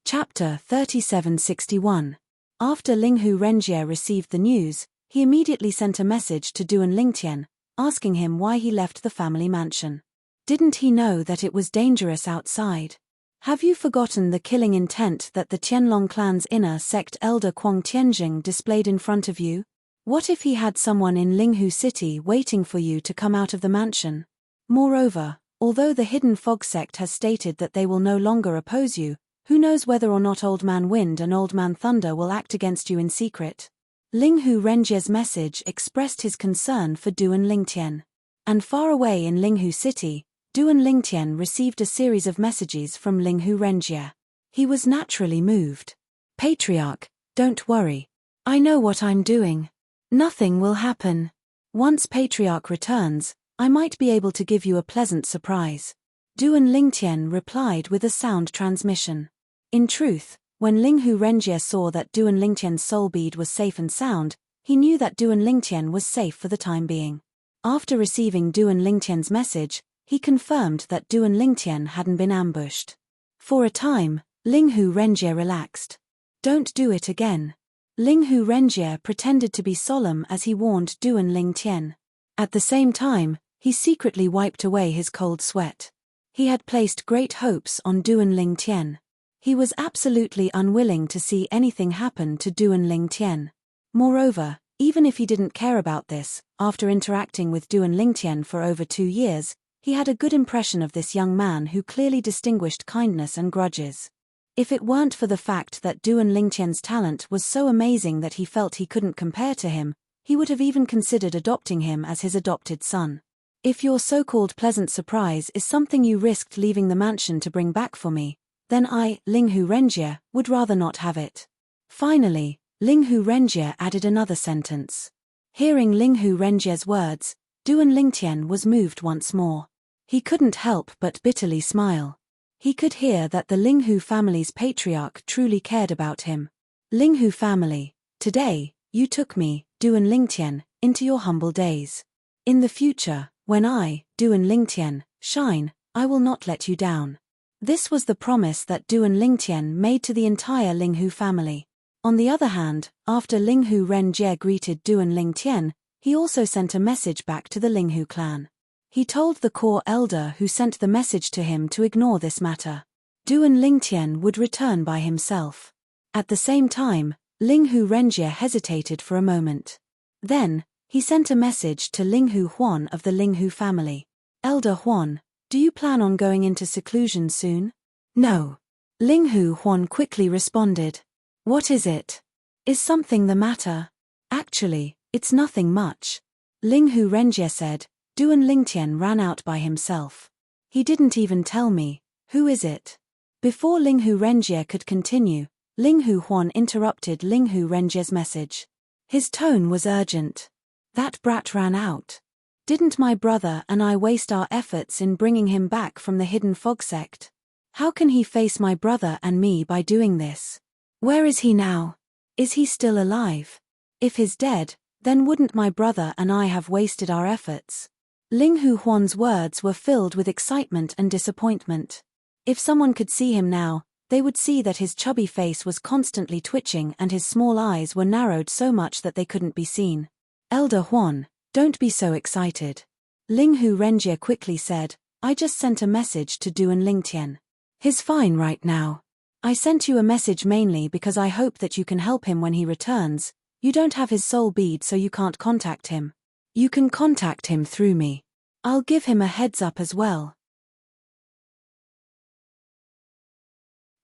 [SPEAKER 1] Chapter 3761. After Linghu Renjie received the news, he immediately sent a message to Duan Lingtian, asking him why he left the family mansion. Didn't he know that it was dangerous outside? Have you forgotten the killing intent that the Qianlong clan's inner sect elder Kuang Tianjing displayed in front of you? What if he had someone in Linghu city waiting for you to come out of the mansion? Moreover, although the hidden fog sect has stated that they will no longer oppose you, who knows whether or not Old Man Wind and Old Man Thunder will act against you in secret? Linghu Renjie's message expressed his concern for Duan Lingtian. And far away in Linghu city, Duan Lingtian received a series of messages from Linghu Renjie. He was naturally moved. Patriarch, don't worry. I know what I'm doing. Nothing will happen. Once Patriarch returns, I might be able to give you a pleasant surprise. Duan Lingtian replied with a sound transmission. In truth, when Linghu Renjie saw that Duan Lingtian's soul bead was safe and sound, he knew that Duan Lingtian was safe for the time being. After receiving Duan Lingtian's message, he confirmed that Duan Lingtian hadn't been ambushed. For a time, Linghu Renjie relaxed. Don't do it again. Linghu Renjie pretended to be solemn as he warned Duan Lingtian. At the same time, he secretly wiped away his cold sweat. He had placed great hopes on Duan Lingtian. He was absolutely unwilling to see anything happen to Duan Lingtian. Moreover, even if he didn't care about this, after interacting with Duan Lingtian for over 2 years, he had a good impression of this young man who clearly distinguished kindness and grudges. If it weren't for the fact that Duan Lingtian's talent was so amazing that he felt he couldn't compare to him, he would have even considered adopting him as his adopted son. If your so-called pleasant surprise is something you risked leaving the mansion to bring back for me, then I, Linghu Renjie, would rather not have it. Finally, Linghu Renjie added another sentence. Hearing Linghu Renjie's words, Duan Lingtian was moved once more. He couldn't help but bitterly smile. He could hear that the Linghu family's patriarch truly cared about him. Linghu family, today, you took me, Duan Lingtian, into your humble days. In the future, when I, Duan Lingtian, shine, I will not let you down. This was the promise that Duan Lingtian made to the entire Linghu family. On the other hand, after Linghu Renjie greeted Duan Lingtian, he also sent a message back to the Linghu clan. He told the core elder who sent the message to him to ignore this matter. Duan Lingtian would return by himself. At the same time, Linghu Renjie hesitated for a moment. Then, he sent a message to Linghu Huan of the Linghu family. Elder Huan, do you plan on going into seclusion soon? No. Linghu Huan quickly responded. What is it? Is something the matter? Actually, it's nothing much. Linghu Renjie said. Duan Lingtian ran out by himself. He didn't even tell me. Who is it? Before Linghu Renjie could continue, Linghu Huan interrupted Linghu Renjie's message. His tone was urgent. That brat ran out. Didn't my brother and I waste our efforts in bringing him back from the hidden fog sect? How can he face my brother and me by doing this? Where is he now? Is he still alive? If he's dead, then wouldn't my brother and I have wasted our efforts? Linghu Huan's words were filled with excitement and disappointment. If someone could see him now, they would see that his chubby face was constantly twitching and his small eyes were narrowed so much that they couldn't be seen. Elder Huan, don't be so excited. Linghu Renjie quickly said, I just sent a message to Duan Lingtian. He's fine right now. I sent you a message mainly because I hope that you can help him when he returns. You don't have his soul bead so you can't contact him. You can contact him through me. I'll give him a heads up as well.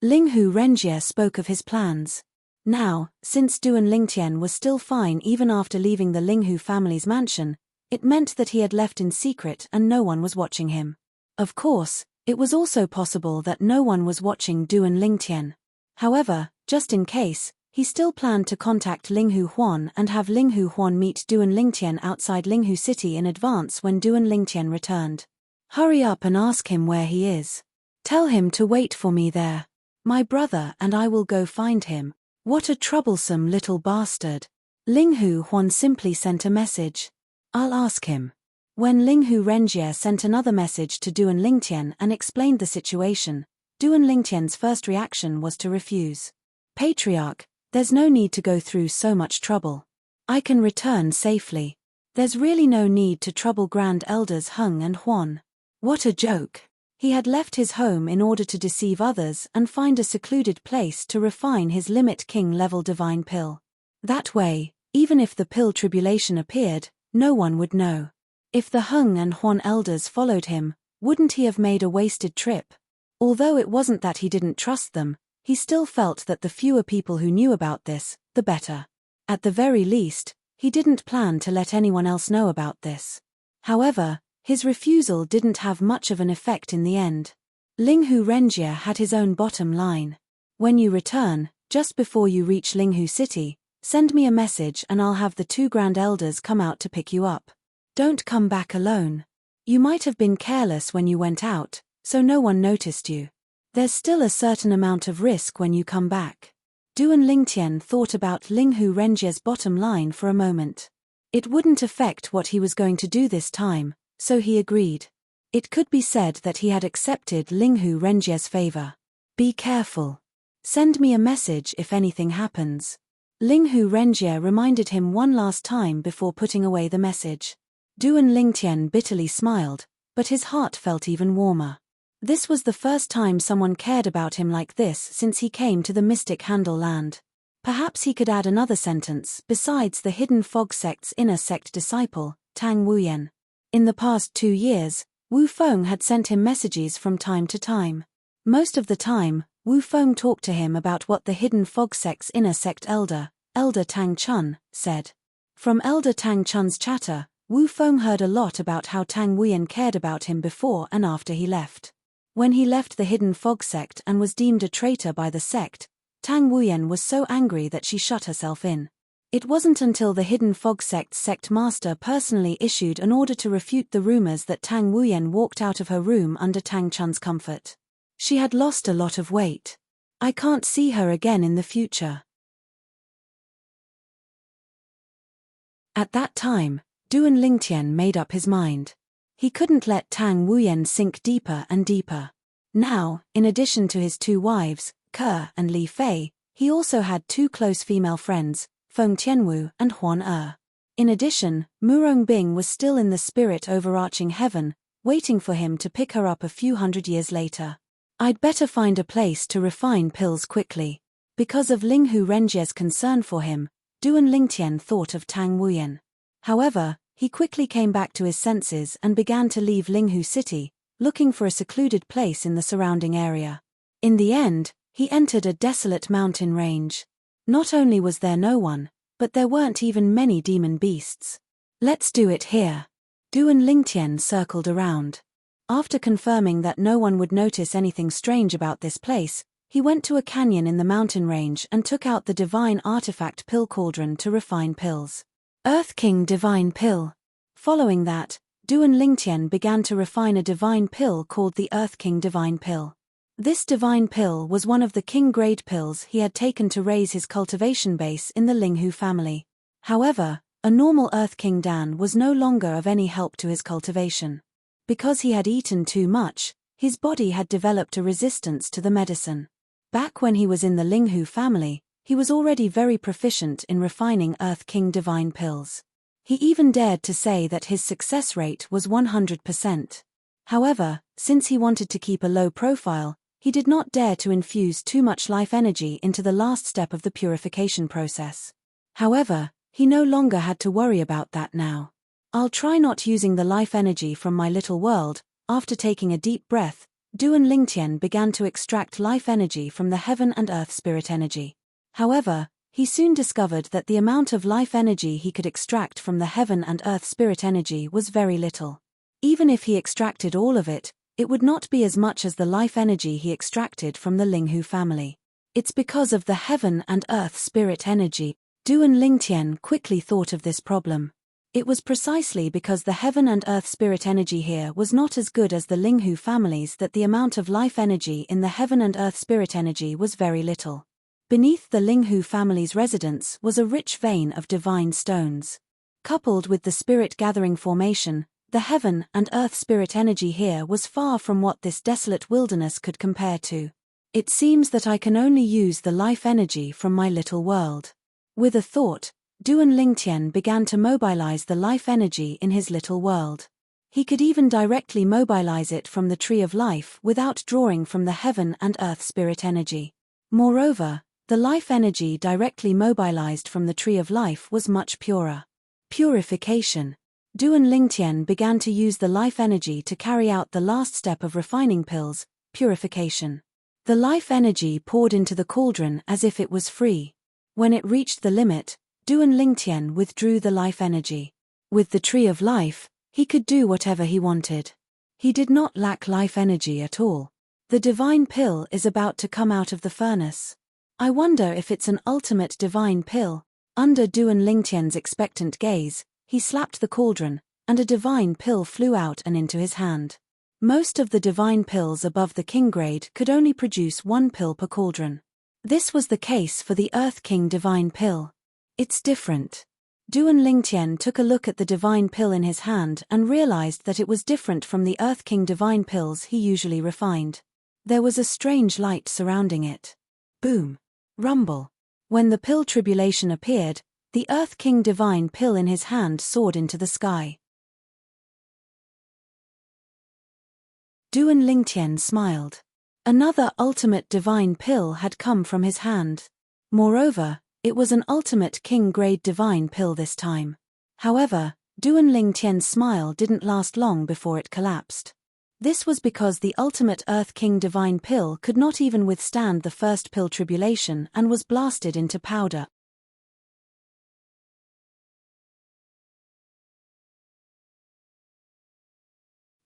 [SPEAKER 1] Linghu Renjie spoke of his plans. Now, since Duan Lingtian was still fine even after leaving the Linghu family's mansion, it meant that he had left in secret and no one was watching him. Of course, it was also possible that no one was watching Duan Lingtian. However, just in case, he still planned to contact Linghu Huan and have Linghu Huan meet Duan Lingtian outside Linghu City in advance when Duan Lingtian returned. Hurry up and ask him where he is. Tell him to wait for me there. My brother and I will go find him. What a troublesome little bastard. Linghu Huan simply sent a message. I'll ask him. When Linghu Renjie sent another message to Duan Lingtian and explained the situation, Duan Lingtian's first reaction was to refuse. Patriarch, there's no need to go through so much trouble. I can return safely. There's really no need to trouble Grand Elders Hung and Huan. What a joke. He had left his home in order to deceive others and find a secluded place to refine his Limit King level divine pill. That way, even if the pill tribulation appeared, no one would know. If the Hung and Huan elders followed him, wouldn't he have made a wasted trip? Although it wasn't that he didn't trust them, he still felt that the fewer people who knew about this, the better. At the very least, he didn't plan to let anyone else know about this. However, his refusal didn't have much of an effect in the end. Linghu Renjie had his own bottom line. When you return, just before you reach Linghu City, send me a message and I'll have the 2 Grand Elders come out to pick you up. Don't come back alone. You might have been careless when you went out, so no one noticed you. There's still a certain amount of risk when you come back. Duan Lingtian thought about Linghu Renjie's bottom line for a moment. It wouldn't affect what he was going to do this time, so he agreed. It could be said that he had accepted Linghu Renjie's favor. Be careful. Send me a message if anything happens. Linghu Renjie reminded him one last time before putting away the message. Duan Lingtian bitterly smiled, but his heart felt even warmer. This was the first time someone cared about him like this since he came to the Mystic Handle Land. Perhaps he could add another sentence besides the Hidden Fog Sect's inner sect disciple, Tang Wuyen. In the past 2 years, Wu Feng had sent him messages from time to time. Most of the time, Wu Feng talked to him about what the Hidden Fog Sect's inner sect elder, Elder Tang Chun, said. From Elder Tang Chun's chatter, Wu Feng heard a lot about how Tang Wuyen cared about him before and after he left. When he left the Hidden Fog Sect and was deemed a traitor by the sect, Tang Wuyen was so angry that she shut herself in. It wasn't until the Hidden Fog Sect's sect master personally issued an order to refute the rumors that Tang Wuyen walked out of her room under Tang Chun's comfort. She had lost a lot of weight. I can't see her again in the future. At that time, Duan Lingtian made up his mind. He couldn't let Tang Wuyen sink deeper and deeper. Now, in addition to his 2 wives, Ke and Li Fei, he also had 2 close female friends, Feng Tianwu and Huan Er. In addition, Murong Bing was still in the spirit overarching heaven, waiting for him to pick her up a few hundred years later. I'd better find a place to refine pills quickly. Because of Ling Hu Renjie's concern for him, Duan Lingtian thought of Tang Wuyan. However, he quickly came back to his senses and began to leave Linghu City, looking for a secluded place in the surrounding area. In the end, he entered a desolate mountain range. Not only was there no one, but there weren't even many demon beasts. Let's do it here. Duan Lingtian circled around. After confirming that no one would notice anything strange about this place, he went to a canyon in the mountain range and took out the divine artifact pill cauldron to refine pills. Earth King Divine Pill. Following that, Duan Lingtian began to refine a divine pill called the Earth King Divine Pill. This divine pill was one of the king-grade pills he had taken to raise his cultivation base in the Linghu family. However, a normal Earth King Dan was no longer of any help to his cultivation. Because he had eaten too much, his body had developed a resistance to the medicine. Back when he was in the Linghu family, he was already very proficient in refining Earth King divine pills. He even dared to say that his success rate was 100%. However, since he wanted to keep a low profile, he did not dare to infuse too much life energy into the last step of the purification process. However, he no longer had to worry about that now. I'll try not using the life energy from my little world. After taking a deep breath, Duan Lingtian began to extract life energy from the heaven and earth spirit energy. However, he soon discovered that the amount of life energy he could extract from the heaven and earth spirit energy was very little. Even if he extracted all of it, it would not be as much as the life energy he extracted from the Linghu family. It's because of the heaven and earth spirit energy. Duan Lingtian quickly thought of this problem. It was precisely because the heaven and earth spirit energy here was not as good as the Linghu families that the amount of life energy in the heaven and earth spirit energy was very little. Beneath the Linghu family's residence was a rich vein of divine stones. Coupled with the spirit gathering formation, the heaven and earth spirit energy here was far from what this desolate wilderness could compare to. It seems that I can only use the life energy from my little world. With a thought, Duan Lingtian began to mobilize the life energy in his little world. He could even directly mobilize it from the Tree of Life without drawing from the heaven and earth spirit energy. Moreover, the life energy directly mobilized from the Tree of Life was much purer. Purification. Duan Lingtian began to use the life energy to carry out the last step of refining pills, purification. The life energy poured into the cauldron as if it was free. When it reached the limit, Duan Lingtian withdrew the life energy. With the Tree of Life, he could do whatever he wanted. He did not lack life energy at all. The divine pill is about to come out of the furnace. I wonder if it's an ultimate divine pill. Under Duan Lingtian's expectant gaze, he slapped the cauldron, and a divine pill flew out and into his hand. Most of the divine pills above the king grade could only produce one pill per cauldron. This was the case for the Earth King divine pill. It's different. Duan Lingtian took a look at the divine pill in his hand and realized that it was different from the Earth King divine pills he usually refined. There was a strange light surrounding it. Boom. Rumble. When the pill tribulation appeared, the Earth King divine pill in his hand soared into the sky. Duan Lingtian smiled. Another ultimate divine pill had come from his hand. Moreover, it was an ultimate king-grade divine pill this time. However, Duan Lingtian's smile didn't last long before it collapsed. This was because the ultimate Earth King divine pill could not even withstand the first pill tribulation and was blasted into powder.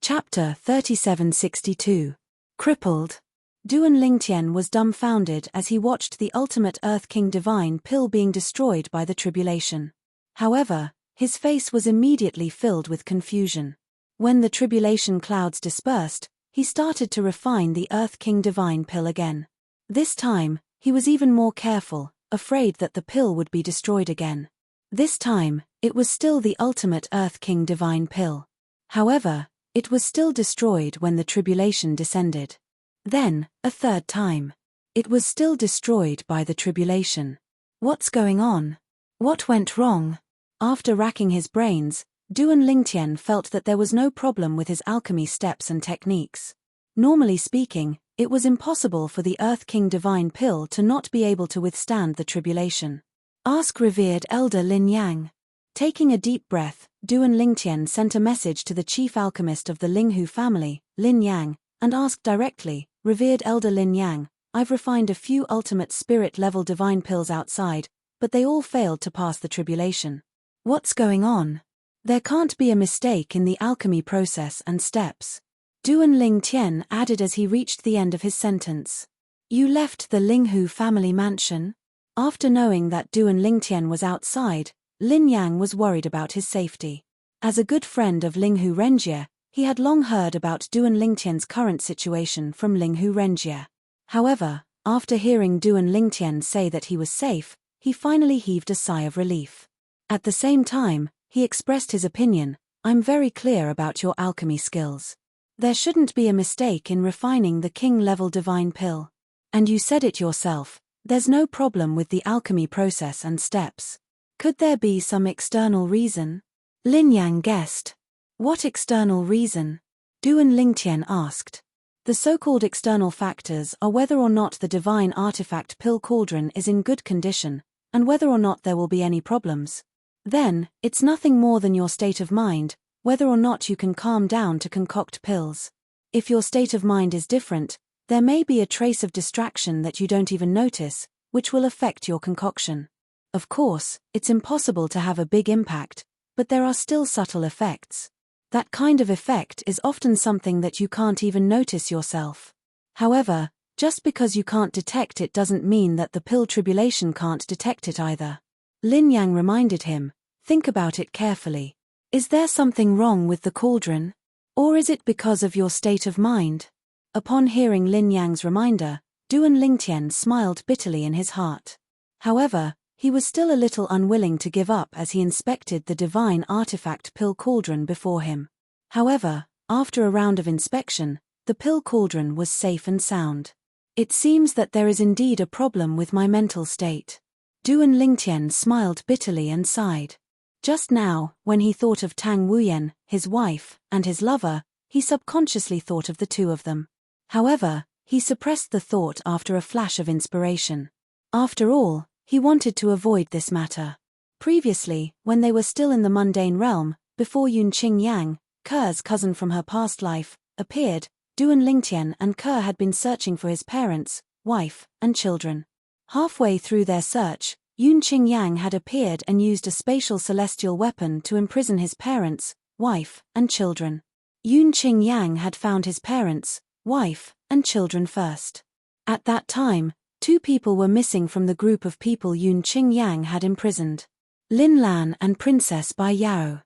[SPEAKER 1] Chapter 3762. Crippled. Duan Lingtian was dumbfounded as he watched the ultimate Earth King divine pill being destroyed by the tribulation. However, his face was immediately filled with confusion. When the tribulation clouds dispersed, he started to refine the Earth King divine pill again. This time, he was even more careful, afraid that the pill would be destroyed again. This time, it was still the ultimate Earth King divine pill. However, it was still destroyed when the tribulation descended. Then, a third time. It was still destroyed by the tribulation. What's going on? What went wrong? After racking his brains, Duan Lingtian felt that there was no problem with his alchemy steps and techniques. Normally speaking, it was impossible for the Earth King Divine Pill to not be able to withstand the tribulation. Ask revered Elder Lin Yang. Taking a deep breath, Duan Lingtian sent a message to the chief alchemist of the Linghu family, Lin Yang, and asked directly, Revered Elder Lin Yang, I've refined a few ultimate spirit-level divine pills outside, but they all failed to pass the tribulation. What's going on? There can't be a mistake in the alchemy process and steps. Duan Lingtian added as he reached the end of his sentence. You left the Linghu family mansion? After knowing that Duan Lingtian was outside, Lin Yang was worried about his safety. As a good friend of Linghu Renjie, he had long heard about Duan Lingtian's current situation from Linghu Renjie. However, after hearing Duan Lingtian say that he was safe, he finally heaved a sigh of relief. At the same time, he expressed his opinion, I'm very clear about your alchemy skills. There shouldn't be a mistake in refining the king-level divine pill. And you said it yourself, there's no problem with the alchemy process and steps. Could there be some external reason? Lin Yang guessed. What external reason? Duan Lingtian asked. The so-called external factors are whether or not the divine artifact pill cauldron is in good condition, and whether or not there will be any problems. Then, it's nothing more than your state of mind, whether or not you can calm down to concoct pills. If your state of mind is different, there may be a trace of distraction that you don't even notice, which will affect your concoction. Of course, it's impossible to have a big impact, but there are still subtle effects. That kind of effect is often something that you can't even notice yourself. However, just because you can't detect it doesn't mean that the pill tribulation can't detect it either. Lin Yang reminded him, think about it carefully. Is there something wrong with the cauldron? Or is it because of your state of mind? Upon hearing Lin Yang's reminder, Duan Lingtian smiled bitterly in his heart. However, he was still a little unwilling to give up as he inspected the divine artifact pill cauldron before him. However, after a round of inspection, the pill cauldron was safe and sound. It seems that there is indeed a problem with my mental state. Duan Lingtian smiled bitterly and sighed. Just now, when he thought of Tang Wuyen, his wife, and his lover, he subconsciously thought of the two of them. However, he suppressed the thought after a flash of inspiration. After all, he wanted to avoid this matter. Previously, when they were still in the mundane realm, before Yun Qing Yang, Ker's cousin from her past life, appeared, Duan Lingtian and Ker had been searching for his parents, wife, and children. Halfway through their search, Yun Qing Yang had appeared and used a spatial celestial weapon to imprison his parents, wife, and children. Yun Qing Yang had found his parents, wife, and children first. At that time, 2 people were missing from the group of people Yun Qing Yang had imprisoned. Lin Lan and Princess Bai Yao.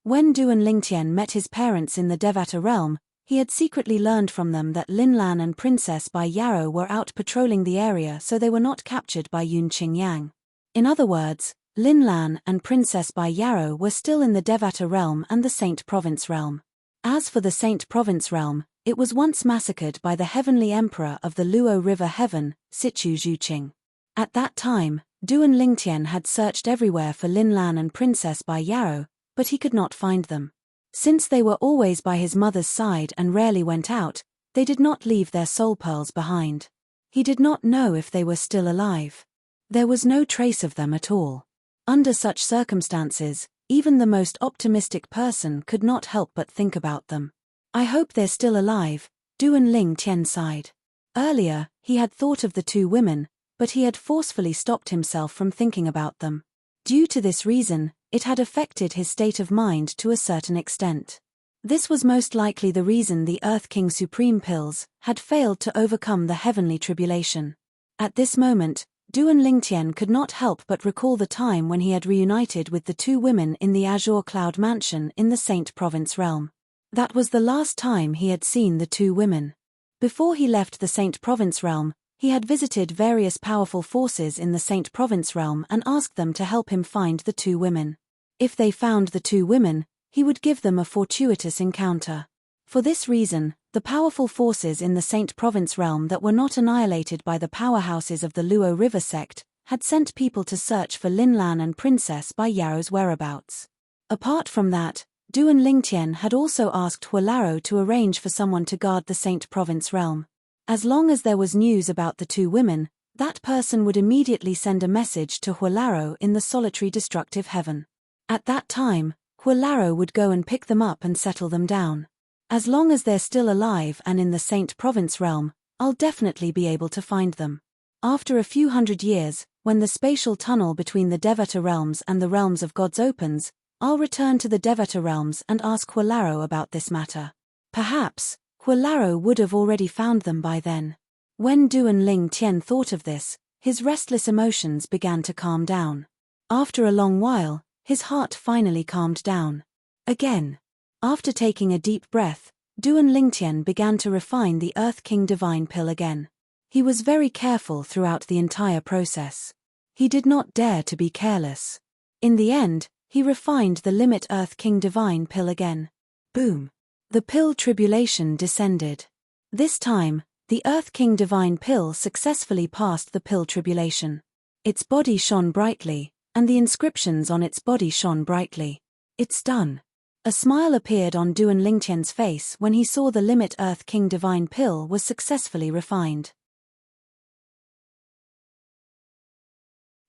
[SPEAKER 1] When Duan Lingtian met his parents in the Devata realm, he had secretly learned from them that Lin Lan and Princess Bai Yao were out patrolling the area so they were not captured by Yun Qing Yang. In other words, Lin Lan and Princess Bai Yao were still in the Devata realm and the Saint Province realm. As for the Saint Province realm, it was once massacred by the heavenly emperor of the Luo River Heaven, Situ Zhuqing. At that time, Duan Lingtian had searched everywhere for Lin Lan and Princess Bai Yao, but he could not find them. Since they were always by his mother's side and rarely went out, they did not leave their soul pearls behind. He did not know if they were still alive. There was no trace of them at all. Under such circumstances, even the most optimistic person could not help but think about them. I hope they're still alive, Duan Lingtian sighed. Earlier, he had thought of the 2 women, but he had forcefully stopped himself from thinking about them. Due to this reason, it had affected his state of mind to a certain extent. This was most likely the reason the Earth King Supreme pills had failed to overcome the heavenly tribulation. At this moment, Duan Lingtian could not help but recall the time when he had reunited with the 2 women in the Azure Cloud Mansion in the Saint Province realm. That was the last time he had seen the 2 women. Before he left the Saint Province realm, he had visited various powerful forces in the Saint Province realm and asked them to help him find the 2 women. If they found the 2 women, he would give them a fortuitous encounter. For this reason, the powerful forces in the Saint Province realm that were not annihilated by the powerhouses of the Luo River sect had sent people to search for Lin Lan and Princess Bai Yao's whereabouts. Apart from that, Duan Lingtian had also asked Huolaro to arrange for someone to guard the Saint Province realm. As long as there was news about the two women, that person would immediately send a message to Huolaro in the solitary destructive heaven. At that time, Huolaro would go and pick them up and settle them down. As long as they're still alive and in the Saint Province realm, I'll definitely be able to find them. After a few hundred years, when the spatial tunnel between the Devata realms and the realms of gods opens, I'll return to the Devata realms and ask Huolaro about this matter. Perhaps, Huolaro would have already found them by then. When Duan Ling Tian thought of this, his restless emotions began to calm down. After a long while, his heart finally calmed down. Again. After taking a deep breath, Duan Lingtian began to refine the Earth King Divine Pill again. He was very careful throughout the entire process. He did not dare to be careless. In the end, he refined the Limit Earth King Divine Pill again. Boom! The pill tribulation descended. This time, the Earth King Divine Pill successfully passed the pill tribulation. Its body shone brightly, and the inscriptions on its body shone brightly. It's done. A smile appeared on Duan Lingtian's face when he saw the Limit Earth King Divine Pill was successfully refined.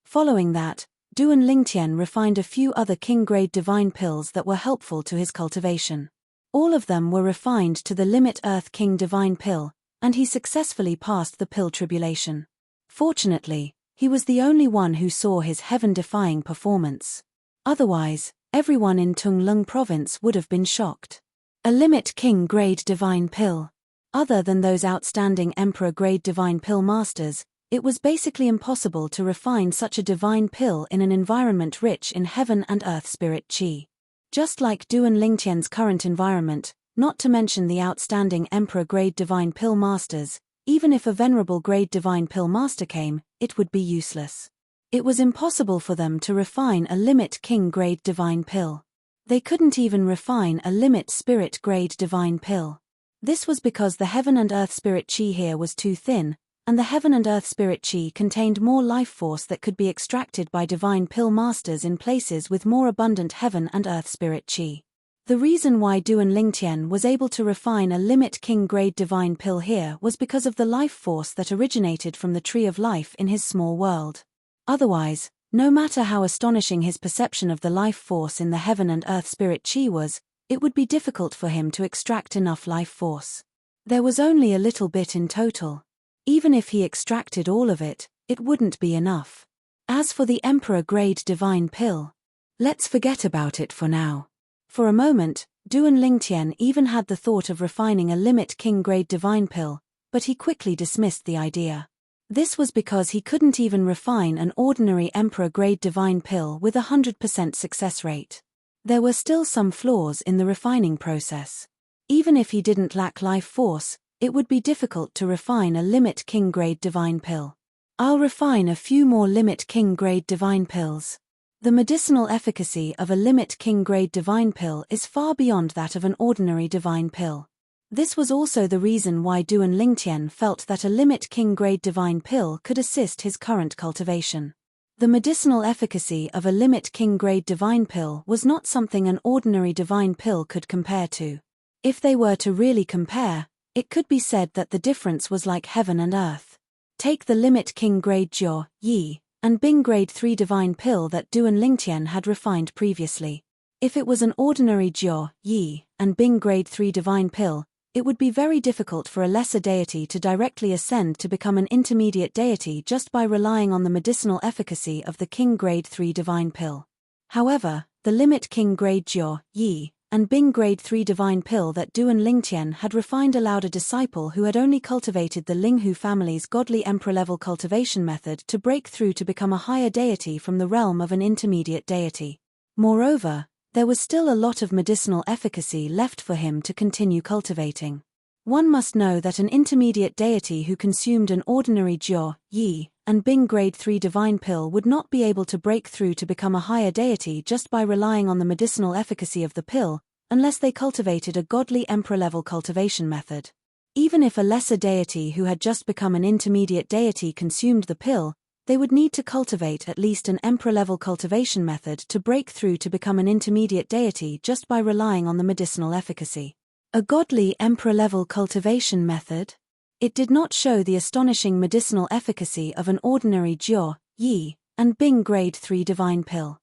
[SPEAKER 1] Following that, Duan Lingtian refined a few other king-grade divine pills that were helpful to his cultivation. All of them were refined to the Limit Earth King Divine Pill, and he successfully passed the pill tribulation. Fortunately, he was the only one who saw his heaven-defying performance. Otherwise, everyone in Tunglung Province would have been shocked. A Limit King Grade Divine Pill. Other than those outstanding Emperor Grade Divine Pill Masters, it was basically impossible to refine such a divine pill in an environment rich in heaven and earth spirit qi. Just like Duan Lingtian's current environment, not to mention the outstanding Emperor Grade Divine Pill Masters, even if a Venerable Grade Divine Pill Master came, it would be useless. It was impossible for them to refine a Limit King Grade Divine Pill. They couldn't even refine a Limit Spirit Grade Divine Pill. This was because the Heaven and Earth Spirit Qi here was too thin, and the Heaven and Earth Spirit Qi contained more life force that could be extracted by Divine Pill Masters in places with more abundant Heaven and Earth Spirit Qi. The reason why Duan Lingtian was able to refine a Limit King Grade Divine Pill here was because of the life force that originated from the Tree of Life in his small world. Otherwise, no matter how astonishing his perception of the life force in the Heaven and Earth Spirit Qi was, it would be difficult for him to extract enough life force. There was only a little bit in total. Even if he extracted all of it, it wouldn't be enough. As for the Emperor Grade Divine Pill, let's forget about it for now. For a moment, Duan Lingtian even had the thought of refining a Limit King Grade Divine Pill, but he quickly dismissed the idea. This was because he couldn't even refine an ordinary Emperor Grade Divine Pill with 100% success rate. There were still some flaws in the refining process. Even if he didn't lack life force, it would be difficult to refine a Limit King Grade Divine Pill. I'll refine a few more Limit King Grade Divine Pills. The medicinal efficacy of a Limit King Grade Divine Pill is far beyond that of an ordinary Divine Pill. This was also the reason why Duan Lingtian felt that a Limit King Grade Divine Pill could assist his current cultivation. The medicinal efficacy of a Limit King Grade Divine Pill was not something an ordinary Divine Pill could compare to. If they were to really compare, it could be said that the difference was like heaven and earth. Take the Limit King Grade Jiao, Yi, and Bing Grade 3 Divine Pill that Duan Lingtian had refined previously. If it was an ordinary Jiao, Yi, and Bing Grade 3 Divine Pill, it would be very difficult for a lesser deity to directly ascend to become an intermediate deity just by relying on the medicinal efficacy of the King Grade 3 Divine Pill. However, the Limit King Grade Jiao, Yi, and Bing Grade 3 Divine Pill that Duan Lingtian had refined allowed a disciple who had only cultivated the Linghu family's godly emperor-level cultivation method to break through to become a higher deity from the realm of an intermediate deity. Moreover, there was still a lot of medicinal efficacy left for him to continue cultivating. One must know that an intermediate deity who consumed an ordinary Jiao, Yi, and Bing Grade 3 Divine Pill would not be able to break through to become a higher deity just by relying on the medicinal efficacy of the pill, unless they cultivated a godly emperor-level cultivation method. Even if a lesser deity who had just become an intermediate deity consumed the pill, they would need to cultivate at least an emperor-level cultivation method to break through to become an intermediate deity just by relying on the medicinal efficacy. A godly emperor-level cultivation method? It did not show the astonishing medicinal efficacy of an ordinary Jiao, Yi, and Bing grade 3 divine pill.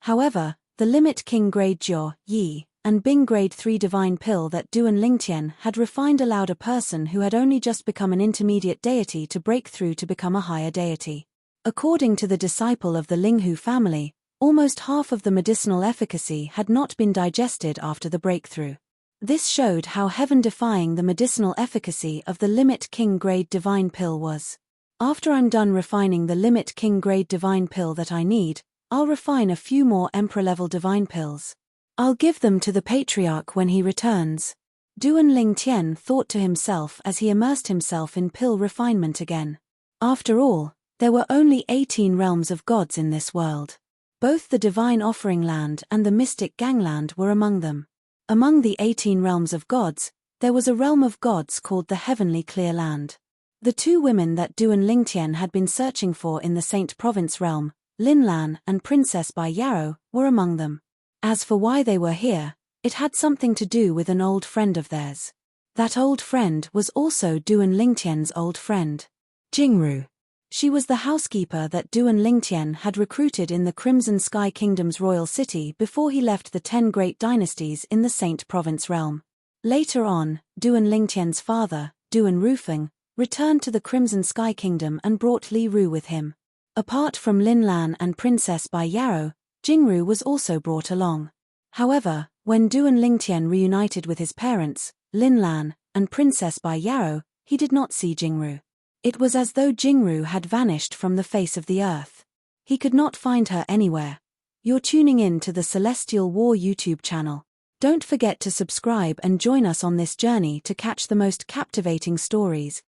[SPEAKER 1] However, the limit King grade Jiao, Yi, and Bing grade 3 divine pill that Duan Lingtian had refined allowed a person who had only just become an intermediate deity to break through to become a higher deity. According to the disciple of the Linghu family, almost half of the medicinal efficacy had not been digested after the breakthrough. This showed how heaven-defying the medicinal efficacy of the limit King grade divine pill was. After I'm done refining the limit King grade divine pill that I need, I'll refine a few more emperor-level divine pills. I'll give them to the patriarch when he returns. Duan Lingtian thought to himself as he immersed himself in pill refinement again. After all, there were only 18 realms of gods in this world. Both the divine offering land and the mystic gangland were among them. Among the 18 realms of gods, there was a realm of gods called the Heavenly Clear Land. The two women that Duan Lingtian had been searching for in the Saint Province realm, Lin Lan and Princess Bai Yarrow, were among them. As for why they were here, it had something to do with an old friend of theirs. That old friend was also Duan Lingtian's old friend, Jingru. She was the housekeeper that Duan Lingtian had recruited in the Crimson Sky Kingdom's royal city before he left the 10 great dynasties in the Saint Province realm. Later on, Duan Lingtian's father, Duan Rufeng, returned to the Crimson Sky Kingdom and brought Li Ru with him. Apart from Lin Lan and Princess Bai Yarrow, Jingru was also brought along. However, when Duan Lingtian reunited with his parents, Lin Lan, and Princess Bai Yarrow, he did not see Jingru. It was as though Jingru had vanished from the face of the earth. He could not find her anywhere. You're tuning in to the Celestial War YouTube channel. Don't forget to subscribe and join us on this journey to catch the most captivating stories,